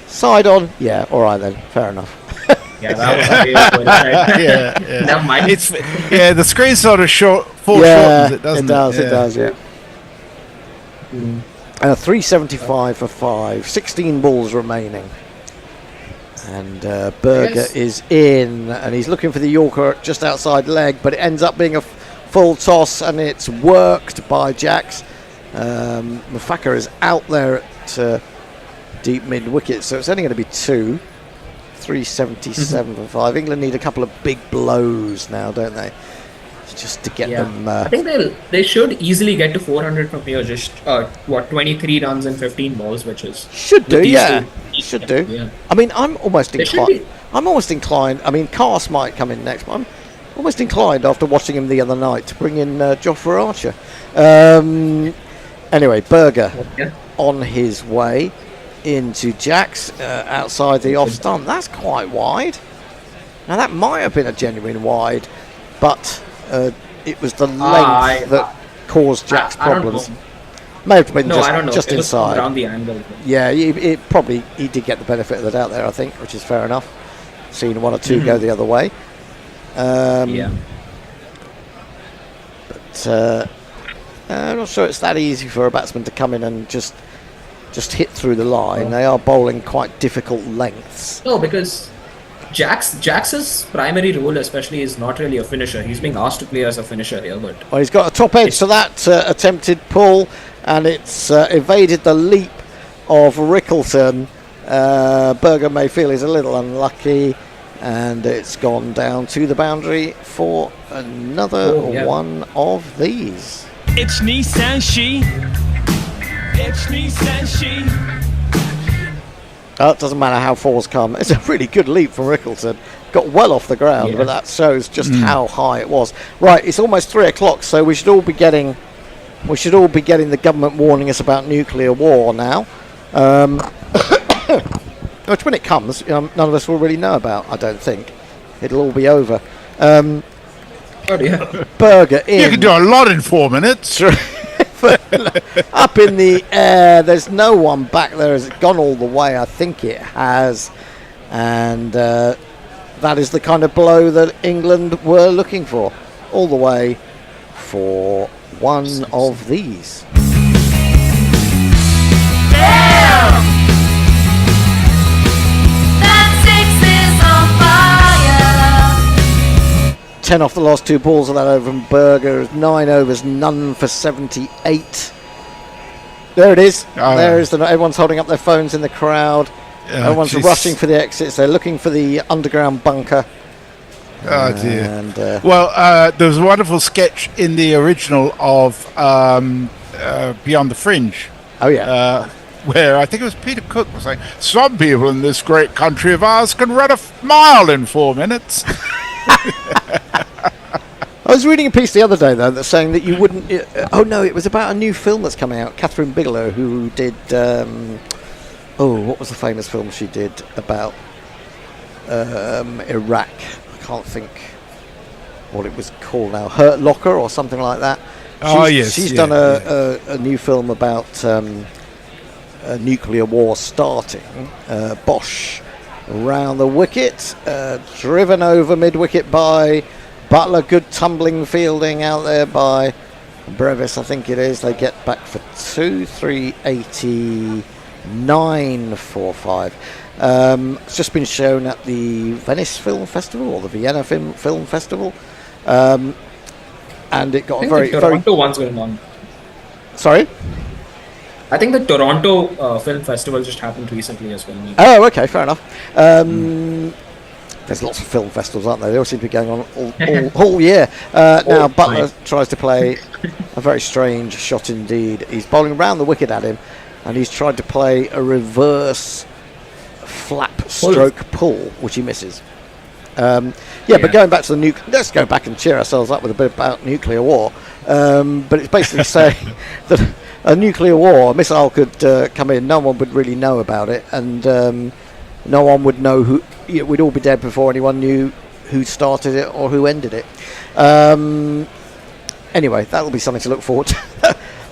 Side on, yeah, all right then, fair enough. Yeah, that was yeah. Never mind. The screen sort of shortens it, doesn't it? It does, yeah. 375 for 5, 16 balls remaining. And Berger is in, and he's looking for the Yorker just outside leg, but it ends up being a full toss, and it's worked by Jacks. Mafaka is out there at deep mid wicket, so it's only going to be 2. 377 for 5. England need a couple of big blows now, don't they? Just to get them. I think they should easily get to 400 from here. Just 23 runs and 15 balls, which is should do. Yeah. I mean, I'm almost inclined. I mean, Cast might come in next, but I'm almost inclined after watching him the other night to bring in Jofra Archer. Anyway, Berger Yeah. on his way into Jacks outside the off stump. That's quite wide. Now that might have been a genuine wide, but it was the length that caused Jack's I don't problems. know. May have been No, I don't know. just It was inside. around the angle. Yeah, he did get the benefit of the doubt there, I think, which is fair enough. Seen one or two go the other way. Yeah. But I'm not sure it's that easy for a batsman to come in and just hit through the line. They are bowling quite difficult lengths. No, because Jax's primary role, especially, is not really a finisher. He's being asked to play as a finisher here, but Well, he's got a top edge to that attempted pull, and it's evaded the leap of Rickleton. Berger may feel he's a little unlucky, and it's gone down to the boundary for another one of these. It's Nissan She. It's Nissan She. It doesn't matter how fours come. It's a really good leap from Rickleton. Got well off the ground, but that shows just how high it was. Right, it's almost 3 o'clock, so we should all be getting the government warning us about nuclear war now. Which, when it comes, none of us will really know about. I don't think it'll all be over. Berger in. You can do a lot in 4 minutes. Up in the air. There's no one back there. Has it gone all the way? I think it has. And that is the kind of blow that England were looking for. All the way for one of these. Damn! That 6 is on fire. 10 off the last 2 balls of that over from Berger. 9 overs, none for 78. There it is. There is everyone's holding up their phones in the crowd. Everyone's rushing for the exits. They're looking for the underground bunker. Oh dear. And, there was a wonderful sketch in the original of Beyond the Fringe. Oh yeah. Where I think it was Peter Cook was saying, some people in this great country of ours can run a mile in 4 minutes. I was reading a piece the other day, though, that's saying that you wouldn't... oh, no, it was about a new film that's coming out. Catherine Bigelow, who did... what was the famous film she did about Iraq? I can't think what it was called now. Hurt Locker or something like that. She's done a new film about a nuclear war starting. Bosch around the wicket, driven over mid-wicket by Butler. Good tumbling fielding out there by Brevis, I think it is. They get back for 2, 389 for 5. It's just been shown at the Venice Film Festival or the Vienna Film Festival, and it got a very Toronto one's going on. Sorry. I think the Toronto Film Festival just happened recently as well. Oh, okay, fair enough. There's lots of film festivals, aren't there? They all seem to be going on all year. Now, Butler tries to play a very strange shot indeed. He's bowling around the wicket at him, and he's tried to play a reverse flap stroke pull, which he misses. But going back to the let's go back and cheer ourselves up with a bit about nuclear war. But it's basically saying that a nuclear war, a missile could come in, no one would really know about it, and no one would know who. We'd all be dead before anyone knew who started it or who ended it. Anyway, that'll be something to look forward to.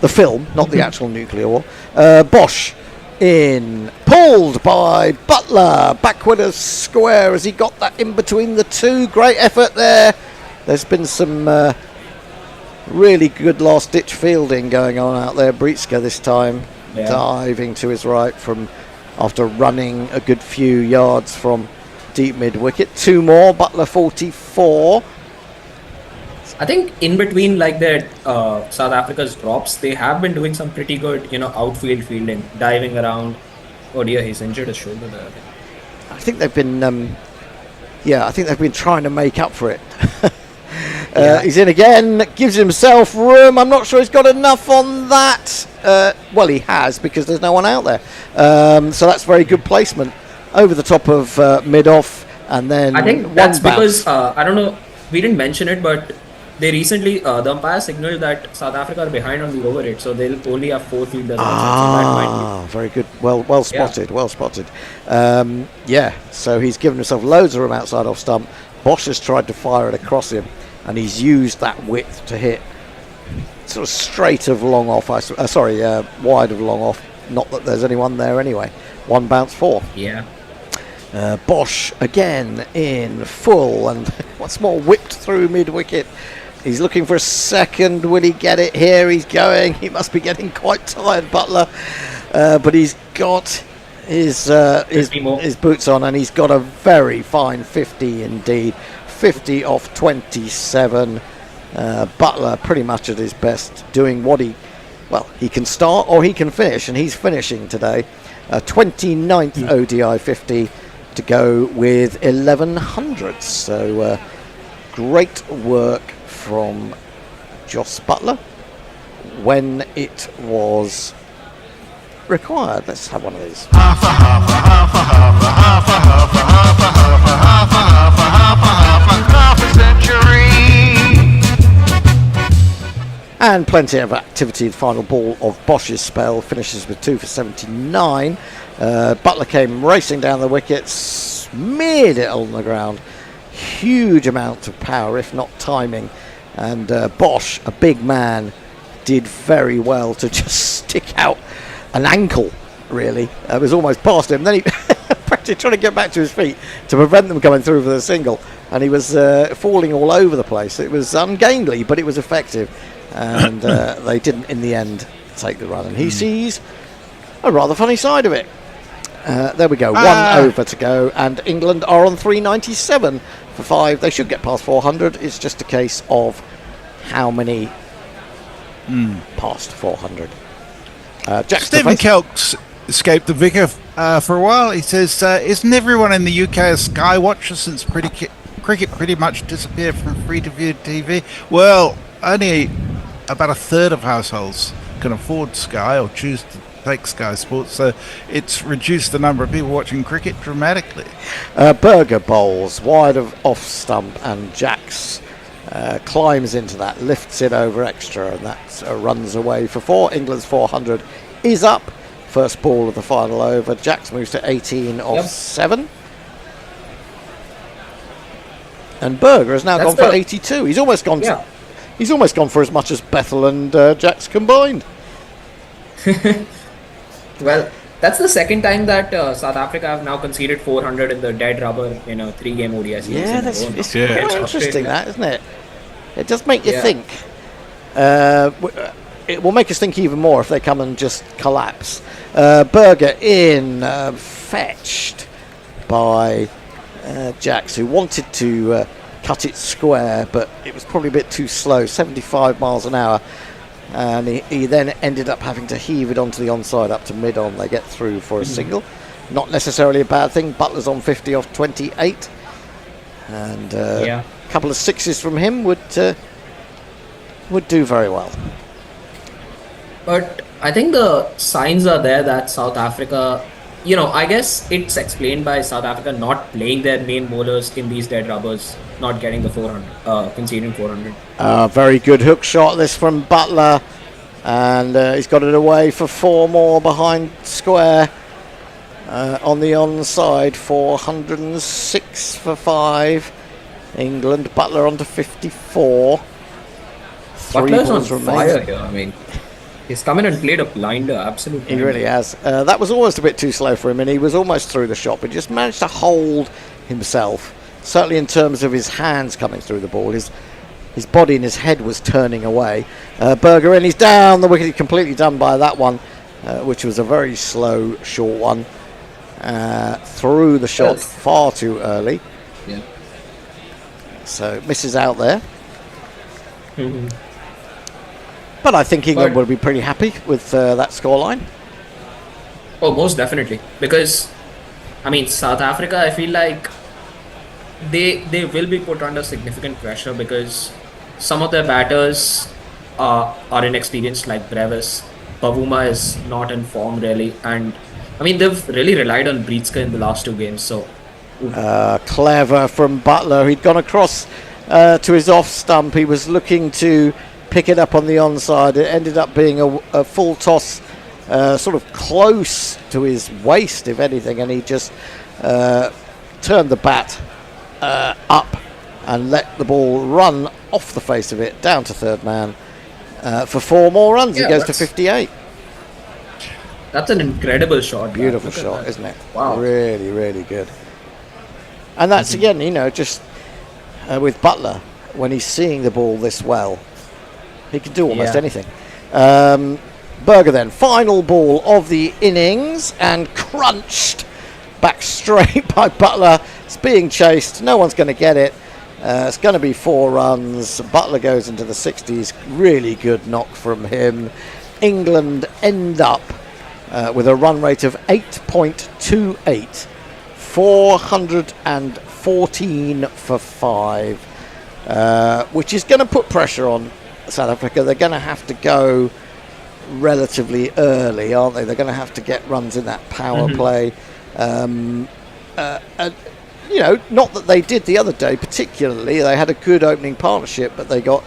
The film, not the actual nuclear war. Bosch in, pulled by Butler, backward of square as he got that in between the two. Great effort there. There's been some really good last ditch fielding going on out there. Britska this time diving to his right from after running a good few yards from deep mid wicket. 2 more, Butler 44. I think in between like their South Africa's drops, they have been doing some pretty good, outfield fielding, diving around. Oh dear, he's injured his shoulder there. I think they've been, I think they've been trying to make up for it. He's in again, gives himself room. I'm not sure he's got enough on that. Well, he has, because there's no one out there. So that's very good placement over the top of mid-off, and then I think that's because I don't know. We didn't mention it, but they recently the umpire signaled that South Africa are behind on the over rate, so they'll only have 4 fielders outside. So that might Very good. Well spotted. Well spotted. So he's given himself loads of room outside off stump. Bosch has tried to fire it across him, and he's used that width to hit sort of straight of long off. Wide of long off. Not that there's anyone there anyway. 1 bounce 4. Yeah. Bosch again in full, and once more whipped through mid wicket. He's looking for a second. Will he get it here? He's going. He must be getting quite tired, Butler. But he's got his boots on, and he's got a very fine 50 indeed. 50 off 27. Butler pretty much at his best, doing what he can start or he can finish, and he's finishing today. 29th ODI 50 to go with 1100. So great work from Jos Butler when it was required. Let's have one of these. Half a century. And plenty of activity. The final ball of Bosch's spell finishes with 2 for 79. Butler came racing down the wicket, smeared it on the ground. Huge amount of power, if not timing. And Bosch, a big man, did very well to just stick out an ankle, really. It was almost past him. Then he practically trying to get back to his feet to prevent them coming through for the single. And he was falling all over the place. It was ungainly, but it was effective. And they didn't, in the end, take the run. And he sees a rather funny side of it. There we go. 1 over to go. And England are on 397 for 5. They should get past 400. It's just a case of how past 400. Stephen Kelk's escaped the vicar for a while. He says, isn't everyone in the UK a Sky watcher since cricket pretty much disappeared from free-to-view TV? Well, only about a third of households can afford Sky or choose to take Sky Sports, so it's reduced the number of people watching cricket dramatically. Berger bowls wide of off stump, and Jacks climbs into that, lifts it over extra, and that runs away for 4. England's 400 is up. First ball of the final over. Jacks moves to 18 off 7. And Berger has now gone for 82. He's almost gone. He's almost gone for as much as Bethel and Jacks combined. Well, that's the second time that South Africa have now conceded 400 in the dead rubber in a 3-game ODI series. Yeah, it's quite interesting, that, isn't it? It does make you think. It will make us think even more if they come and just collapse. Berger in, fetched by Jacks, who wanted to cut it square, but it was probably a bit too slow, 75 miles an hour. And he then ended up having to heave it onto the onside up to mid-on. They get through for a single. Not necessarily a bad thing. Butler's on 50 off 28. And a couple of sixes from him would do very well. But I think the signs are there that South Africa, I guess it's explained by South Africa not playing their main bowlers in these dead rubbers, not getting the 400, conceding 400. Very good hook shot, this from Butler. And he's got it away for 4 more behind square. On the onside, 406 for 5. England, Butler onto 54. Butler's on fire here, I mean. He's come in and played a blinder, absolutely. He really has. That was almost a bit too slow for him, and he was almost through the shot, but just managed to hold himself. Certainly in terms of his hands coming through the ball, his body and his head was turning away. Berger in, he's down the wicket, completely done by that one, which was a very slow, short one. Through the shot far too early. Yeah. So misses out there. But I think England will be pretty happy with that scoreline. Oh, most definitely. Because, South Africa, I feel like they will be put under significant pressure because some of their batters are inexperienced, like Brevis. Pavuma is not in form, really. And, they've really relied on Breedska in the last 2 games. So clever from Butler. He'd gone across to his off stump. He was looking to pick it up on the onside. It ended up being a full toss, sort of close to his waist, if anything, and he just turned the bat up and let the ball run off the face of it down to third man for 4 more runs. Yeah, He goes to 58. That's an incredible shot. Beautiful Look at shot, that. isn't it? Wow. Really, really good. And that's again, just with Butler, when he's seeing the ball this well, he can do almost Yeah. anything. Berger then, final ball of the innings, and crunched back straight by Butler. It's being chased. No one's going to get it. It's going to be 4 runs. Butler goes into the 60s. Really good knock from him. England end up with a run rate of 8.28. 414 for 5, which is going to put pressure on South Africa. They're going to have to go relatively early, aren't they? They're going to have to get runs in that power play. And, not that they did the other day particularly. They had a good opening partnership, but they got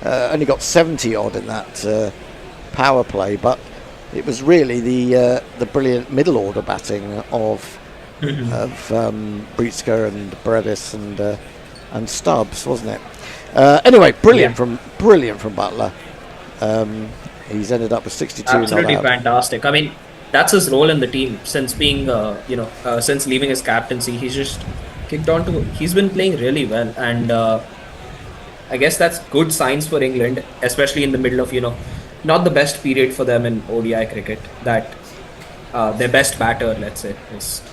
only got 70 odd in that power play. But it was really the brilliant middle order batting of Britska and Brevis and Stubbs, wasn't it? Anyway, brilliant from Butler. He's ended up with 62. Absolutely not out. fantastic. I mean, that's his role in the team since being, since leaving his captaincy. He's just kicked on to. He's been playing really well, and I guess that's good signs for England, especially in the middle of not the best period for them in ODI cricket. That their best batter, let's say, is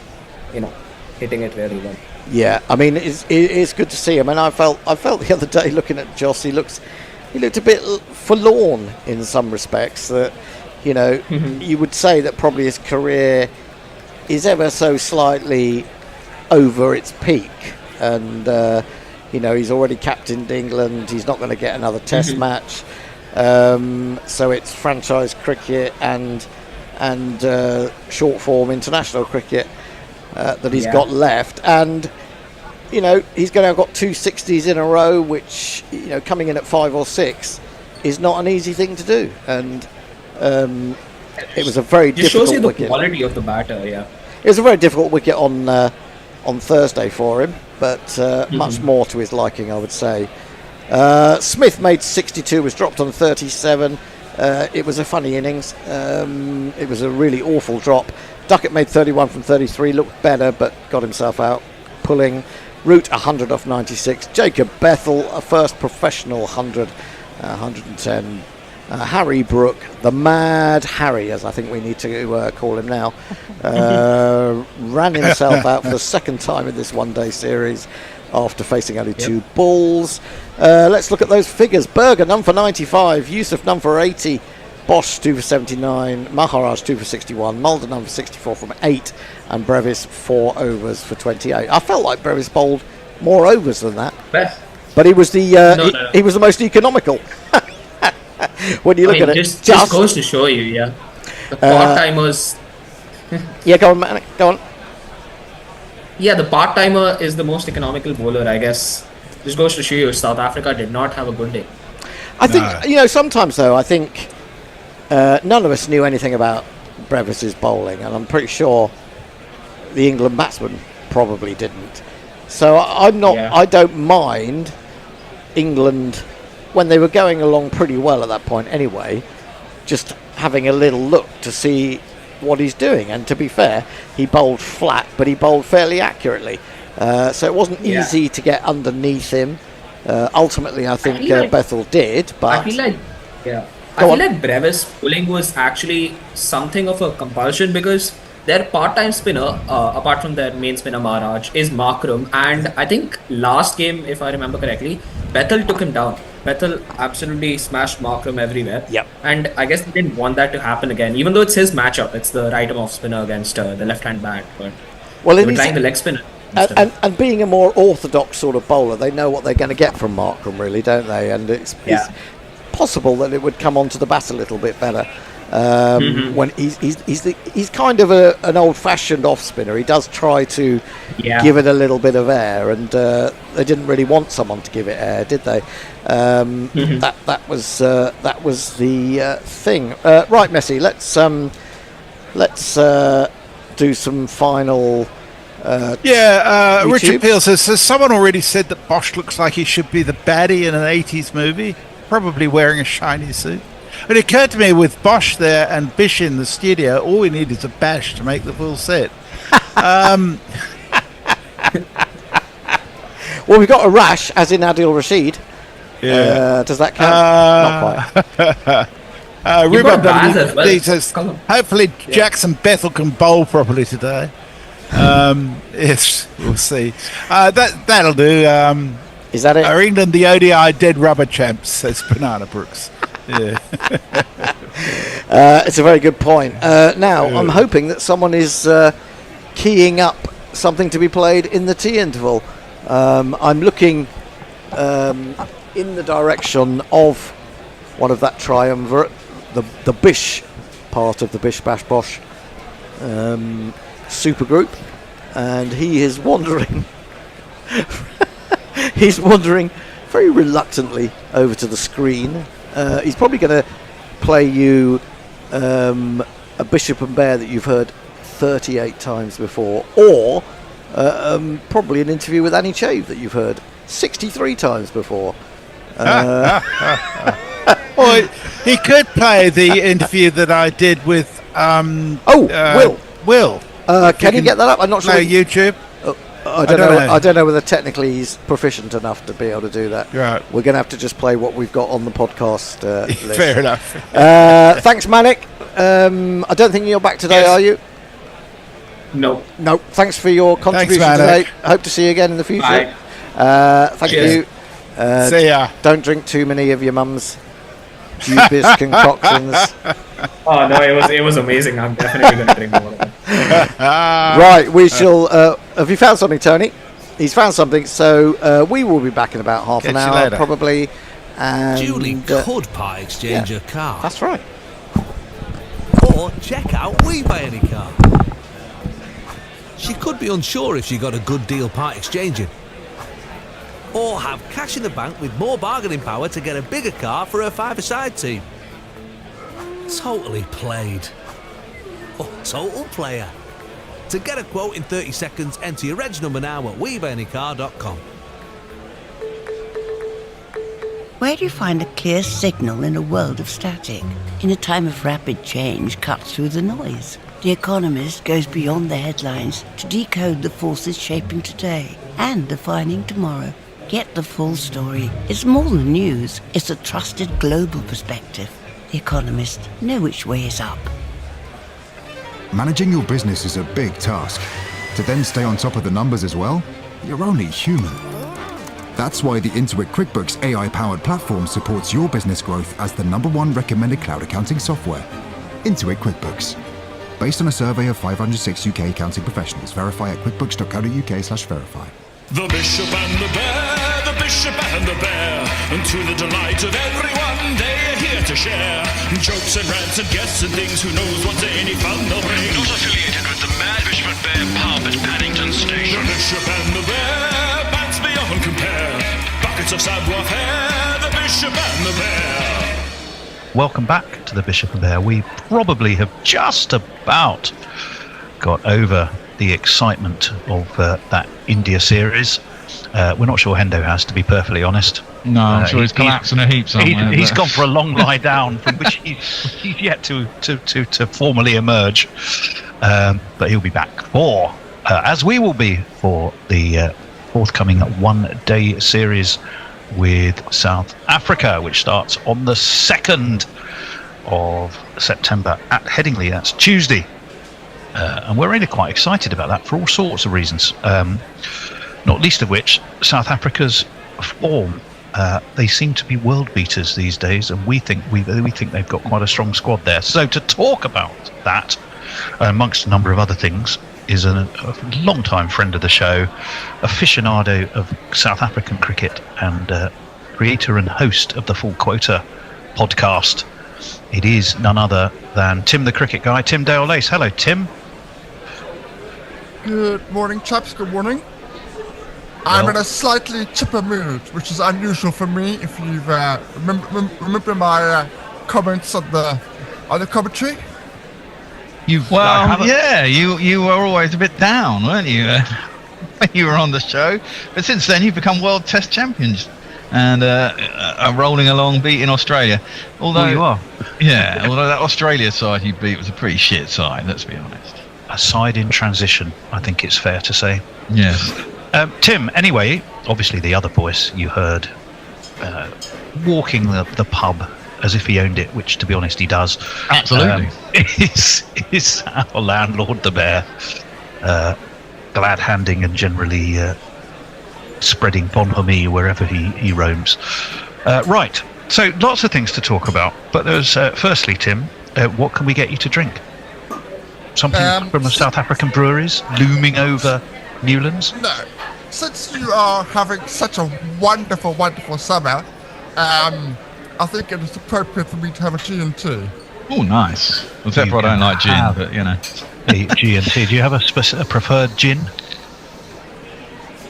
hitting it very well. Yeah, I mean it's good to see him, and I felt the other day looking at Joss, he looked a bit forlorn in some respects. That you would say that probably his career is ever so slightly over its peak, and he's already captained England. He's not going to get another Test match, so it's franchise cricket and short form international cricket that he's got left, and he's going to have got 2 60s in a row, which coming in at 5 or 6 is not an easy thing to do, and it was a very difficult shows you the wicket. quality of the batter. Yeah, It was a very difficult wicket on Thursday for him, but much more to his liking, I would say. Smith made 62, was dropped on 37. It was a funny innings. It was a really awful drop. Duckett made 31 from 33, looked better, but got himself out pulling. Root 100 off 96. Jacob Bethel, a first professional 100, 110. Harry Brook, the Mad Harry, as I think we need to call him now, ran himself out for the second time in this one-day series after facing only 2 balls. Let's look at those figures. Berger, none for 95. Yusuf, none for 80. Bosch, 2 for 79. Maharaj, 2 for 61. Mulder, none for 64 from 8. And Brevis, 4 overs for 28. I felt like Brevis bowled more overs than that. But he was he was the most economical. When you look at it, just goes to show you, the part-timers. Go on, man. Go on. Yeah, the part-timer is the most economical bowler, I guess. Just goes to show you, South Africa did not have a good day. I think, sometimes though, I think none of us knew anything about Brevis's bowling, and I'm pretty sure the England batsmen probably didn't. So I don't mind England, when they were going along pretty well at that point anyway, just having a little look to see what he's doing. And to be fair, he bowled flat, but he bowled fairly accurately. So it wasn't easy to get underneath him. Ultimately, I think Bethel did, but I feel like Brevis bowling was actually something of a compulsion, because their part-time spinner, apart from their main spinner Maharaj, is Markram, and I think last game, if I remember correctly, Bethel took him down. Bethel absolutely smashed Markram everywhere. Yep. And I guess they didn't want that to happen again, even though it's his matchup. It's the right-arm off spinner against the left-hand bat, but they were trying the leg spinner. And being a more orthodox sort of bowler, they know what they're going to get from Markram, really, don't they? And it's possible that it would come onto the bat a little bit better. When he's kind of an old-fashioned off-spinner. He does try to give it a little bit of air, and they didn't really want someone to give it air, did they? That was the thing. Right, Messi. Let's do some final. Richard Peel says, has someone already said that Bosch looks like he should be the baddie in an 80s movie? Probably wearing a shiny suit. It occurred to me with Bosch there and Bish in the studio, all we need is a bash to make the full set. Well, we've got a rash, as in Adil Rashid. Yeah. Does that count? Not quite. got Baz as well. WD says, hopefully Jackson Bethel can bowl properly today. Yes, we'll see. That'll do. Is that it? Are England the ODI dead rubber champs? Says Banana Brooks. Yeah. It's a very good point. Now, I'm hoping that someone is keying up something to be played in the tea interval. I'm looking in the direction of one of that triumvirate, the Bish part of the Bish Bash Bosh supergroup, and he is wandering. He's wandering very reluctantly over to the screen. He's probably going to play you a Bishop and Bear that you've heard 38 times before, or probably an interview with Annie Chave that you've heard 63 times before. Or he could play the interview that I did with Will. Can you get that up? I'm not sure. No, YouTube. I don't know. I don't know whether technically he's proficient enough to be able to do that. Right. We're going to have to just play what we've got on the podcast list. Fair enough. Thanks, Manik. I don't think you're back today, are you? No. No. Thanks for your contribution today. Hope to see you again in the future. Bye. Thank you. See ya. Don't drink too many of your mum's dubious concoctions. Oh no, it was amazing. I'm definitely going to drink more of them. Right, we shall. Have you found something, Tony? He's found something, so we will be back in about half an hour, later. probably. And, Julie could part exchange her car. That's right. Or check out We Buy Any Car. She could be unsure if she got a good deal part exchanging. Or have cash in the bank with more bargaining power to get a bigger car for her five-a-side team. Totally played. Or total player. To get a quote in 30 seconds, enter your reg number now at WeBuyAnyCar.com. Where do you find a clear signal in a world of static? In a time of rapid change cut through the noise. The Economist goes beyond the headlines to decode the forces shaping today and defining tomorrow. Get the full story. It's more than news. It's a trusted global perspective. The Economist. Know which way is up. Managing your business is a big task. To then stay on top of the numbers as well, you're only human. That's why the Intuit QuickBooks AI-powered platform supports your business growth as the #1 recommended cloud accounting software. Intuit QuickBooks. Based on a survey of 506 UK accounting professionals. Verify at quickbooks.co.uk/verify. The Bishop and the Bear, the Bishop and the Bear, and to the delight of everyone, they are here to share jokes and rants and guests and things. Who knows what any fun they'll bring? Not affiliated with the Mad Bishop and Bear pub at Paddington Station. The Bishop and the Bear, bands beyond compare, buckets of savoir-faire. The Bishop and the Bear. Welcome back to the Bishop and Bear. We probably have just about got over the excitement of that India series. We're not sure Hendo has, to be perfectly honest. No, I'm sure he's collapsed in a heap somewhere. He's gone for a long lie down from which he's yet to formally emerge. But he'll be back for, as we will be, for the forthcoming one-day series with South Africa, which starts on the 2nd of September at Headingley. That's Tuesday. And we're really quite excited about that for all sorts of reasons. Not least of which, South Africa's form. They seem to be world beaters these days, and we think they've got quite a strong squad there. So to talk about that, amongst a number of other things, is a long-time friend of the show, aficionado of South African cricket, and creator and host of the Full Quota podcast, It is none other than Tim the cricket guy, Tim Dale-Lace. Hello, Tim. Good morning, chaps. Good morning. I'm in a slightly chipper mood, which is unusual for me. If you remember my comments on the commentary. You were always a bit down, weren't you, when you were on the show? But since then, you've become World Test champions and are rolling along, beating Australia. Although you are, yeah. Although that Australia side you beat was a pretty shit side. Let's be honest. A side in transition, I think it's fair to say. Yes. Tim, anyway, obviously the other voice you heard walking the pub as if he owned it, which, to be honest, he does. Absolutely. Is our landlord, the bear, glad-handing and generally spreading bonhomie wherever he roams. Right, so lots of things to talk about, but there's, firstly, Tim, what can we get you to drink? Something from the South African breweries looming over Newlands? No. Since you are having such a wonderful, wonderful summer, I think it is appropriate for me to have a G&T. Oh, nice. Well, therefore, I don't like gin, but you know. A G&T. Do you have a preferred gin?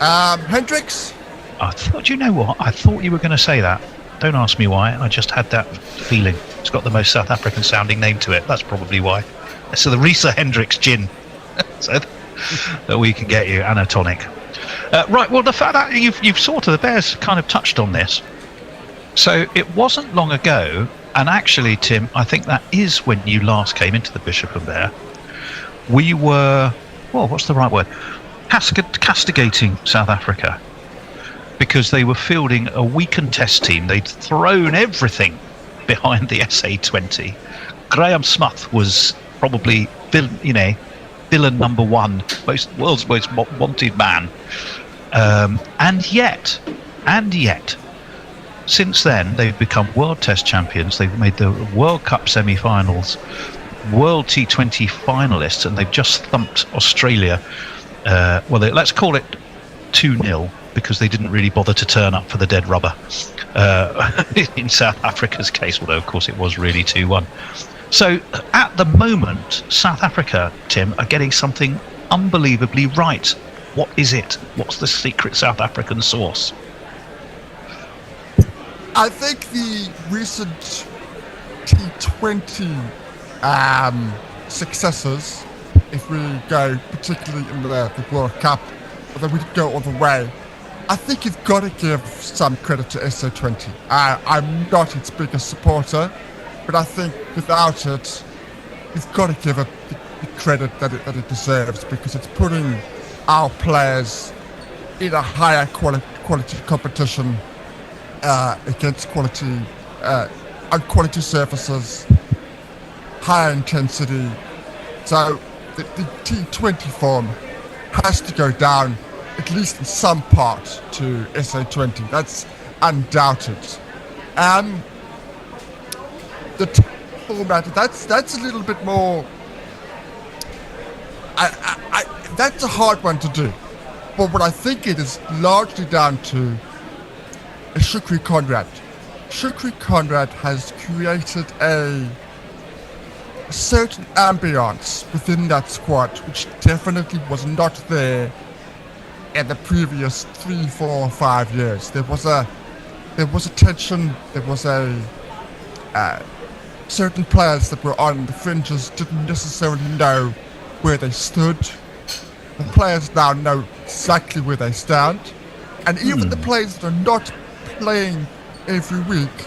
Hendrix? I thought, you know what? I thought you were going to say that. Don't ask me why. I just had that feeling. It's got the most South African sounding name to it. That's probably why. So the Risa Hendrix gin. So that we can get you, and a tonic. Right, well, the fact that you've sort of, the Bears kind of touched on this. So it wasn't long ago, and actually, Tim, I think that is when you last came into the Bishop and Bear. We were, well, what's the right word? Castigating South Africa because they were fielding a weakened test team. They'd thrown everything behind the SA-20. Graham Smith was probably, villain number one, world's most wanted man. And yet, since then, they've become World Test champions. They've made the World Cup semi-finals, World T20 finalists, and they've just thumped Australia. Let's call it 2-0, because they didn't really bother to turn up for the dead rubber in South Africa's case, although, of course, it was really 2-1. So, at the moment, South Africa, Tim, are getting something unbelievably right. What is it? What's the secret South African sauce? I think the recent T20 successes, if we go particularly in the World Cup, although we didn't go all the way, I think you've got to give some credit to SA-20. I'm not its biggest supporter, but I think without it, you've got to give it the credit that it deserves, because it's putting our players in a higher quality competition against quality on quality surfaces, higher intensity. So the T20 form has to go down, at least in some part, to SA-20. That's undoubted. The format, that's a little bit more. That's a hard one to do. But what I think it is largely down to is Shukri Conrad. Shukri Conrad has created a certain ambience within that squad, which definitely was not there in the previous 3, 4, 5 years. There was a tension. There was certain players that were on the fringes didn't necessarily know where they stood. The players now know exactly where they stand, and even the players that are not playing every week,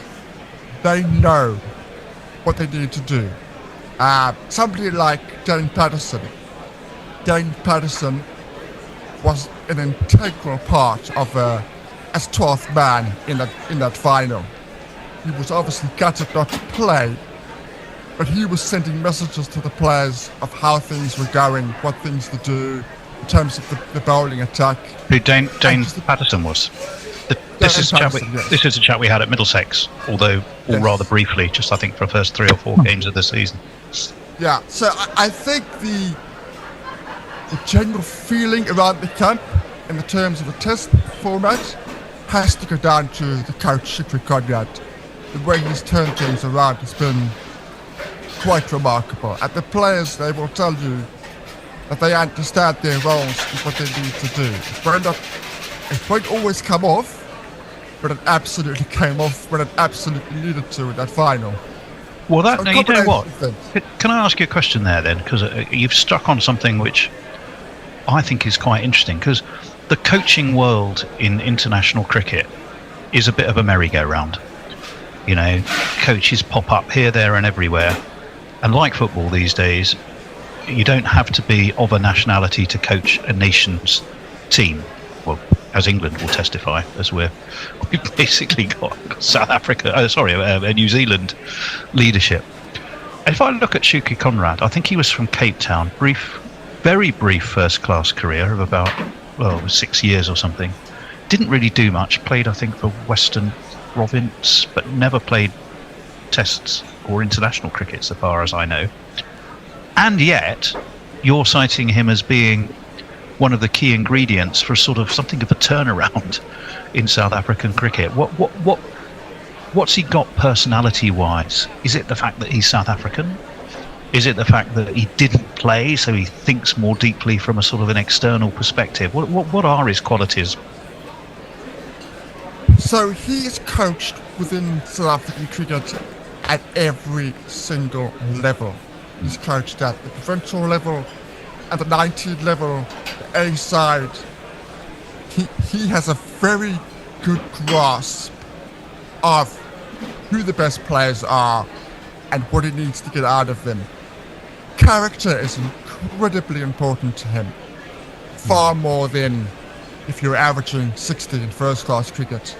they know what they need to do. Somebody like Dane Patterson. Dane Patterson was an integral part of as 12th man in that final. He was obviously gutted not to play, but he was sending messages to the players of how things were going, what things to do in terms of the bowling attack. Who Dane Patterson was? This is a chat we had at Middlesex, although rather briefly, just I think for the first 3 or 4 games of the season. Yeah, so I think the general feeling around the camp in the terms of the test format has to go down to the coach, Shukri Conrad. the way he's turned things around has been quite remarkable. And the players, they will tell you that they understand their roles and what they need to do. It won't always come off, but it absolutely came off when it absolutely needed to in that final. Well, So now, you know what? things. Can I ask you a question there then? Because you've struck on something which I think is quite interesting. Because the coaching world in international cricket is a bit of a merry-go-round. You know, coaches pop up here, there, and everywhere. And like football these days, you don't have to be of a nationality to coach a nation's team. Well, as England will testify, as we've basically got South Africa, New Zealand leadership. If I look at Shuki Conrad, I think he was from Cape Town. Very brief first-class career of about 6 years or something. Didn't really do much. Played, I think, for Western Province, but never played tests or international cricket, so far as I know. And yet, you're citing him as being one of the key ingredients for sort of something of a turnaround in South African cricket. What's he got personality-wise? Is it the fact that he's South African? Is it the fact that he didn't play, so he thinks more deeply from a sort of an external perspective? What are his qualities? So he is coached within South African cricket at every single level. He's coached at the provincial level, at the 19 level, the A side. He has a very good grasp of who the best players are and what he needs to get out of them. Character is incredibly important to him, far more than if you're averaging 60 in first-class cricket.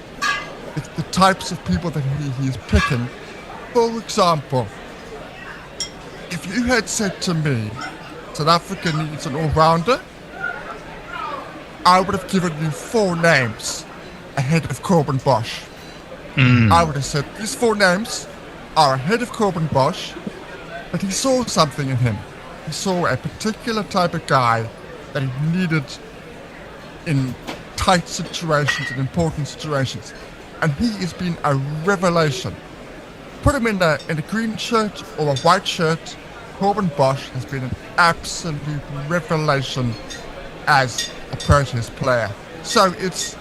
It's the types of people that he is picking. For example, if you had said to me, South Africa needs an all-rounder, I would have given you 4 names ahead of Corbin Bosch. I would have said, these 4 names are ahead of Corbin Bosch, but he saw something in him. He saw a particular type of guy that he needed in tight situations and important situations. And he has been a revelation. Put him in a green shirt or a white shirt, Corbin Bosch has been an absolute revelation as a Proteas player. So it's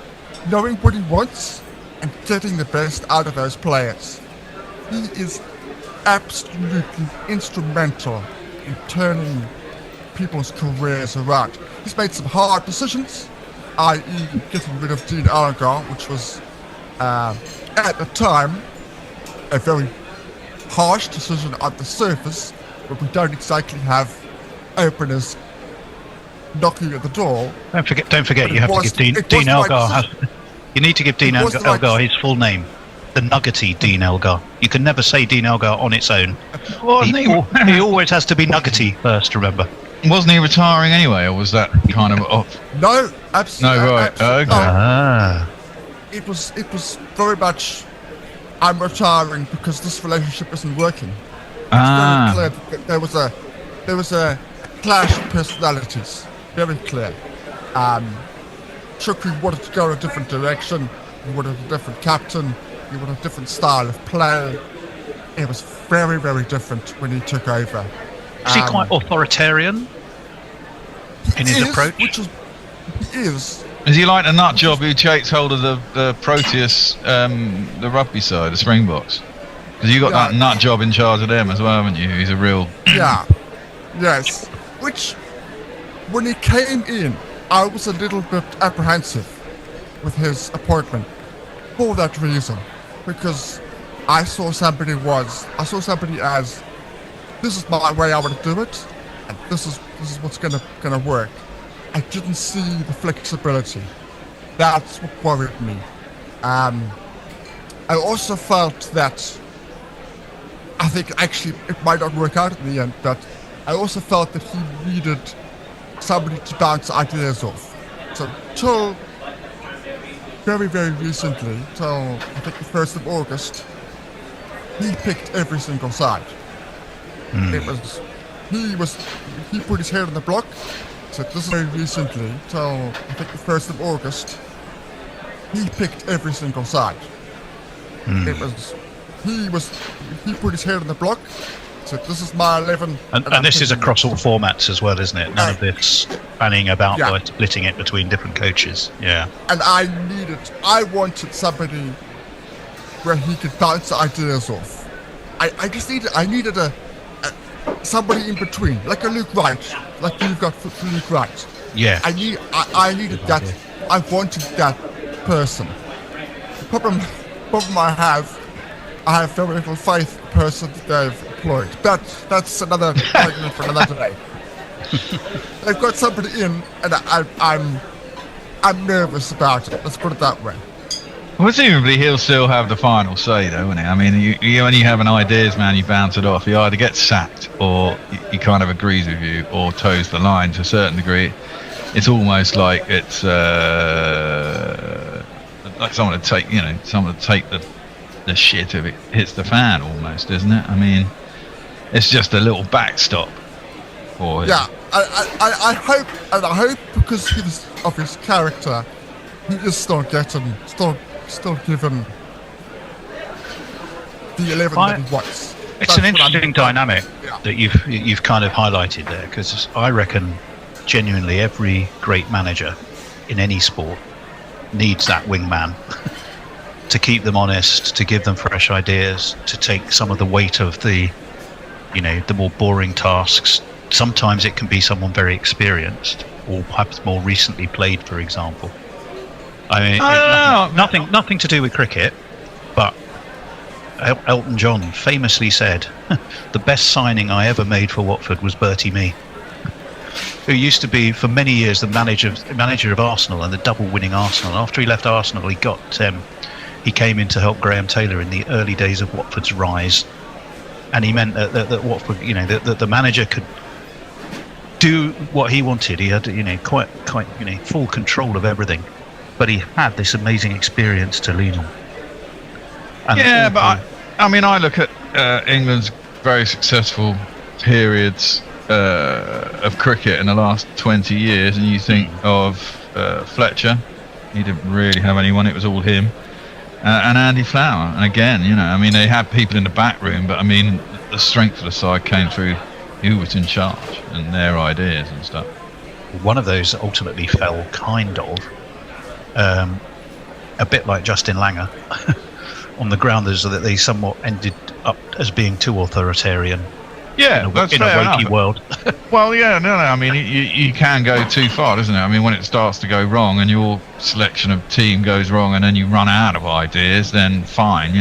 knowing what he wants and getting the best out of those players. He is absolutely instrumental in turning people's careers around. He's made some hard decisions, i.e. getting rid of Dean Algar, which was, at the time, a very harsh decision on the surface, but we don't exactly have openers knocking at the door. Don't forget, you have to give Dean Algar. You need to give Dean Algar his full name. The nuggety Dean Algar. You can never say Dean Algar on its own. He always has to be nuggety first, remember. Wasn't he retiring anyway, or was that kind of off? No, absolutely. No, right. Okay. It was very much, I'm retiring because this relationship isn't working. It's very clear that there was a clash of personalities. Very clear. Shukri wanted to go a different direction. He wanted a different captain. He wanted a different style of play. It was very, very different when he took over. Is he quite authoritarian in his approach? He is. Is he like a nut job who takes hold of the Proteas, the rugby side, the Springboks? Because you got that nut job in charge of them as well, haven't you? He's a real... Yeah. Yes. Which, when he came in, I was a little bit apprehensive with his appointment for that reason. Because I saw somebody as, this is my way I want to do it, and this is what's gonna work. I didn't see the flexibility. That's what worried me. I also felt that, I think actually it might not work out in the end, but I also felt that he needed somebody to bounce ideas off. So till very, very recently, till I think the 1st of August, he picked every single side. He put his head on the block. So this is very recently, till I think the 1st of August, he picked every single side. he put his head on the block. Said, "This is my 11." And this is across all formats as well, isn't it? None of this fanning about by splitting it between different coaches. Yeah. And I wanted somebody where he could bounce ideas off. I needed somebody in between, like a Luke Wright, like you've got for Luke Wright. Yeah. I needed that. I wanted that person. The problem I have very little faith in the person that they've employed. That's another argument for another day. They've got somebody in, and I'm nervous about it. Let's put it that way. Presumably he'll still have the final say, though, won't he? I mean, you when you have an ideas man, you bounce it off. He either gets sacked, or he kind of agrees with you, or toes the line to a certain degree. It's almost like it's like someone to take the shit if it hits the fan, almost, isn't it? I mean, it's just a little backstop for him. Yeah, I hope because of his character, he is still given the 11 that he wants. It's an interesting dynamic that you've kind of highlighted there, because I reckon genuinely every great manager in any sport needs that wingman to keep them honest, to give them fresh ideas, to take some of the weight of the more boring tasks. Sometimes it can be someone very experienced, or perhaps more recently played, for example. I mean, nothing to do with cricket, but Elton John famously said, "The best signing I ever made for Watford was Bertie Mee," who used to be for many years the manager of Arsenal and the double-winning Arsenal. After he left Arsenal, he came in to help Graham Taylor in the early days of Watford's rise, and he meant that Watford, that the manager could do what he wanted. He had, quite, full control of everything, but he had this amazing experience to lean on. And but I look at England's very successful periods of cricket in the last 20 years, and you think of Fletcher. He didn't really have anyone; it was all him. And Andy Flower, and again, they had people in the back room, but the strength of the side came through who was in charge and their ideas and stuff. One of those ultimately fell kind of a bit like Justin Langer on the ground that they somewhat ended up as being too authoritarian. Yeah, that's in a fair wokey enough. world. Well, yeah, no. You can go too far, doesn't it? When it starts to go wrong and your selection of team goes wrong, and then you run out of ideas, then fine,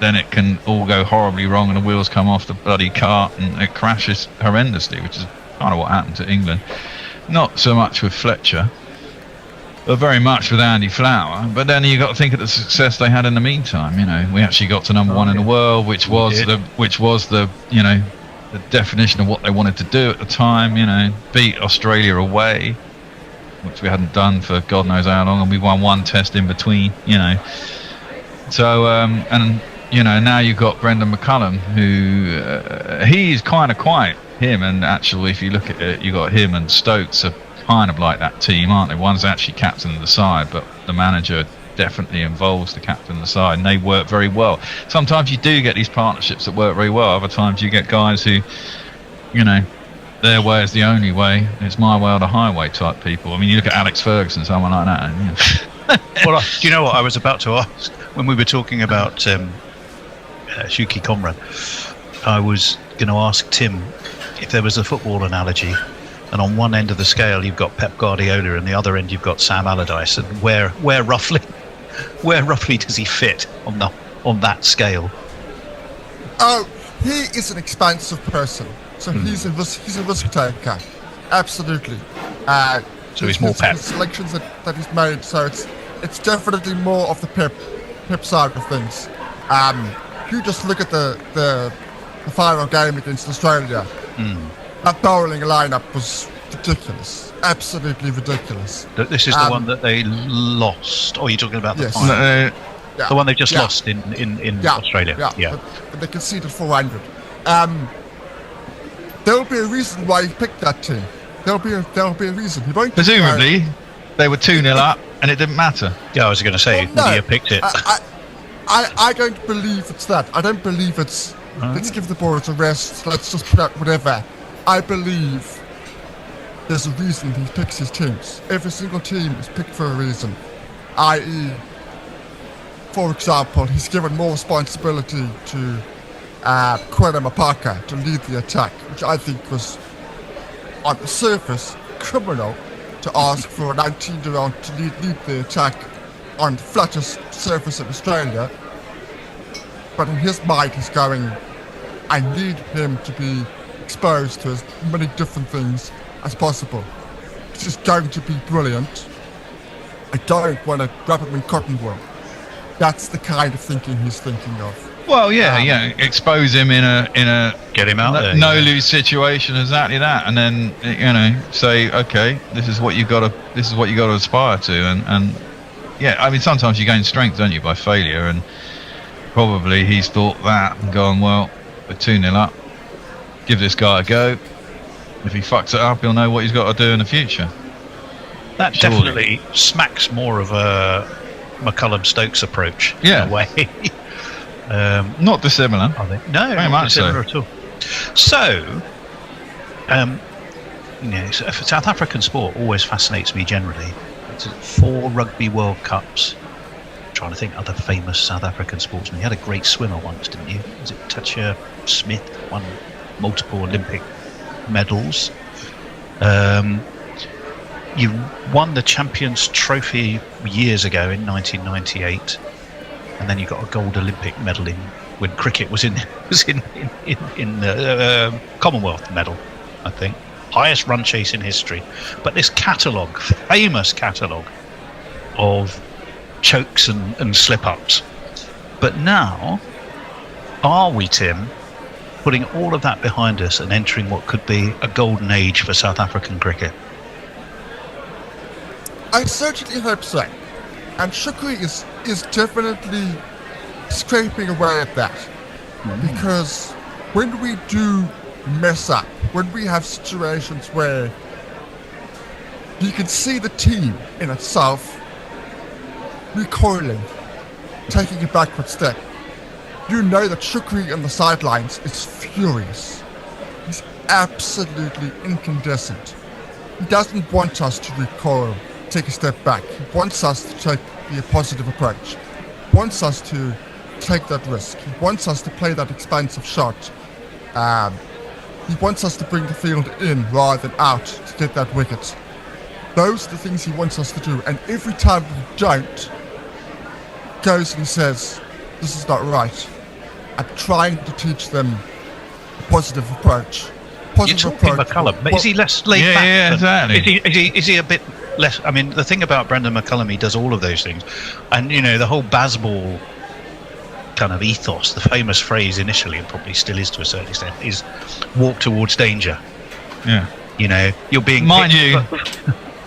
then it can all go horribly wrong, and the wheels come off the bloody cart, and it crashes horrendously, which is kind of what happened to England. Not so much with Fletcher, but very much with Andy Flower. But then you got to think of the success they had in the meantime. We actually got to number one in the world, which was the definition of what they wanted to do at the time. Beat Australia away, which we hadn't done for God knows how long, and we won one test in between. So now you've got Brendan McCullum, who he's kind of quiet. Him and actually, if you look at it, you got him and Stokes are kind of like that team, aren't they? One's actually captain of the side, but the manager definitely involves the captain of the side, and they work very well. Sometimes you do get these partnerships that work very well. Other times you get guys who, their way is the only way. It's my way or the highway type people. You look at Alex Ferguson, someone like that. Well, do you know what I was about to ask when we were talking about Shuki Comrade? I was going to ask Tim if there was a football analogy, and on one end of the scale you've got Pep Guardiola, and the other end you've got Sam Allardyce, and where roughly does he fit on that scale? Oh, he is an expansive person, so he's a risk taker, absolutely. So he's more Pep. Selections that he's made, so it's definitely more of the Pep side of things. You just look at the final game against Australia. That bowling lineup was ridiculous, absolutely ridiculous. This is the one that they lost. Oh, you're talking about the final? The one they just lost in Australia. Yeah. But they conceded 400. There'll be a reason why he picked that team. There'll be a reason. He won't. Presumably, they were 2-0 up, and it didn't matter. Yeah, I was going to say, would he have picked it? I don't believe it's that. I don't believe it's let's give the boys a rest, let's just put out whatever. I believe there's a reason he picks his teams. Every single team is picked for a reason. I.e., for example, he's given more responsibility to Kwena Mapaka to lead the attack, which I think was, on the surface, criminal to ask for a 19-year-old to lead the attack on the flattest surface of Australia. But in his mind, he's going, I need him to be exposed to as many different things as possible. This is going to be brilliant. I don't want to grab him in cotton wool. That's the kind of thinking he's thinking of. Well, yeah, expose him in a get him out there, no lose situation, exactly that, and then say, okay, this is what you got to aspire to, and yeah, I mean sometimes you gain strength, don't you, by failure, and probably he's thought that and gone, well, we're 2-0 up, give this guy a go. If he fucks it up, he'll know what he's got to do in the future. That definitely smacks more of a McCullum-Stokes approach in a way. Not dissimilar. No, very not much dissimilar so. at all. So, for South African sport always fascinates me generally. It's 4 Rugby World Cups. I'm trying to think other famous South African sportsmen. You had a great swimmer once, didn't you? Was it Toucher Smith? Won multiple Olympic medals. You won the Champions Trophy years ago in 1998, and then you got a gold Olympic medal when cricket was in the Commonwealth medal, I think, highest run chase in history. But this famous catalogue of chokes and slip-ups. But now, are we, Tim, putting all of that behind us and entering what could be a golden age for South African cricket? I certainly hope so. And Shukri is definitely scraping away at that. Because when we do mess up, when we have situations where you can see the team in itself recoiling, taking a backward step, you know that Shukri on the sidelines is furious. He's absolutely incandescent. He doesn't want us to recoil, take a step back. He wants us to take the positive approach. He wants us to take that risk. He wants us to play that expansive shot. He wants us to bring the field in rather than out to get that wicket. Those are the things he wants us to do. And every time we don't, he goes and he says, this is not right. I'm trying to teach them a positive approach. You're talking McCullum. Is he less laid back? Yeah, exactly. Is he a bit less? I mean, the thing about Brendan McCullum, he does all of those things, and the whole Bazball kind of ethos. The famous phrase initially, and probably still is to a certain extent, is "walk towards danger." Yeah. You're being. Mind you,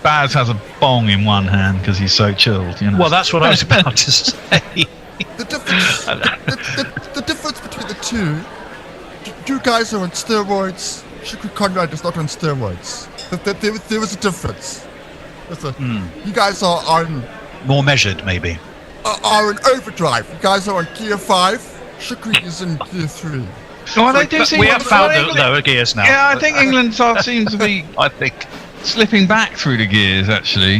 Baz has a bong in one hand because he's so chilled. Well, that's what I was about to say. The difference between the two, you guys are on steroids. Shukri Conrad is not on steroids. There is a difference. You guys are on... More measured, maybe. Are in overdrive. You guys are on gear 5. Shukri is in gear 3. Well, they do seem we have found the lower gears now. Yeah, I think England seems to be... I think... slipping back through the gears, actually.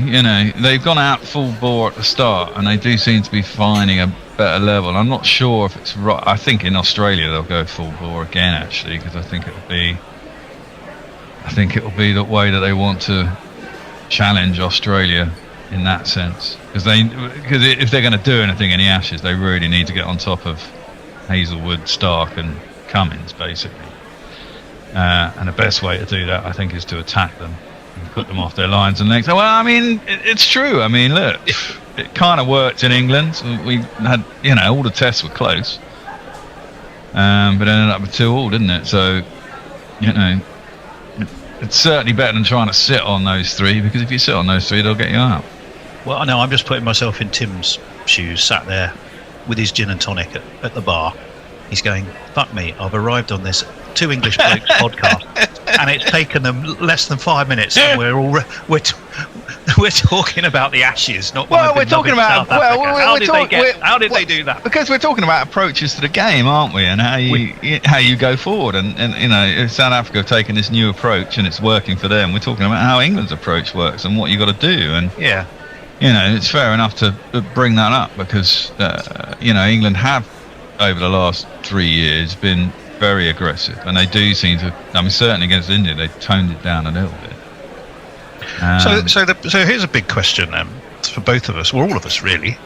They've gone out full bore at the start, and they do seem to be finding a better level. I'm not sure if it's right. I think in Australia they'll go full bore again, actually, because I think it'll be the way that they want to challenge Australia in that sense. Because if they're going to do anything in the Ashes, they really need to get on top of Hazelwood, Stark, and Cummins, basically. And the best way to do that, I think, is to attack them. Put them off their lines and legs. Well, I mean, it's true. I mean, look, it kind of worked in England. We had, all the tests were close, but it ended up with 2-2, didn't it? So, it's certainly better than trying to sit on those 3, because if you sit on those 3, they'll get you out. Well, I know. I'm just putting myself in Tim's shoes, sat there with his gin and tonic at the bar. He's going, fuck me, I've arrived on this 2 English Blokes podcast. and it's taken them less than 5 minutes, and we're talking about the Ashes, not. Well, we're talking about. Well, how did they do that? Because we're talking about approaches to the game, aren't we? And how you go forward. And South Africa have taken this new approach, and it's working for them. We're talking about how England's approach works and what you got to do. And yeah, it's fair enough to bring that up because England have over the last 3 years been very aggressive, and they do seem to. I mean, certainly against India, they toned it down a little bit. So here's a big question for both of us, or all of us really.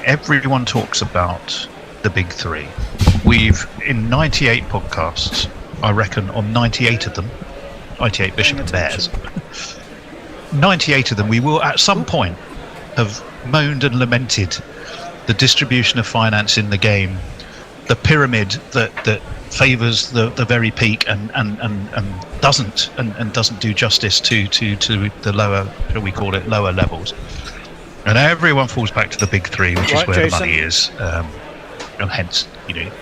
Everyone talks about the big three. We've in 98 podcasts, I reckon on 98 of them, 98 Bishop and Bears, 98 of them, we will at some point have moaned and lamented the distribution of finance in the game, the pyramid that favours the very peak and doesn't do justice to the lower, shall we call it, lower levels. And everyone falls back to the big three, which is where Jason, the money is. And hence,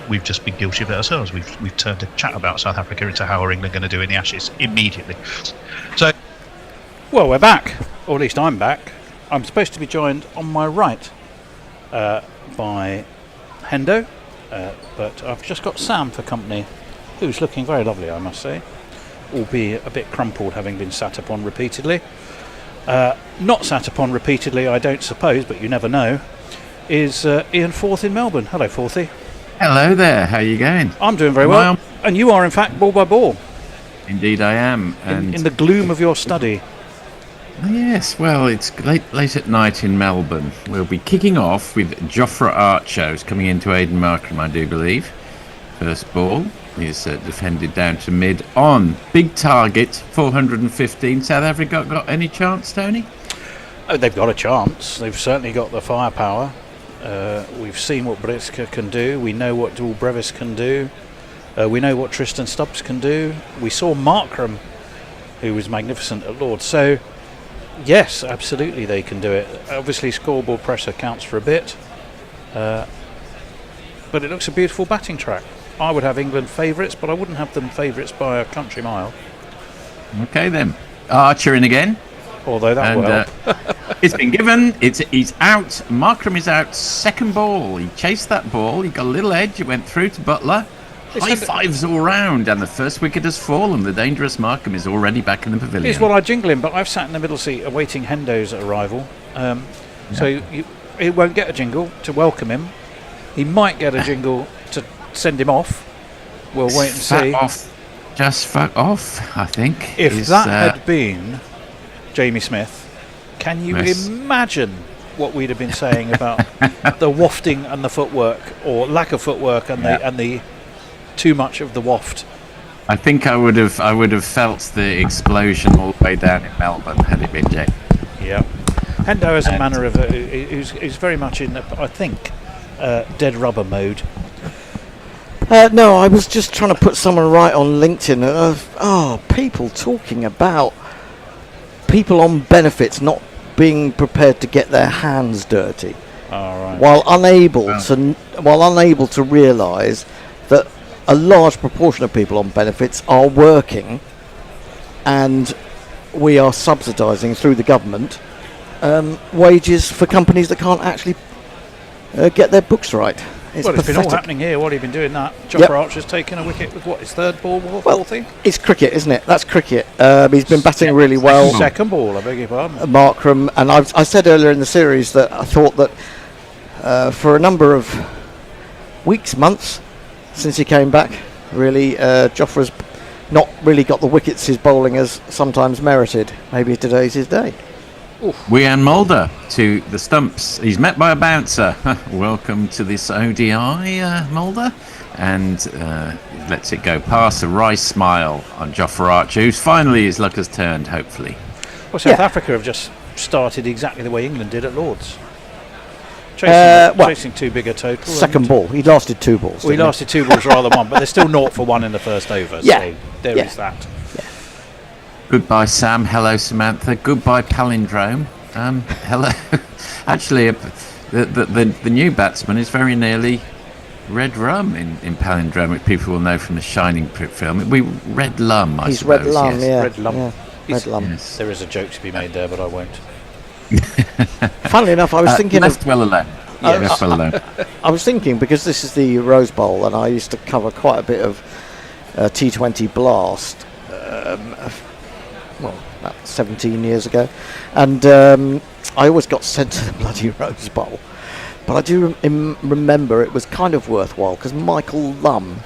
we've just been guilty of it ourselves. We've turned a chat about South Africa into how are England going to do in the Ashes immediately. So, well, we're back, or at least I'm back. I'm supposed to be joined on my right by Hendo. But I've just got Sam for company, who's looking very lovely, I must say, albeit a bit crumpled, having been sat upon repeatedly. Not sat upon repeatedly, I don't suppose, but you never know, is Ian Forth in Melbourne. Hello, Forthy. Hello there, how are you going? I'm doing very well. And you are, in fact, ball by ball. Indeed I am. And in the gloom of your study. Yes, well, it's late at night in Melbourne. We'll be kicking off with Jofra Archer, who's coming into Aidan Markram, I do believe. First ball is defended down to mid on. Big target, 415. South Africa got any chance, Tony? Oh, they've got a chance. They've certainly got the firepower. We've seen what Briska can do. We know what Dual Brevis can do. We know what Tristan Stubbs can do. We saw Markram, who was magnificent at Lord's. So, yes, absolutely they can do it. Obviously, scoreboard pressure counts for a bit. But it looks a beautiful batting track. I would have England favourites, but I wouldn't have them favourites by a country mile. Okay, then. Archer in again. Although that will help. It's been given. He's out. Markram is out. Second ball. He chased that ball. He got a little edge. It went through to Butler. High fives all round, and the first wicket has fallen. The dangerous Markram is already back in the pavilion. Here's what I jingle him, but I've sat in the middle seat awaiting Hendo's arrival. So he won't get a jingle to welcome him. He might get a jingle to send him off. We'll wait and see. Just fuck off, I think. If that had been Jamie Smith, can you imagine what we'd have been saying about the wafting and the footwork, or lack of footwork and the too much of the waft? I think I would have felt the explosion all the way down in Melbourne had it been Jamie. Yeah. Hendo has a manner of who's very much in, I think, dead rubber mode. No, I was just trying to put someone right on LinkedIn of people talking about people on benefits not being prepared to get their hands dirty, while unable to realise that a large proportion of people on benefits are working, and we are subsidising through the government wages for companies that can't actually get their books right. It's been all happening here while you've been doing that. Jofra Archer's taken a wicket with his third ball, fourth thing? It's cricket, isn't it? That's cricket. He's been batting really well. Second ball, I beg your pardon. Markram, and I said earlier in the series that I thought that for a number of weeks, months since he came back, really, Jofra's not really got the wickets his bowling has sometimes merited. Maybe today's his day. Wian Mulder to the stumps. He's met by a bouncer. Welcome to this ODI, Mulder. And lets it go past a wry smile on Jofra Archer, who's finally his luck has turned, hopefully. Well, South Africa have just started exactly the way England did at Lord's. Chasing too big a total. Second ball. He lasted 2 balls. Well, he lasted 2 balls rather than 1, but they're still 0 for 1 in the first over. Yeah. So there is that. Goodbye, Sam. Hello, Samantha. Goodbye, palindrome. Hello. Actually, the new batsman is very nearly Red Rum in Palindrome, which people will know from the Shining film. Red Lum, I He's suppose. Red Lum, yes. yeah. Red Lum. Yeah. Red Lum. Yes. There is a joke to be made there, but I won't. Funnily enough, I was thinking left well alone. Left well alone. I was thinking, because this is the Rose Bowl, and I used to cover quite a bit of T20 Blast, about 17 years ago, and I always got sent to the bloody Rose Bowl. But I do remember it was kind of worthwhile, because Michael Lum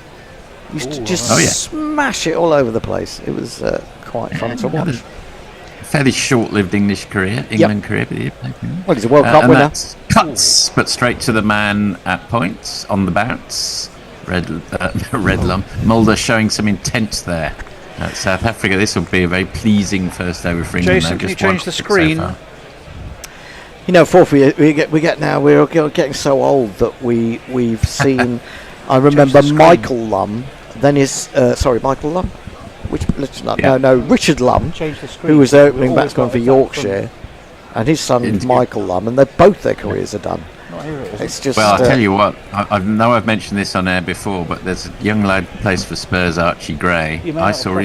used to just smash it all over the place. It was quite fun to watch. Fairly short-lived English career, England career. But well, he's a World Cup winner. That's cuts, but straight to the man at points, on the bounce. Red Lum. Mulder showing some intent there. At South Africa, this will be a very pleasing first over for England. Jason, can you change the screen? You know, we're getting so old that we've seen. I remember Michael Lum. Then Michael Lum. Richard Lum, who was the opening batsman for Yorkshire, and his son Michael Lum, and both their careers are done. It's just. Well, I'll tell you what. I know I've mentioned this on air before, but there's a young lad who plays for Spurs, Archie Gray. I saw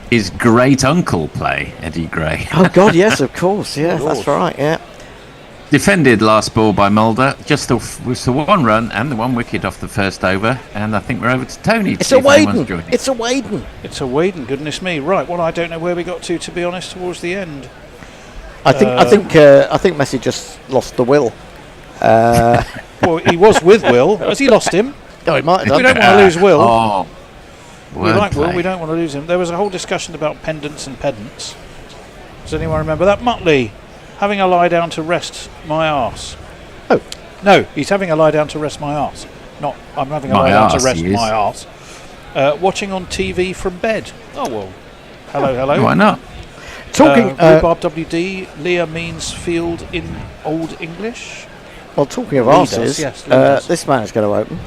his great uncle play, Eddie Gray. Oh God, yes, of course, yeah, that's right, yeah. Defended last ball by Mulder, just was the one run and the one wicket off the first over, and I think we're over to Tony. It's a Waden. It's a Waden. It's a Waden. Goodness me! Right. Well, I don't know where we got to be honest. Towards the end. I think Messi just lost the will. Well, he was with Will. Has he lost him? No, he might have done. We don't want to lose Will. Oh, we like Will. We don't want to lose him. There was a whole discussion about pendants and pedants. Does anyone remember that? Muttley having a lie down to rest my arse. Oh. No, he's having a lie down to rest my arse. Not I'm having a lie down to rest my arse. Watching on TV from bed. Oh well. Hello. Why not? Talking Rhubarb WD, Leah means field in Old English. Well, talking of arses, this man is going to open.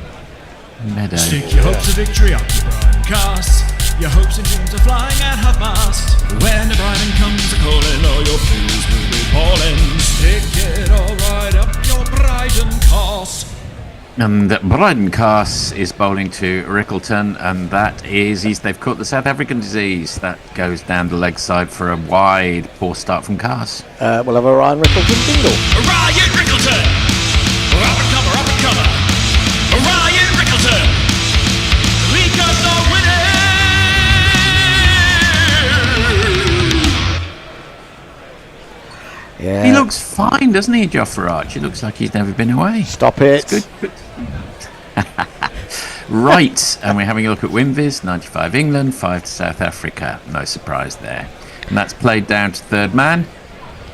Meadow. Stick your hopes of victory up to broadcast. Your hopes and dreams are flying at half mast. When the Brighton comes a-calling, all your fools will be falling. Stick it all right up your Brighton cast. And Bryden Cars is bowling to Rickleton, and they've caught the South African disease. That goes down the leg side for a wide, poor start from Cars. We'll have a Ryan Rickleton jingle. Ryan Rickleton! Up and cover! Ryan Rickleton! Because the winner! Yeah. He looks fine, doesn't he, Jofra Arch? He looks like he's never been away. Stop it. It's good. Right, and we're having a look at Winvis, 95 England, 5 to South Africa. No surprise there. And that's played down to third man.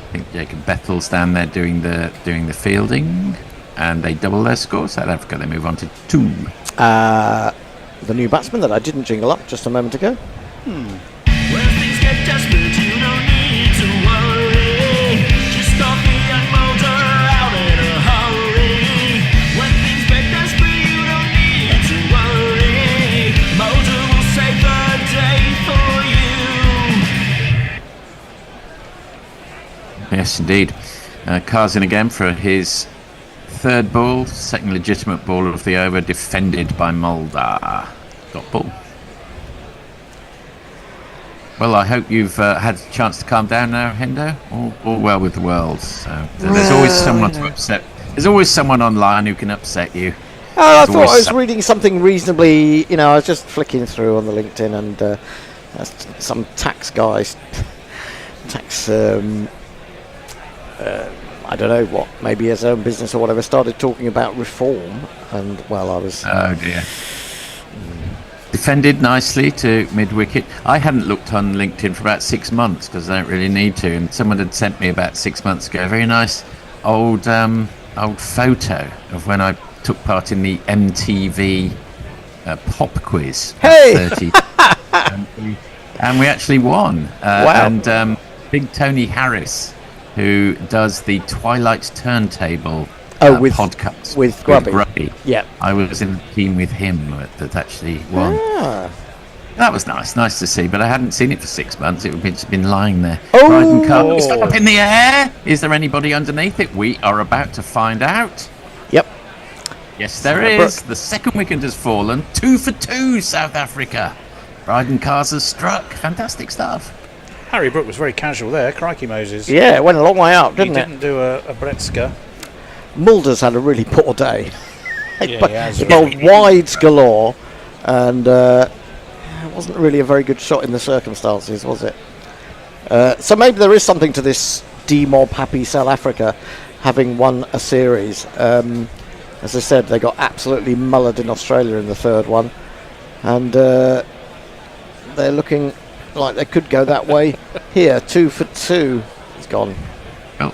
I think Jacob Bethel's down there doing the fielding, and they double their score. South Africa, they move on to 2. The new batsman that I didn't jingle up just a moment ago. When things get desperate, you don't need to worry. Just stop me and motor out in a hurry. When things get desperate, you don't need to worry. Motor will save the day for you. Yes, indeed. Cars in again for his third ball, second legitimate ball of the over, defended by Mulder. Got ball. Well, I hope you've had a chance to calm down now, Hendo. All well with the world. So there's always someone to upset. There's always someone online who can upset you. I thought I was reading something reasonably. I was just flicking through on the LinkedIn, and some tax guys, I don't know what, maybe his own business or whatever, started talking about reform, and well, I was. Oh dear. Defended nicely to mid-wicket. I hadn't looked on LinkedIn for about 6 months because I don't really need to, and someone had sent me about 6 months ago a very nice old photo of when I took part in the MTV pop quiz. Hey! 30. And we actually won. Wow. And Big Tony Harris, who does the Twilight Turntable podcast with Grubby. Yeah, I was in the team with him that actually won. That was nice to see, but I hadn't seen it for 6 months. It's been lying there. Bryden Cup is up in the air. Is there anybody underneath it? We are about to find out. Yep. Yes, there is. The second wicket has fallen. 2 for 2, South Africa. Bryden Cars has struck. Fantastic stuff. Harry Brook was very casual there. Crikey Moses. Yeah, it went a long way up, didn't he it? He didn't do a Bretska. Mulder's had a really poor day. Yeah, he has. He bowled wides galore, and it wasn't really a very good shot in the circumstances, was it? So maybe there is something to this demob happy South Africa having won a series. As I said, they got absolutely mullered in Australia in the third one, and they're looking like they could go that way here. 2 for 2. It's gone. Oh.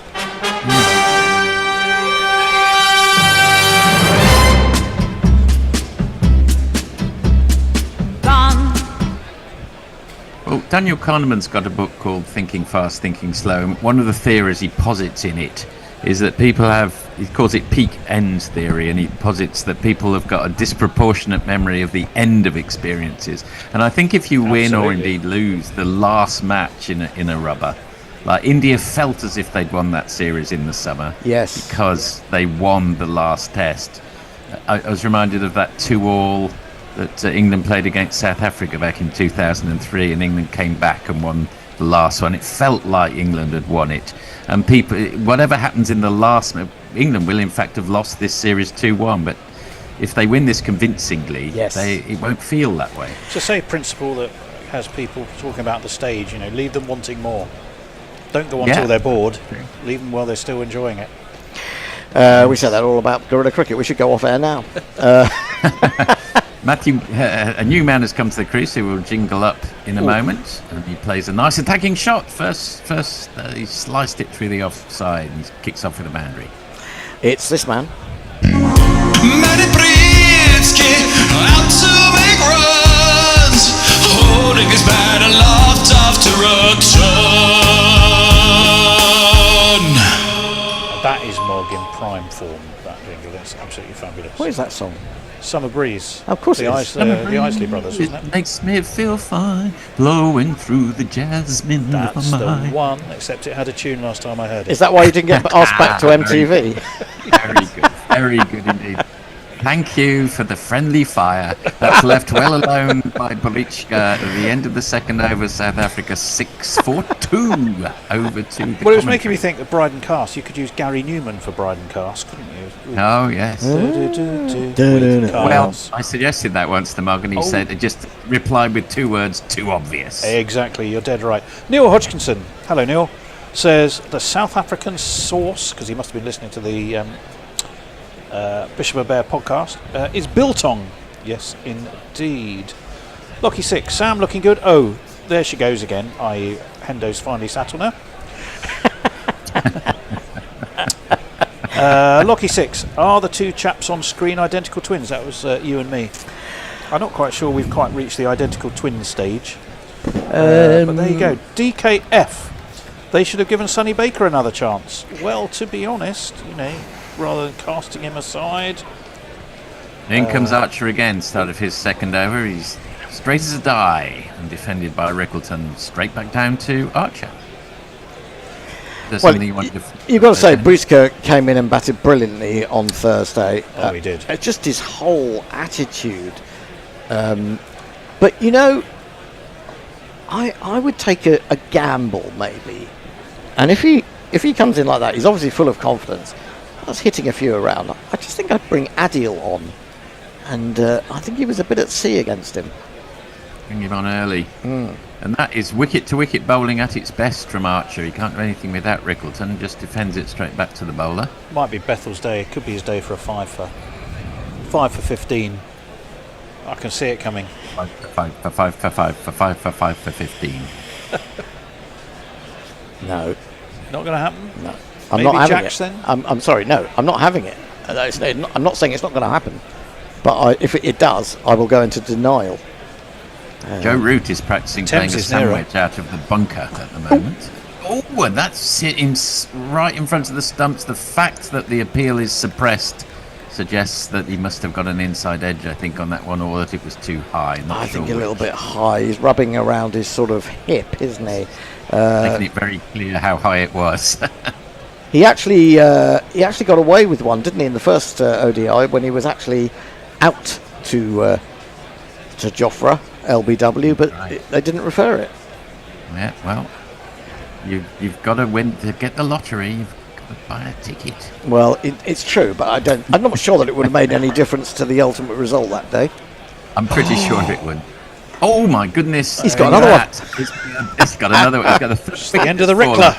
Well, Daniel Kahneman's got a book called Thinking Fast, Thinking Slow, and one of the theories he posits in it is that people have, he calls it peak ends theory, and he posits that people have got a disproportionate memory of the end of experiences. And I think if you win or indeed lose the last match in a rubber, like India felt as if they'd won that series in the summer. Yes. Because they won the last test. I was reminded of that 2-all that England played against South Africa back in 2003, and England came back and won the last one. It felt like England had won it. And people, whatever happens in the last, England will in fact have lost this series 2-1, but if they win this convincingly, it won't feel that way. It's a safe principle that has people talking about the stage, leave them wanting more. Don't go on till they're bored. Leave them while they're still enjoying it. We said that all about guerrilla cricket. We should go off air now. Matthew, a new man has come to the crease who will jingle up in a moment, and he plays a nice attacking shot. First, he sliced it through the offside and he kicks off with a boundary. It's this man. Out to make runs, holding his bat aloft after a ton. That is Mog in prime form, that jingle. That's absolutely fabulous. What is that song? Summer Breeze. Of course the it is. The Isley Brothers, wasn't it? Makes me feel fine, blowing through the jasmine. That's of the my mind. one, except it had a tune last time I heard it. Is that why you didn't get asked back to MTV? Very good indeed. Thank you for the friendly fire. That's left well alone by Bolichka at the end of the second over. South Africa 6-4-2 over to the Well, it was making me think of Bryden Cast. You could use Gary Newman for Bryden Cast, couldn't you? Oh, yes. Well, I suggested that once to Mog, and he said, just replied with 2 words, too obvious. Exactly, you're dead right. Neil Hodgkinson, hello Neil, says the South African source, because he must have been listening to the Bishop of Bear podcast, is biltong. Yes, indeed. Lockie 6, Sam looking good. Oh, there she goes again, i.e. Hendo's finally sat on her. Lockie 6, are the 2 chaps on screen identical twins? That was you and me. I'm not quite sure we've quite reached the identical twin stage. But there you go. DKF. They should have given Sonny Baker another chance. Well, to be honest, rather than casting him aside. In comes Archer again, start of his second over. He's straight as a die and defended by Rickleton. Straight back down to Archer. Well, you've got to say, Brewster came in and batted brilliantly on Thursday. Oh, he did. Just his whole attitude. But, I would take a gamble, maybe. And if he comes in like that, he's obviously full of confidence. I was hitting a few around. I just think I'd bring Adil on. And I think he was a bit at sea against him. Bring him on early. And that is wicket-to-wicket bowling at its best from Archer. He can't do anything without Rickleton, just defends it straight back to the bowler. Might be Bethel's day. It could be his day for a 5 for 15. I can see it coming. 5 for 15. No. Not going to happen? No. Maybe I'm not having Jacks, it. then? I'm sorry, no. I'm not having it. I'm not saying it's not going to happen. But if it does, I will go into denial. Joe Root is practicing playing a sandwich out of the bunker at the moment. Oh, and that's hitting right in front of the stumps. The fact that the appeal is suppressed suggests that he must have got an inside edge, I think, on that one, or that it was too high. I think a little bit high. He's rubbing around his sort of hip, isn't he? Making it very clear how high it was. He actually got away with one, didn't he, in the first ODI when he was actually out to Jofra LBW, but they didn't refer it. Yeah, well, you've got to win to get the lottery. You've got to buy a ticket. Well, it's true, but I'm not sure that it would have made any difference to the ultimate result that day. I'm pretty sure it would. Oh my goodness! He's got another one. He's got another one. He's got the end of the Rickler.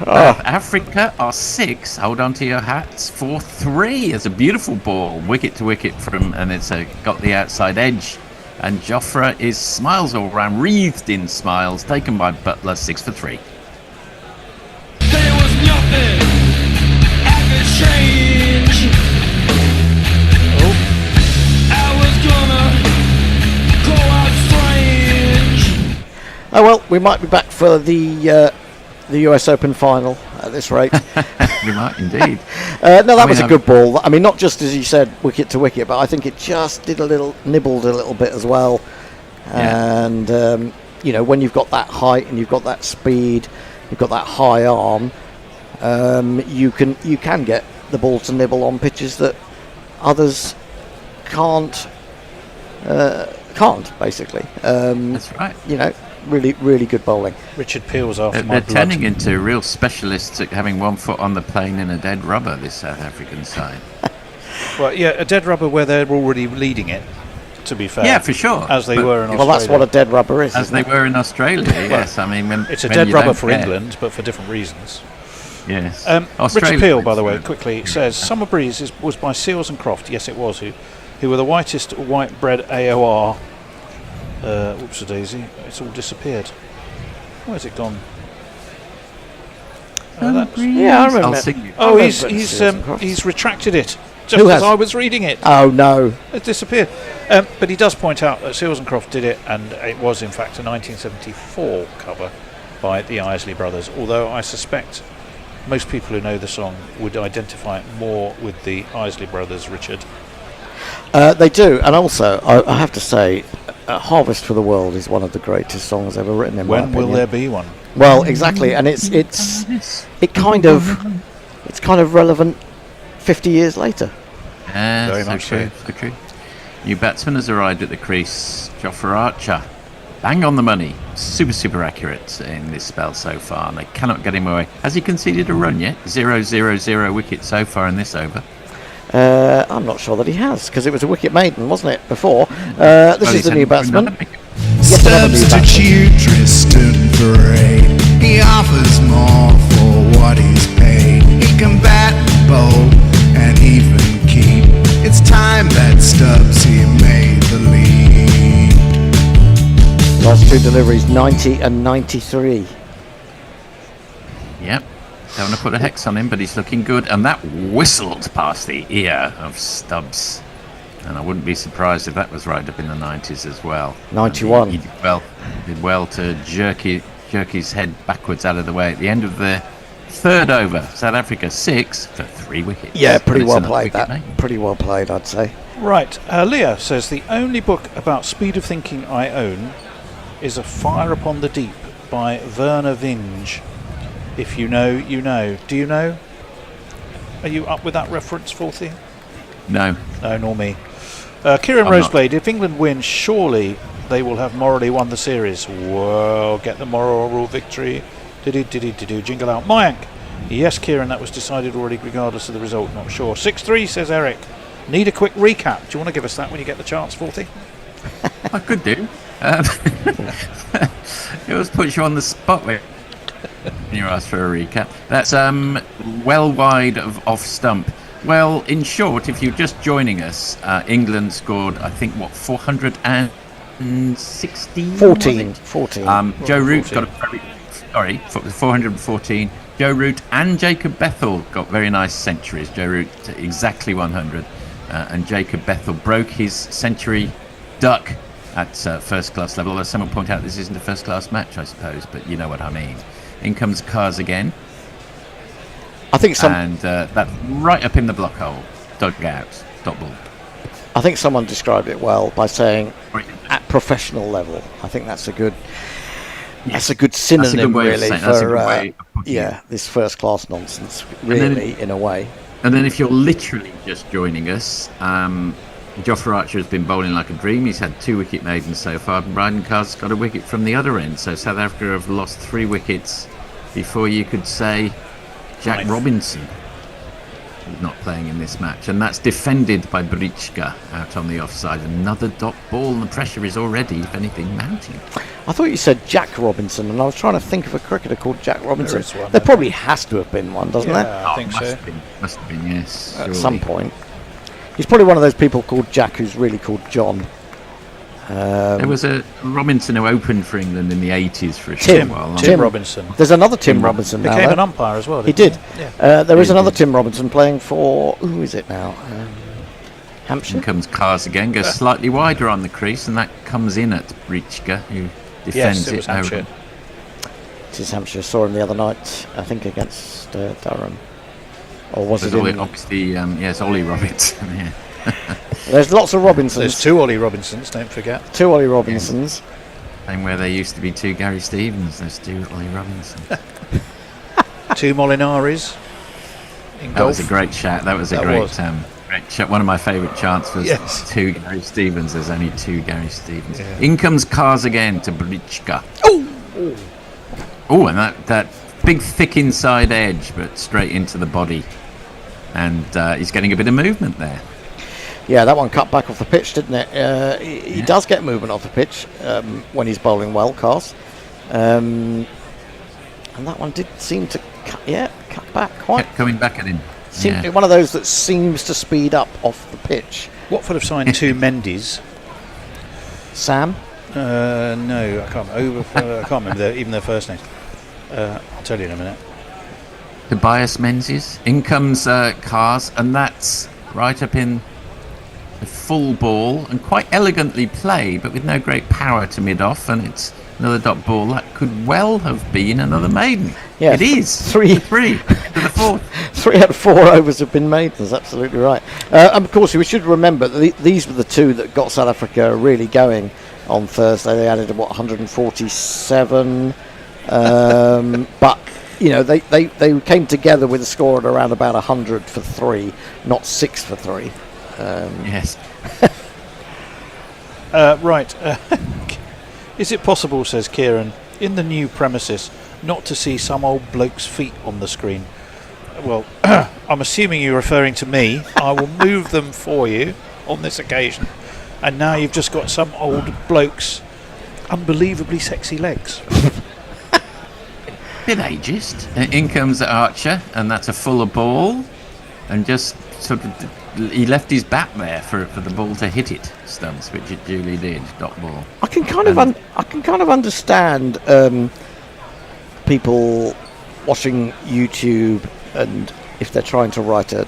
Africa are 6. Hold on to your hats. 4-3. It's a beautiful ball, wicket to wicket and it's got the outside edge. And Jofra is smiles all round, wreathed in smiles, taken by Butler, 6 for 3. There was nothing I could change. I was gonna go out strange. Oh well, we might be back for the US Open final at this rate. We might indeed. No, that was a good ball. I mean, not just as you said, wicket to wicket, but I think it just nibbled a little bit as well. Yeah. And when you've got that height and you've got that speed, you've got that high arm, you can get the ball to nibble on pitches that others can't basically. That's right. Really, really good bowling. Richard Peel's after my They're turning into real specialists at having one foot on the plane in a dead rubber, this South African side. Well, yeah, a dead rubber where they're already leading it, to be fair. Yeah, for sure. As they were in Australia. Well, that's what a dead rubber is. As they were in Australia, yes. I mean, it's a dead rubber for England, but for different reasons. Yes. Richard Peel, by the way, quickly says Summer Breeze was by Seals and Croft. Yes, it was. Who were the whitest white bread AOR. Whoops-a-daisy. It's all disappeared. Where's it gone? Yeah, I remember. Oh, he's retracted it. Just Who as has? I was reading it. Oh no! It disappeared. But he does point out that Seals and Croft did it, and it was in fact a 1974 cover by the Isley Brothers. Although I suspect most people who know the song would identify it more with the Isley Brothers, Richard. They do, and also I have to say, "Harvest for the World" is one of the greatest songs ever written. In my When will opinion. there be one? Well, exactly, and it's kind of relevant 50 years later. Very much true. So true. New batsman has arrived at the crease. Jofra Archer, bang on the money. Super accurate in this spell so far, and they cannot get him away. Has he conceded a run yet? 0-0-0 wicket so far in this over. I'm not sure that he has, because it was a wicket maiden, wasn't it, before? This is the new batsman. Substitute Tristan Parade. He offers more for what he's paid. He can bat, bowl, and even keep. It's time that Stubbs he made the lead. Last two deliveries, 90 and 93. Yep. Don't want to put a hex on him, but he's looking good. And that whistled past the ear of Stubbs. And I wouldn't be surprised if that was right up in the 90s as well. 91. He did well to jerk his head backwards out of the way at the end of the third over. South Africa 6 for 3 wickets. Yeah, pretty But well it's played another that. wicket, Pretty well played, I'd say. Right, Leah says the only book about speed of thinking I own is A Fire Upon the Deep by Werner Vinge. If you know, you know. Do you know? Are you up with that reference, Forthy? No. No, nor me. Kieran I'm Roseblade, if England wins, surely they will have morally won the series. Whoa, get the moral victory. Diddy, jingle out. Mayank. Yes, Kieran, that was decided already regardless of the result. Not sure. 6-3, says Eric. Need a quick recap. Do you want to give us that when you get the chance, Forthy? I could do. It always puts you on the spot when you ask for a recap. That's well wide of off stump. Well, in short, if you're just joining us, England scored, I think, 416? 14. Joe Root got 414. Joe Root and Jacob Bethel got very nice centuries. Joe Root exactly 100. And Jacob Bethel broke his century duck at first class level. Although some will point out this isn't a first class match, I suppose, but you know what I mean. In comes Cars again. I think and that's right up in the block hole. Dug out. Dot ball. I think someone described it well by saying at professional level. I think that's a good That's a good synonym, way of really, saying- that's a for good way of putting this first-class nonsense. And then- Really, in a way. And then if you're literally just joining us, Jofra Archer has been bowling like a dream. He's had 2 wicket maidens so far. Bryden Carr's got a wicket from the other end. So South Africa have lost 3 wickets before you could say Jack Robinson is not playing in this match. And that's defended by Britschka out on the offside. Another dot ball, and the pressure is already, if anything, mounting. I thought you said Jack Robinson, and I was trying to think of a cricketer called Jack Robinson. is one, There probably has to have been one, doesn't there? I think so. Must have been, yes. At surely. some point. He's probably one of those people called Jack who's really called John. There was a Robinson who opened for England in the 80s for a Tim. short while. Tim Robinson. There's another Tim Robinson now. Became though. an umpire as well. He didn't did. Yeah. There is another Tim Robinson playing for, who is it now? Hampshire? In comes Cars again, goes slightly wider on the crease, and that comes in at Britschka, who defends Yes, it was Hampshire. It is Hampshire. Saw him the other night, I think, against Durham. Or was it in... Obviously, yes, Ollie Robinson, yeah. There's lots of Robinsons. There's 2 Ollie Robinsons, don't forget. 2 Ollie Robinsons. And where there used to be 2 Gary Stevens, there's 2 Ollie Robinson. 2 Molinaris in That golf. was a great shot. That was a That great was. great shot. One of my favourite chants was Yes. 2 Gary Stevens. There's only 2 Gary Stevens. Yeah. In comes Cars again to Britschka. Oh, and that big thick inside edge, but straight into the body. And he's getting a bit of movement there. Yeah, that one cut back off the pitch, didn't it? He does get movement off the pitch when he's bowling well, Cars. And that one did seem to cut back quite. Kept coming back at him. Seemed to be one of those that seems to speed up off the pitch. Watford have signed 2 Mendes. Sam? No, I can't remember even their first names. I'll tell you in a minute. Tobias Menzies. In comes Cars, and that's right up in the full ball and quite elegantly played, but with no great power to mid-off, and it's another dot ball. That could well have been another maiden. Yeah, it is. 3 to the 4th. 3 out of 4 overs have been made. That's absolutely right. And of course, we should remember that these were the 2 that got South Africa really going on Thursday. They added 147, but you know they came together with a score at around about 100 for 3, not 6 for 3. Yes. Right. Is it possible, says Kieran, in the new premises, not to see some old bloke's feet on the screen? Well, I'm assuming you're referring to me. I will move them for you on this occasion. And now you've just got some old bloke's unbelievably sexy legs. Bit ageist. In comes Archer, and that's a fuller ball, and just sort of he left his bat there for the ball to hit it, Stumps, which it duly did. Dot ball. I can kind of understand people watching YouTube, and if they're trying to write a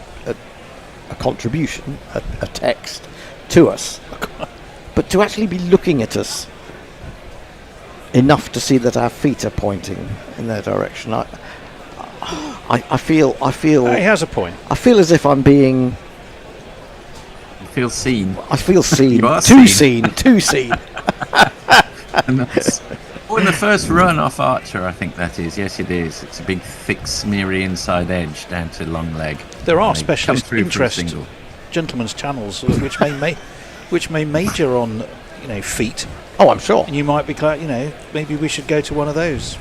contribution, a text to us, but to actually be looking at us enough to see that our feet are pointing in their direction, I feel He has a point. I feel as if I'm being. You feel seen. I feel seen. You are Too seen. Too seen. And that's, in the first run off Archer, I think that is. Yes, it is. It's a big, thick, smeary inside edge down to long leg. There are And they come specialist through for a interest single. gentlemen's channels which may major on feet. Oh, I'm sure. And you might be glad, maybe we should go to one of those.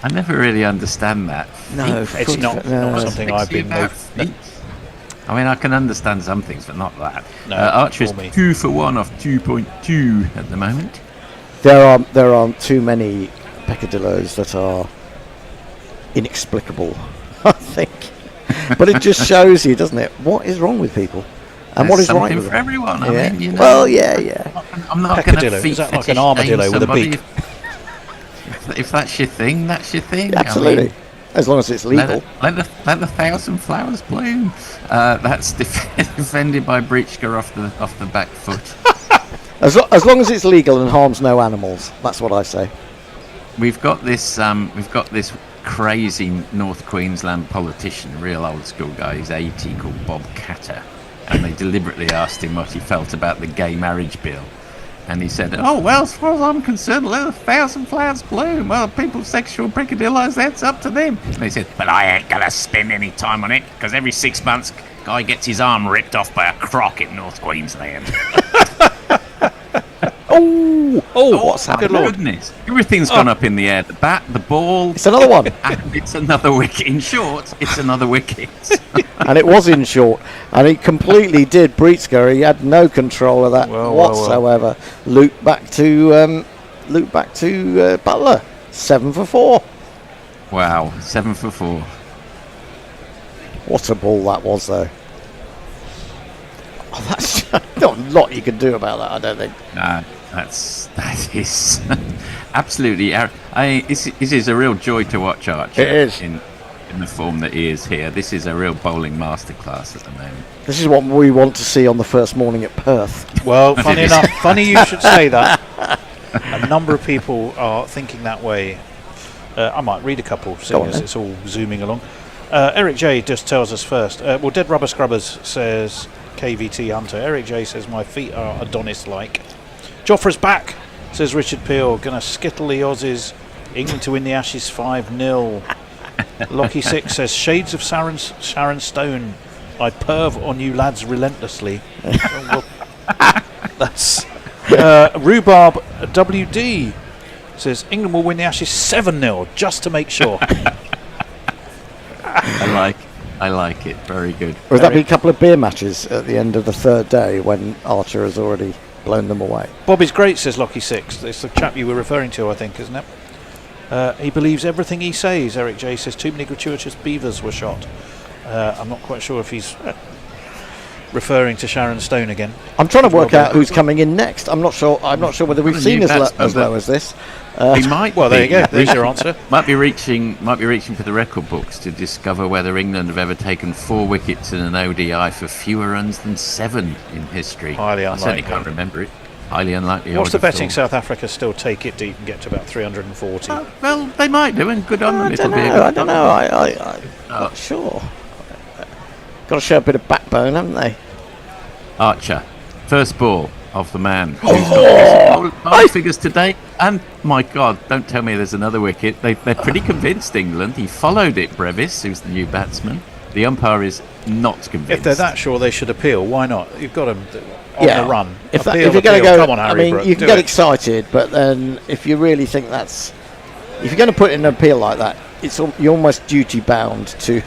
I never really understand that. No, It's not something I've been. I mean, I can understand some things, but not that. No, Archer is for me. 2 for 1 off 2.2 at the moment. There aren't too many peccadillos that are inexplicable, I think. But it just shows you, doesn't it, what is wrong with people and There's what is something right with for them. everyone. Yeah. I mean, Well, yeah. I'm not going to Peccadillo, feet is that like fetish an armadillo shame with a somebody. beak? If that's your thing, that's your thing. Absolutely. I mean, as long as it's legal. Let the 1,000 flowers bloom. That's defended by Britschka off the back foot. As long as it's legal and harms no animals. That's what I say. We've got this crazy North Queensland politician, real old school guy. He's 80, called Bob Catter, and they deliberately asked him what he felt about the gay marriage bill. And he said, "Oh well, as far as I'm concerned, let 1,000 flowers bloom. Well, people's sexual peccadillos, that's up to them." And he said, "But I ain't gonna spend any time on it because every 6 months, guy gets his arm ripped off by a croc in North Queensland." Oh, what's happened? Goodness. Everything's gone up in the air. The bat, the ball. It's another one. And it's another wicket. In short, it's another wicket. And it was in short. And he completely did Breetzker. He had no control of that whatsoever. Loop back to Butler. 7 for 4. Wow, 7 for 4. What a ball that was, though. Oh, that's not a lot you can do about that, I don't think. That is absolutely. This is a real joy to watch Archer. It is in the form that he is here. This is a real bowling masterclass at the moment. This is what we want to see on the first morning at Perth. Well, funny enough, funny you should say that. A number of people are thinking that way. I might read a couple, seeing as it's all zooming along. Eric J just tells us first. Well, Dead Rubber Scrubbers says KVT Hunter. Eric J says my feet are Adonis-like. Joffre's back, says Richard Peel. Gonna skittle the Aussies. England to win the Ashes 5-0. Lockie 6 says shades of Sharon Stone. I perv on you lads relentlessly. That's Rhubarb WD says England will win the Ashes 7-0 just to make sure. I like it. Very good. Or has that been a couple of beer matches at the end of the third day when Archer has already blown them away? Bobby's great, says Lockie 6. It's the chap you were referring to, I think, isn't it? He believes everything he says. Eric J says too many gratuitous beavers were shot. I'm not quite sure if he's referring to Sharon Stone again. I'm trying to work out who's coming in next. I'm not sure whether we've seen as low as this. He might. Well, there you go. There's your answer. Might be reaching for the record books to discover whether England have ever taken 4 wickets in an ODI for fewer runs than 7 in history. Highly I certainly unlikely. can't remember it. Highly unlikely. What's the betting? South Africa still take it deep and get to about 340. Well, they might do, and good on them. I don't know. I'm not sure. Got to show a bit of backbone, haven't they? Archer, first ball of the man who's got high figures today, and my God, don't tell me there's another wicket. They're pretty convinced, England. He followed it, Brevis, who's the new batsman. The umpire is not convinced. If they're that sure they should appeal, why not? You've got them on the run. If Appeal, you're going to go, come on, Harry Brook, you can get excited, but then if you really think if you're going to put in an appeal like that, you're almost duty bound to.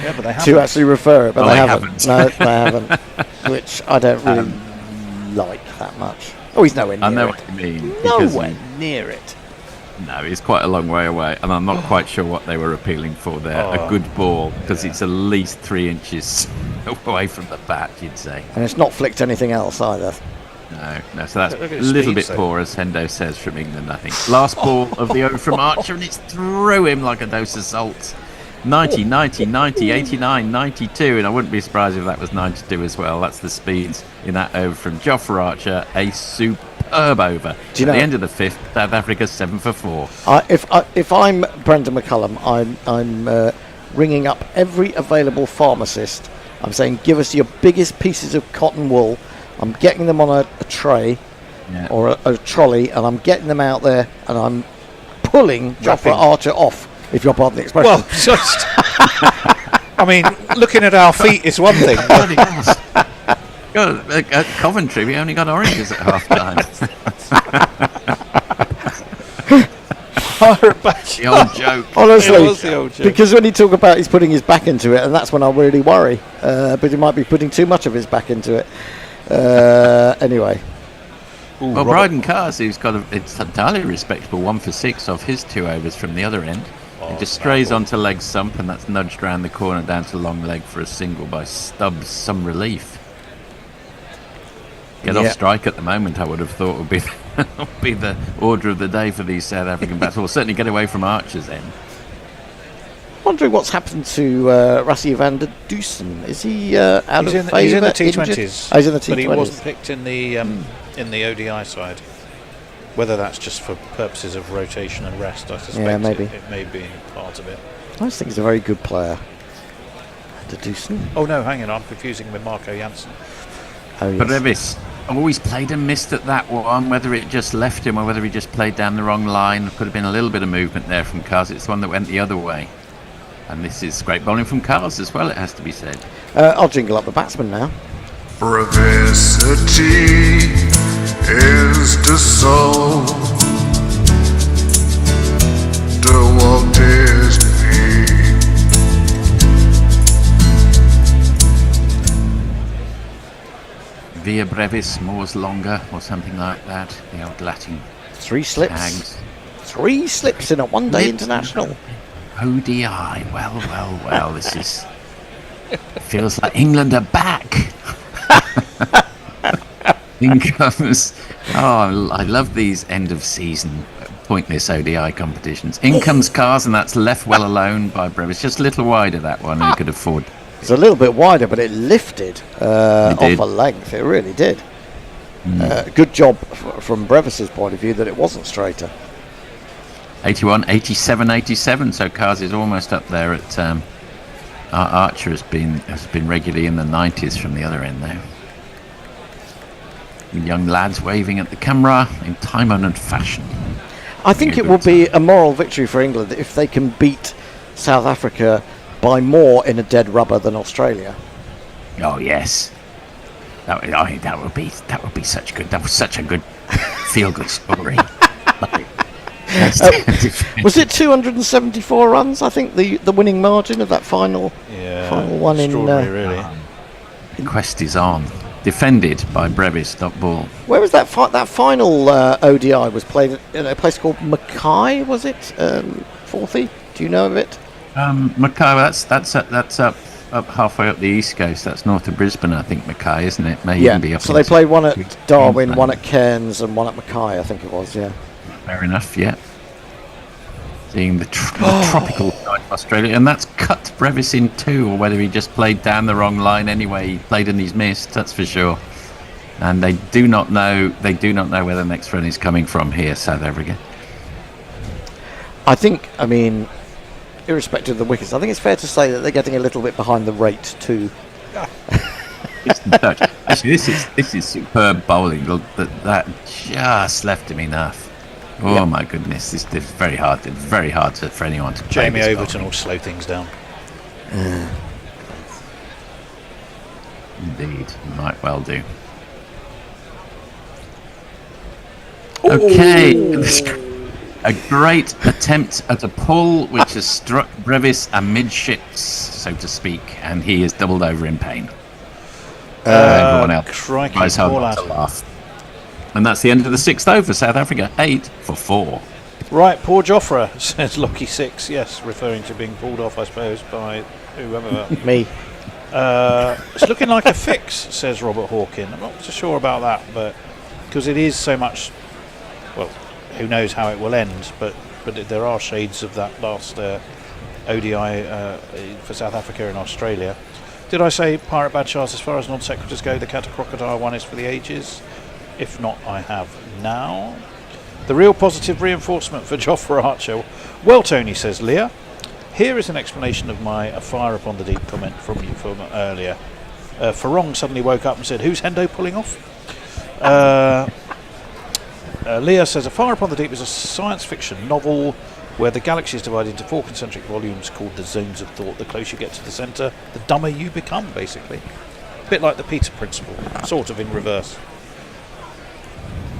Yeah, but they haven't. To actually refer it, but Oh, they they haven't. No, they haven't. Which I don't really like that much. Oh, he's nowhere near it. I know what you mean. Nowhere near it. No, he's quite a long way away, and I'm not quite sure what they were appealing for there. A good ball, because it's at least 3 inches away from the bat, you'd say. And it's not flicked anything else either. No, so that's a little bit poor, as Hendo says, from England, I think. Last ball of the over from Archer, and it's through him like a dose of salt. 90, 90, 90, 89, 92, and I wouldn't be surprised if that was 92 as well. That's the speeds in that over from Jofra Archer. A superb over. At the end of the 5th, South Africa 7 for 4. If I'm Brendan McCullum, I'm ringing up every available pharmacist. I'm saying, give us your biggest pieces of cotton wool. I'm getting them on a tray or a trolley, and I'm getting them out there, and I'm pulling Jofra Archer off. If you're part of the expression. Well, just. I mean, looking at our feet is one thing. At Coventry, we only got oranges at half time. The old joke. Honestly, It was the old joke. because when you talk about he's putting his back into it, and that's when I really worry. But he might be putting too much of his back into it. Anyway. Ooh, well, Bryden Cars, who's got it's entirely respectable 1 for 6 off his 2 overs from the other end. He just strays onto leg stump, and that's nudged round the corner down to long leg for a single by Stubbs. Some relief. Get off strike at the moment, I would have thought would be the order of the day for these South African batsmen. Or certainly get away from Archer's end. Wondering what's happened to Rassie van der Dusen. Is he out of favour? He's in the T20s. Oh, he's in the T20s. But he wasn't picked in the ODI side. Whether that's just for purposes of rotation and rest, I suspect maybe. It may be part of it. I just think he's a very good player. Van der Dusen. Oh no, hang on, I'm confusing him with Marco Janssen. Oh, yes. Brevis, always played and missed at that one, whether it just left him or whether he just played down the wrong line. There could have been a little bit of movement there from Cars. It's the one that went the other way. And this is great bowling from Cars as well, it has to be said. I'll jingle up the batsman now. Brevicity is the soul. The Walt Disney. Via brevis, mors longer, or something like that. The old Latin 3 slips. tags. 3 slips in a one-day international. ODI. Well. This is feels like England are back. In comes. Oh, I love these end of season pointless ODI competitions. In comes Cars, and that's left well alone by Brevis. Just a little wider that one. He could afford. It's a little bit wider, but it lifted off a length. It really did. Good job from Brevis's point of view that it wasn't straighter. 81, 87, 87. So Cars is almost up there at. Archer has been regularly in the 90s from the other end there. Young lads waving at the camera in time-honoured fashion. I think it will be a moral victory for England if they can beat South Africa by more in a dead rubber than Australia. Oh yes, that would be such good. That was such a good feel-good story. Was it 274 runs? I think the winning margin of that final one in. Really. The quest is on. Defended by Brevis, dot ball. Where was that that final ODI was played in a place called Mackay? Was it 40? Do you know of it? Mackay. That's up halfway up the east coast. That's north of Brisbane, I think. Mackay, isn't it? May even be up. So they played one at Darwin, one at Cairns, and one at Mackay. I think it was. Yeah. Fair enough. Yeah. Seeing the tropical side of Australia, and that's cut Brevis in two, or whether he just played down the wrong line anyway. He played and he's missed, that's for sure. And they do not know where the next run is coming from here, South Africa. I think, irrespective of the wickets, I think it's fair to say that they're getting a little bit behind the rate too. Actually, this is superb bowling. That just left him enough. Oh my goodness! This is very hard. It's very hard for anyone to play. Jamie Overton will slow things down. Indeed, he might well do. Okay, a great attempt at a pull which has struck Brevis amidships, so to speak, and he is doubled over in pain. Everyone else tries hard not to laugh. And that's the end of the 6th over. South Africa 8 for 4. Right, poor Jofra, says Lucky 6. Yes, referring to being pulled off, I suppose, by whoever. Me. It's looking like a fix, says Robert Hawkin. I'm not so sure about that, but because it is so much. Well, who knows how it will end? But there are shades of that last ODI for South Africa and Australia. Did I say Pirate Badshars as far as non-secretors go? The Kata Crocodile one is for the ages. If not, I have now. The real positive reinforcement for Jofra Archer. Well, Tony, says Leah. Here is an explanation of my fire upon the deep comment from you from earlier. Farong suddenly woke up and said, "Who's Hendo pulling off?" Leah says, A Fire Upon the Deep is a science fiction novel where the galaxy is divided into 4 concentric volumes called the Zones of Thought. The closer you get to the centre, the dumber you become, basically. A bit like the Peter Principle, sort of in reverse.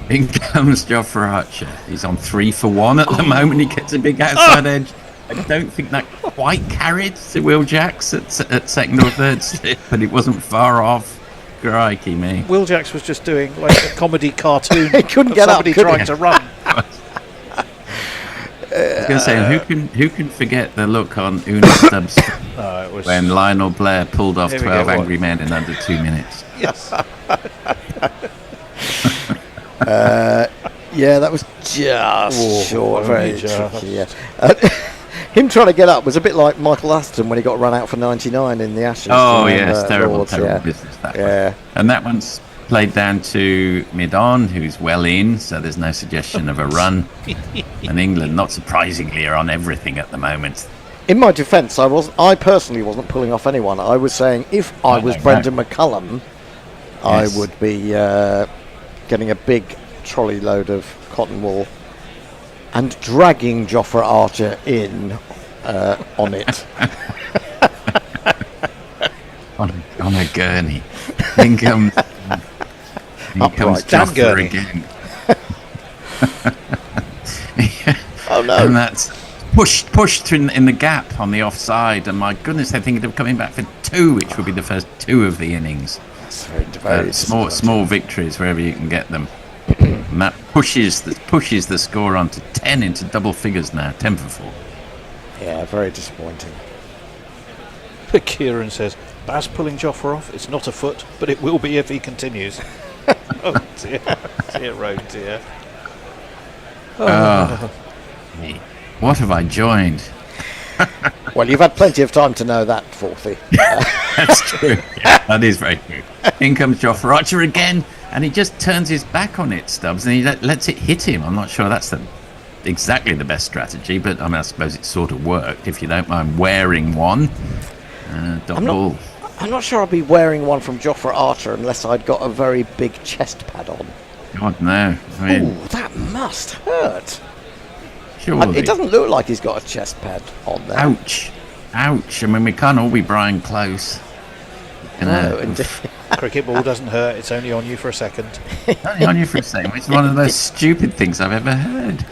In comes Jofra Archer. He's on 3 for 1 at the moment. He gets a big outside edge. I don't think that quite carried to Will Jacks at second or third slip, but it wasn't far off. Crikey me. Will Jacks was just doing like a comedy cartoon. He couldn't get somebody up, could trying he? to run. I was going to say, who can forget the look on Una Stubbs when Lionel Blair pulled off 12 Angry Men in under 2 minutes? Yes. Yeah, that was just short, very tricky. Yeah. Him trying to get up was a bit like Michael Aston when he got run out for 99 in the Ashes. Oh yes, terrible business that one. And that one's played down to mid-on, who's well in, so there's no suggestion of a run. And England, not surprisingly, are on everything at the moment. In my defence, I personally wasn't pulling off anyone. I was saying if I was Brendan McCullum, I would be getting a big trolley load of cotton wool and dragging Jofra Archer in on it. on a gurney. In comes Jofra again. Oh no! And that's pushed through in the gap on the offside, and my goodness, they're thinking of coming back for 2, which would be the first 2 of the innings. That's very small victories wherever you can get them. And that pushes the score on to 10 into double figures now, 10 for 4. Yeah, very disappointing. Kieran says, Baz pulling Jofra off. It's not a foot, but it will be if he continues. Oh dear, oh dear. What have I joined? Well, you've had plenty of time to know that, Forthy. That's true. Yeah, that is very true. In comes Jofra Archer again, and he just turns his back on it, Stubbs, and he lets it hit him. I'm not sure that's exactly the best strategy, but I mean, I suppose it sort of worked, if you don't mind wearing one. Ball. I'm not sure I'd be wearing one from Jofra Archer unless I'd got a very big chest pad on. God, no. I mean, ooh, that must hurt. Surely. It doesn't look like he's got a chest pad on there. Ouch. I mean, we can't all be Brian Close. No, indeed. Cricket ball doesn't hurt. It's only on you for a second. Only on you for a second. It's one of those stupid things I've ever heard.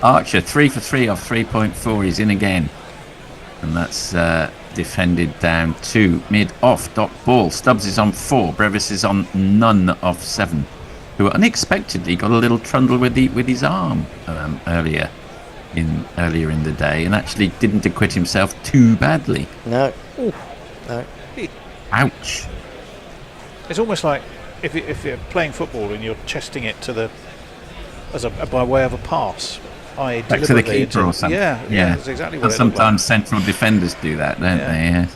Archer, 3 for 3 off 3.4. He's in again. And that's defended down 2. Mid-off, dot ball. Stubbs is on 4. Brevis is on none off 7. Who unexpectedly got a little trundle with his arm earlier in the day, and actually didn't acquit himself too badly. No. No. Ouch. It's almost like if you're playing football and you're chesting it to by way of a pass, back to the keeper or something. Yeah, that's exactly what. And sometimes central defenders do that, don't they? Yeah.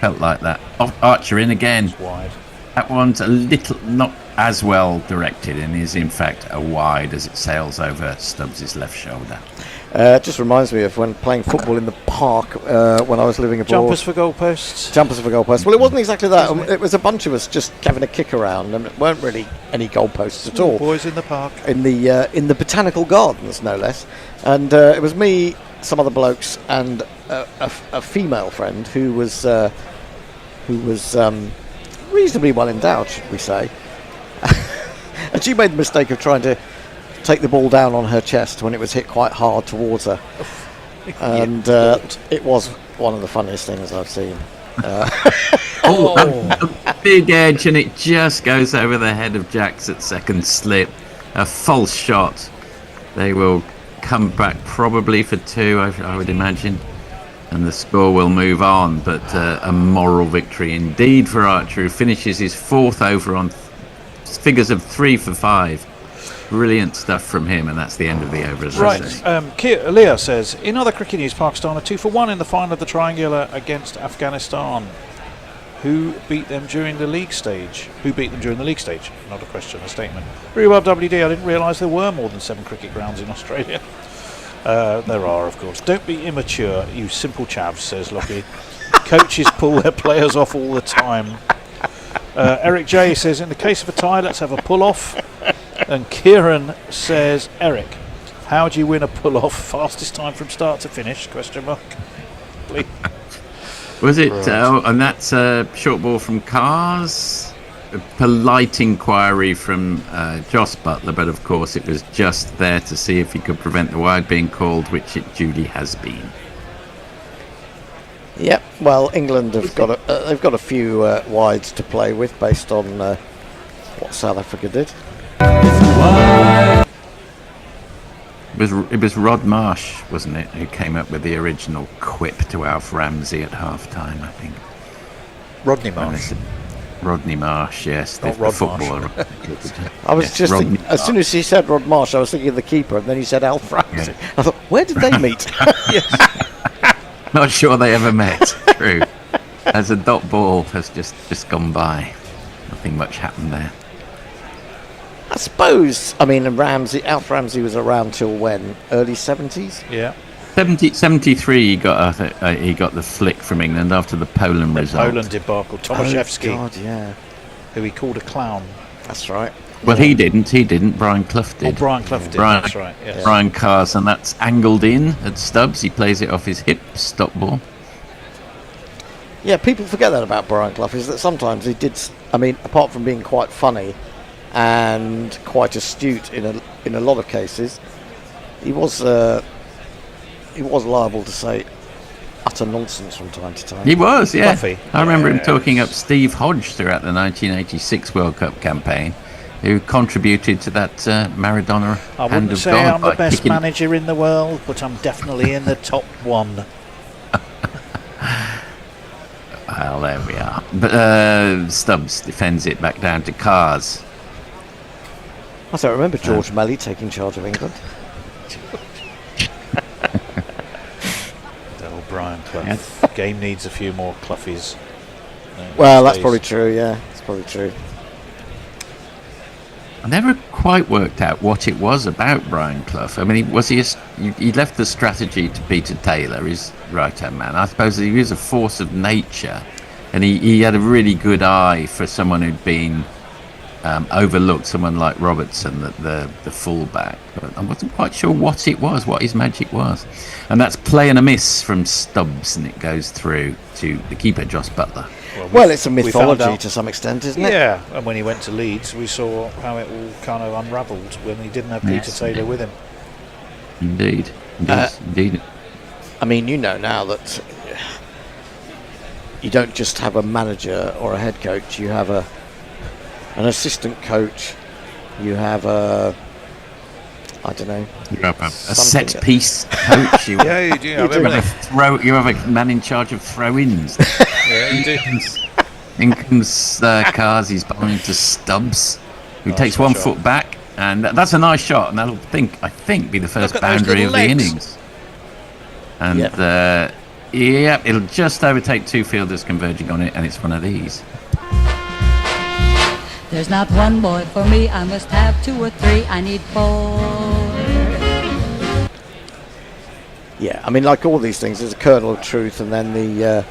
Felt like that. Archer in again. It's wide. That one's a little not as well directed and is in fact a wide as it sails over Stubbs' left shoulder. Just reminds me of when playing football in the park when I was living abroad. Jumpers for goalposts. Well, it wasn't exactly that. It was a bunch of us just having a kick around, and it weren't really any goalposts at all. Boys in the park. In the botanical gardens, no less. And it was me, some other blokes, and a female friend who was reasonably well endowed, should we say. And she made the mistake of trying to take the ball down on her chest when it was hit quite hard towards her. And it was one of the funniest things I've seen. A big edge, and it just goes over the head of Jacks at second slip. A false shot. They will come back probably for 2, I would imagine. And the score will move on, but a moral victory indeed for Archer, who finishes his 4th over on figures of 3 for 5. Brilliant stuff from him, and that's the end of the over. Right. Leah says, in other cricket news, Pakistan are 2 for 1 in the final of the triangular against Afghanistan. Who beat them during the league stage? Not a question, a statement. Very well, WD. I didn't realise there were more than 7 cricket grounds in Australia. There are, of course. Don't be immature, you simple chavs, says Lockie. Coaches pull their players off all the time. Eric J says, in the case of a tie, let's have a pull-off. And Kieran says, Eric, how do you win a pull-off? Fastest time from start to finish? Question mark. Please. Was it? And that's a short ball from Cars. A polite inquiry from Joss Butler, but of course it was just there to see if he could prevent the wide being called, which it duly has been. Yep. Well, England have they've got a few wides to play with based on what South Africa did. It was Rod Marsh, wasn't it, who came up with the original quip to Alf Ramsey at half-time, I think. Rodney Marsh. Rodney Marsh, yes, the footballer. I was just thinking, as soon as he said Rod Marsh, I was thinking of the keeper, and then he said Alf Ramsey. Yeah. I thought, where did they meet? Not sure they ever met. True. As a dot ball has just gone by. Nothing much happened there. I suppose. I mean, Alf Ramsey was around till when? Early 70s? Yeah. 73 he got the flick from England after the Poland result. Poland debacle. Tomaszewski. Oh God, yeah. Who he called a clown. That's right. Well, he didn't. Brian Clough did. Oh, Brian Clough did. That's right. Yes. Brian Carrs, and that's angled in at Stubbs. He plays it off his hip, stop ball. Yeah, people forget that about Brian Clough, is that sometimes he did. I mean, apart from being quite funny and quite astute in a lot of cases, he was liable to say utter nonsense from time to time. He was, yeah. Fluffy. I remember him talking up Steve Hodge throughout the 1986 World Cup campaign, who contributed to that Maradona I hand wouldn't of say God I'm the by best kicking- manager in the world, but I'm definitely in the top one. Well, there we are. But Stubbs defends it back down to Carrs. I don't remember George Melly taking charge of England. Oh, Brian Clough. Game needs a few more Cloughies. Well, that's probably true. Yeah, it's probably true. I never quite worked out what it was about Brian Clough. I mean, he left the strategy to Peter Taylor, his right-hand man. I suppose he was a force of nature, and he had a really good eye for someone who'd been overlooked, someone like Robertson, the fullback. But I wasn't quite sure what it was, what his magic was. And that's play and a miss from Stubbs, and it goes through to the keeper, Josh Butler. Well, it's a mythology to some extent, isn't it? Yeah, and when he went to Leeds, we saw how it all kind of unravelled when he didn't have Peter Taylor with him. Indeed. I mean, you know now that you don't just have a manager or a head coach, you have an assistant coach, you have I don't know. You have a set piece coach. You, yeah, you do. You have a man in charge of throw-ins. Yeah, you do. In comes Carrs. He's bowling to Stubbs, who takes one foot back, and that's a nice shot. And that'll I think, be the first boundary of the innings. And it'll just overtake two fielders converging on it, and it's one of these. There's not one boy for me, I must have 2 or 3, I need 4. Yeah, I mean, like all these things, there's a kernel of truth, and then the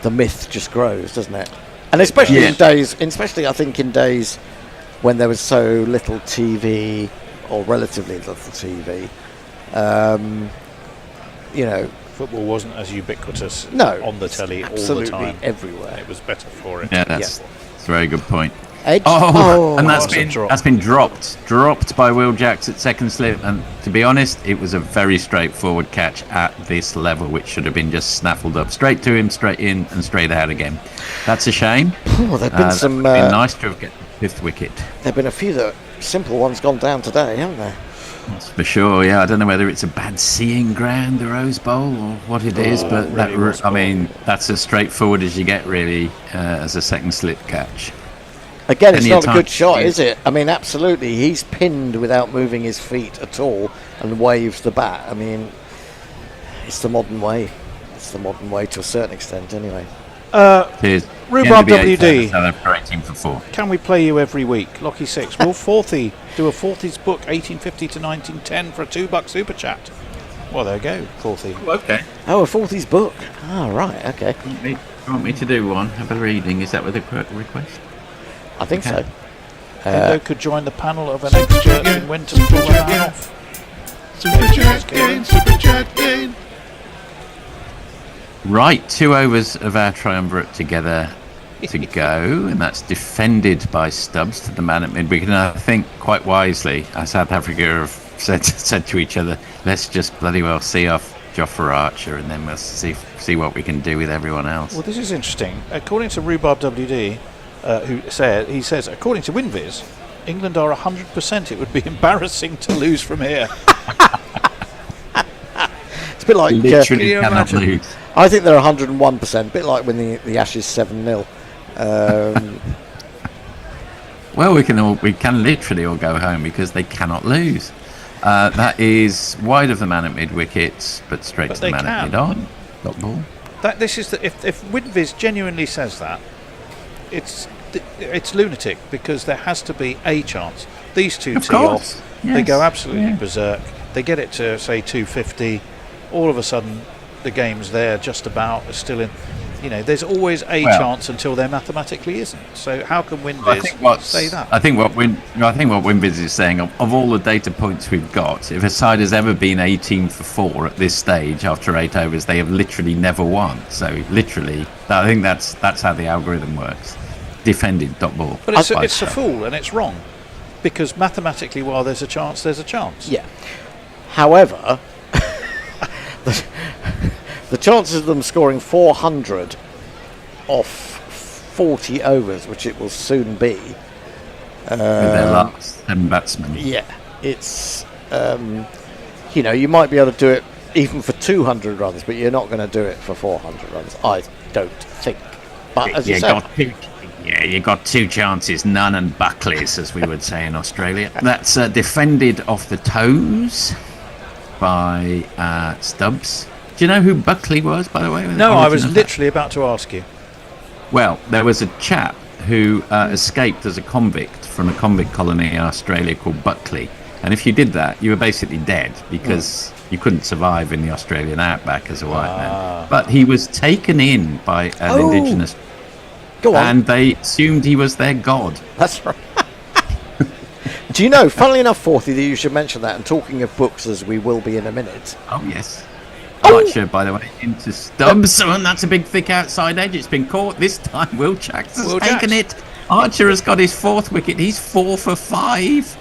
myth just grows, doesn't it? And especially in days, especially I think in days when there was so little TV, or relatively little TV, you know, football wasn't as ubiquitous on the telly all the time. Everywhere. It was better for it. Yeah, that's a very good point. Edge? And that's been dropped by Will Jacks at second slip. And to be honest, it was a very straightforward catch at this level, which should have been just snaffled up straight to him, straight in, and straight out again. That's a shame. Oh, there've been some. Been nice to have got the 5th wicket. There've been a few simple ones gone down today, haven't there? That's for sure, yeah. I don't know whether it's a bad seeing ground, the Rose Bowl, or what it is, but really that's as straightforward as you get, really, as a second slip catch. Again, it's not a good shot, is it? I mean, absolutely. He's pinned without moving his feet at all and waves the bat. I mean, it's the modern way. It's the modern way to a certain extent, anyway. Rhubarb WD. For 4. Can we play you every week? Lockie 6. Will Forthy do a Forthy's book 1850 to 1910 for a $2 super chat? Well, there you go, Forthy. Okay. Oh, a Forthy's book. Oh, right, okay. You want me to do one? Have a reading? Is that what the request? I think so. Endo could join the panel of an expert in when to pull a man off. Super chat gain. Right, 2 overs of our triumvirate together to go, and that's defended by Stubbs to the man at mid-wicket. And I think quite wisely, as South Africa have said to each other, let's just bloody well see off Jofra Archer, and then we'll see what we can do with everyone else. Well, this is interesting. According to Rhubarb WD, he says, according to WinViz, England are 100%. It would be embarrassing to lose from here. It's a bit like literally cannot lose. I think they're 101%. A bit like when the Ashes 7-0. Well, we can literally all go home because they cannot lose. That is wide of the man at mid wickets, but straight to the man at mid on. Dot ball. This is if WinViz genuinely says that, it's lunatic, because there has to be a chance. These two tee off, they go absolutely berserk. They get it to say 250. All of a sudden, the game's there, just about. It's still in. there's always a Well- chance until there mathematically isn't. So how can I WinViz think say that? I think what WinViz is saying, of all the data points we've got, if a side has ever been 18 for 4 at this stage after 8 overs, they have literally never won. So literally, I think that's how the algorithm works. Defended dot ball. But it's a fool and it's wrong, because mathematically, while there's a chance, there's a chance. Yeah. However, the chances of them scoring 400 off 40 overs, which it will soon be. With their last 7 batsmen. Yeah, it's you might be able to do it even for 200 runs, but you're not going to do it for 400 runs. I don't think. But as you said, you got 2 chances, none and Buckley's, as we would say in Australia. That's defended off the toes by Stubbs. Do you know who Buckley was, by the way? No, I was literally about to ask you. Well, there was a chap who escaped as a convict from a convict colony in Australia called Buckley. And if you did that, you were basically dead, because you couldn't survive in the Australian outback as a white man. But he was taken in by an indigenous... Go on. And they assumed he was their god. That's right. Do you know, funnily enough, Forthy, that you should mention that, and talking of books, as we will be in a minute. Oh, yes. Archer, by the way, into Stubbs, and that's a big thick outside edge. It's been caught this time. Will Jacks has taken it. Archer has got his 4th wicket. He's 4 for 5.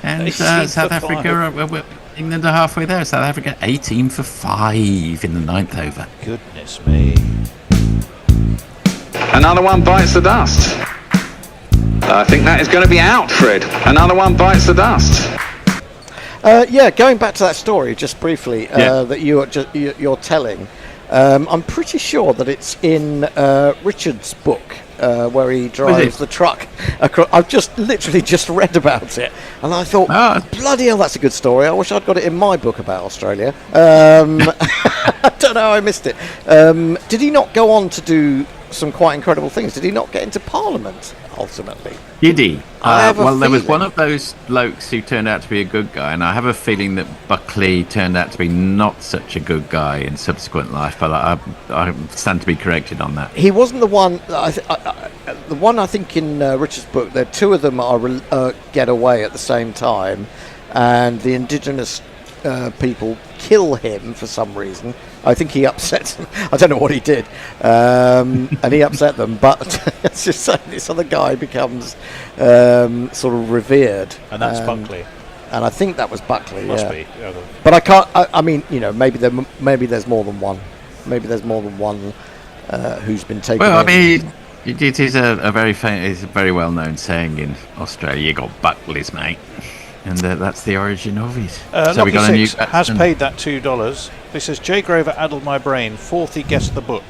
And South Africa, England are halfway there. South Africa 18 for 5 in the 9th over. Goodness me. Another one bites the dust. I think that is going to be out, Fred. Another one bites the dust. Going back to that story just briefly that you're telling, I'm pretty sure that it's in Richard's book where he drives the truck across. I've literally just read about it, and I thought, bloody hell, that's a good story. I wish I'd got it in my book about Australia. I don't know how I missed it. Did he not go on to do some quite incredible things? Did he not get into Parliament ultimately? Did he? Well, there was one of those blokes who turned out to be a good guy, and I have a feeling that Buckley turned out to be not such a good guy in subsequent life, but I stand to be corrected on that. He wasn't the one. The one I think in Richard's book, there 2 of them are get away at the same time, and the indigenous people kill him for some reason. I think he upset them. I don't know what he did, and he upset them. But it's just saying, this other guy becomes sort of revered, And that's Buckley. And I think that was Buckley. Must be. Yeah. But I can't. I mean, maybe there's more than one. Maybe there's more than one who's been taken. Well, I mean, it is a very well-known saying in Australia. You got Buckley's, mate. And that's the origin of it. So we got a new has paid that $2. This says Jay Grover addled my brain. 4th, he guessed the book.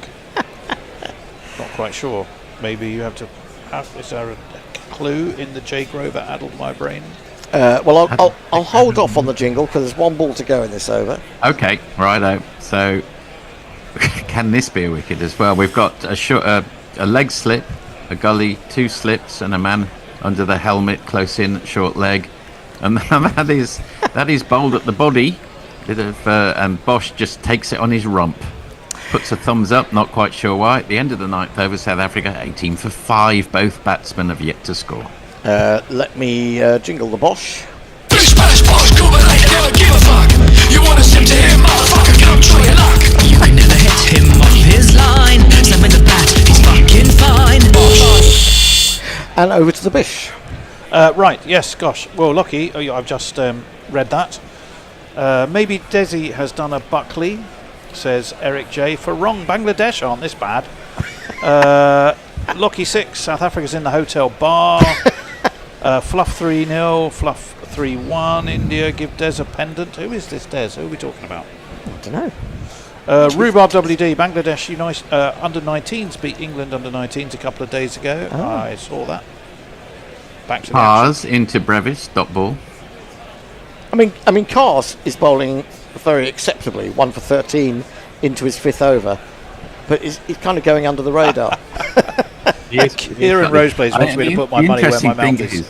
Not quite sure. Maybe you have to. Is there a clue in the Jay Grover addled my brain? Well, I'll hold off on the jingle because there's 1 ball to go in this over. Okay, righto. So can this be a wicket as well? We've got a leg slip, a gully, 2 slips, and a man under the helmet, close in, short leg. And that is bowled at the body. And Bosch just takes it on his rump. Puts a thumbs up, not quite sure why. At the end of the 9th over, South Africa 18 for 5. Both batsmen have yet to score. Let me jingle the Bosch. Bish bash bosh, go but I never give a fuck. You wanna sim to him, motherfucker, come try your luck. You can never hit him off his line. Slam in the bat, he's fucking fine. Bosh. And over to the Bish. Right, yes, gosh. Well, lucky, I've just read that. Maybe Desi has done a Buckley, says Eric J. For wrong, Bangladesh aren't this bad. Lucky 6, South Africa's in the hotel bar. Fluff 3-0, Fluff 3-1. India give Des a pendant. Who is this Des? Who are we talking about? I don't know. Rhubarb WD, Bangladesh under 19s beat England under 19s a couple of days ago. Oh. I saw that. Back to the Pars into Brevis, dot ball. I mean, Cars is bowling very acceptably, 1 for 13 into his 5th over, but he's kind of going under the radar. Kieran Roseplace wants me to put my money where my mouth is.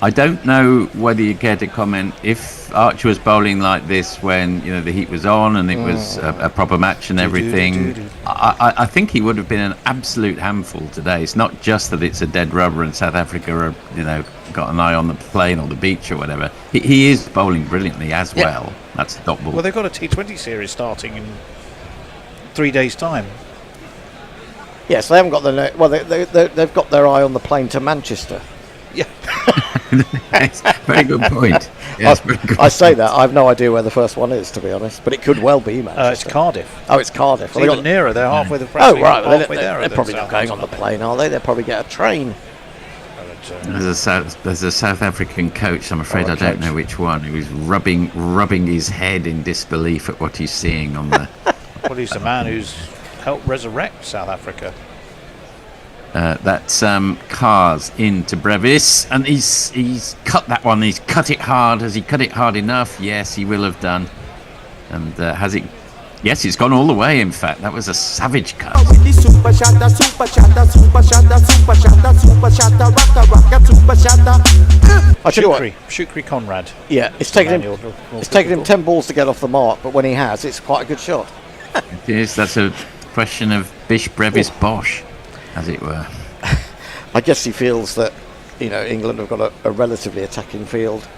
I don't know whether you care to comment if Archer was bowling like this when the heat was on and it was a proper match and everything. I think he would have been an absolute handful today. It's not just that it's a dead rubber and South Africa are, got an eye on the plane or the beach or whatever. He is bowling brilliantly as well. That's the top ball. Well, they've got a T20 series starting in 3 days' time. Yes, they haven't got they've got their eye on the plane to Manchester. Yeah. Yes, very good point. Yes, very good I say that. I have no idea where the first one is, to be honest, but it could well be Manchester. It's Cardiff. Oh, it's Cardiff. It's even nearer. They're halfway the Oh, right. halfway They're probably not going on the plane, are they? They'll probably get a train. There's a South African coach, I'm afraid I don't know which one, who is rubbing his head in disbelief at what he's seeing on the... Well, he's the man who's helped resurrect South Africa. That's Cars into Brevis, and he's cut that one. He's cut it hard. Has he cut it hard enough? Yes, he will have done. And has it? Yes, it's gone all the way. In fact, that was a savage cut. Shukri Conrad. Yeah, it's taken him 10 balls to get off the mark, but when he has, it's quite a good shot. It is. That's a question of Bish Brevis Bosch, as it were. I guess he feels that England have got a relatively attacking field.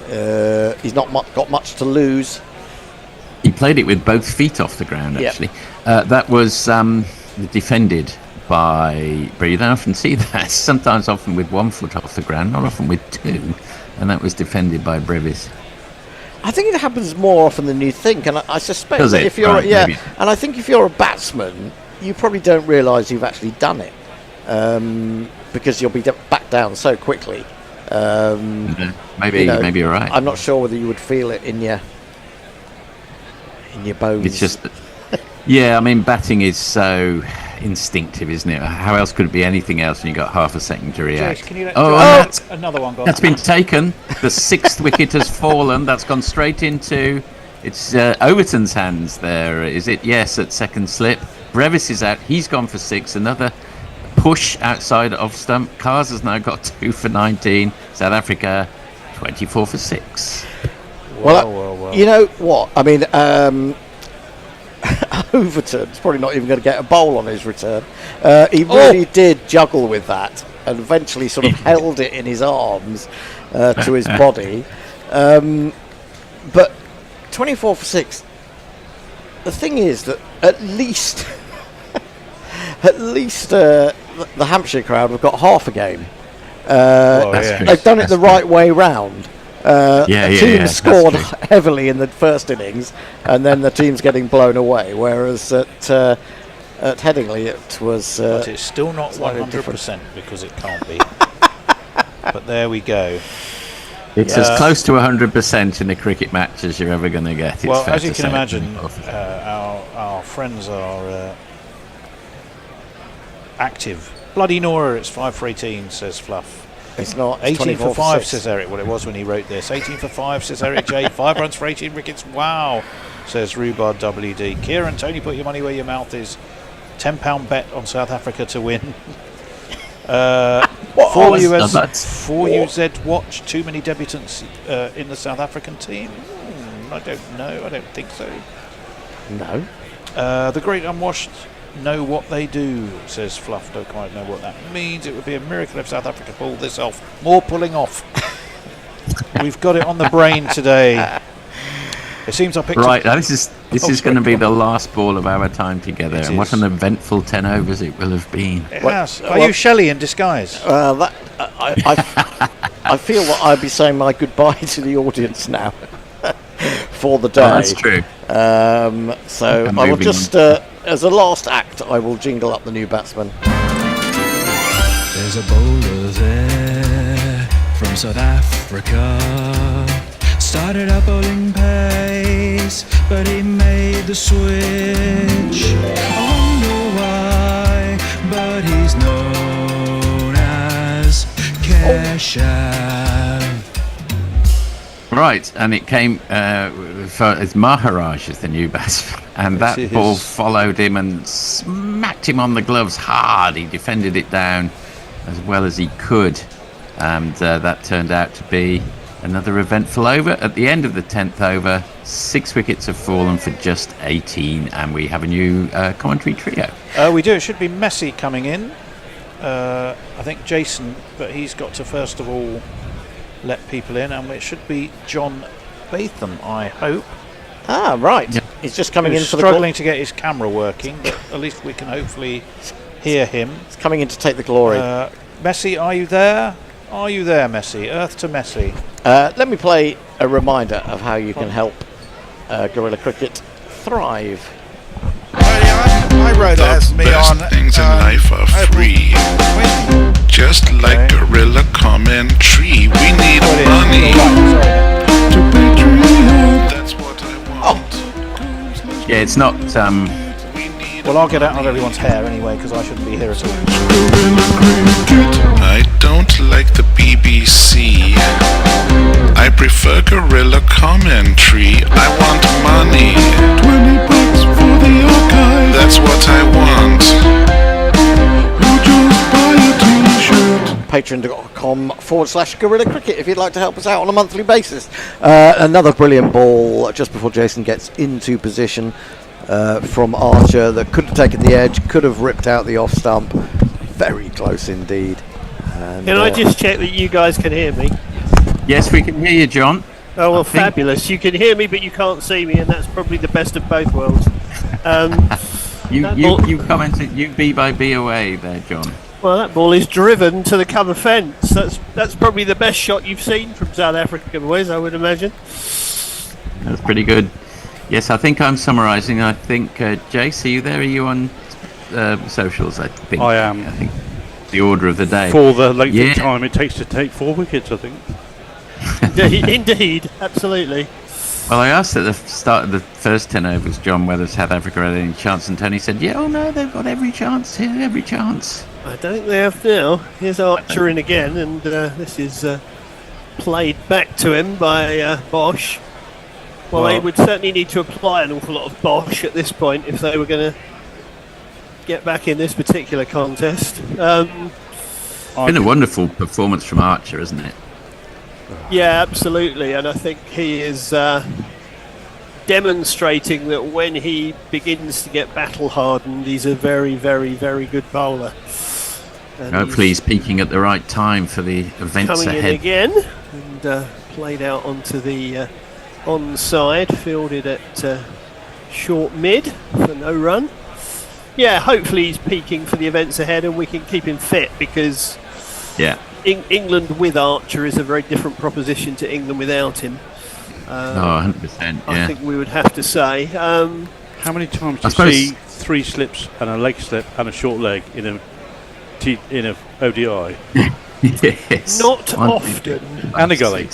He's not got much to lose. He played it with both feet off the ground, actually. That was defended by... But you don't often see that. Sometimes often with 1 foot off the ground, not often with 2. And that was defended by Brevis. I think it happens more often than you think, and I suspect Does that it? if you're Maybe. and I think if you're a batsman, you probably don't realise you've actually done it, because you'll be back down so quickly. Maybe you're right. I'm not sure whether you would feel it in your bones. It's just, yeah. I mean, batting is so instinctive, isn't it? How else could it be anything else when you got half a second to react? Jace, can you Another one gone. That's been taken. The 6th wicket has fallen. That's gone straight into. It's Overton's hands. There is it. Yes, at second slip. Brevis is out. He's gone for 6. Another push outside of stump. Cars has now got 2 for 19. South Africa 24 for 6. Well, you know what? I mean, Overton's probably not even going to get a bowl on his return. He really did juggle with that and eventually sort of held it in his arms to his body. But 24 for 6. The thing is that at least the Hampshire crowd have got half a game. They've done it the right way round. The team scored heavily in the first innings, and then the team's getting blown away. Whereas at Headingley, it was. But it's still not 100% because it can't be. But there we go. It's as close to 100% in a cricket match as you're ever going to get. Well, as you can imagine, our friends are active. Bloody Nora, it's 5 for 18, says Fluff. It's not. 18 for 5, says Eric. Well, it was when he wrote this. 18 for 5, says Eric J. 5 runs for 18 wickets. Wow, says Rhubarb WD. Kieran, Tony, put your money where your mouth is. £10 bet on South Africa to win. 4 UZ watch. Too many debutants in the South African team? I don't know. I don't think so. No. The Great Unwashed know what they do, says Fluff. Don't quite know what that means. It would be a miracle if South Africa pulled this off. More pulling off. We've got it on the brain today. It seems I picked right. This is going to be the last ball of our time together, and what an eventful 10 overs it will have been. It has. Are you Shelley in disguise? I feel that I'd be saying my goodbye to the audience now for the day. Oh, that's true. So I will just, as a last act, I will jingle up the new batsman. There's a bowler there from South Africa. Started out bowling pace, but he made the switch. I wonder why, but he's known as Keshav. Right, and it came as Maharaj as the new batsman, and that ball followed him and smacked him on the gloves hard. He defended it down as well as he could. and that turned out to be another eventful over. At the end of the 10th over, 6 wickets have fallen for just 18, and we have a new commentary trio. We do. It should be Messi coming in. I think Jason, but he's got to first of all let people in, and it should be John Batham, I hope. Ah, right. Yep. He's just coming in for the struggling to get his camera working, but at least we can hopefully hear him. He's coming in to take the glory. Messi, are you there? Are you there, Messi? Earth to Messi. Let me play a reminder of how you can help Guerrilla Cricket thrive. I wrote the as me best on. Things in life are free. Just like Guerrilla Commentary, we need money. To Patreon, that's what I want. Yeah, it's not. Well, I'll get out of everyone's hair anyway, because I shouldn't be here at all. I don't like the BBC. I prefer Guerrilla Commentary. I want money. $20 for the archive. That's what I want. You just buy a t-shirt. Patreon.com/Guerrilla Cricket if you'd like to help us out on a monthly basis. Another brilliant ball just before Jason gets into position from Archer that could have taken the edge, could have ripped out the off stump. Very close indeed. And, can I just check that you guys can hear me? Yes, we can hear you, John. Oh, well, fabulous. You can hear me, but you can't see me, and that's probably the best of both worlds. You commented, you B by B away there, John. Well, that ball is driven to the cover fence. That's probably the best shot you've seen from South Africa, boys, I would imagine. That's pretty good. Yes, I think I'm summarising. I think, Jace, are you there? Are you on socials? I think I am. I think the order of the day. For the length of time it takes to take 4 wickets, I think. Indeed, absolutely. Well, I asked at the start of the first 10 overs, John, whether South Africa had any chance, and Tony said, yeah, oh no, they've got every chance here, every chance. I don't think they have now. Here's Archer in again, and this is played back to him by Bosch. Well, they would certainly need to apply an awful lot of Bosch at this point if they were going to get back in this particular contest. It's been a wonderful performance from Archer, isn't it? Yeah, absolutely, and I think he is demonstrating that when he begins to get battle hardened, he's a very, very, very good bowler. And hopefully he's peaking at the right time for the events coming ahead. In again and played out onto the onside, fielded at short mid for no run. Yeah, hopefully he's peaking for the events ahead and we can keep him fit, because England with Archer is a very different proposition to England without him. 100%, yeah. I think we would have to say. How many times do you see 3 slips and a leg slip and a short leg in a ODI? Yes. Not often. And a gully.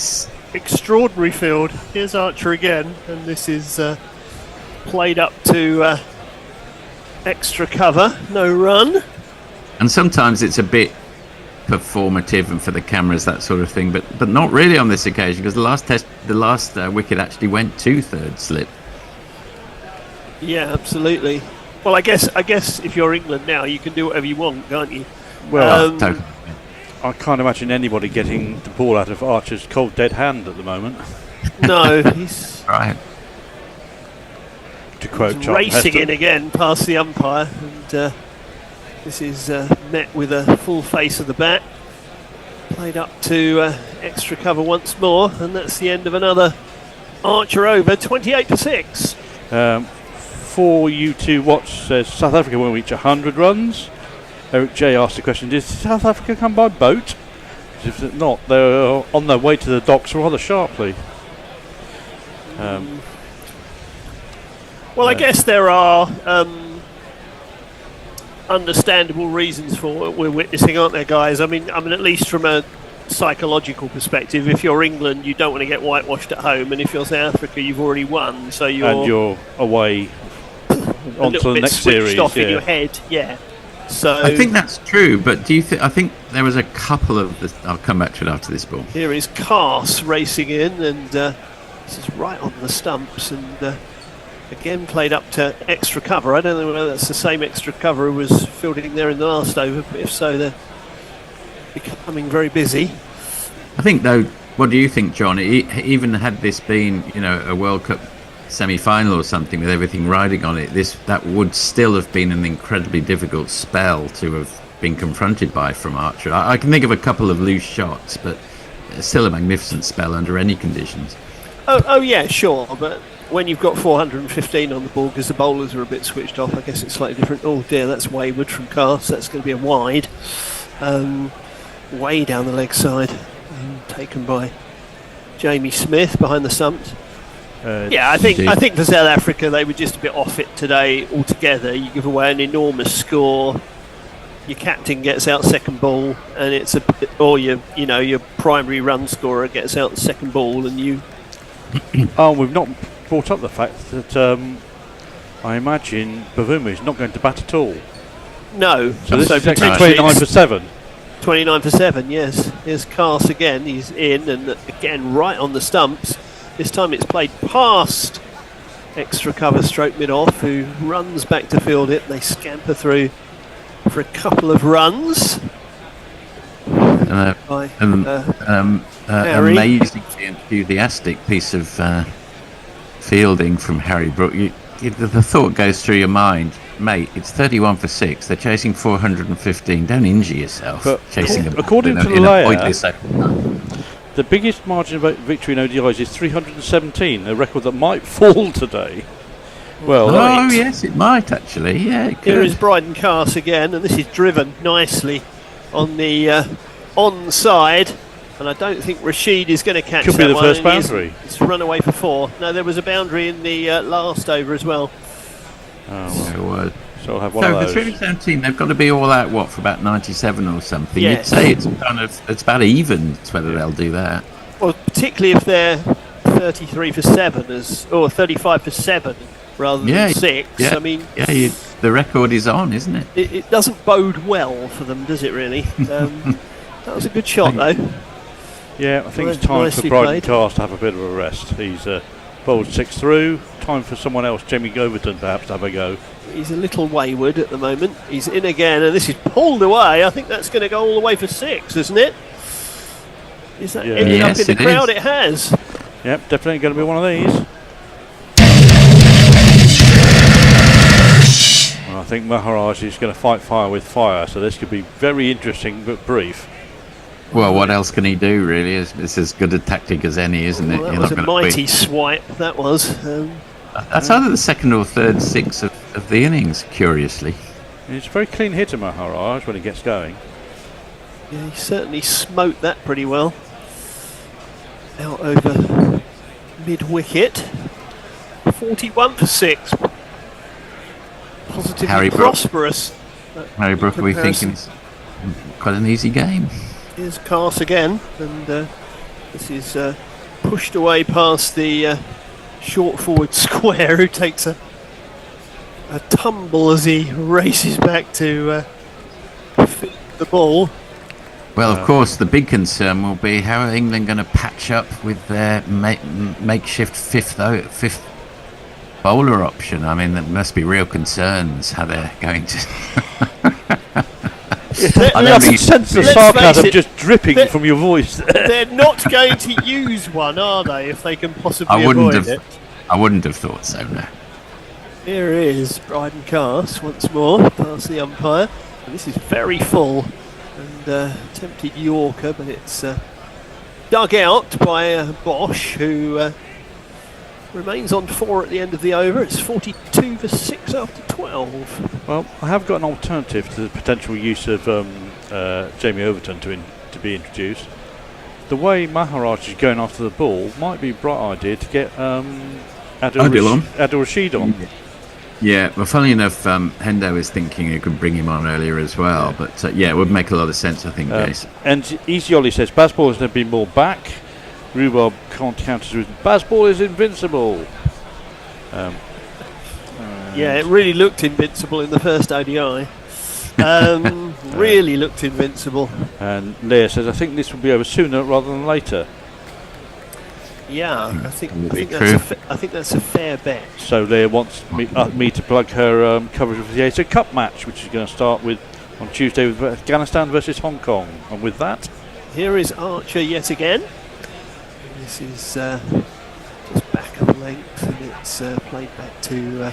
Extraordinary field. Here's Archer again, and this is played up to extra cover, no run. And sometimes it's a bit performative and for the cameras, that sort of thing, but not really on this occasion, because the last wicket actually went 2/3 slip. Yeah, absolutely. Well, I guess if you're England now, you can do whatever you want, can't you? Well, totally. I can't imagine anybody getting the ball out of Archer's cold dead hand at the moment. No, he's right. To quote he's Charlton racing Heston. in again past the umpire, and this is met with a full face of the bat. Played up to extra cover once more, and that's the end of another Archer over, 28 for 6. For you to watch, says South Africa won't reach 100 runs. Eric J asked the question, did South Africa come by boat? Because if not, they're on their way to the docks rather sharply. Well, I guess there are understandable reasons for what we're witnessing, aren't there, guys? I mean, at least from a psychological perspective, if you're England, you don't want to get whitewashed at home, and if you're South Africa, you've already won, so you're away onto the next series. Off in your head, yeah. So I think that's true, but do you think? I think there was a couple of. I'll come back to it after this ball. Here is Cars racing in, and this is right on the stumps, and again played up to extra cover. I don't know whether that's the same extra cover who was fielding there in the last over, but if so, they're becoming very busy. I think, though, what do you think, John? Even had this been, a World Cup semi-final or something with everything riding on it, that would still have been an incredibly difficult spell to have been confronted by from Archer. I can think of a couple of loose shots, but still a magnificent spell under any conditions. Oh yeah, sure, but when you've got 415 on the ball because the bowlers are a bit switched off, I guess it's slightly different. Oh dear, that's wayward from Cast. That's going to be a wide, way down the leg side, taken by Jamie Smith behind the stumps. I think for South Africa they were just a bit off it today altogether. You give away an enormous score. Your captain gets out second ball, and it's your primary run scorer gets out the second ball, and you. Oh, we've not brought up the fact that I imagine Bavuma is not going to bat at all. No. So this is actually 29 for 7. 29 for 7, yes. Here's Cast again. He's in, and again right on the stumps. This time it's played past extra cover stroke mid-off, who runs back to field it. They scamper through for a couple of runs. Amazingly enthusiastic piece of fielding from Harry Brook. The thought goes through your mind, mate, it's 31 for 6. They're chasing 415. Don't injure yourself. But chasing according to in Layer, a pointless the biggest margin of victory in ODIs is 317, a record that might fall today. Well, yes, it might actually. Yeah, it could. Here is Bryden Cast again, and this is driven nicely on the onside. And I don't think Rashid is going to catch Could that be the one. first boundary. It's run away for 4. No, there was a boundary in the last over as well. So I'll have one of the those. 317, they've got to be all out, for about 97 or something. Yes. You'd say it's about even. It's whether they'll do that. Well, particularly if they're 33 for 7 or 35 for 7 rather than 6. Yeah. I mean, the record is on, isn't it? It doesn't bode well for them, does it? Really? That was a good shot, though. Yeah, I think it's time for Bryden Cast to have a bit of a rest. He's bowled 6 through. Time for someone else, Jamie Overton, perhaps to have a go. He's a little wayward at the moment. He's in again, and this is pulled away. I think that's going to go all the way for 6, isn't it? Is that ending up in the crowd? It has. Yep, definitely going to be one of these. Well, I think Maharaj is going to fight fire with fire, so this could be very interesting but brief. Well, what else can he do, really? It's as good a tactic as any, isn't it? That was a mighty swipe, that was. That's either the second or third 6 of the innings, curiously. He's a very clean hitter, Maharaj, when he gets going. Yeah, he certainly smote that pretty well. Out over mid-wicket. 41 for 6. Positively Harry Brook. prosperous. Harry Brook, are we thinking it's quite an easy game? Here's Cast again, and this is pushed away past the short forward square, who takes a tumble as he races back to fit the ball. Well, of course, the big concern will be how are England going to patch up with their makeshift fifth bowler option. I mean, there must be real concerns how they're going to. I can sense the sarcasm just dripping from your voice. They're not going to use one, are they, if they can possibly avoid it? I wouldn't have thought so, no. Here is Bryden Cast once more, past the umpire. And this is very full. And attempted Yorker, but it's dug out by Bosch, who remains on 4 at the end of the over. It's 42 for 6 after 12. Well, I have got an alternative to the potential use of Jamie Overton to be introduced. The way Maharaj is going after the ball might be a bright idea to get Adil Rashid on. Yeah, well, funnily enough, Hendo is thinking you could bring him on earlier as well. But it would make a lot of sense, I think, Jace. And Easy Ollie says Bazball has never been more back. Rhubarb can't counter with Bazball is invincible. It really looked invincible in the first ODI. Really looked invincible. And Leah says, I think this will be over sooner rather than later. Yeah, I think that's a fair bet. So Leah wants me to plug her coverage of the Asia Cup match, which is going to start on Tuesday with Afghanistan versus Hong Kong. And with that, Here is Archer yet again. This is just back of length, and it's played back to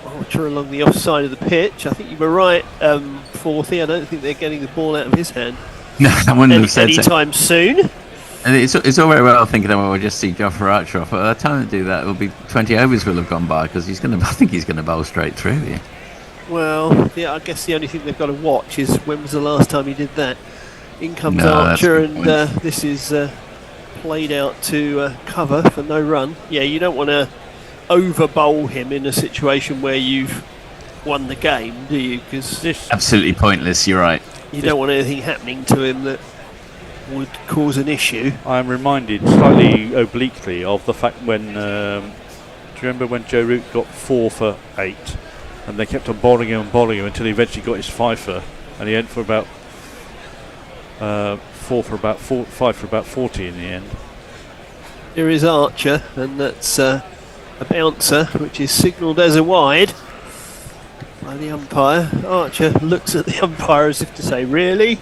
Archer along the offside of the pitch. I think you were right, Forthy. I don't think they're getting the ball out of his hand. No, I wouldn't have said so. Anytime soon. And it's all very well thinking, oh, we'll just see Jofra Archer off. But by the time they do that, it'll be 20 overs will have gone by because I think he's going to bowl straight through. Yeah. Well, yeah, I guess the only thing they've got to watch is when was the last time he did that. In comes Archer, and this is played out to cover for no run. Yeah, you don't want to over bowl him in a situation where you've won the game, do you? Because absolutely pointless. You're right. You don't want anything happening to him that would cause an issue. I'm reminded slightly obliquely of the fact when do you remember when Joe Root got 4 for 8 and they kept on bowling him until he eventually got his 5 and he went for about 5 for about 40 in the end. Here is Archer, and that's a bouncer which is signalled as a wide by the umpire. Archer looks at the umpire as if to say, really?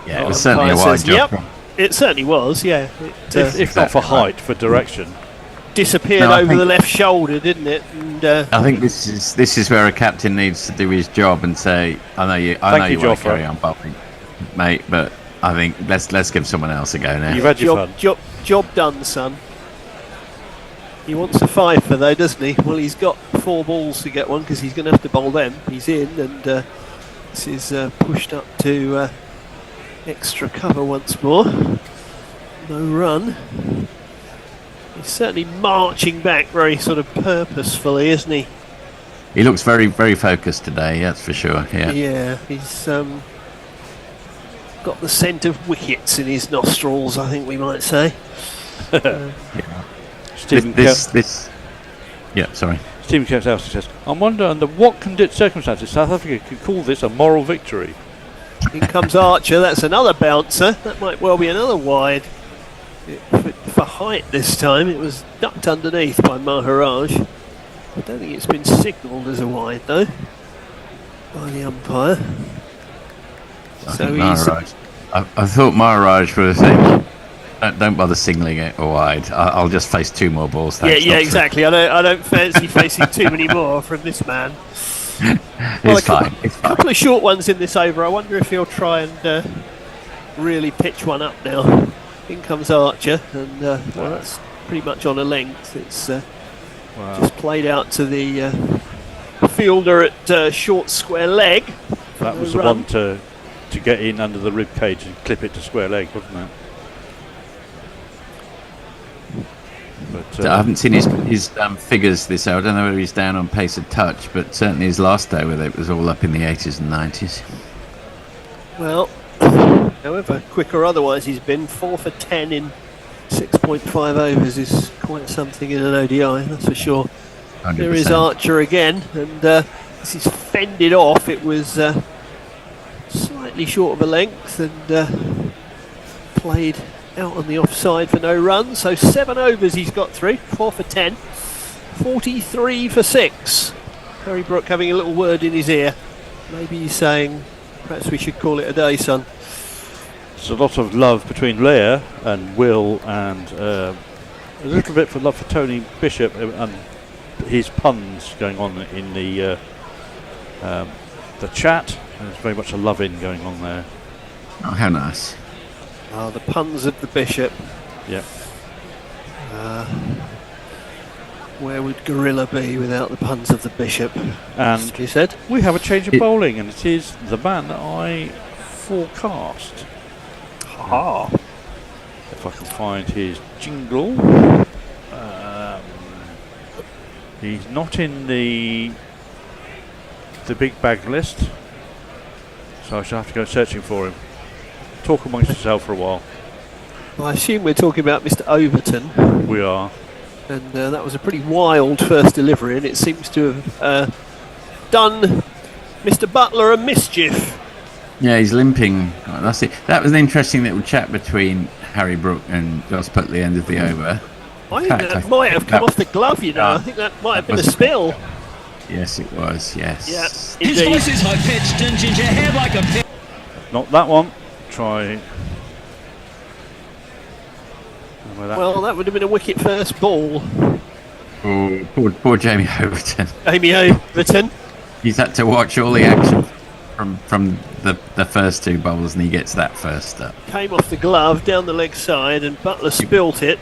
Yeah, it was certainly a wide job. Yep, it certainly was, yeah. If not for height, for direction. Disappeared over the left shoulder, didn't it? And, I think this is where a captain needs to do his job and say, I know you want to carry on bowling, mate, but I think let's give someone else a go now. You've had your fun. Job done, son. He wants a 5 for though, doesn't he? Well, he's got 4 balls to get one because he's going to have to bowl them. He's in, and this is pushed up to extra cover once more. No run. He's certainly marching back very sort of purposefully, isn't he? He looks very, very focused today, that's for sure. Yeah. Yeah, he's got the scent of wickets in his nostrils, I think we might say. Stephen Kemp's says, I wonder under what circumstances South Africa could call this a moral victory. In comes Archer, that's another bouncer. That might well be another wide. For height this time, it was ducked underneath by Maharaj. I don't think it's been signalled as a wide though by the umpire. I thought Maharaj was saying, don't bother singling it wide. I'll just face 2 more balls. Thanks, yeah, exactly. I don't fancy facing too many more from this man. It's fine. A couple of short ones in this over. I wonder if he'll try and really pitch one up now. In comes Archer, and well, that's pretty much on a length. It's just played out to the fielder at short square leg. That was the one to get in under the rib cage and clip it to square leg, wasn't it? But, I haven't seen his figures this hour. I don't know whether he's down on pace of touch, but certainly his last day with it was all up in the 80s and 90s. Well, however quick or otherwise he's been 4 for 10 in 6.5 overs is quite something in an ODI, that's for sure. 100%. There is Archer again, and this is fended off. It was slightly short of a length and played out on the offside for no run. So 7 overs he's got through, 4 for 10, 43 for 6. Harry Brook having a little word in his ear. Maybe he's saying, perhaps we should call it a day, son. There's a lot of love between Leah and Will, and a little bit for love for Tony Bishop and his puns going on in the chat. There's very much a love-in going on there. Oh, how nice. The puns of the Bishop. Yep. Where would Gorilla be without the puns of the Bishop? And he said, we have a change of bowling, and it is the man that I forecast. If I can find his jingle. He's not in the big bag list, so I shall have to go searching for him. Talk amongst yourself for a while. Well, I assume we're talking about Mr. Overton. We are. And that was a pretty wild first delivery, and it seems to have done Mr. Butler a mischief. Yeah, he's limping. Oh, that's it. That was an interesting little chat between Harry Brook and Jos Put at the end of the over. I think that might have come off the glove, you know. I think that might have been a spill. Yes, it was, yes. Yeah, his voice is high-pitched and ginger hair like a pig. Not that one. Try Well, that would have been a wicket first ball. Oh, poor Jamie Overton. Jamie Overton. He's had to watch all the action from the first two bowls, and he gets that first up. Came off the glove down the leg side, and Butler spilt it.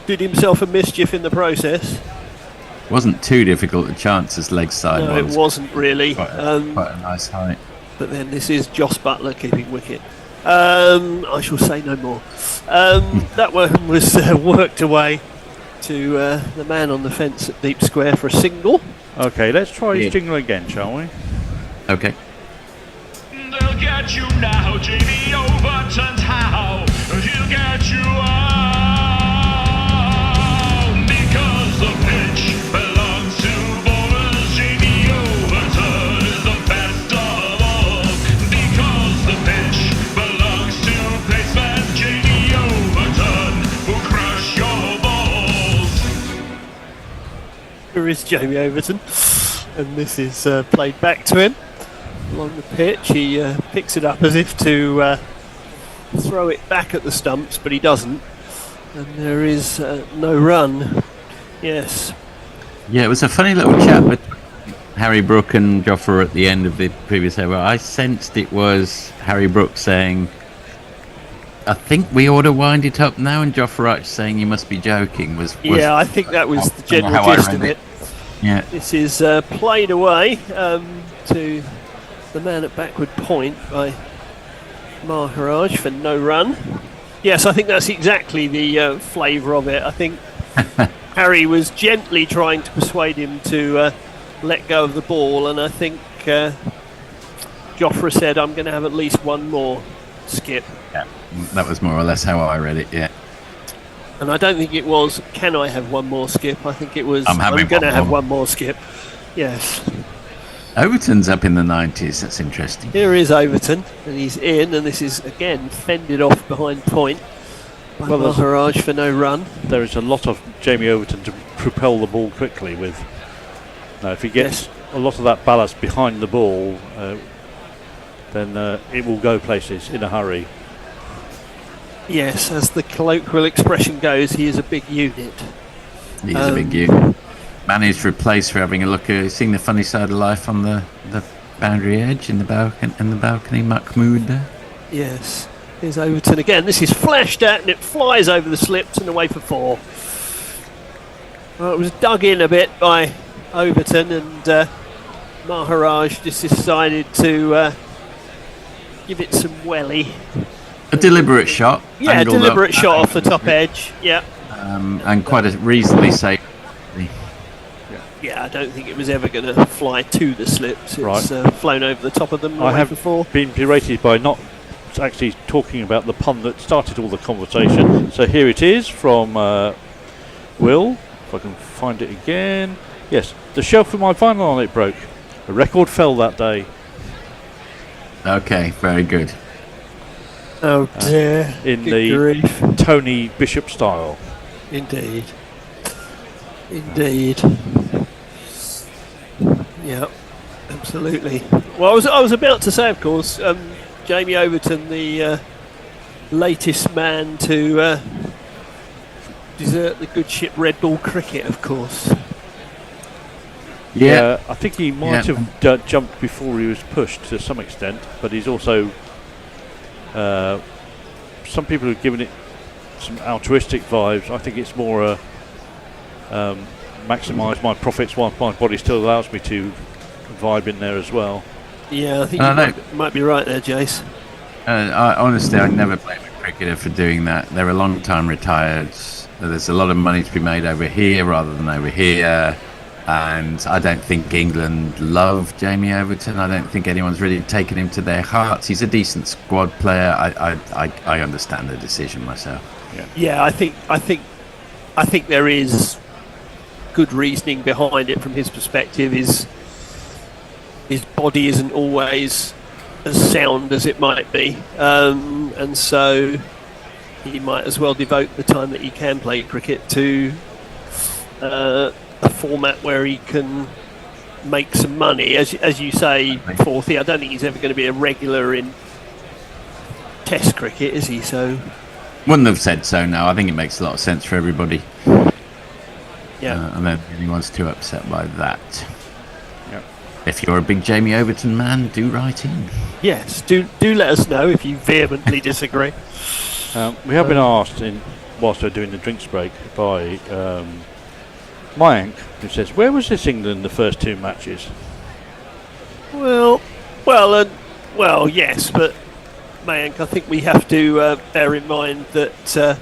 Did himself a mischief in the process. Wasn't too difficult a chance as leg side. No, it wasn't really. Quite a nice height. But then this is Joss Butler keeping wicket. I shall say no more. That one was worked away to the man on the fence at deep square for a single. Okay, let's try his jingle again, shall we? Okay. They'll get you now, Jamie Overton's how. He'll get you out because the pitch belongs to bowlers. Jamie Overton is the best of all because the pitch belongs to paceman. Jamie Overton will crush your balls. Here is Jamie Overton, and this is played back to him along the pitch. He picks it up as if to throw it back at the stumps, but he doesn't, and there is no run. Yes. Yeah, it was a funny little chat with Harry Brook and Jofra at the end of the previous over. I sensed it was Harry Brook saying, I think we ought to wind it up now, and Jofra saying you must be joking. Yeah, I think that was the general gist of it. Yeah. This is played away to the man at backward point by Maharaj for no run. Yes, I think that's exactly the flavour of it. I think Harry was gently trying to persuade him to let go of the ball, and I think Jofra said, I'm going to have at least one more skip. Yeah, that was more or less how I read it, yeah. And I don't think it was, can I have one more skip? I think it was, I'm going to have one more skip. Yes. Overton's up in the 90s, that's interesting. Here is Overton, and he's in, and this is again fended off behind point by Maharaj for no run. There is a lot of Jamie Overton to propel the ball quickly with. Now, if he gets a lot of that ballast behind the ball, then it will go places in a hurry. Yes, as the colloquial expression goes, he is a big unit. He is a big unit. Managed to replace for having a look at seeing the funny side of life on the boundary edge in the balcony, Mahmood there. Yes, here's Overton again. This is flashed at and it flies over the slips and away for four. Well, it was dug in a bit by Overton, and Maharaj just decided to give it some welly. A deliberate shot. Yeah, a deliberate shot off the top edge. Yeah. And quite a reasonably safe. Yeah, I don't think it was ever going to fly to the slips. It's flown over the top of them. I have been berated by not actually talking about the pun that started all the conversation. So here it is from Will, if I can find it again. Yes, the shelf with my vinyl on it broke. The record fell that day. Okay, very good. Oh dear. In Good the grief. Tony Bishop style. Indeed. Yeah, absolutely. Well, I was about to say, of course, Jamie Overton, the latest man to desert the good ship Red Bull cricket, of course. Yeah, I think he might have jumped before he was pushed to some extent, but he's also some people have given it some altruistic vibes. I think it's more maximise my profits while my body still allows me to vibe in there as well. Yeah, I think you might be right there, Jace. Honestly, I'd never blame a cricketer for doing that. They're a long time retired. There's a lot of money to be made over here rather than over here. And I don't think England love Jamie Overton. I don't think anyone's really taken him to their hearts. He's a decent squad player. I understand the decision myself. Yeah, I think there is good reasoning behind it from his perspective. His body isn't always as sound as it might be, and so he might as well devote the time that he can play cricket to a format where he can make some money. As you say, Forthy, I don't think he's ever going to be a regular in Test cricket, is he? So Wouldn't have said so. No, I think it makes a lot of sense for everybody. Yeah. I don't think anyone's too upset by that. Yep. If you're a big Jamie Overton man, do write in. Yes, do let us know if you vehemently disagree. We have been asked, whilst we're doing the drinks break, by Mayank, who says, where was this England the first 2 matches? Well, yes, but Mayank, I think we have to bear in mind that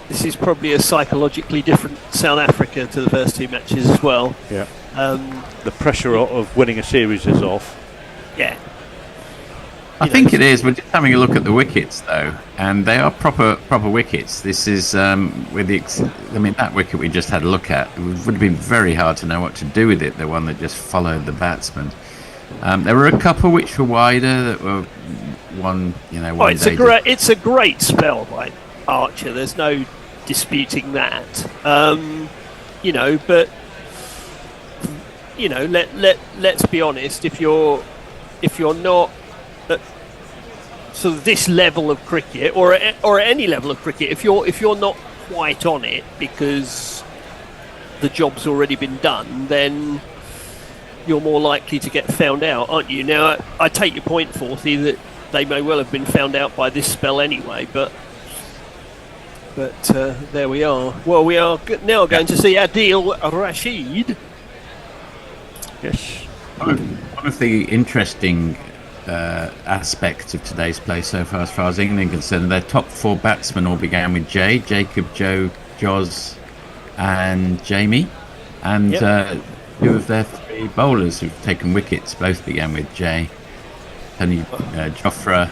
this is probably a psychologically different South Africa to the first 2 matches as well. Yeah. The pressure of winning a series is off. Yeah. I think it is. We're just having a look at the wickets, though, and they are proper wickets. This is that wicket we just had a look at. It would have been very hard to know what to do with it. The one that just followed the batsman. There were a couple which were wider that were one. It's a great spell by Archer. There's no disputing that. But let's be honest. If you're not at sort of this level of cricket, or at any level of cricket, if you're not quite on it because the job's already been done, then you're more likely to get found out, aren't you? Now, I take your point, Forthy, that they may well have been found out by this spell anyway, but there we are. Well, we are now going to see Adil Rashid. Yes. One of the interesting aspects of today's play so far as England are concerned, their top 4 batsmen all began with J, Jacob, Joe, Joz and Jamie, and 2 of their 3 bowlers who've taken wickets both began with J. Only Jofra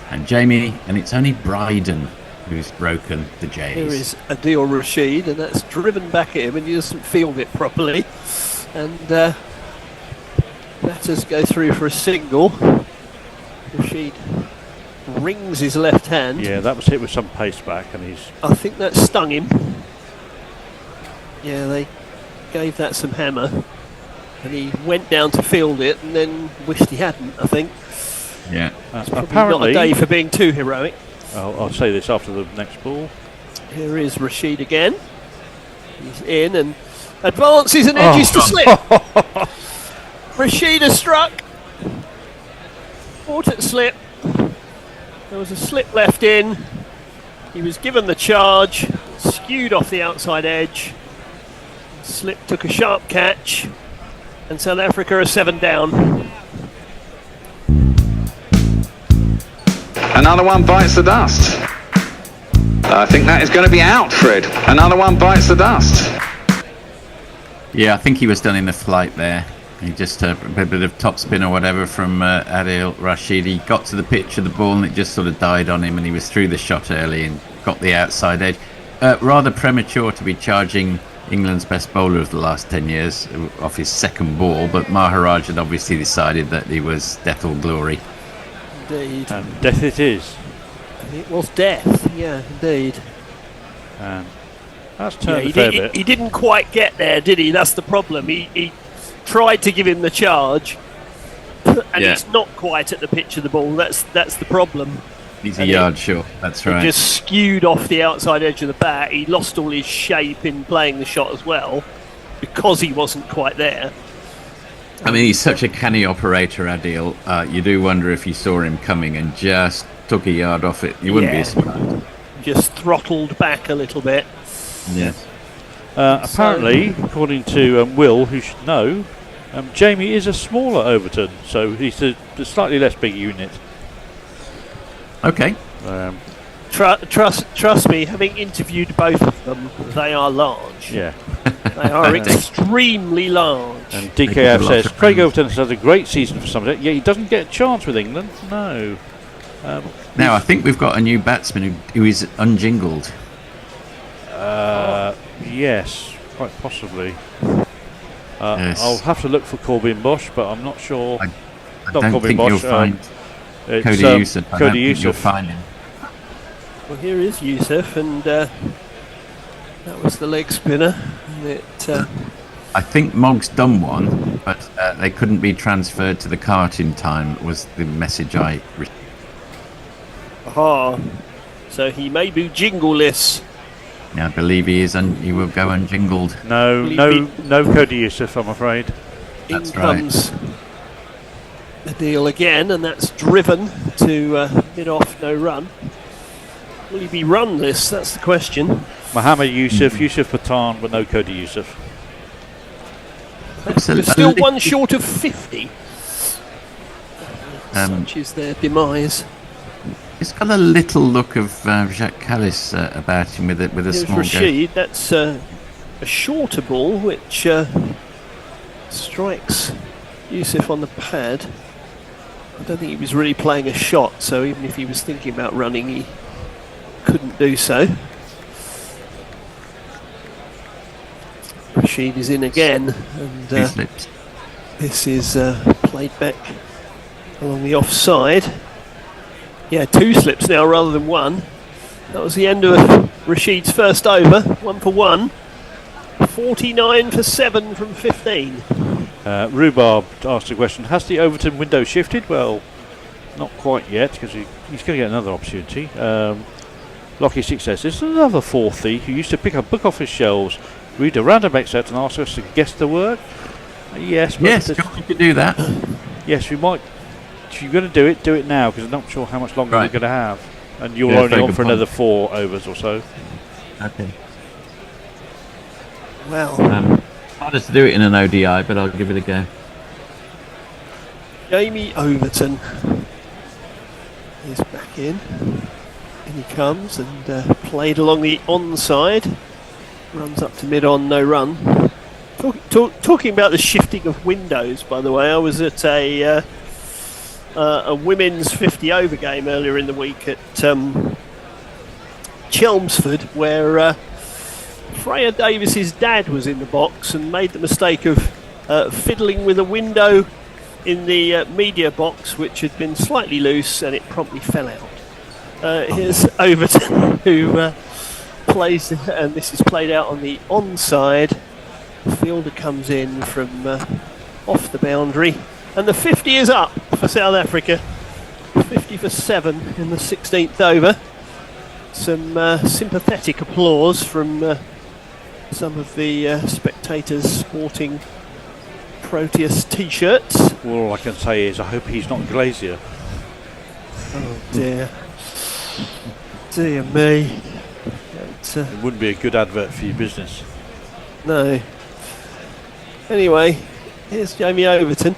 and Jamie, and it's only Bryden who's broken the J's. Here is Adil Rashid, and that's driven back at him, and he doesn't field it properly, and batters go through for a single. Rashid rings his left hand. Yeah, that was hit with some pace back, and I think that stung him. Yeah, they gave that some hammer, and he went down to field it, and then wished he hadn't. I think. Yeah. It's probably Apparently, not a day for being too heroic. I'll say this after the next ball. Here is Rashid again. He's in and advances and edges to slip. Rashid has struck. Caught at slip. There was a slip left in. He was given the charge, skewed off the outside edge. Slip took a sharp catch, and South Africa are 7 down. Another one bites the dust. I think that is going to be out, Fred. Another one bites the dust. Yeah, I think he was done in the flight there. He just a bit of topspin or whatever from Adil Rashid. He got to the pitch of the ball and it just sort of died on him, and he was through the shot early and got the outside edge. Rather premature to be charging England's best bowler of the last 10 years off his second ball, but Maharaj had obviously decided that he was death or glory. Indeed. And death it is. It was death, yeah, indeed. And that's turned a fair bit. He didn't quite get there, did he? That's the problem. He tried to give him the charge, and he's not quite at the pitch of the ball. That's the problem. He's a yard short, that's right. He just skewed off the outside edge of the bat. He lost all his shape in playing the shot as well, because he wasn't quite there. I mean, he's such a canny operator, Adil. You do wonder if you saw him coming and just took a yard off it. You wouldn't be surprised. Just throttled back a little bit. Yes. Apparently, according to Will, who should know, Jamie is a smaller Overton, so he's a slightly less big unit. Okay. Trust me, having interviewed both of them, they are large. Yeah. They are extremely large. And DKF says, Craig Overton has had a great season for some of it, yet he doesn't get a chance with England. No. Now, I think we've got a new batsman who is unjingled. Yes, quite possibly. Yes. I'll have to look for Corbin Bosch, but I'm not sure. I don't think you'll find Cody Youssef. I don't think you'll find him. Well, here is Youssef, and that was the leg spinner. I think Moggs done one, but they couldn't be transferred to the cart in time, was the message I received. Aha. so he may be jingleless. Yeah, I believe he is, and he will go unjingled. No Cody Yusuf, I'm afraid. In comes the deal again, and that's driven to mid-off, no run. Will he be runless? That's the question. Mohammed Yusuf, Yusuf Pathan, but no Cody Yusuf. They're still one short of 50. Such is their demise. He's got a little look of Jacques Callis about him with a Here's small Rashid. That's a shorter ball which strikes Yusuf on the pad. I don't think he was really playing a shot, so even if he was thinking about running, he couldn't do so. Rashid is in again, and this is played back along the offside. Yeah, 2 slips now rather than 1. That was the end of Rashid's first over, 1 for 1. 49 for 7 from 15. Rhubarb asked a question, has the Overton window shifted? Well, not quite yet, because he's going to get another opportunity. Lockie 6 says, this is another fourthie who used to pick a book off his shelves, read a random excerpt and ask us to guess the word. Yes, Yes, you could do that. Yes, we might. If you're going to do it now, because I'm not sure how much longer we're going to have. And you're only on for another 4 overs or so. Okay. Well, hardest to do it in an ODI, but I'll give it a go. Jamie Overton is back in. In he comes and played along the onside. Runs up to mid-on, no run. Talking about the shifting of windows, by the way, I was at a women's 50 over game earlier in the week at Chelmsford, where Freya Davis's dad was in the box and made the mistake of fiddling with a window in the media box, which had been slightly loose, and it promptly fell out. Here's Overton, who plays, and this is played out on the onside. Fielder comes in from off the boundary, and the 50 is up for South Africa. 50 for 7 in the 16th over. Some sympathetic applause from some of the spectators sporting Proteus t-shirts. Well, all I can say is I hope he's not Glazier. Oh dear. Dear me. It wouldn't be a good advert for your business. No. Anyway, here's Jamie Overton.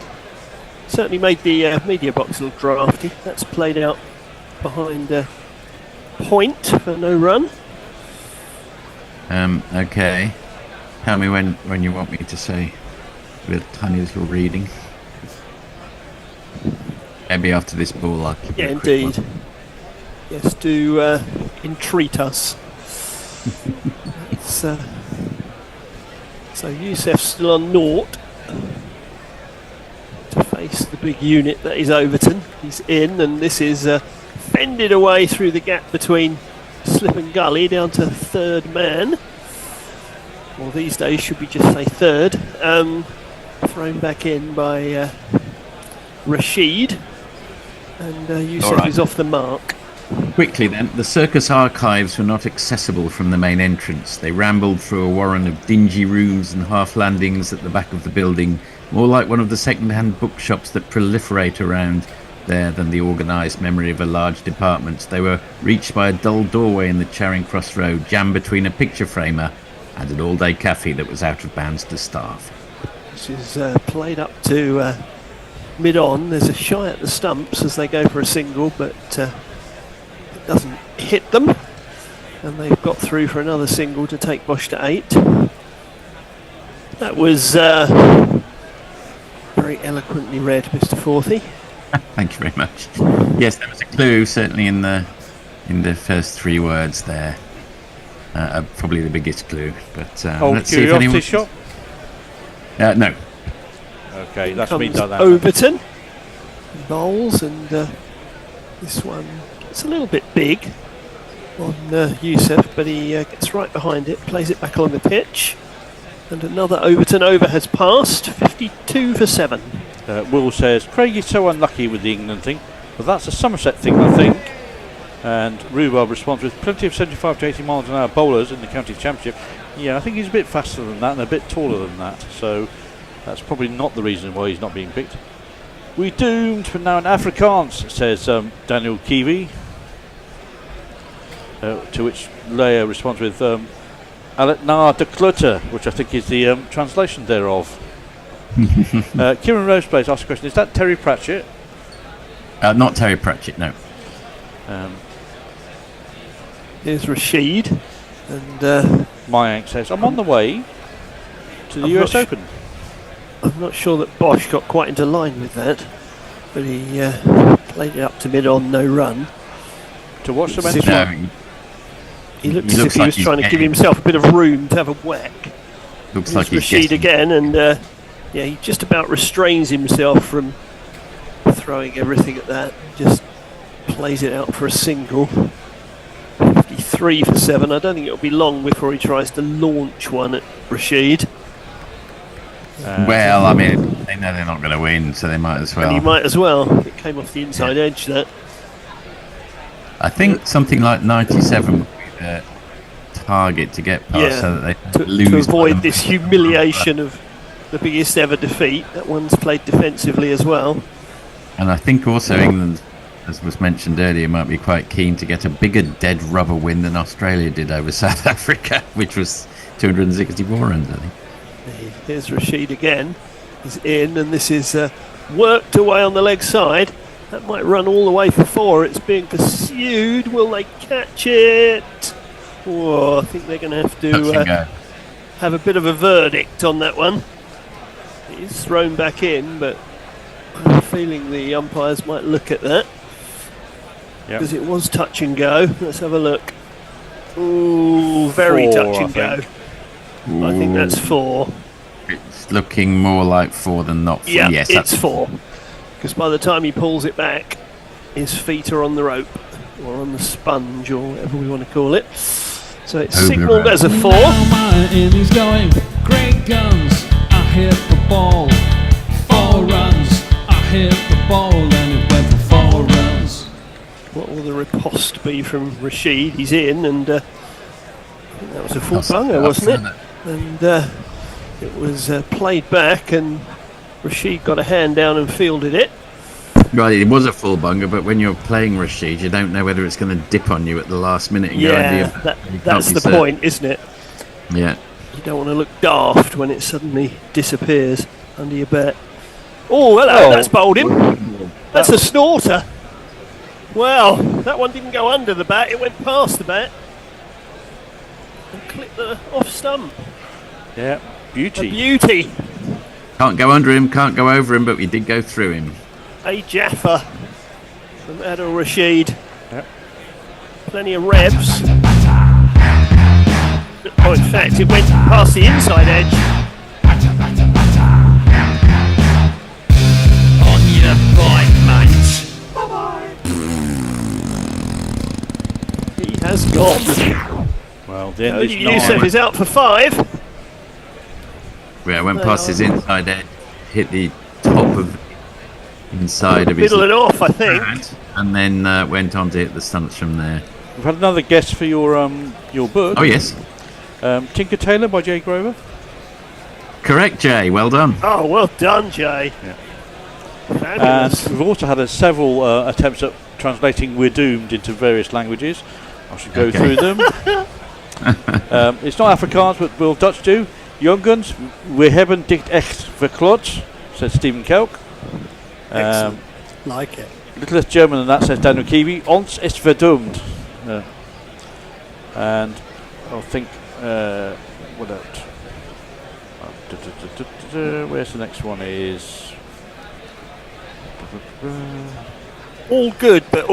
Certainly made the media box look drafty. That's played out behind point for no run. Okay. Tell me when you want me to say a tiny little reading. Maybe after this ball I'll keep Yeah, it a quick indeed. one. Yes, do entreat us. So Youssef's still on naught to face the big unit that is Overton. He's in, and this is fended away through the gap between Slip and Gully down to third man. Well, these days should we just say third. Thrown back in by Rashid, and Youssef is off the mark. Quickly then, the circus archives were not accessible from the main entrance. They rambled through a warren of dingy rooms and half landings at the back of the building, more like one of the second-hand bookshops that proliferate around there than the organised memory of a large department. They were reached by a dull doorway in the Charing Cross Road, jammed between a picture framer and an all-day cafe that was out of bounds to staff. This is played up to mid-on. There's a shy at the stumps as they go for a single, but it doesn't hit them, and they've got through for another single to take Bosch to 8. That was very eloquently read, Mr. Forthy. Thank you very much. Yes, there was a clue certainly in the first 3 words there. Probably the biggest clue, but let's see if anyone. Shot? No. Okay, that's me done that. Overton bowls, and this one, it's a little bit big on Youssef, but he gets right behind it, plays it back along the pitch, and another Overton over has passed. 52 for 7. Will says, Craig is so unlucky with the England thing, but that's a Somerset thing, I think. And Rhubarb responds with plenty of 75 to 80 miles an hour bowlers in the county championship. Yeah, I think he's a bit faster than that and a bit taller than that, so that's probably not the reason why he's not being picked. We doomed for now in Afrikaans, says Daniel Kiwi. To which Leia responds with Alet na de Klutter, which I think is the translation thereof. Kieran Roseplace asks a question: is that Terry Pratchett? Not Terry Pratchett, no. Here's Rashid, and Mayank says, I'm on the way to the US Open. I'm not sure that Bosch got quite into line with that, but he played it up to mid on no run. To watch the men's He looked as if he was trying to give himself a bit of room to have a whack. Looks like he's Rashid again, and he just about restrains himself from throwing everything at that. Just plays it out for a single. 53 for 7. I don't think it'll be long before he tries to launch one at Rashid. Well, I mean, they know they're not going to win, so they might as well. And he might as well. It came off the inside edge, that. I think something like 97 would be the target to get past, so that they lose. To avoid this humiliation of the biggest ever defeat. That one's played defensively as well. And I think also England, as was mentioned earlier, might be quite keen to get a bigger dead rubber win than Australia did over South Africa, which was 264 runs, I think. Here's Rashid again. He's in, and this is worked away on the leg side. That might run all the way for 4. It's being pursued. Will they catch it? Oh, I think they're going to have to have a bit of a verdict on that one. He's thrown back in, but I have a feeling the umpires might look at that. Because it was touch and go. Let's have a look. Ooh, very 4, touch and go. I think that's 4. It's looking more like 4 than not 4. Yeah, yes, it's 4. Because by the time he pulls it back, his feet are on the rope, or on the sponge, or whatever we want to call it. So it's signalled as a 4. And he's going, great guns, I hit the ball. 4 runs, I hit the ball, and it went for 4 runs. What will the riposte be from Rashid? He's in, and I think that was a full bunger, wasn't it? And it was played back, and Rashid got a hand down and fielded it. Right, it was a full bunger, but when you're playing Rashid, you don't know whether it's going to dip on you at the last minute. And That's the point, isn't it? Yeah. You don't want to look daft when it suddenly disappears under your bat. Oh, hello, that's bowled him. That's a snorter. Well, that one didn't go under the bat, it went past the bat and clipped the off stump. Yeah, beauty. A beauty. Can't go under him, can't go over him, but we did go through him. A Jaffa from Adil Rashid. Yep. Plenty of revs. Oh, in fact, it went past the inside edge. On your bike, mate. Bye-bye. He has gone. Well, then ODI Youssef is out for 5. Yeah, went past his inside edge, hit the top of inside of his middle and off, I think, and then went on to hit the stumps from there. We've had another guest for your book. Oh yes, Tinker Tailor by Jay Grover. Correct, Jay. Well done. Oh, well done, Jay. Yeah. Fabulous. And we've also had several attempts at translating "We're Doomed" into various languages. I should go through them. It's not Afrikaans, but will Dutch do. Jongens, we hebben dit echt verklopt, says Stephen Kelk. Like it. A little less German than that, says Daniel Kiwi. Ons is verdoemd. And I think, what else? Where's the next one is? All good, but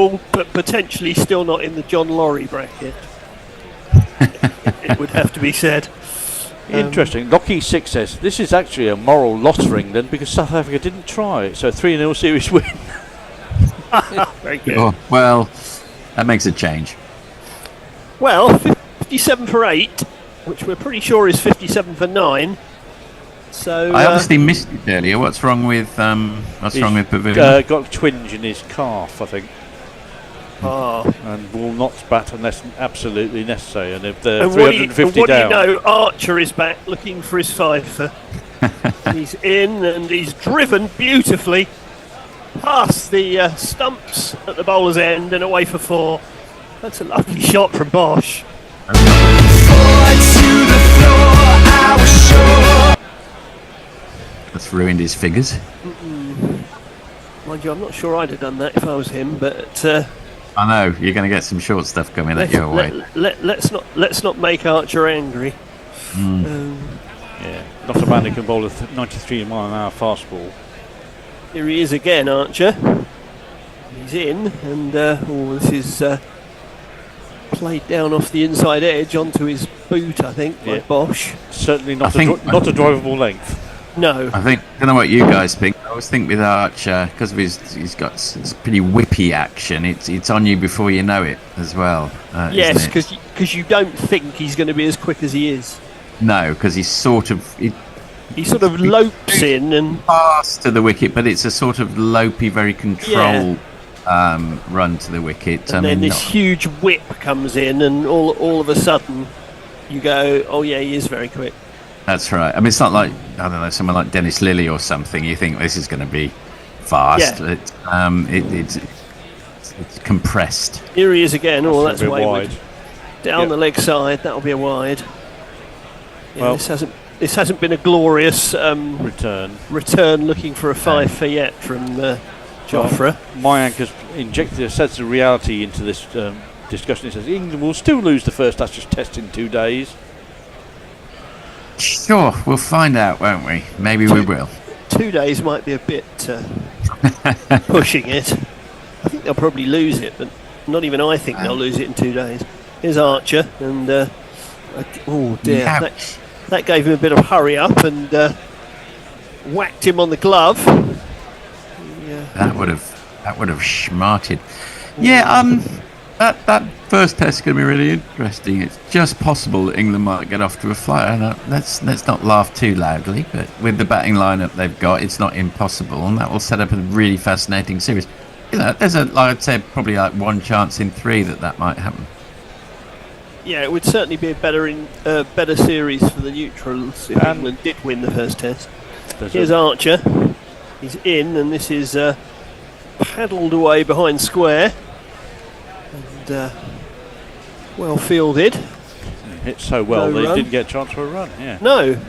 potentially still not in the John Laurie bracket. It would have to be said. Interesting. Lockie 6 says this is actually a moral loss for England because South Africa didn't try. So 3-0 series win. Very good. Oh, well, that makes a change. Well, 57 for 8, which we're pretty sure is 57 for 9. So I obviously missed it earlier. What's wrong with Pavilion? Got a twinge in his calf, I think. and will not bat unless absolutely necessary. And if they're And 350 what do down, you know? Archer is back looking for his fifer. He's in and he's driven beautifully past the stumps at the bowler's end and away for 4. That's a lovely shot from Bosch. That's ruined his figures. Mind you, I'm not sure I'd have done that if I was him, but I know you're going to get some short stuff coming at your way. let's not make Archer angry. yeah, not a man who can bowl a 93-mile-an-hour fastball. Here he is again, Archer. He's in, and this is played down off the inside edge onto his boot, I think, by Bosch. Certainly not not a drivable length. No. I don't know what you guys think. I always think with Archer, because of he's got pretty whippy action, it's on you before you know it as well. Yes, because you don't think he's going to be as quick as he is. No, because he's sort of... He sort of lopes in and... Pass to the wicket, but it's a sort of lopey, very controlled run to the wicket. And then this huge whip comes in and all of a sudden you go, oh yeah, he is very quick. That's right. I mean, it's not like, I don't know, someone like Dennis Lilly or something. You think this is going to be fast. Yeah. It's compressed. Here he is again. That's That's wayward. wide. Down the leg side, that'll be a wide. Yeah, Well, this hasn't been a glorious return looking for a fifer yet from Jofra. Mayank has injected a sense of reality into this discussion. He says England will still lose the first Ashes Test in 2 days. Sure, we'll find out, won't we? Maybe we will. 2 days might be a bit pushing it. I think they'll probably lose it, but not even I think they'll lose it in 2 days. Here's Archer, and oh dear, that gave him a bit of hurry up and whacked him on the glove. That would have smarted. Yeah, that first test is going to be really interesting. It's just possible that England might get off to a flyer. Let's not laugh too loudly, but with the batting lineup they've got, it's not impossible, and that will set up a really fascinating series. You know, there's I'd say probably like 1 chance in 3 that might happen. Yeah, it would certainly be a better series for the neutrals if England did win the first test. Here's Archer. He's in, and this is paddled away behind square. And well fielded. Hit so well they didn't get a chance for a run. Yeah. No.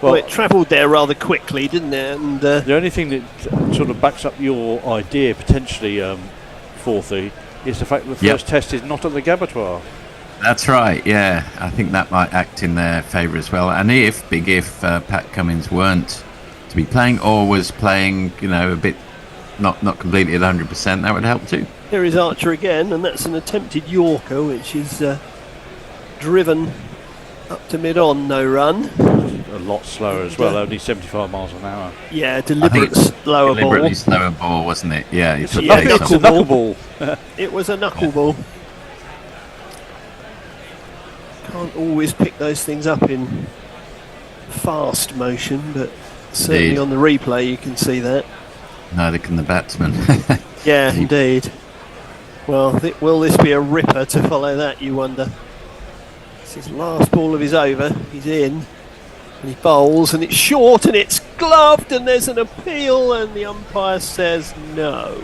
Well, it travelled there rather quickly, didn't it? And the only thing that sort of backs up your idea potentially, Forthy, is the fact that the first test is not at the Gabbatoir. That's right, yeah. I think that might act in their favour as well. And if Pat Cummins weren't to be playing or was playing, a bit not completely at 100%, that would help too. Here is Archer again, and that's an attempted Yorker, which is driven up to mid-on, no run. A lot slower as well, only 75 miles an hour. Yeah, deliberately slower ball, wasn't it? Yeah, it's a knuckleball. It was a knuckleball. Can't always pick those things up in fast motion, but certainly on the replay you can see that. Neither can the batsman. Yeah, indeed. Well, will this be a ripper to follow that, you wonder? This is last ball of his over. He's in, and he bowls, and it's short, and it's gloved, and there's an appeal, and the umpire says no.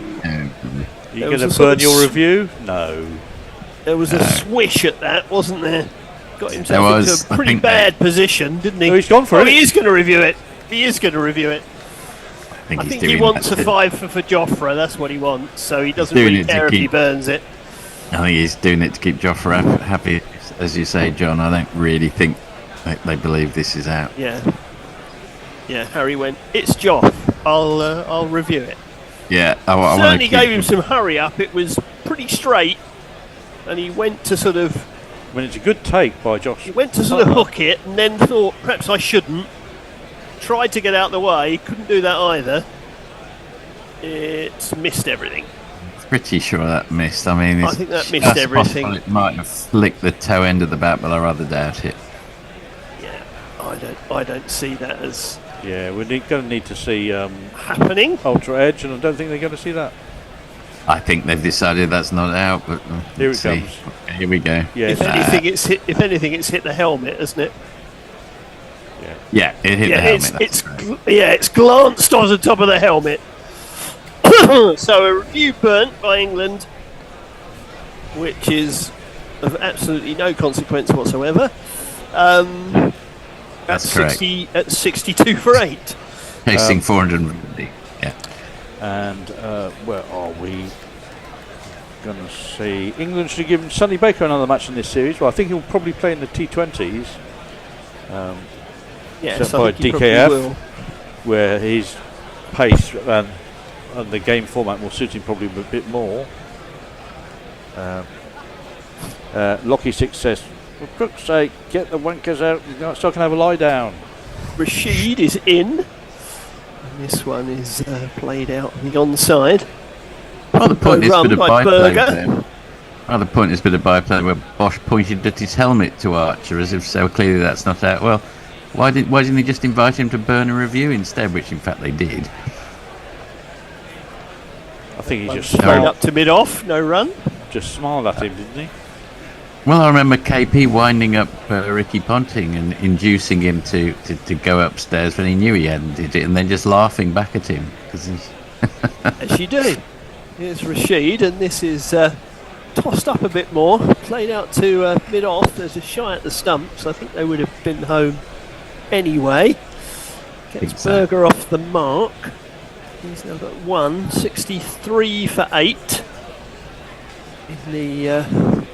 You're going to burn your review? No. There was a swish at that, wasn't there? Got himself into a pretty bad position, didn't he? No, he's gone for it. He is going to review it. He is going to review it. I think he wants a 5 for Jofra, that's what he wants, so he doesn't really care if he burns it. I think he's doing it to keep Jofra happy, as you say, John. I don't really think they believe this is out. Yeah. Yeah, Harry went, it's Joff, I'll review it. Yeah, certainly gave him some hurry up, it was pretty straight, and he went to sort of... I mean, it's a good take by Josh. He went to sort of hook it, and then thought, perhaps I shouldn't. Tried to get out of the way, couldn't do that either. It's missed everything. Pretty sure that missed. I mean, I think that missed everything. It might have flicked the toe end of the bat, but I rather doubt it. Yeah, I don't see that as. Yeah, we're going to need to see happening. Ultra Edge, and I don't think they're going to see that. I think they've decided that's not out, but Here let's it see. comes. Okay, here we go. Yeah, If anything, it's hit the helmet, hasn't it? Yeah, it hit the helmet. It's glanced on the top of the helmet. So a review burnt by England, which is of absolutely no consequence whatsoever. That's correct. 62 for 8. Chasing 450. Yeah. And where are we? Going to see England should give Sonny Baker another match in this series. Well, I think he'll probably play in the T20s. Yes, set by I think he probably DKF, will. where his pace and the game format will suit him probably a bit more. Lockie 6 says, for Brook's sake, get the wankers out. You're still can have a lie down. Rashid is in. And this one is played out on the onside. Rather pointless Run bit of by byplay Berger. there. Rather pointless bit of byplay where Bosch pointed at his helmet to Archer as if so clearly that's not out. Well, why didn't he just invite him to burn a review instead, which in fact they did? I think he just Straight up to mid-off, no run. Just smiled at him, didn't he? Well, I remember KP winding up Ricky Ponting and inducing him to go upstairs when he knew he hadn't did it, and then just laughing back at him. As you do. Here's Rashid, and this is tossed up a bit more. Played out to mid-off. There's a shy at the stumps. I think they would have been home anyway. Gets Berger off the mark. He's now got 163 for 8 in the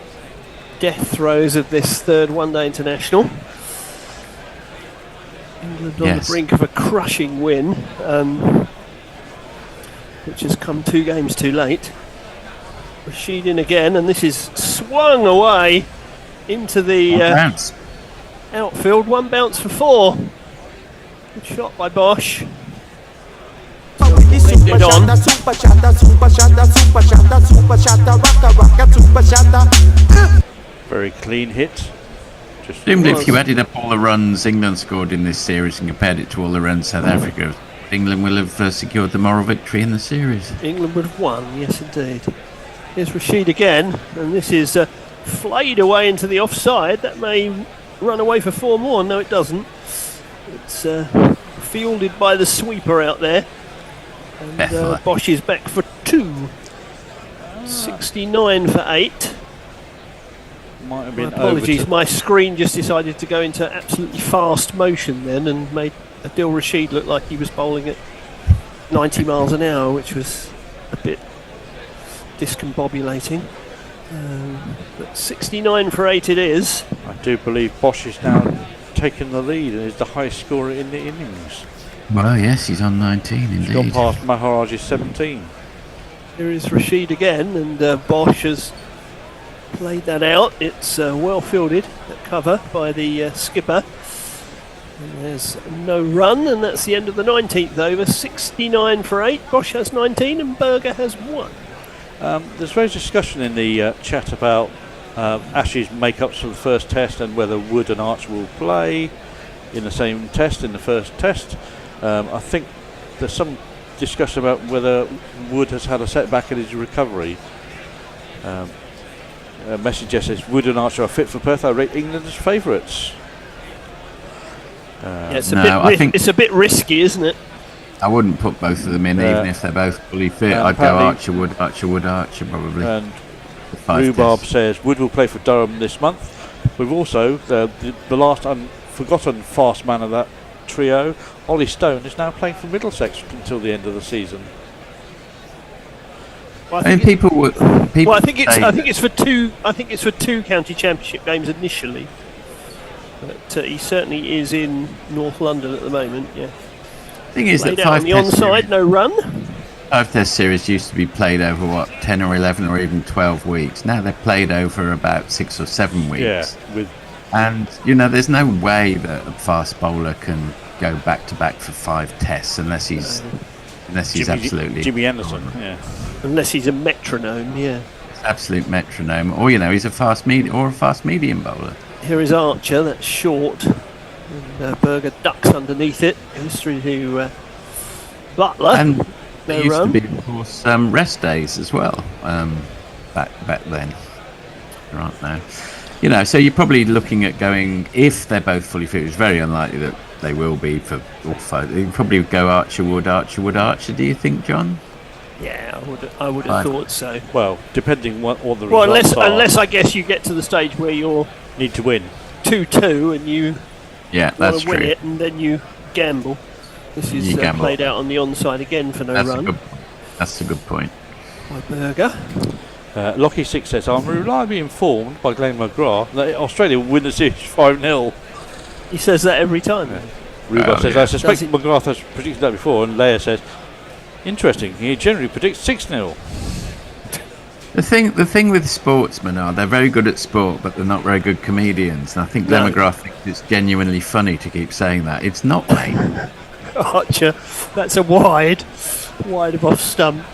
death throes of this third one-day international. England on the brink of a crushing win, which has come 2 games too late. Rashid in again, and this is swung away into the outfield. 1 bounce for 4. Good shot by Bosch. Very clean hit. Presumably, if you added up all the runs England scored in this series and compared it to all the runs South Africa, England will have secured the moral victory in the series. England would have won, yes indeed. Here's Rashid again, and this is flayed away into the offside. That may run away for 4 more. No, it doesn't. It's fielded by the sweeper out there. And Bosch is back for 2. 69 for 8. Might have been apologies, my screen just decided to go into absolutely fast motion then and made Adil Rashid look like he was bowling at 90 miles an hour, which was a bit discombobulating. But 69 for 8 it is. I do believe Bosch is now taken the lead and is the highest scorer in the innings. Well, yes, he's on 19 indeed. He's gone past Maharaj's 17. Here is Rashid again, and Bosch has played that out. It's well fielded at cover by the skipper. And there's no run, and that's the end of the 19th over. 69 for 8. Bosch has 19 and Berger has 1. There's various discussion in the chat about Ashes make-ups for the first test and whether Wood and Archer will play in the same test, in the first test. I think there's some discussion about whether Wood has had a setback in his recovery. A message just says Wood and Archer are fit for Perth. I rate England as favourites. It's a bit risky, isn't it? I wouldn't put both of them in, even if they're both fully fit. I'd go Archer, Wood, probably. And Rhubarb says Wood will play for Durham this month. We've also, the last unforgotten fast man of that trio, Ollie Stone, is now playing for Middlesex until the end of the season. Well, I think it's for 2. I think it's for 2 county championship games initially. But he certainly is in North London at the moment. Yeah. Thing is played that out on the onside, no run. 5-test series used to be played over 10 or 11 or even 12 weeks. Now they're played over about 6 or 7 weeks. Yeah, and there's no way that a fast bowler can go back to back for 5 tests unless he's absolutely Jimmy Anderson. Yeah. Unless he's a metronome, yeah. Absolute metronome, or he's a fast medium bowler. Here is Archer, that's short, and Berger ducks underneath it, goes through to Butler. And There used to be, of course, rest days as well. Back then, there aren't now. You know, so you're probably looking at going, if they're both fully fit, it's very unlikely that they will be for all 5. You probably go Archer, Wood, Archer. Do you think, John? Yeah, I would have thought so. Well, depending what all the Well, results are. unless I guess you get to the stage where you're need to win 2-2 and you that's want to win true. it, and then you gamble. This is gamble. played out on the onside again for no run. That's a good point. By Berger. Lockie 6 says, I'm reliably informed by Glenn McGrath that Australia will win the series 5-0. He says that every time. Rhubarb says, I suspect Does McGrath has predicted that before, and Leia says, interesting, he generally predicts 6-0. The thing with sportsmen are they're very good at sport, but they're not very good comedians. And I think Glenn McGrath thinks it's genuinely funny to keep saying that. It's not, mate. Archer, that's a wide of off stump,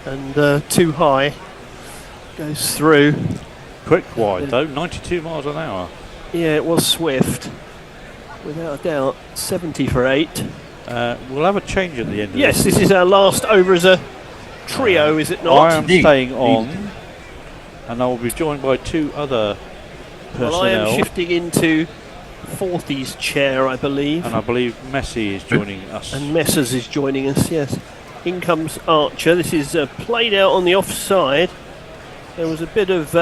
and too high. Goes through. Quick wide though, 92 miles an hour. Yeah, it was swift, without a doubt. 70 for 8. We'll have a change at the end of Yes, this is our last over as a trio, is it not? I am staying on, and I will be joined by 2 other personnel. Well, I am shifting into Forthy's chair, I believe. And I believe Messi is joining us. And Messers is joining us, yes. In comes Archer. This is played out on the offside. There was a bit of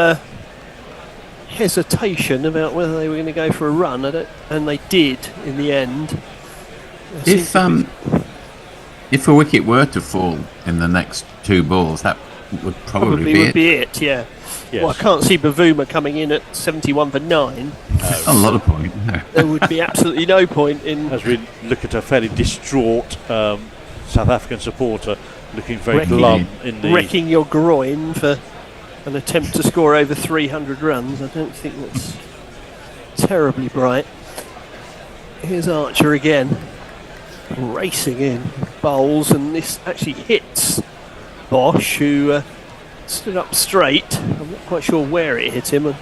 hesitation about whether they were going to go for a run, and they did in the end. If a wicket were to fall in the next 2 balls, that would probably be it. Yeah. Well, I can't see Bavuma coming in at 71 for 9. A lot of point. No. There would be absolutely no point in. As we look at a fairly distraught South African supporter looking very glum in the wrecking your groin for an attempt to score over 300 runs. I don't think that's terribly bright. Here's Archer again, racing in, bowls, and this actually hits Bosch, who stood up straight. I'm not quite sure where it hit him,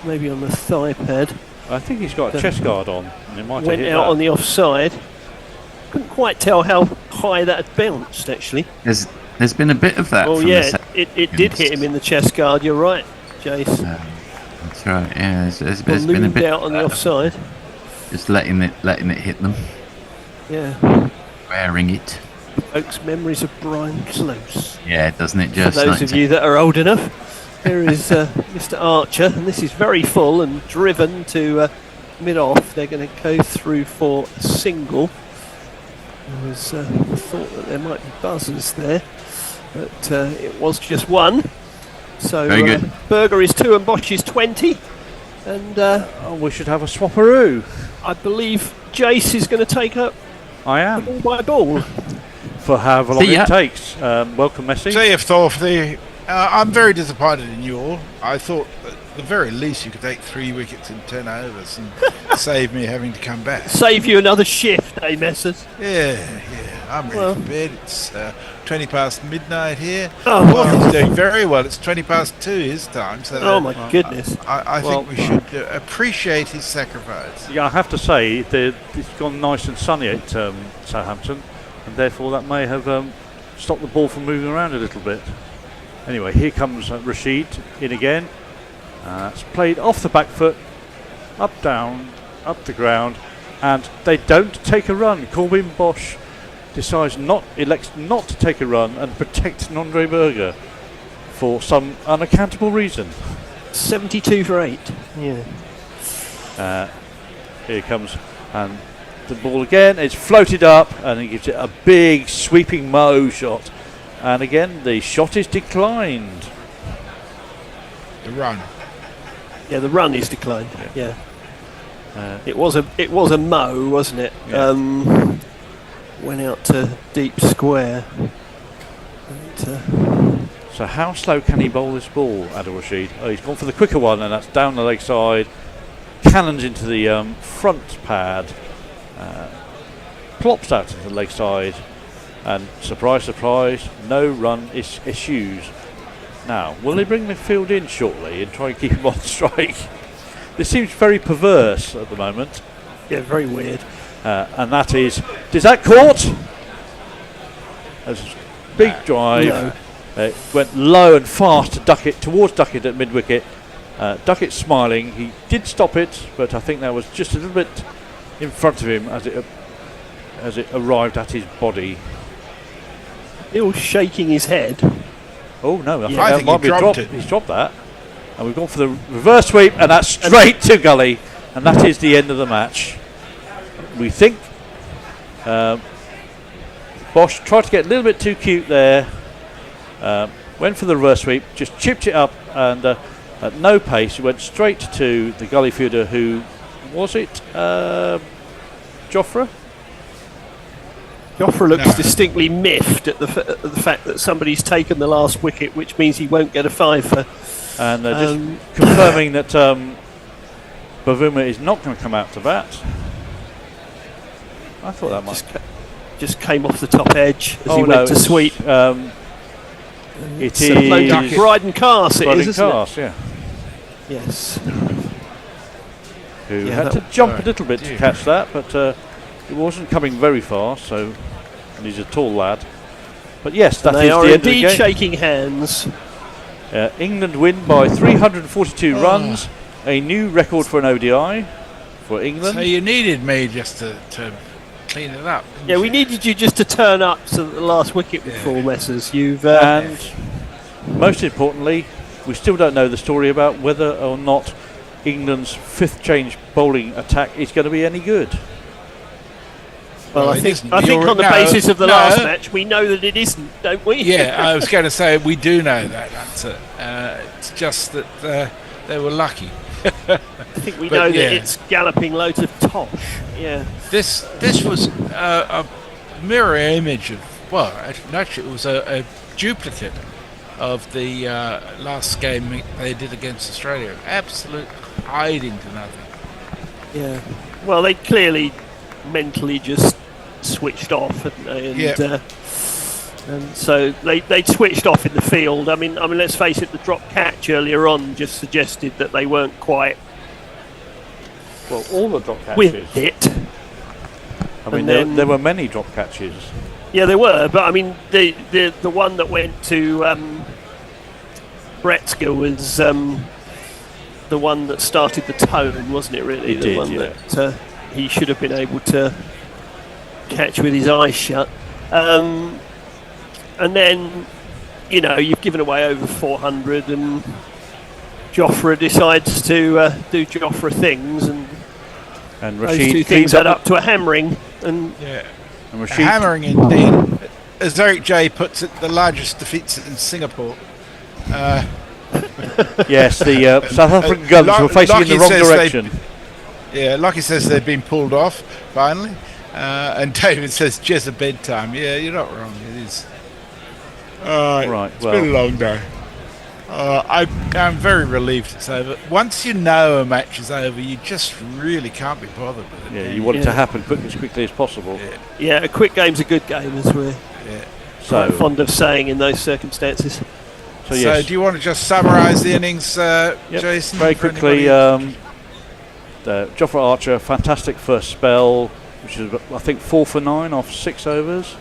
maybe on the thigh pad. I think he's got a chest guard on, and it might have went hit out that. on the offside. Couldn't quite tell how high that had bounced, actually. There's been a bit of that. Oh from yeah, it did hit him in the chest guard. You're right, Jace. That's right. Yeah, there's been a bit out on the offside. Just letting it hit them. Yeah. Wearing it. Folks, memories of Brian Close. Yeah, doesn't it just? For those of you that are old enough, here is Mr. Archer, and this is very full and driven to mid-off. They're going to go through for single. There was thought that there might be buzzers there, but it was just one. So very good. Berger is 2 and Bosch is 20, and we should have a swapperoo. I believe Jace is going to take up. I am ball by ball for however long it takes. Welcome, Messi. See if Thorpe, I'm very disappointed in you all. I thought at the very least you could take 3 wickets in 10 overs and save me having to come back. Save you another shift, eh, Messers? Yeah, I'm ready for bed. It's 20 past midnight here. Oh, well, he's doing very well. It's 20 past 2 his time. So oh my goodness! I think we should appreciate his sacrifice. Yeah, I have to say it's gone nice and sunny at Southampton, and therefore that may have stopped the ball from moving around a little bit. Anyway, here comes Rashid in again. It's played off the back foot, up, down, up the ground, and they don't take a run. Corbin Bosch elects not to take a run and protect Andre Berger for some unaccountable reason. 72 for 8. Yeah. Here comes, and the ball again. It's floated up, and he gives it a big sweeping Mo shot. And again, the shot is declined. The run. Yeah, the run is declined. Yeah. It was a Mo, wasn't it? Yeah. Went out to deep square. So how slow can he bowl this ball, Adil Rashid? Oh, he's gone for the quicker one, and that's down the leg side. Cannons into the front pad. Plops out into the leg side. And surprise, surprise, no run issues. Now, will they bring midfield in shortly and try and keep him on strike? This seems very perverse at the moment. Yeah, very weird. And that is that caught? As big drive. Went low and fast to Duckett, towards Duckett at mid-wicket. Duckett smiling. He did stop it, but I think that was just a little bit in front of him as it arrived at his body. Still shaking his head. Oh no, I think might he be dropped it. He's dropped that. And we've gone for the reverse sweep, and that's straight to gully. And that is the end of the match. We think Bosch tried to get a little bit too cute there. Went for the reverse sweep, just chipped it up, and at no pace, he went straight to the gully fielder. Who was it? Joffre? Joffre looks distinctly miffed at the fact that somebody's taken the last wicket, which means he won't get a fiver. And just confirming that Bavuma is not going to come out to bat. I thought that might just came off the top edge as he went to sweep. It is Bryden Cars. It is, isn't Cars, it? yeah. Yes. Who had to jump a little bit to catch that, but it wasn't coming very far. So, and he's a tall lad. But yes, that is the end of the game. They are indeed shaking hands. England win by 342 runs, a new record for an ODI for England. So you needed me just to clean it up. Yeah, we needed you just to turn up so that the last wicket would fall, Messers. You've and most importantly, we still don't know the story about whether or not England's fifth change bowling attack is going to be any good. Well, I think on the basis of the last match, we know that it isn't, don't we? Yeah, I was going to say we do know that. That's it. It's just that they were lucky. I think we know that it's galloping loads of tosh. Yeah. This was a mirror image of actually it was a duplicate of the last game they did against Australia. Absolute hiding to nothing. Yeah. Well, they clearly mentally just switched off, hadn't they? And so they switched off in the field. I mean, let's face it. The drop catch earlier on just suggested that they weren't quite. Well, all the drop catches. With it. I mean, there were many drop catches. Yeah, there were, but I mean, the one that went to Bretzka was the one that started the tone, wasn't it? Really, that he should have been able to catch with his eyes shut. And then, you've given away over 400, and Joffre decides to do Joffre things, and those two things add up to a hammering. And a hammering indeed. As Eric J puts it, the largest defeats in Singapore. Yes, the South African guns were facing in the wrong direction. Lucky says they've been pulled off finally. And David says, just a bedtime. Yeah, you're not wrong. It is. It's been a long day. I'm very relieved it's over. Once you know a match is over, you just really can't be bothered with it. Yeah, you want it to happen as quickly as possible. Yeah, a quick game's a good game, as we're quite fond of saying in those circumstances. So do you want to just summarise the innings, Jason? Very quickly, Jofra Archer, fantastic first spell, which is, I think, 4 for 9 off 6 overs,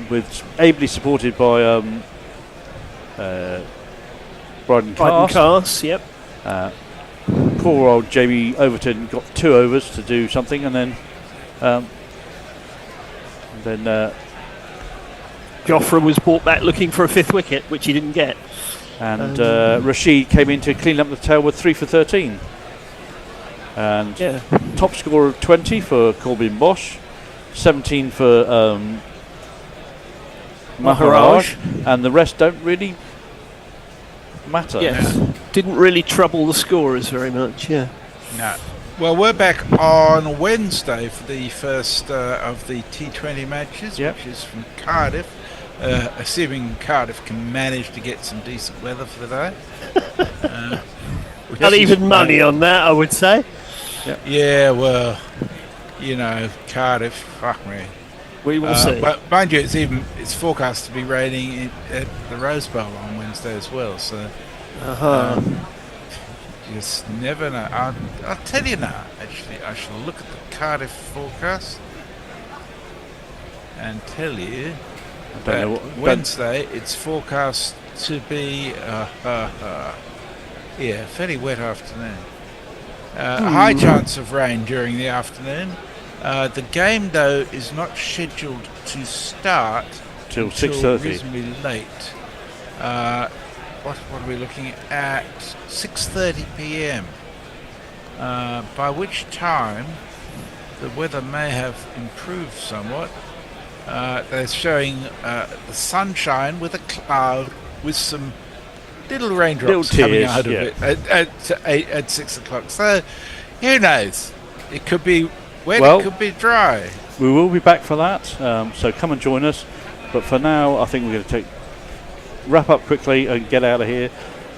with ably supported by Bryden Cars. Yep. Poor old Jamie Overton got 2 overs to do something, and then Joffre was brought back looking for a 5th wicket, which he didn't get. And Rashid came in to clean up the tail with 3 for 13. And top score of 20 for Corbin Bosch, 17 for Maharaj, and the rest don't really matter. Yes, didn't really trouble the scorers very much. Yeah. No. Well, we're back on Wednesday for the first of the T20 matches, which is from Cardiff. Assuming Cardiff can manage to get some decent weather for the day. Not even money on that, I would say. Yeah, well, Cardiff, fuck me. We will see. But mind you, it's forecast to be raining at the Rose Bowl on Wednesday as well. So, you just never know. I'll tell you now. Actually, I shall look at the Cardiff forecast and tell you I don't know what, Wednesday, it's forecast to be fairly wet afternoon. High chance of rain during the afternoon. The game, though, is not scheduled to start till until 6:30. reasonably late. What are we looking at? 6:30 p.m. By which time the weather may have improved somewhat. They're showing the sunshine with a cloud with some little raindrops coming out of it at 6 o'clock. So, who knows? It could be wet, it could be dry. We will be back for that, so come and join us. But for now, I think we're going to wrap up quickly and get out of here.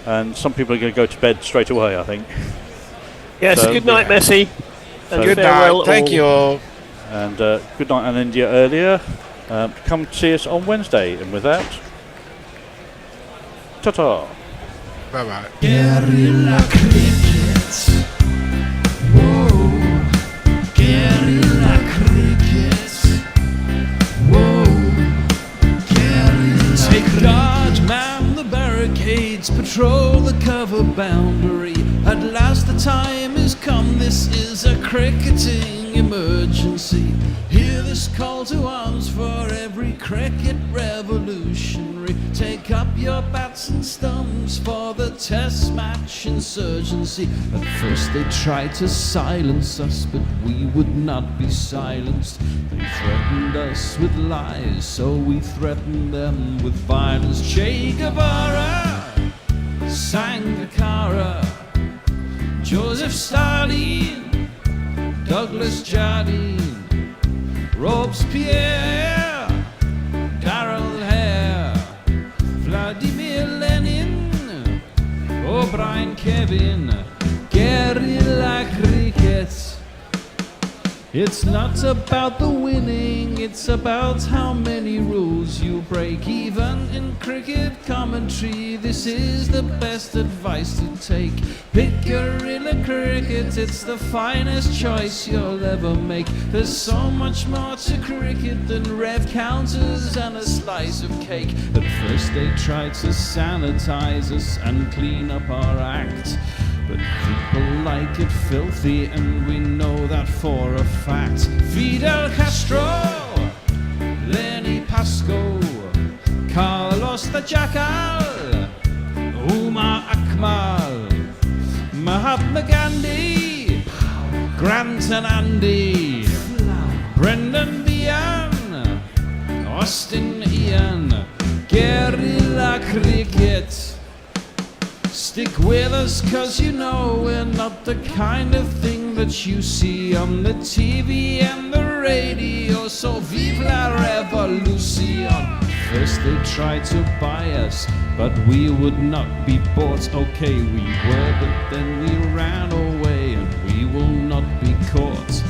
And some people are going to go to bed straight away, I think. Yes, good night, Messi. And good farewell night. Thank you all. And good night, and India earlier. Come see us on Wednesday. And with that, ta-ta. Bye-bye. Guerrilla crickets. Whoa. Guerrilla crickets. Whoa. Guerrilla. Take guard, man the barricades, patrol the cover boundary. At last the time is come, this is a cricketing emergency. Hear this call to arms for every cricket revolutionary. Take up your bats and stumps for the test match insurgency. At first they tried to silence us, but we would not be silenced. They threatened us with lies, so we threatened them with violence. Che Guevara, Sangakkara, Joseph Stalin, Douglas Jardine, Robespierre, Darrell Hare, Vladimir Lenin, O'Brien Kevin, guerrilla cricket. It's not about the winning, it's about how many rules you break. Even in cricket commentary, this is the best advice to take. Pick guerrilla cricket, it's the finest choice you'll ever make. There's so much more to cricket than rev counters and a slice of cake. At first they tried to sanitize us and clean up our act, but people like it filthy, and we know that for a fact. Fidel Castro, Lenny Pascoe, Carlos the Jackal, Umar Akmal, Mahatma Gandhi, Grant and Andy, Brendan Behan, Austin Ian, guerrilla cricket. Stick with us, cause you know we're not the kind of thing that you see on the TV and the radio. So vive la revolution. First they tried to buy us, but we would not be bought. Okay, we were, but then we ran away, and we will not be caught.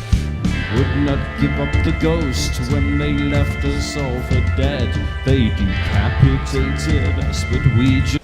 We would not give up the ghost when they left us all for dead. They decapitated us, but we just